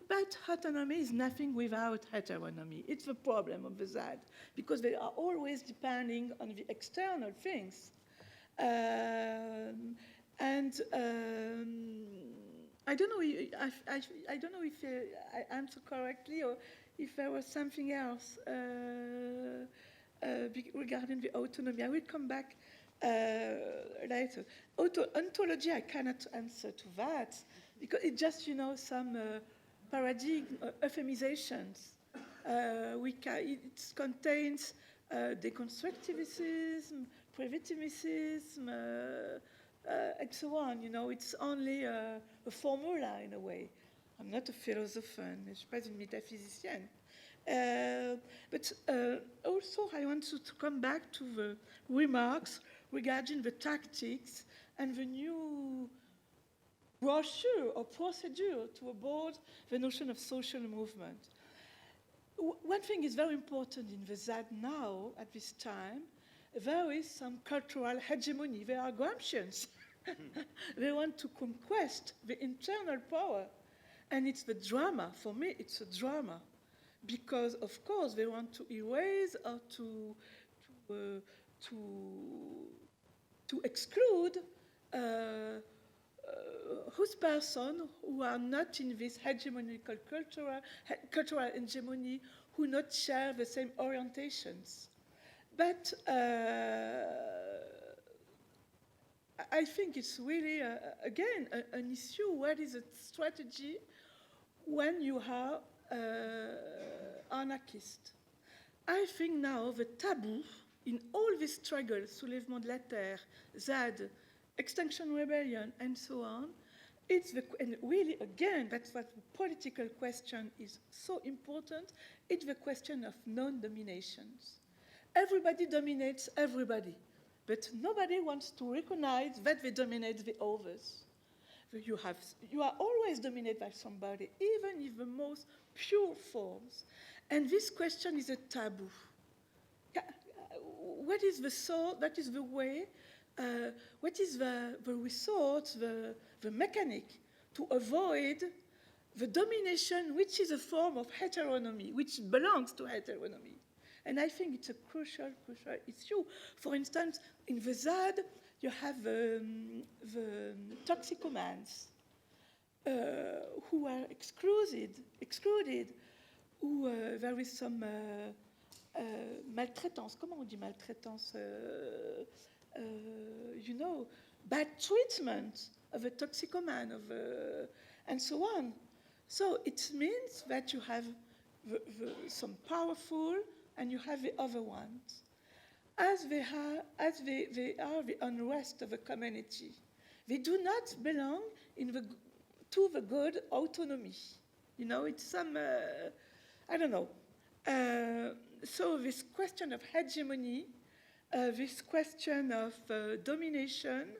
But autonomy is nothing without heteronomy. It's the problem of the ZAD, because they are always depending on the external things. I don't know. I don't know if I answered correctly or if there was something else regarding the autonomy. I will come back later. Ontology, I cannot answer to that because it's just some paradigm euphemizations. It contains deconstructivism, primitivism, and so on. It's only a formula in a way. I'm not a philosopher, je ne suis pas une métaphysicienne. But also I want to come back to the remarks regarding the tactics and the new brochure or procedure to abort the notion of social movement. One thing is very important in the ZAD now, at this time, there is some cultural hegemony. They are Gramscians. They want to conquest the internal power. And it's the drama. For me, it's a drama. Because, of course, they want to erase or to exclude whose person who are not in this hegemonical cultural hegemony, who not share the same orientations. But I think it's really, again, an issue. What is a strategy when you are anarchist? I think now the taboo in all these struggles, soulèvement de la terre, ZAD, Extinction Rebellion, and so on, and really, again, that's what the political question is so important, it's the question of non-dominations. Everybody dominates everybody, but nobody wants to recognize that they dominate the others. You are always dominated by somebody, even in the most pure forms. And this question is a taboo. What is the thought? That is the way. What is the resort, the mechanic to avoid the domination, which is a form of heteronomy, which belongs to heteronomy? And I think it's a crucial issue. For instance, in the ZAD, you have the toxicomans who are excluded, who there is some maltraitance. Comment on dit maltraitance? Bad treatment of a toxicoman, and so on. So it means that you have some powerful and you have the other ones. As they are the unrest of a community. They do not belong to the good autonomy. It's some, I don't know. So this question of hegemony, this question of domination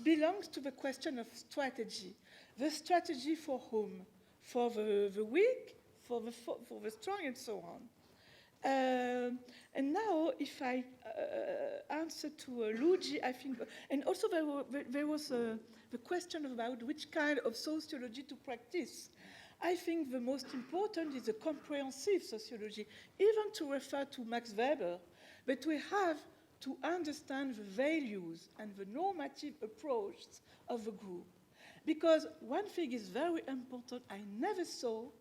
belongs to the question of strategy. The strategy for whom? For the weak, for the strong, and so on. And now, if I answer to Luigi, I think, and also there was the question about which kind of sociology to practice. I think the most important is a comprehensive sociology, even to refer to Max Weber, but we have to understand the values and the normative approach of the group. Because one thing is very important, I never saw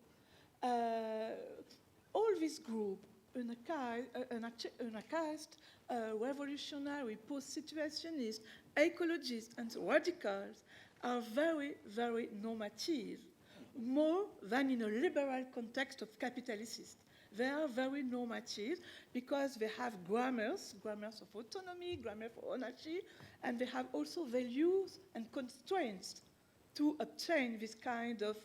all this group, anarchist, revolutionary, post-situationist, ecologists, and radicals are very, very normative, more than in a liberal context of capitalists. They are very normative because they have grammars of autonomy, grammar for ownership, and they have also values and constraints to obtain this kind of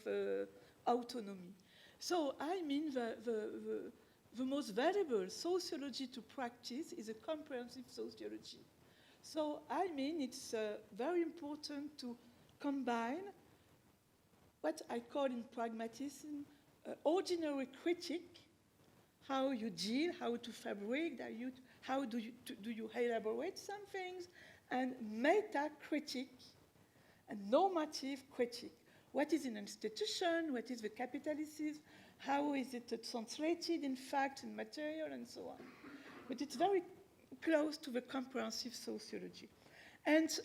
autonomy. So I mean the most valuable sociology to practice is a comprehensive sociology. So I mean it's very important to combine what I call in pragmatism ordinary critique, how you deal, how to fabric, how do you elaborate some things, and meta-critique and normative critique. What is an institution? What is the capitalism? How is it translated in fact, in material, and so on? But it's very close to the comprehensive sociology. And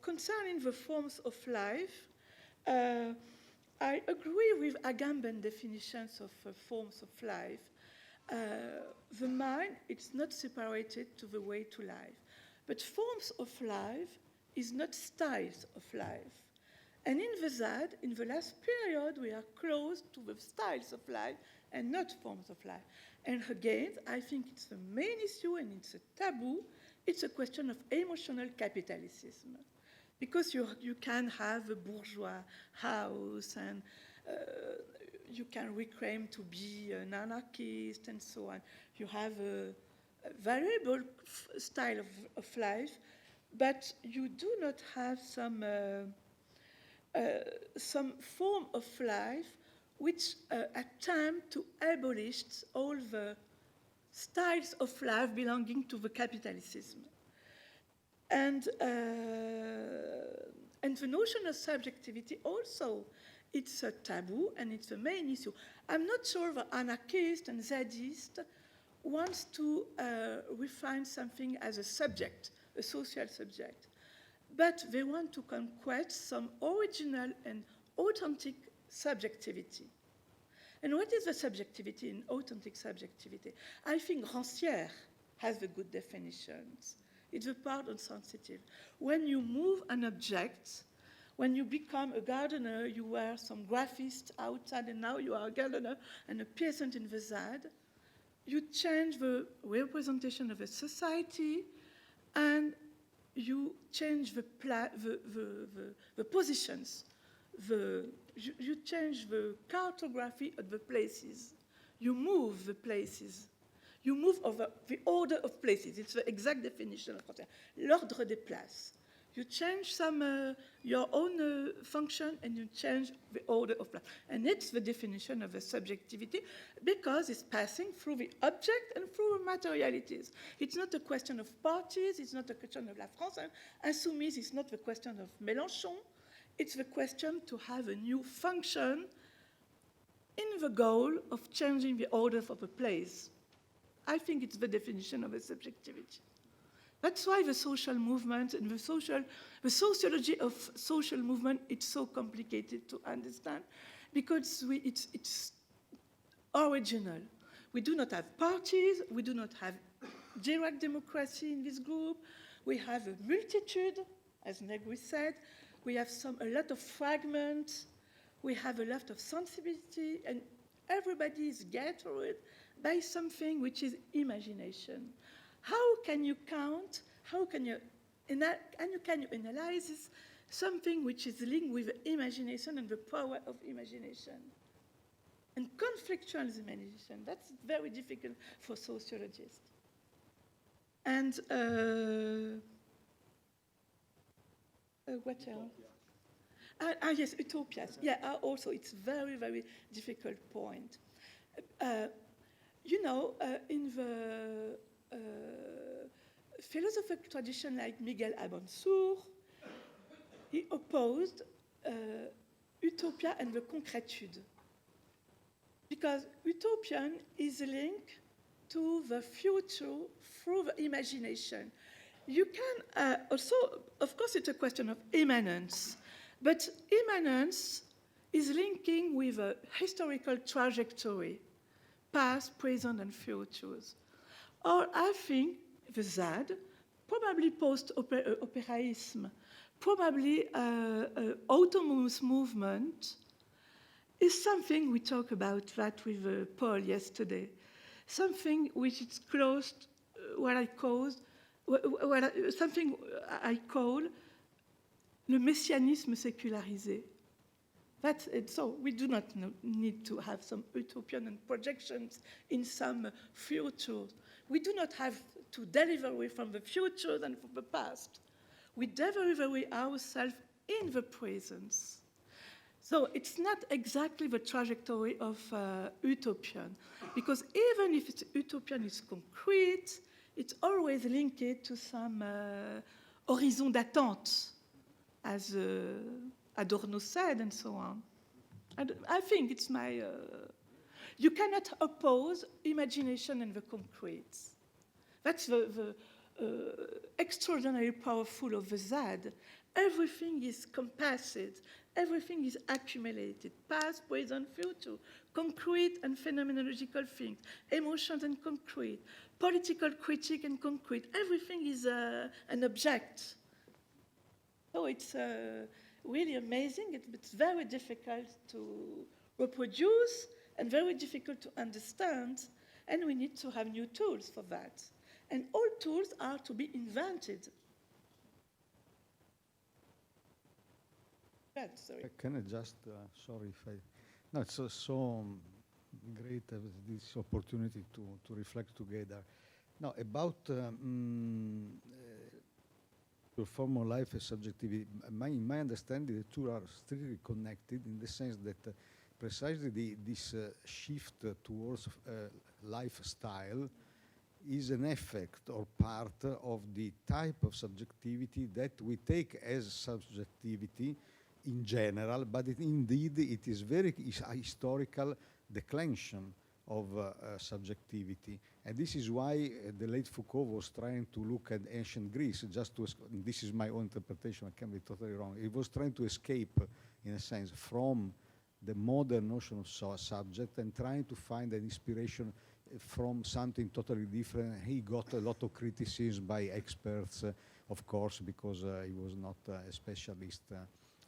concerning the forms of life, I agree with Agamben definitions of forms of life. The mind, it's not separated to the way to life. But forms of life is not styles of life. And in the ZAD, in the last period, we are close to the styles of life and not forms of life. And again, I think it's the main issue and it's a taboo. It's a question of emotional capitalism. Because you can have a bourgeois house and you can reclaim to be an anarchist and so on. You have a variable style of life, but you do not have some form of life which attempt to abolish all the styles of life belonging to the capitalism. And the notion of subjectivity also, it's a taboo and it's the main issue. I'm not sure the anarchist and Zadist wants to refine something as a subject, a social subject. But they want to conquest some original and authentic subjectivity. And what is the subjectivity in authentic subjectivity? I think Rancière has the good definitions. It's the part on sensitive. When you move an object, when you become a gardener, you were some graphist outside, and now you are a gardener and a peasant in the ZAD, you change the representation of a society, and you change the positions. You change the cartography of the places. You move the places. You move over the order of places. It's the exact definition of l'ordre des places. You change some your own function, and you change the order of places. And it's the definition of the subjectivity, because it's passing through the object and through the materialities. It's not a question of parties. It's not a question of La France. Insoumise is not the question of Mélenchon. It's the question to have a new function in the goal of changing the order of a place. I think it's the definition of a subjectivity. That's why the social movement and the sociology of social movement, it's so complicated to understand, because it's original. We do not have parties. We do not have direct democracy in this group. We have a multitude, as Negri said. We have a lot of fragments. We have a lot of sensibility, and everybody is gathered by something which is imagination. How can you count? How can you analyze this, something which is linked with imagination and the power of imagination? And conflictual imagination, that's very difficult for sociologists. And what else? Yes, utopias. Yeah, also it's very, very difficult point. In the philosophical tradition like Miguel Abansur, he opposed utopia and the concretude. Because utopian is linked to the future through the imagination. You can also, of course, it's a question of immanence, but immanence is linking with a historical trajectory, past, present, and futures. Or I think the ZAD, probably post-operaism, probably autonomous movement, is something we talked about that with Paul yesterday, something which is close to something I call le messianisme sécularisé, That's it. So we do not need to have some utopian and projections in some future. We do not have to deliver away from the future and from the past. We deliver away ourselves in the present. So it's not exactly the trajectory of utopian, because even if it's utopian is concrete, it's always linked to some horizon d'attente, as Adorno said, and so on. I think it's my... you cannot oppose imagination and the concrete. That's the extraordinarily powerful of the ZAD. Everything is compassed, everything is accumulated, past, present, future, concrete and phenomenological things, emotions and concrete, political critique and concrete. Everything is an object. So it's really amazing. It's very difficult to reproduce and very difficult to understand, and we need to have new tools for that. And all tools are to be invented. Sorry. Can I just, sorry if I, no, it's so great this opportunity to reflect together. Now, about formal life and subjectivity, in my understanding, the two are strictly connected in the sense that precisely this shift towards lifestyle is an effect or part of the type of subjectivity that we take as subjectivity in general, but indeed it is very historical declension of subjectivity. And this is why the late Foucault was trying to look at ancient Greece, just to, this is my own interpretation, I can be totally wrong. He was trying to escape, in a sense, from the modern notion of subject and trying to find an inspiration from something totally different. He got a lot of criticism by experts, of course, because he was not a specialist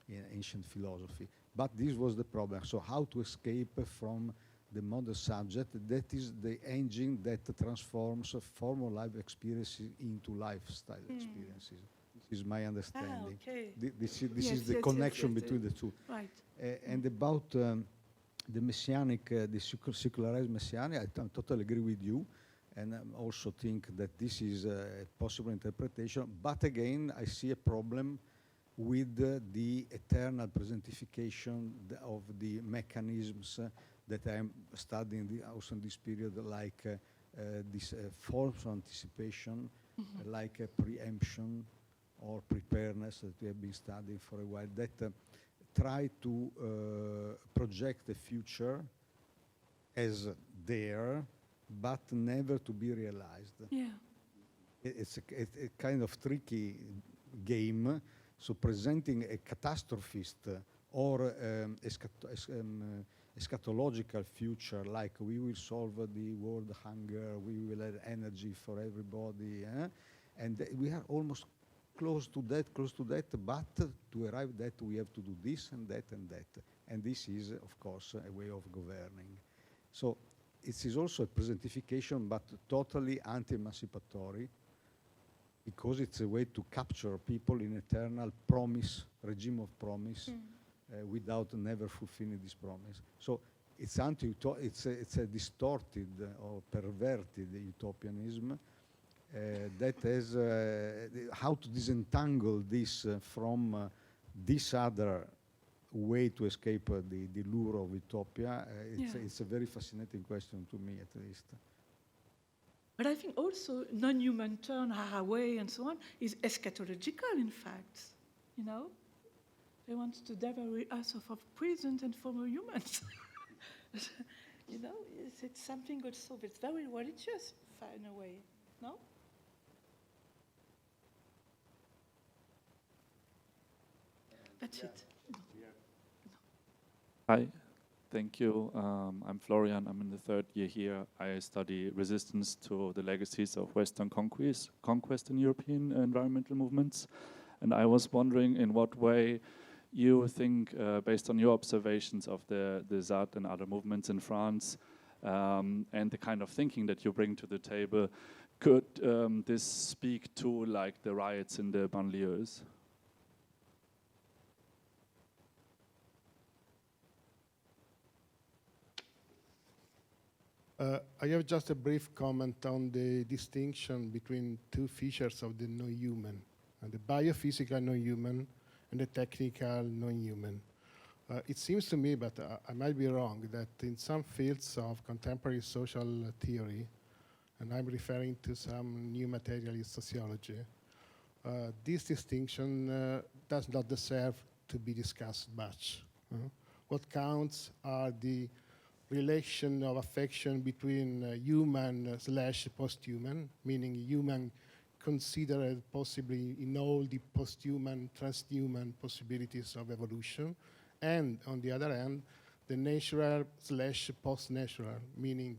in ancient philosophy. But this was the problem. So how to escape from the modern subject, that is the engine that transforms formal life experiences into lifestyle experiences. This is my understanding. Okay. This is the connection between the two. Right. And about the messianic, the secularized messianic, I totally agree with you. And I also think that this is a possible interpretation. But again, I see a problem with the eternal presentification of the mechanisms that I'm studying also in this period, like this forms of anticipation, like preemption or preparedness that we have been studying for a while, that try to project the future as there, but never to be realized. Yeah. It's a kind of tricky game. So presenting a catastrophist or eschatological future, like we will solve the world hunger, we will have energy for everybody, and we are almost close to that, but to arrive that we have to do this and that and that. And this is, of course, a way of governing. So it is also a presentification, but totally anti-emancipatory, because it's a way to capture people in eternal promise, regime of promise, without never fulfilling this promise. So it's it's a distorted or perverted utopianism that has how to disentangle this from this other way to escape the lure of utopia. It's a very fascinating question to me, at least. But I think also non-human turn, Haraway and so on, is eschatological, in fact. You know? They want to devour us of present and former humans. You know, it's something also that's very religious, in a way, no? That's it. Hi, thank you. I'm Florian. I'm in the third year here. I study resistance to the legacies of Western conquest in European environmental movements. And I was wondering in what way you think, based on your observations of the ZAD and other movements in France, and the kind of thinking that you bring to the table, could this speak to like the riots in the banlieues? I have just a brief comment on the distinction between two features of the non-human, the biophysical non-human and the technical non-human. It seems to me, but I might be wrong, that in some fields of contemporary social theory, and I'm referring to some new materialist sociology, this distinction does not deserve to be discussed much. What counts are the relation of affection between human / post-human, meaning human considered possibly in all the post-human, transhuman possibilities of evolution, and on the other hand, the natural / post-natural, meaning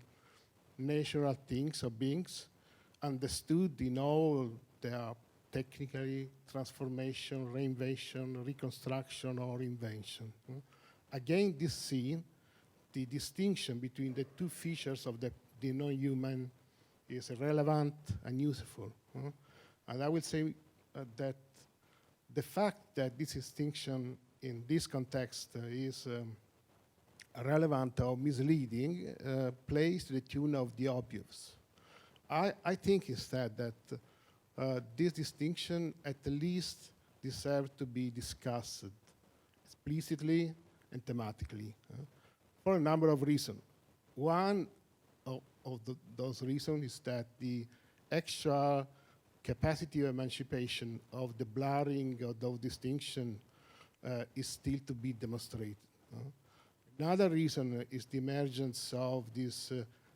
natural things or beings understood in all their technically transformation, reinvention, reconstruction, or invention. Again, this scene, the distinction between the two features of the non-human is relevant and useful. And I will say that the fact that this distinction in this context is relevant or misleading plays to the tune of the obvious. I think instead that this distinction at least deserves to be discussed explicitly and thematically for a number of reasons. One of those reasons is that the actual capacity of emancipation of the blurring of those distinctions is still to be demonstrated. Another reason is the emergence of these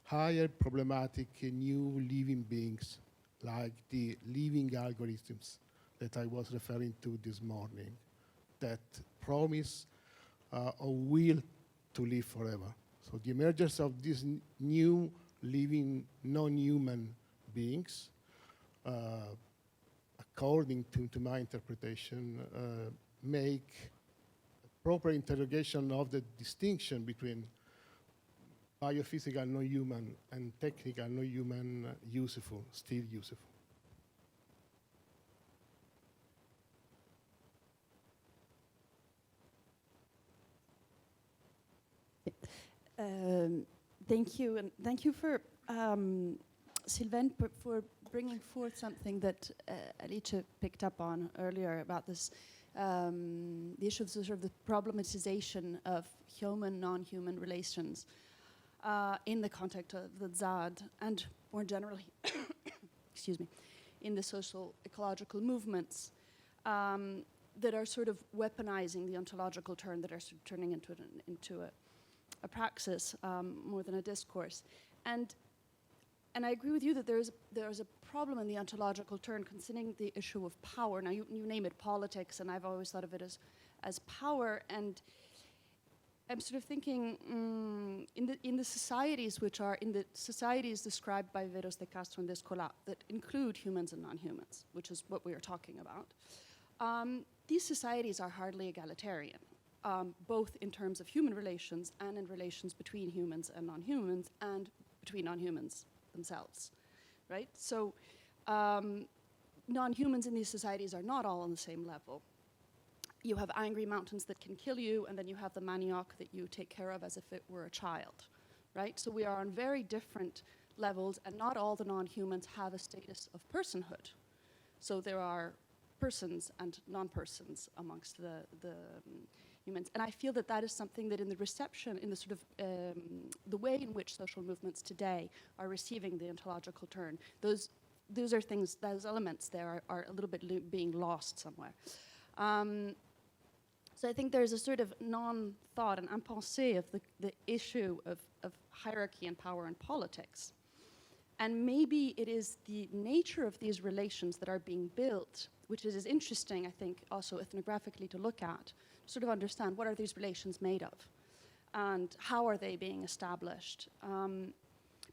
higher problematic new living beings, like the living algorithms that I was referring to this morning, that promise or will to live forever. So the emergence of these new living non-human beings, according to my interpretation, make proper interrogation of the distinction between biophysical non-human and technical non-human useful, still useful. Thank you, and thank you for Sylvaine for bringing forth something that Alice picked up on earlier about this, the issue of sort of the problematization of human, non-human relations in the context of the ZAD and more generally, excuse me, in the social ecological movements that are sort of weaponizing the ontological turn, that are sort of turning into a praxis more than a discourse. And I agree with you that there's a problem in the ontological turn concerning the issue of power. Now you name it politics, and I've always thought of it as power. And I'm sort of thinking in the societies which are in the societies described by Veros de Castro and de Scuola that include humans and non-humans, which is what we are talking about. These societies are hardly egalitarian, both in terms of human relations and in relations between humans and non-humans, and between non-humans themselves, right? So non-humans in these societies are not all on the same level. You have angry mountains that can kill you, and then you have the manioc that you take care of as if it were a child, right? So we are on very different levels, and not all the non-humans have a status of personhood. So there are persons and non-persons amongst the humans. And I feel that that is something that in the reception, in the sort of the way in which social movements today are receiving the ontological turn, those are things, those elements there are a little bit being lost somewhere. So I think there's a sort of non-thought and impensé of the issue of hierarchy and power in politics. And maybe it is the nature of these relations that are being built, which is interesting, I think, also ethnographically to look at, sort of understand what are these relations made of and how are they being established.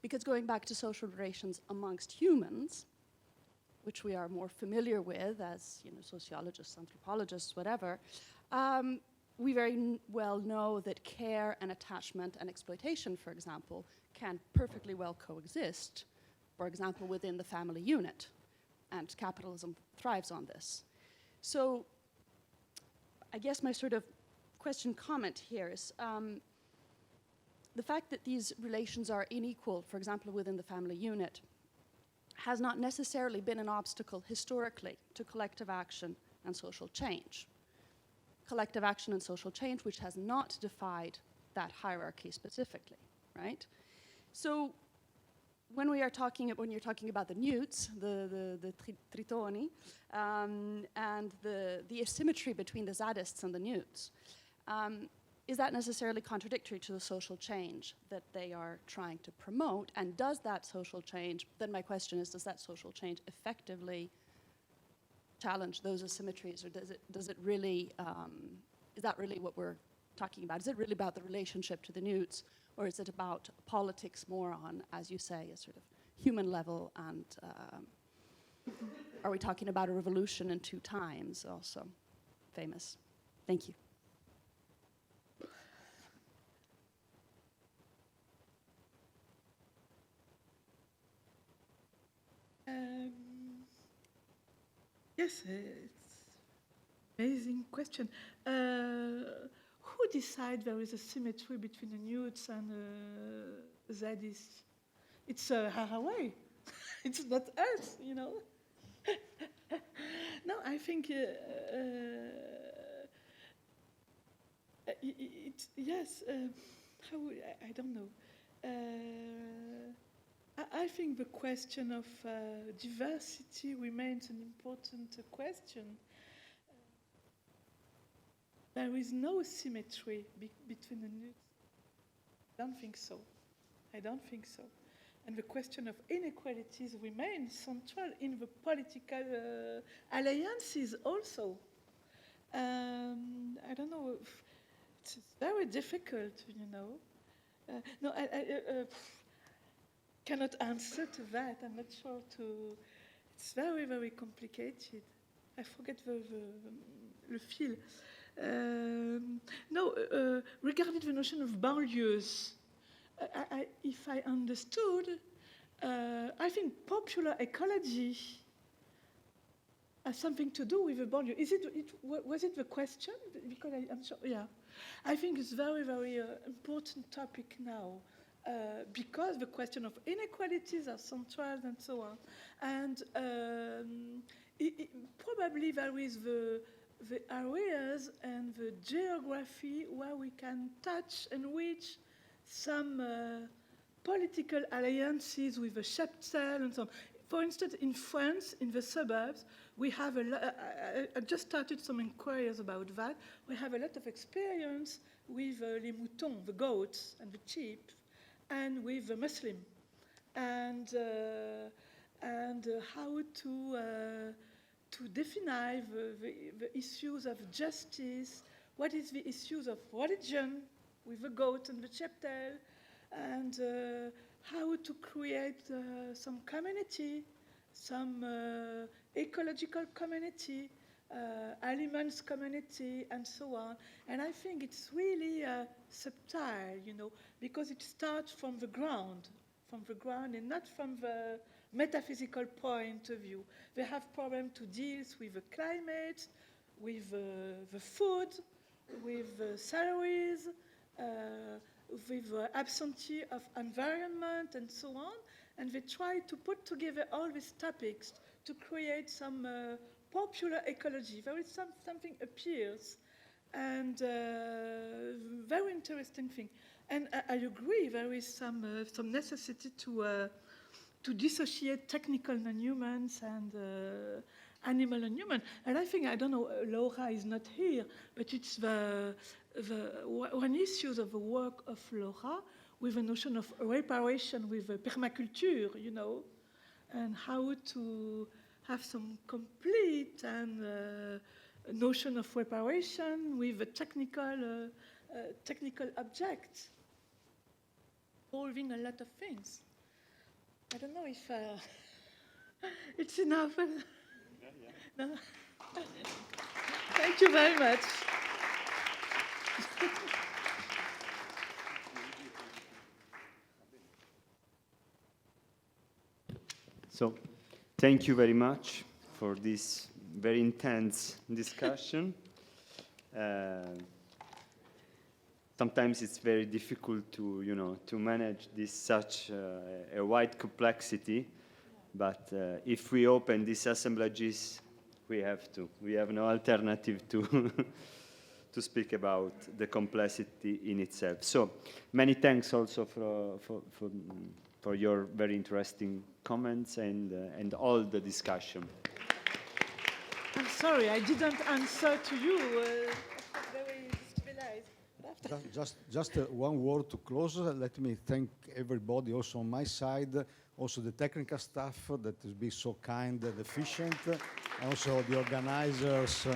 Because going back to social relations amongst humans, which we are more familiar with as sociologists, anthropologists, whatever, we very well know that care and attachment and exploitation, for example, can perfectly well coexist, for example, within the family unit. And capitalism thrives on this. So I guess my sort of question comment here is, the fact that these relations are unequal, for example, within the family unit, has not necessarily been an obstacle historically to collective action and social change. Collective action and social change which has not defied that hierarchy specifically, right? So when you're talking about the newts, the tritoni, and the asymmetry between the zadists and the newts, is that necessarily contradictory to the social change that they are trying to promote? And does that social change, then my question is, does that social change effectively challenge those asymmetries, or does it really, is that really what we're talking about? Is it really about the relationship to the newts, or is it about politics more on, as you say, a sort of human level, and are we talking about a revolution in 2 times also famous? Thank you. Yes, it's amazing question. Who decides there is a symmetry between the newts and Zadis? It's Haraway. It's not us, you know. No, I think yes. I don't know. I think the question of diversity remains an important question. There is no symmetry between the newts. I don't think so. I don't think so. And the question of inequalities remains central in the political alliances also. I don't know. It's very difficult, you know. No, I cannot answer to that. I'm not sure to. It's very, very complicated. I forget the feel. No, regarding the notion of banlieues, if I understood, I think popular ecology has something to do with the banlieue. Was it the question? Because I'm sure, yeah. I think it's very, very important topic now. Because the question of inequalities are central and so on. And probably there is the areas and the geography where we can touch and reach some political alliances with the cheptel and so on. For instance, in France, in the suburbs, we have I just started some inquiries about that. We have a lot of experience with les moutons, the goats and the sheep, and with the Muslim, and how to define the issues of justice. What is the issues of religion with the goat and the cheptel, and how to create some community, some ecological community, aliments community, and so on. And I think it's really subtle, you know, because it starts from the ground, and not from the metaphysical point of view. They have problems to deal with the climate, with the food, with the salaries, with the absentee of environment, and so on. And they try to put together all these topics to create some popular ecology. There is something appears, and very interesting thing. And I agree, there is some necessity to dissociate technical non-humans and animal non-human. And I think, I don't know, Laura is not here, but it's one issue of the work of Laura with the notion of reparation with permaculture, you know, and how to have some complete and notion of reparation with a technical object, involving a lot of things. I don't know if it's enough. No? Thank you very much. So, thank you very much for this very intense discussion. sometimes it's very difficult to, to manage this such a wide complexity. But if we open these assemblages, we have to. We have no alternative to to speak about the complexity in itself. So many thanks also for your very interesting comments and all the discussion. I'm sorry, I didn't answer to you. Just one word to close. Let me thank everybody also on my side, also the technical staff that has been so kind and efficient, also the organizers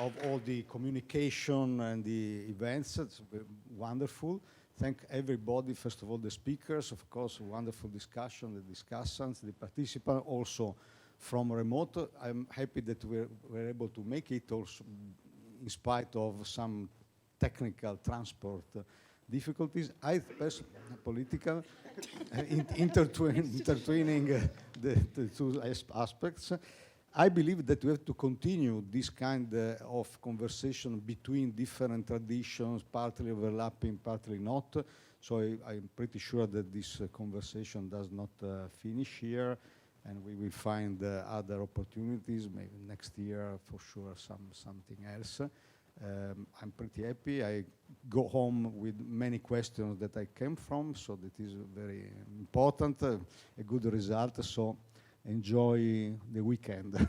of all the communication and the events. It's wonderful. Thank everybody, first of all the speakers, of course, wonderful discussion, the discussants, the participants, also from remote. I'm happy that we're able to make it also in spite of some technical transport difficulties. I personally, political, intertwining the two aspects. I believe that we have to continue this kind of conversation between different traditions, partly overlapping, partly not. So I'm pretty sure that this conversation does not finish here, and we will find other opportunities, maybe next year for sure something else. I'm pretty happy. I go home with many questions that I came from, so that is very important, a good result. So enjoy the weekend.